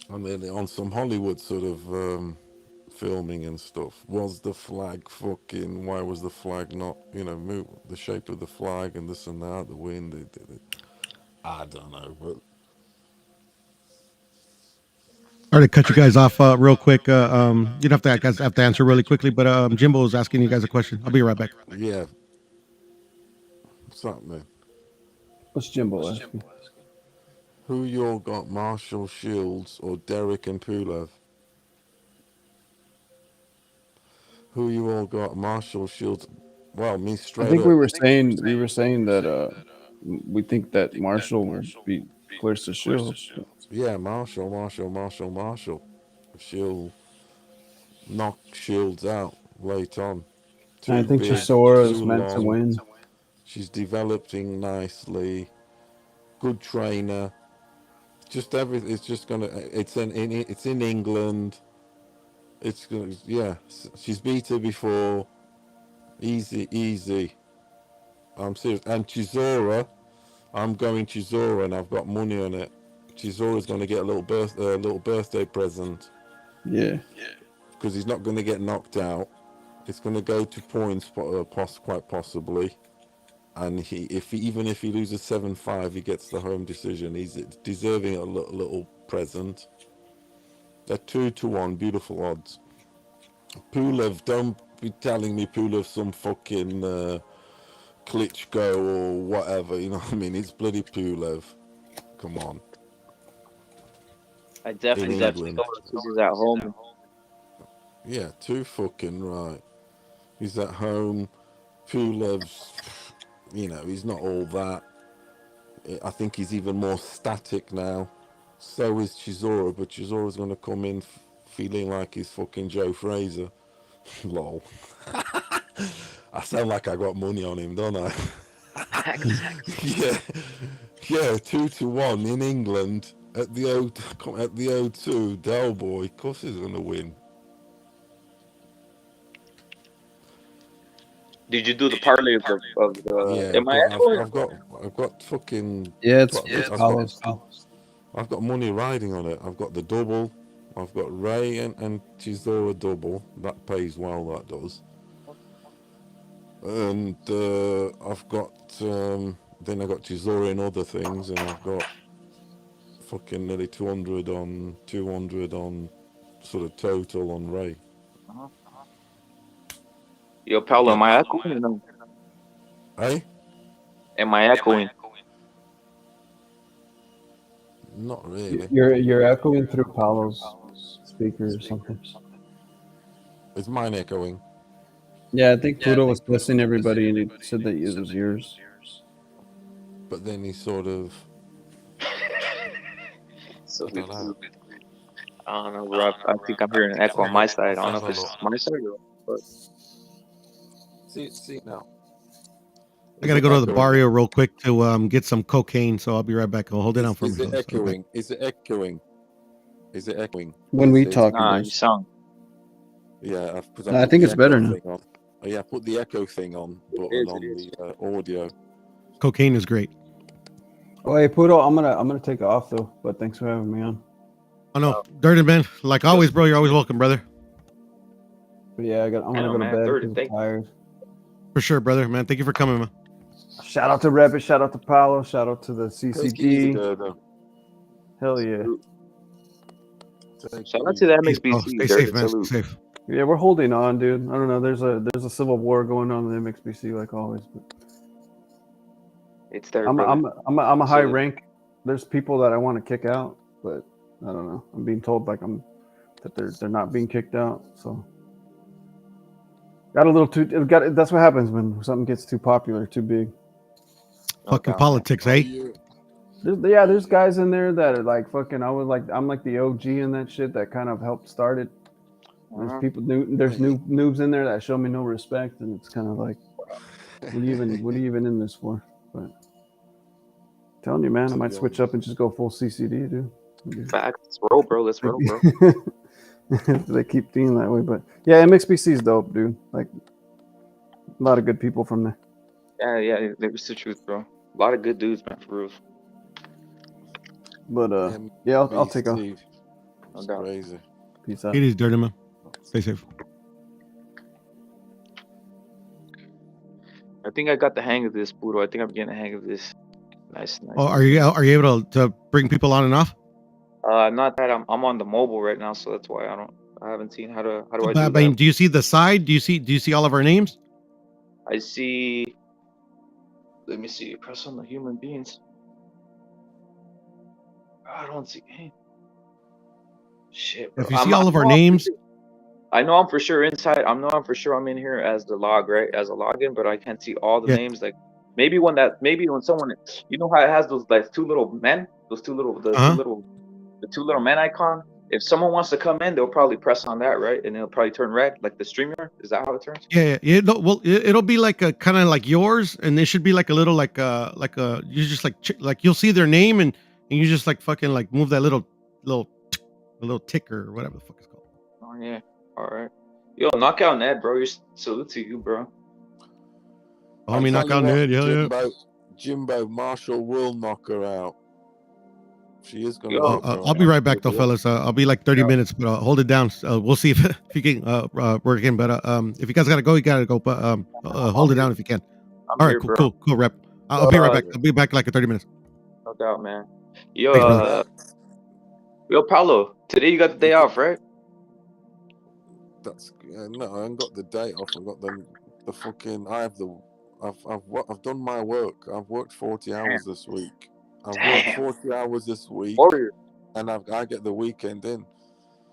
H: I mean, on some Hollywood sort of filming and stuff. Was the flag fucking? Why was the flag not? You know, move the shape of the flag and this and that, the wind. I don't know, but
A: Sorry to cut you guys off real quick. You don't have to answer really quickly, but Jimbo is asking you guys a question. I'll be right back.
H: yeah. What's up, man?
C: What's Jimbo asking?
H: Who you all got, Marshall Shields or Derek and Pulev? Who you all got, Marshall Shields? Well, me straight
C: I think
H: up.
C: we were saying that we think that Marshall would beat Clarissa Shields.
H: Yeah, Marshall. She'll knock Shields out late on.
C: I
H: Too
C: think
H: big,
C: Chisora is
H: too
C: meant to
H: long.
C: win.
H: She's developing nicely. Good trainer. Just everything. It's just gonna. It's in England. It's gonna. Yeah, she's beat her before. Easy. I'm serious. And Chisora, I'm going Chisora, and I've got money on it. Chisora's going to get a little birthday present.
C: Yeah.
H: Because he's not going to get knocked out. It's going to go to points, quite possibly. And even if he loses 7-5, he gets the home decision. He's deserving a little present. They're 2-1, beautiful odds. Pulev, don't be telling me Pulev's some fucking Klitschko or whatever. You know what I mean? It's bloody Pulev. Come on.
B: I definitely got Chisora at home.
H: Yeah, too fucking right. He's at home. Pulev's, you know, he's not all that. I think he's even more static now. So is Chisora, but Chisora's going to come in feeling like he's fucking Joe Fraser. Lol. I sound like I got money on him, don't I? Yeah, 2-1 in England at the O2. Del boy, of course he's going to win.
B: Did you do the parlay of the?
H: Yeah, I've got fucking.
C: Yeah, it's Palos.
H: I've got money riding on it. I've got the double. I've got Ray and Chisora double. That pays well. That does. And I've got then I got Chisora in other things, and I've got fucking nearly 200 on sort of total on Ray.
B: Yo, Paolo, am I echoing or no?
H: Hey?
B: Am I echoing?
H: Not really.
C: You're echoing through Palos. speaker or something.
H: Is mine echoing?
C: Yeah, I think Puro was testing everybody, and he said that it was yours.
H: But then he sort of.
B: So
H: I don't know.
B: I don't know, bro. I think I'm hearing an echo on my side. I don't know if it's my side or what.
H: See now.
A: I gotta go to the barrio real quick to get some cocaine, so I'll be right back. I'll hold it down for me.
H: Is it echoing? Is it echoing? Is it echoing?
C: When we talk,
B: Nah, you sound.
H: Yeah, because
C: I think it's better now.
H: Oh, yeah, put the echo thing on button on the audio.
A: Cocaine is great.
C: Oh, hey, Puro, I'm gonna take off though. But thanks for having me on.
A: Oh no, Dirty Man, like always, bro. You're always welcome, brother.
C: But yeah, I'm gonna go to bed because I'm tired.
A: For sure, brother, man. Thank you for coming, man.
C: Shout out to Rep, shout out to Paulo, shout out to the CCD. Hell yeah.
B: Shout out to the MXBC.
A: Stay safe, man. Stay safe.
C: Yeah, we're holding on, dude. I don't know. There's a civil war going on in the MXBC like always. But
B: it's there.
C: I'm a high rank. There's people that I want to kick out, but I don't know. I'm being told that they're not being kicked out. So got a little too. That's what happens when something gets too popular, too big.
A: Fucking politics, eh?
C: There's guys in there that are like fucking. I'm like the OG in that shit that kind of helped start it. There's there's new noobs in there that show me no respect, and it's kind of like, what are you even in this for? But I'm telling you, man, I might switch up and just go full CCD, dude.
B: Facts. Let's roll, bro. Let's roll, bro.
C: They keep being that way, but yeah, MXBC is dope, dude. Like a lot of good people from there.
B: Yeah, it's the truth, bro. A lot of good dudes, man, for real.
C: But yeah, I'll take off.
H: That's crazy.
C: Peace out.
A: It is Dirty Man. Stay safe.
B: I think I got the hang of this, Puro. I think I'm getting the hang of this. Nice.
A: Oh, are you able to bring people on and off?
B: Not that I'm on the mobile right now, so that's why I haven't seen how do I do that.
A: Do you see the side? Do you see all of our names?
B: I see. Let me see. Press on the human beings. I don't see. Hey. Shit, bro.
A: If you see all of our names,
B: I know I'm for sure inside. I'm for sure I'm in here as the log, right? As a login, but I can't see all the names. Like maybe when someone, you know how it has those like two little men, the two little men icon. If someone wants to come in, they'll probably press on that, right? And it'll probably turn red, like the streamer. Is that how it turns?
A: Yeah. No, well, it'll be like a kind of like yours, and it should be like a little like you just like you'll see their name, and you just like fucking like move that little ticker or whatever the fuck it's called.
B: Oh yeah. All right. Yo, knockout Ned, bro. Salute to you, bro.
A: Homie, knockout Ned. Yeah.
H: Jimbo, Marshall will knock her out. She is gonna.
A: I'll be right back though, fellas. I'll be like 30 minutes, but hold it down. We'll see if you can work in. But if you guys gotta go, you gotta go. But hold it down if you can. All right, cool, Rep. I'll be right back. I'll be back like in 30 minutes.
B: No doubt, man. Yo, yo, Paulo. Today you got the day off, right?
H: No, I haven't got the day off. I've got the fucking. I've done my work. I've worked 40 hours this week. I've worked 40 hours this week, and I get the weekend in.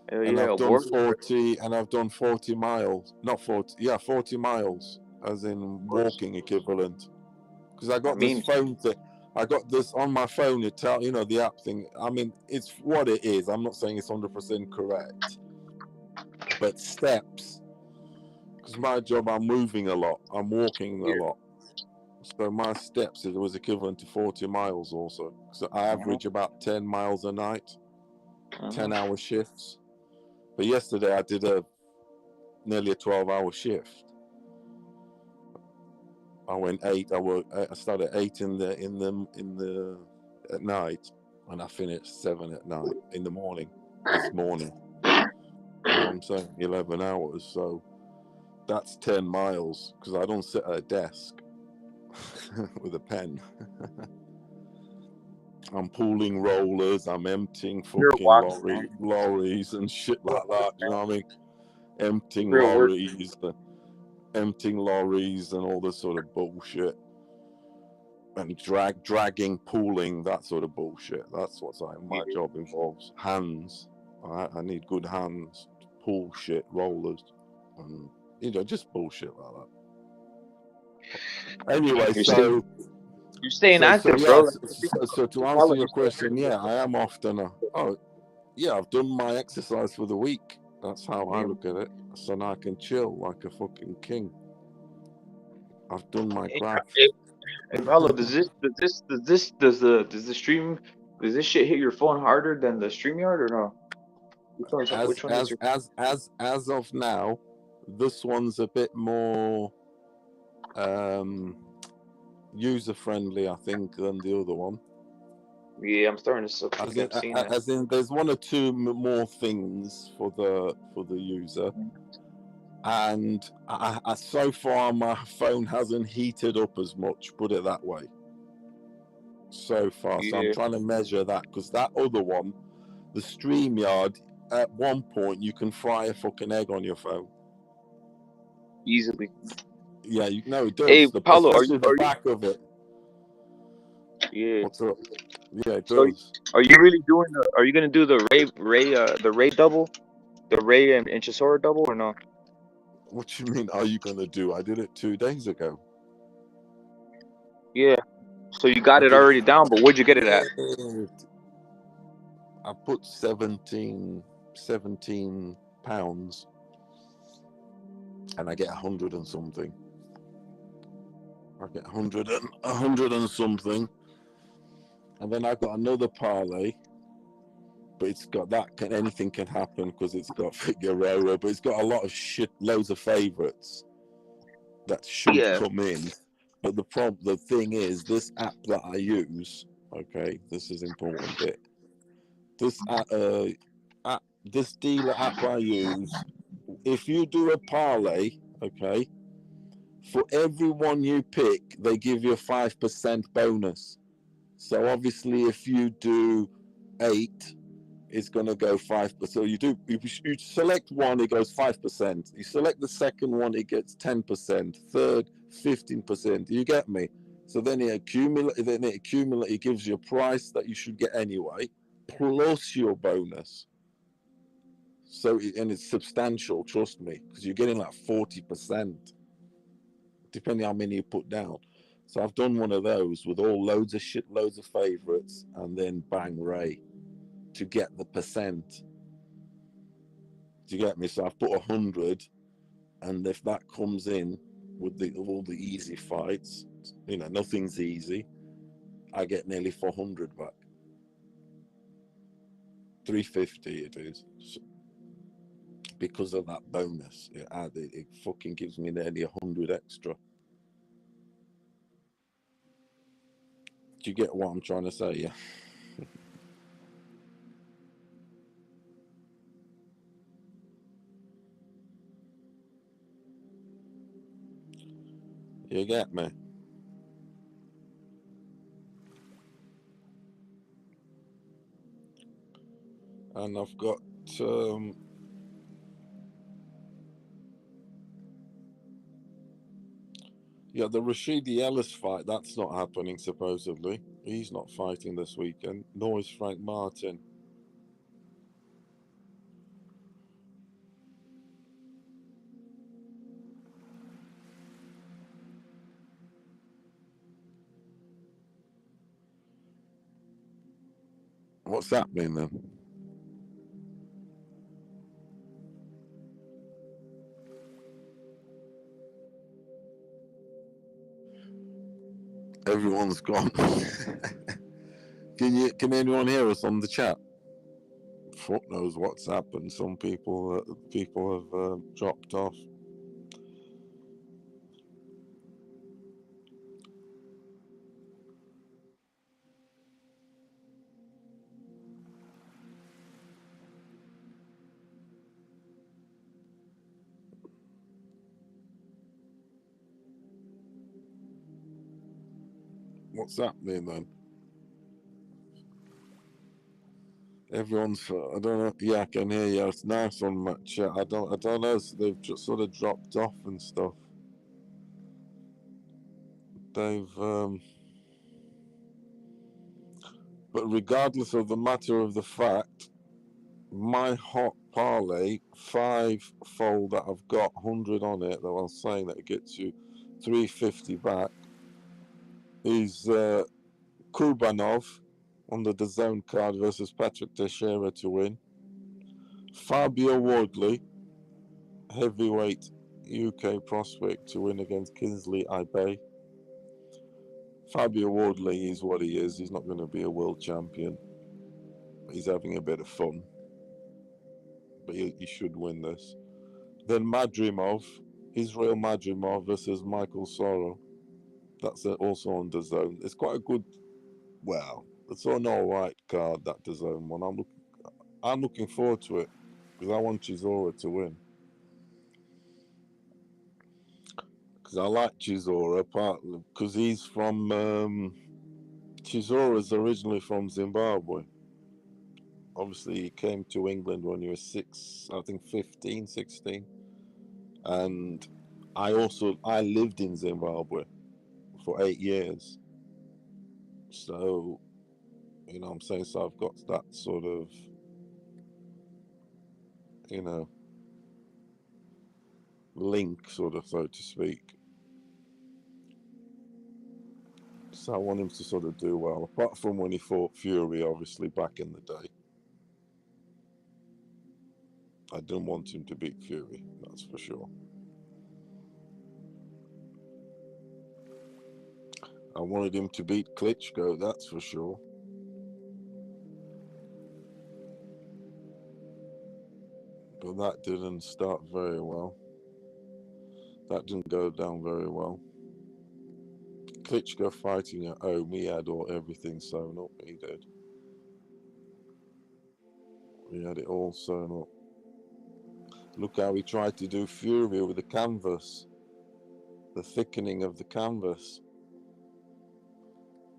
H: And I've done 40, and I've done 40 miles. Not 40, 40 miles, as in walking equivalent. Because I got this phone thing. I got this on my phone. The app thing. I mean, it's what it is. I'm not saying it's 100% correct, but steps. Because my job, I'm moving a lot. I'm walking a lot. So my steps was equivalent to 40 miles also. So I average about 10 miles a night, 10-hour shifts. But yesterday I did nearly a 12-hour shift. I went 8. I started 8 in the at night, and I finished 7 at night in the morning. This morning, you know what I'm saying, 11 hours. So that's 10 miles because I don't sit at a desk with a pen. I'm pulling rollers, I'm emptying fucking lorries and shit like that, you know what I mean? Emptying lorries and all this sort of bullshit. And dragging, pulling, that sort of bullshit. That's what my job involves. Hands. I need good hands, pull shit, rollers, and just bullshit like that. Anyway,
I: You're staying active,
H: yeah,
I: bro.
H: so to answer your question, yeah, I am often. Yeah, I've done my exercise for the week. That's how I look at it. So now I can chill like a fucking king. I've done my craft.
I: Hey, Paulo, does this shit hit your phone harder than the StreamYard or no? Which one is your
H: As of now, this one's a bit more user friendly, I think, than the other one.
I: Yeah, I'm starting to think I've seen that.
H: As in, there's one or two more things for the user, and I so far my phone hasn't heated up as much. Put it that way. So far, so I'm trying to measure that, because that other one, the StreamYard, at one point you can fry a fucking egg on your phone
I: Easily.
H: Yeah, it does.
I: Hey, Paulo,
H: Especially the back of it.
I: Yeah.
H: What's up? Yeah, it
I: So,
H: does.
I: are you really doing are you gonna do the Ray double, the Ray and Chisora double or no?
H: What you mean? Are you gonna do? I did it 2 days ago.
I: Yeah. So you got it already down, but where'd you get it at?
H: I put 17 pounds, and I get 100 and something. I get 100 and something, and then I got another parlay, but it's got anything can happen because it's got Figueroa, but it's got a lot of shit, loads of favourites that should come in. But the thing is, this app that I use, okay, this is important bit. This dealer app I use, if you do a parlay, okay, for every one you pick, they give you a 5% bonus. So obviously, if you do 8, it's going to go 5%. So you select one, it goes 5%. You select the second one, it gets 10%. Third, 15%. You get me? So then it accumulates. It gives you a price that you should get anyway, plus your bonus. So and it's substantial. Trust me, because you're getting like 40%, depending how many you put down. So I've done one of those with loads of favorites, and then bang Ray to get the percent. Do you get me? So I've put 100, and if that comes in with all the easy fights, nothing's easy, I get nearly 400 back. 350 it is, because of that bonus. It fucking gives me nearly 100 extra. Do you get what I'm trying to say? Yeah. You get me? And I've got the Rashidi Ellis fight, that's not happening supposedly. He's not fighting this weekend, nor is Frank Martin. What's happening then? Everyone's gone. Can anyone hear us on the chat? Fuck knows what's happened. Some people have dropped off. What's happening then? Everyone's, I don't know. Yeah, I can hear you. It's nice on that chat. I don't know. So they've just sort of dropped off and stuff. They've, but regardless of the matter of the fact, my hot parlay, 5-fold that I've got 100 on it, that I was saying that it gets you 350 back, is Kurbanov on the DAZN card versus Patrick Teixeira to win. Fabio Wardley, heavyweight UK prospect, to win against Kinsley Ibay. Fabio Wardley is what he is. He's not going to be a world champion. He's having a bit of fun. But he should win this. Then Madrimov, Israel Madrimov versus Michael Soro. That's also on DAZN. It's quite a good, well, it's an alright card, that DAZN one. I'm looking forward to it because I want Chisora to win. Because I like Chisora, partly because he's from, Chisora's originally from Zimbabwe. Obviously, he came to England when he was 15, 16. And I lived in Zimbabwe for 8 years. So, you know what I'm saying? So I've got that sort of, you know, link, sort of, so to speak. So I want him to sort of do well, apart from when he fought Fury, obviously, back in the day. I didn't want him to beat Fury, that's for sure. I wanted him to beat Klitschko, that's for sure. But that didn't start very well. That didn't go down very well. Klitschko fighting at home, he had everything sewn up, he did. He had it all sewn up. Look how he tried to do Fury with the canvas. The thickening of the canvas.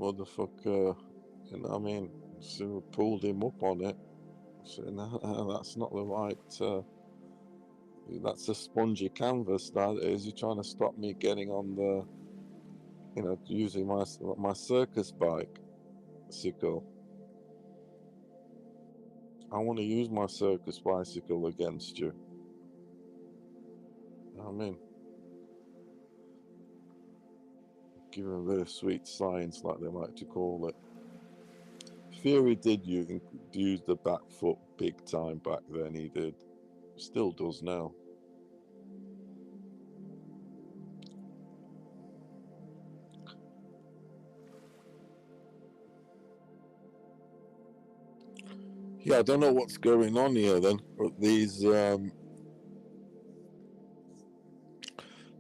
H: Motherfucker, you know what I mean? So pulled him up on it. So, no, that's not the right, that's a spongy canvas, that is. You're trying to stop me getting on the, you know, using my circus bicycle. I want to use my circus bicycle against you. You know what I mean? Give him a bit of sweet science, like they like to call it. Fury did use the back foot big time back then, he did. Still does now. Yeah, I don't know what's going on here then. But these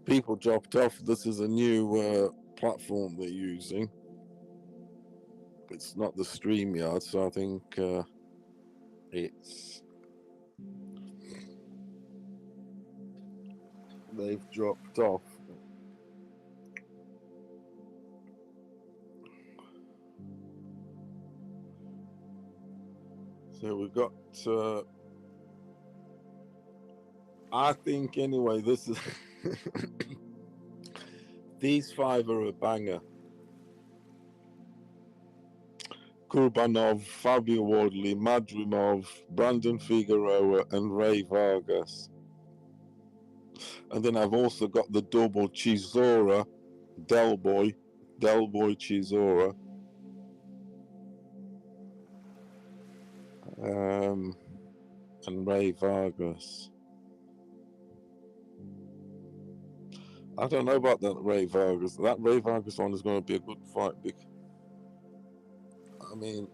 H: people dropped off. This is a new platform they're using. It's not the StreamYard, so I think they've dropped off. So we've got, I think anyway, this is, these five are a banger. Kurbanov, Fabio Wardley, Madrimov, Brandon Figueroa, and Ray Vargas. And then I've also got the double Chisora, Del Boy Chisora. And Ray Vargas. I don't know about that Ray Vargas. That Ray Vargas one is going to be a good fight. I mean,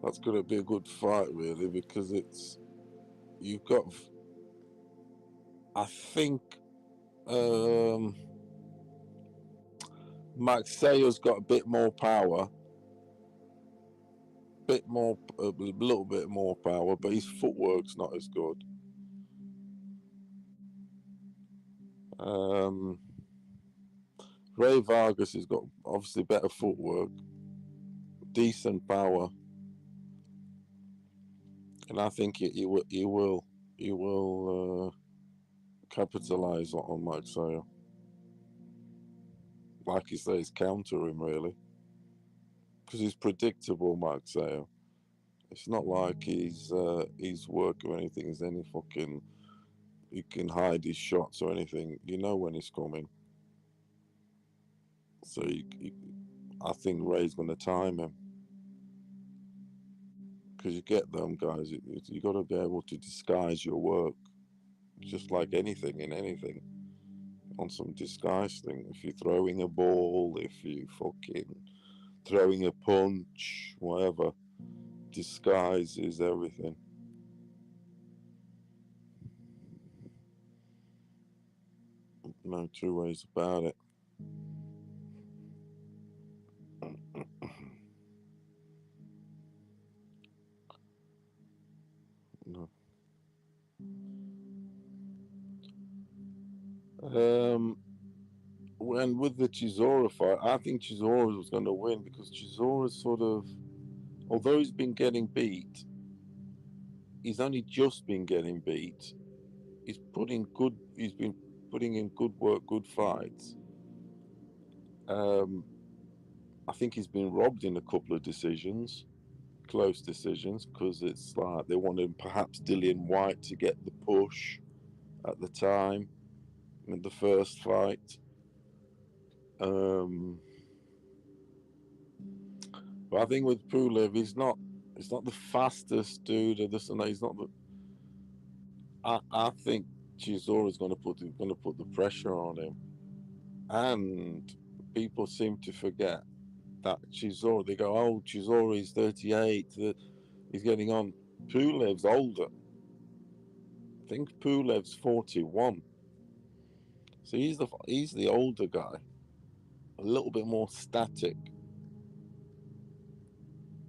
H: that's going to be a good fight, really, because you've got, I think, Maxeo's got a bit more power. A little bit more power, but his footwork's not as good. Ray Vargas has got obviously better footwork, decent power, and I think he will capitalize on Maxeo. Like he says, counter him really. because he's predictable, Mike Sale. It's not like his work or anything is any fucking. He can hide his shots or anything. You know when he's coming. So I think Ray's going to time him. Because you get them guys, you got to be able to disguise your work, just like anything in anything. On some disguise thing, if you're throwing a ball, if you fucking throwing a punch, whatever, disguise is everything. No two ways about it. No. When with the Chisora fight, I think Chisora was going to win because Chisora sort of, although he's been getting beat, he's only just been getting beat. He's been putting in good work, good fights. I think he's been robbed in a couple of decisions, close decisions, because it's like they wanted perhaps Dillian White to get the push at the time in the first fight. But I think with Pulev, he's not the fastest dude or this and that. He's not the. I think Chisora's going to put the pressure on him, and people seem to forget that Chisora. They go, oh, Chisora is 38. He's getting on. Pulev's older. I think Pulev's 41. So he's the older guy, a little bit more static.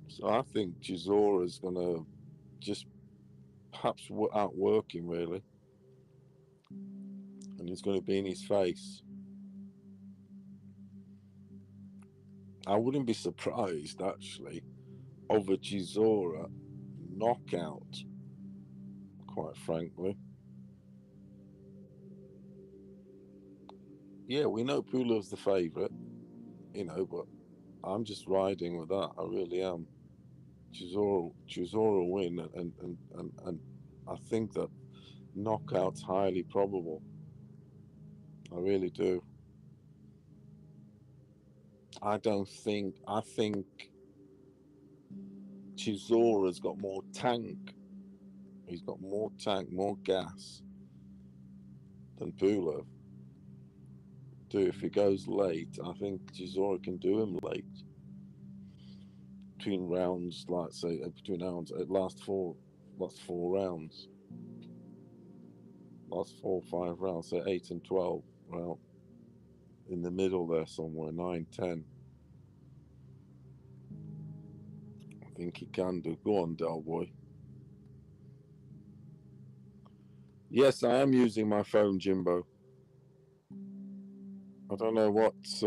H: So I think Chisora's going to just perhaps outwork him really, and he's going to be in his face. I wouldn't be surprised actually of a Chisora knockout, quite frankly. Yeah, we know Pulev's the favourite, but I'm just riding with that. I really am. Chisora win, and I think that knockout's highly probable. I really do. I think Chisora's got more tank. He's got more tank, more gas than Pulev. If he goes late, I think Chisora can do him late. Between rounds, like say, between rounds, it lasts four rounds. Last 4 or 5 rounds, say 8 and 12. Well, in the middle there somewhere, 9, 10. I think he can do. Go on, Del Boy. Yes, I am using my phone, Jimbo. I don't know what's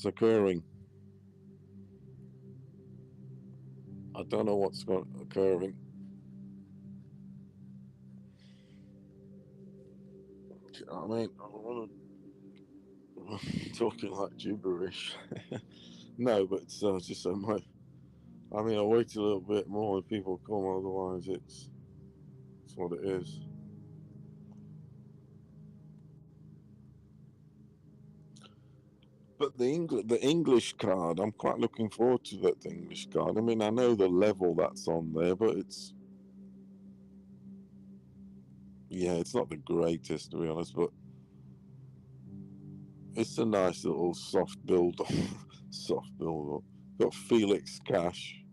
H: occurring. I don't know what's occurring. I mean, I want to talking like gibberish. No, but it's just so much. I mean, I'll wait a little bit more and people come. Otherwise, it's what it is. But the English card, I'm quite looking forward to that English card. I mean, I know the level that's on there, but it's not the greatest to be honest. But it's a nice little soft build up. Soft build up. Got Felix Cash,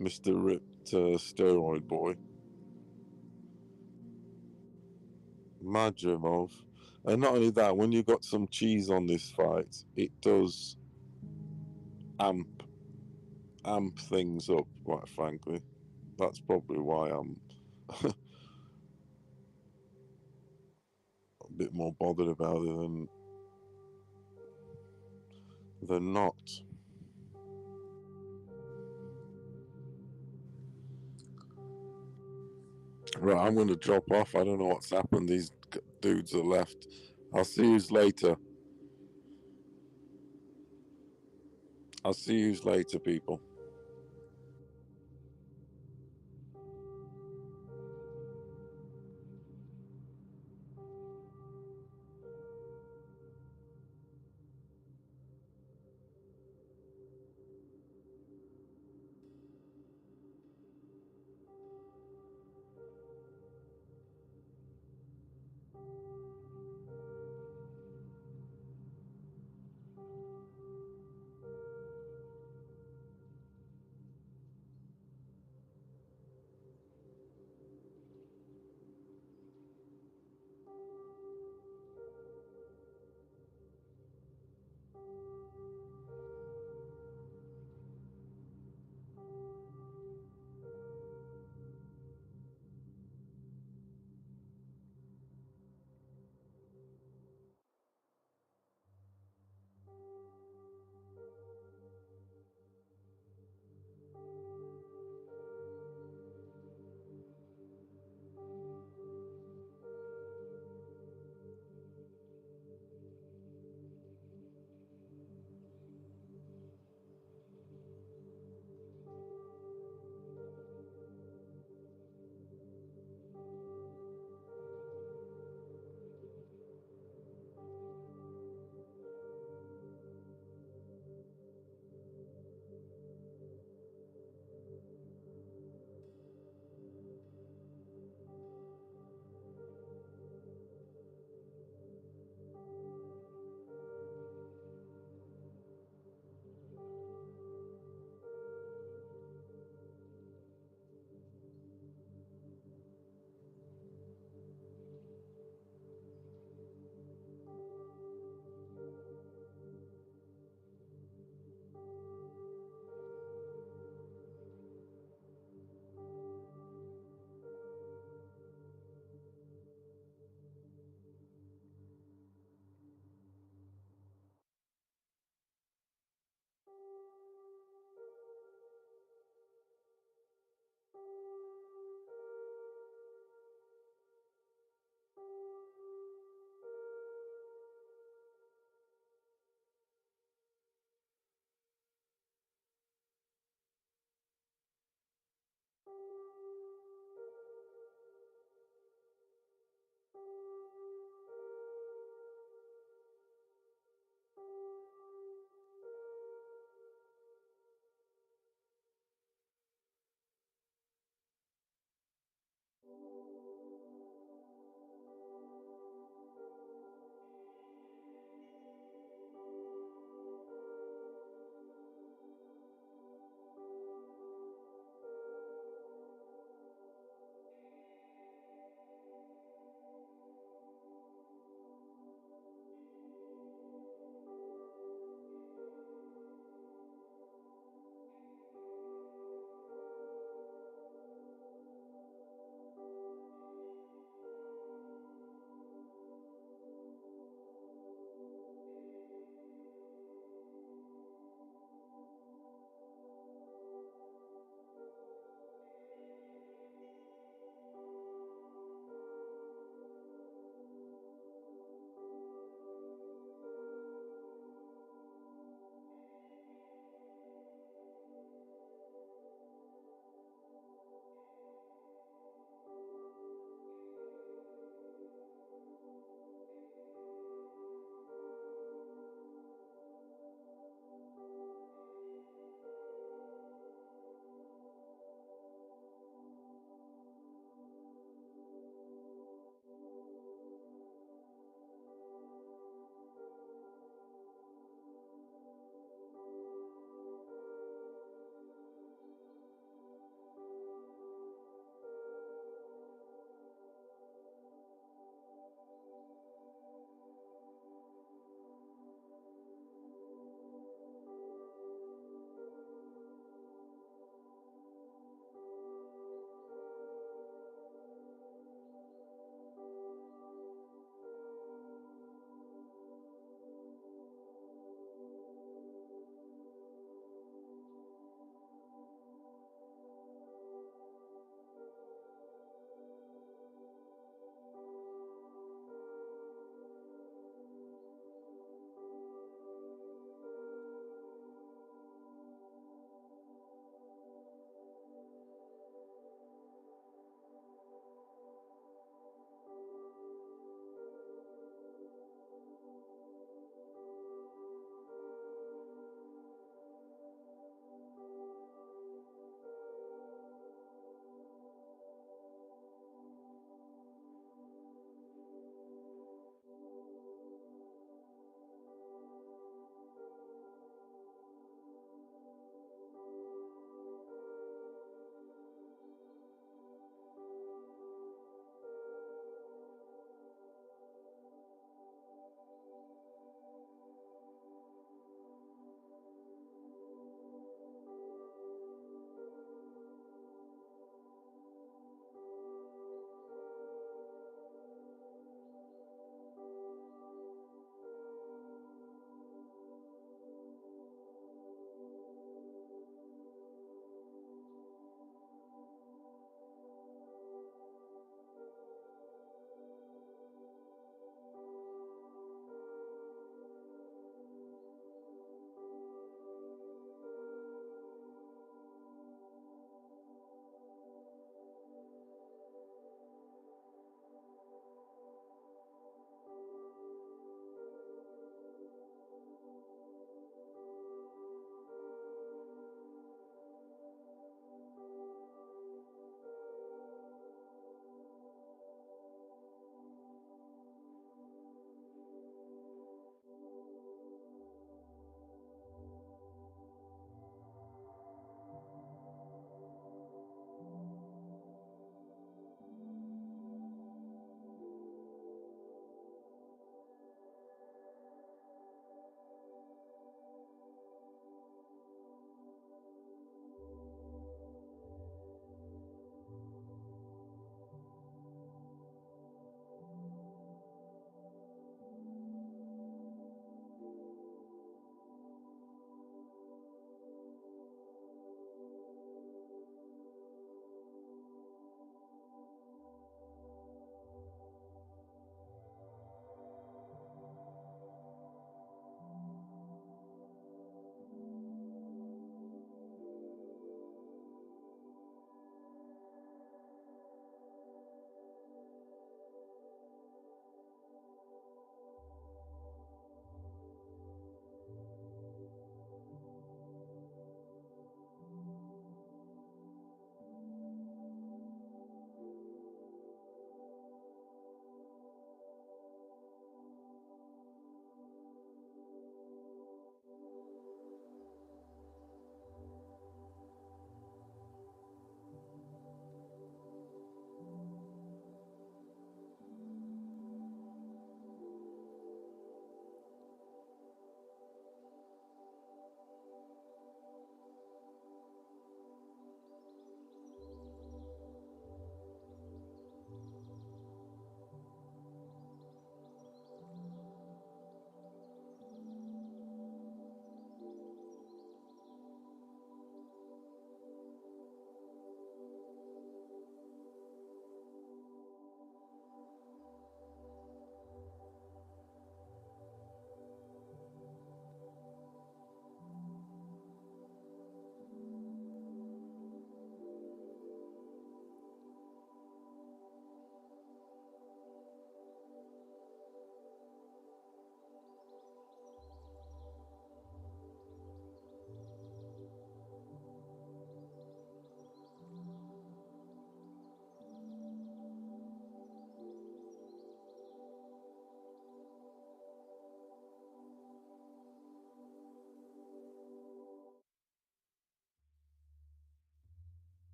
H: Mr. Ripped Steroid Boy, Madrimov. And not only that, when you got some cheese on this fight, it does amp things up, quite frankly. That's probably why I'm a bit more bothered about it than not. Right, I'm going to drop off. I don't know what's happened. These dudes are left. I'll see you later. I'll see you later, people.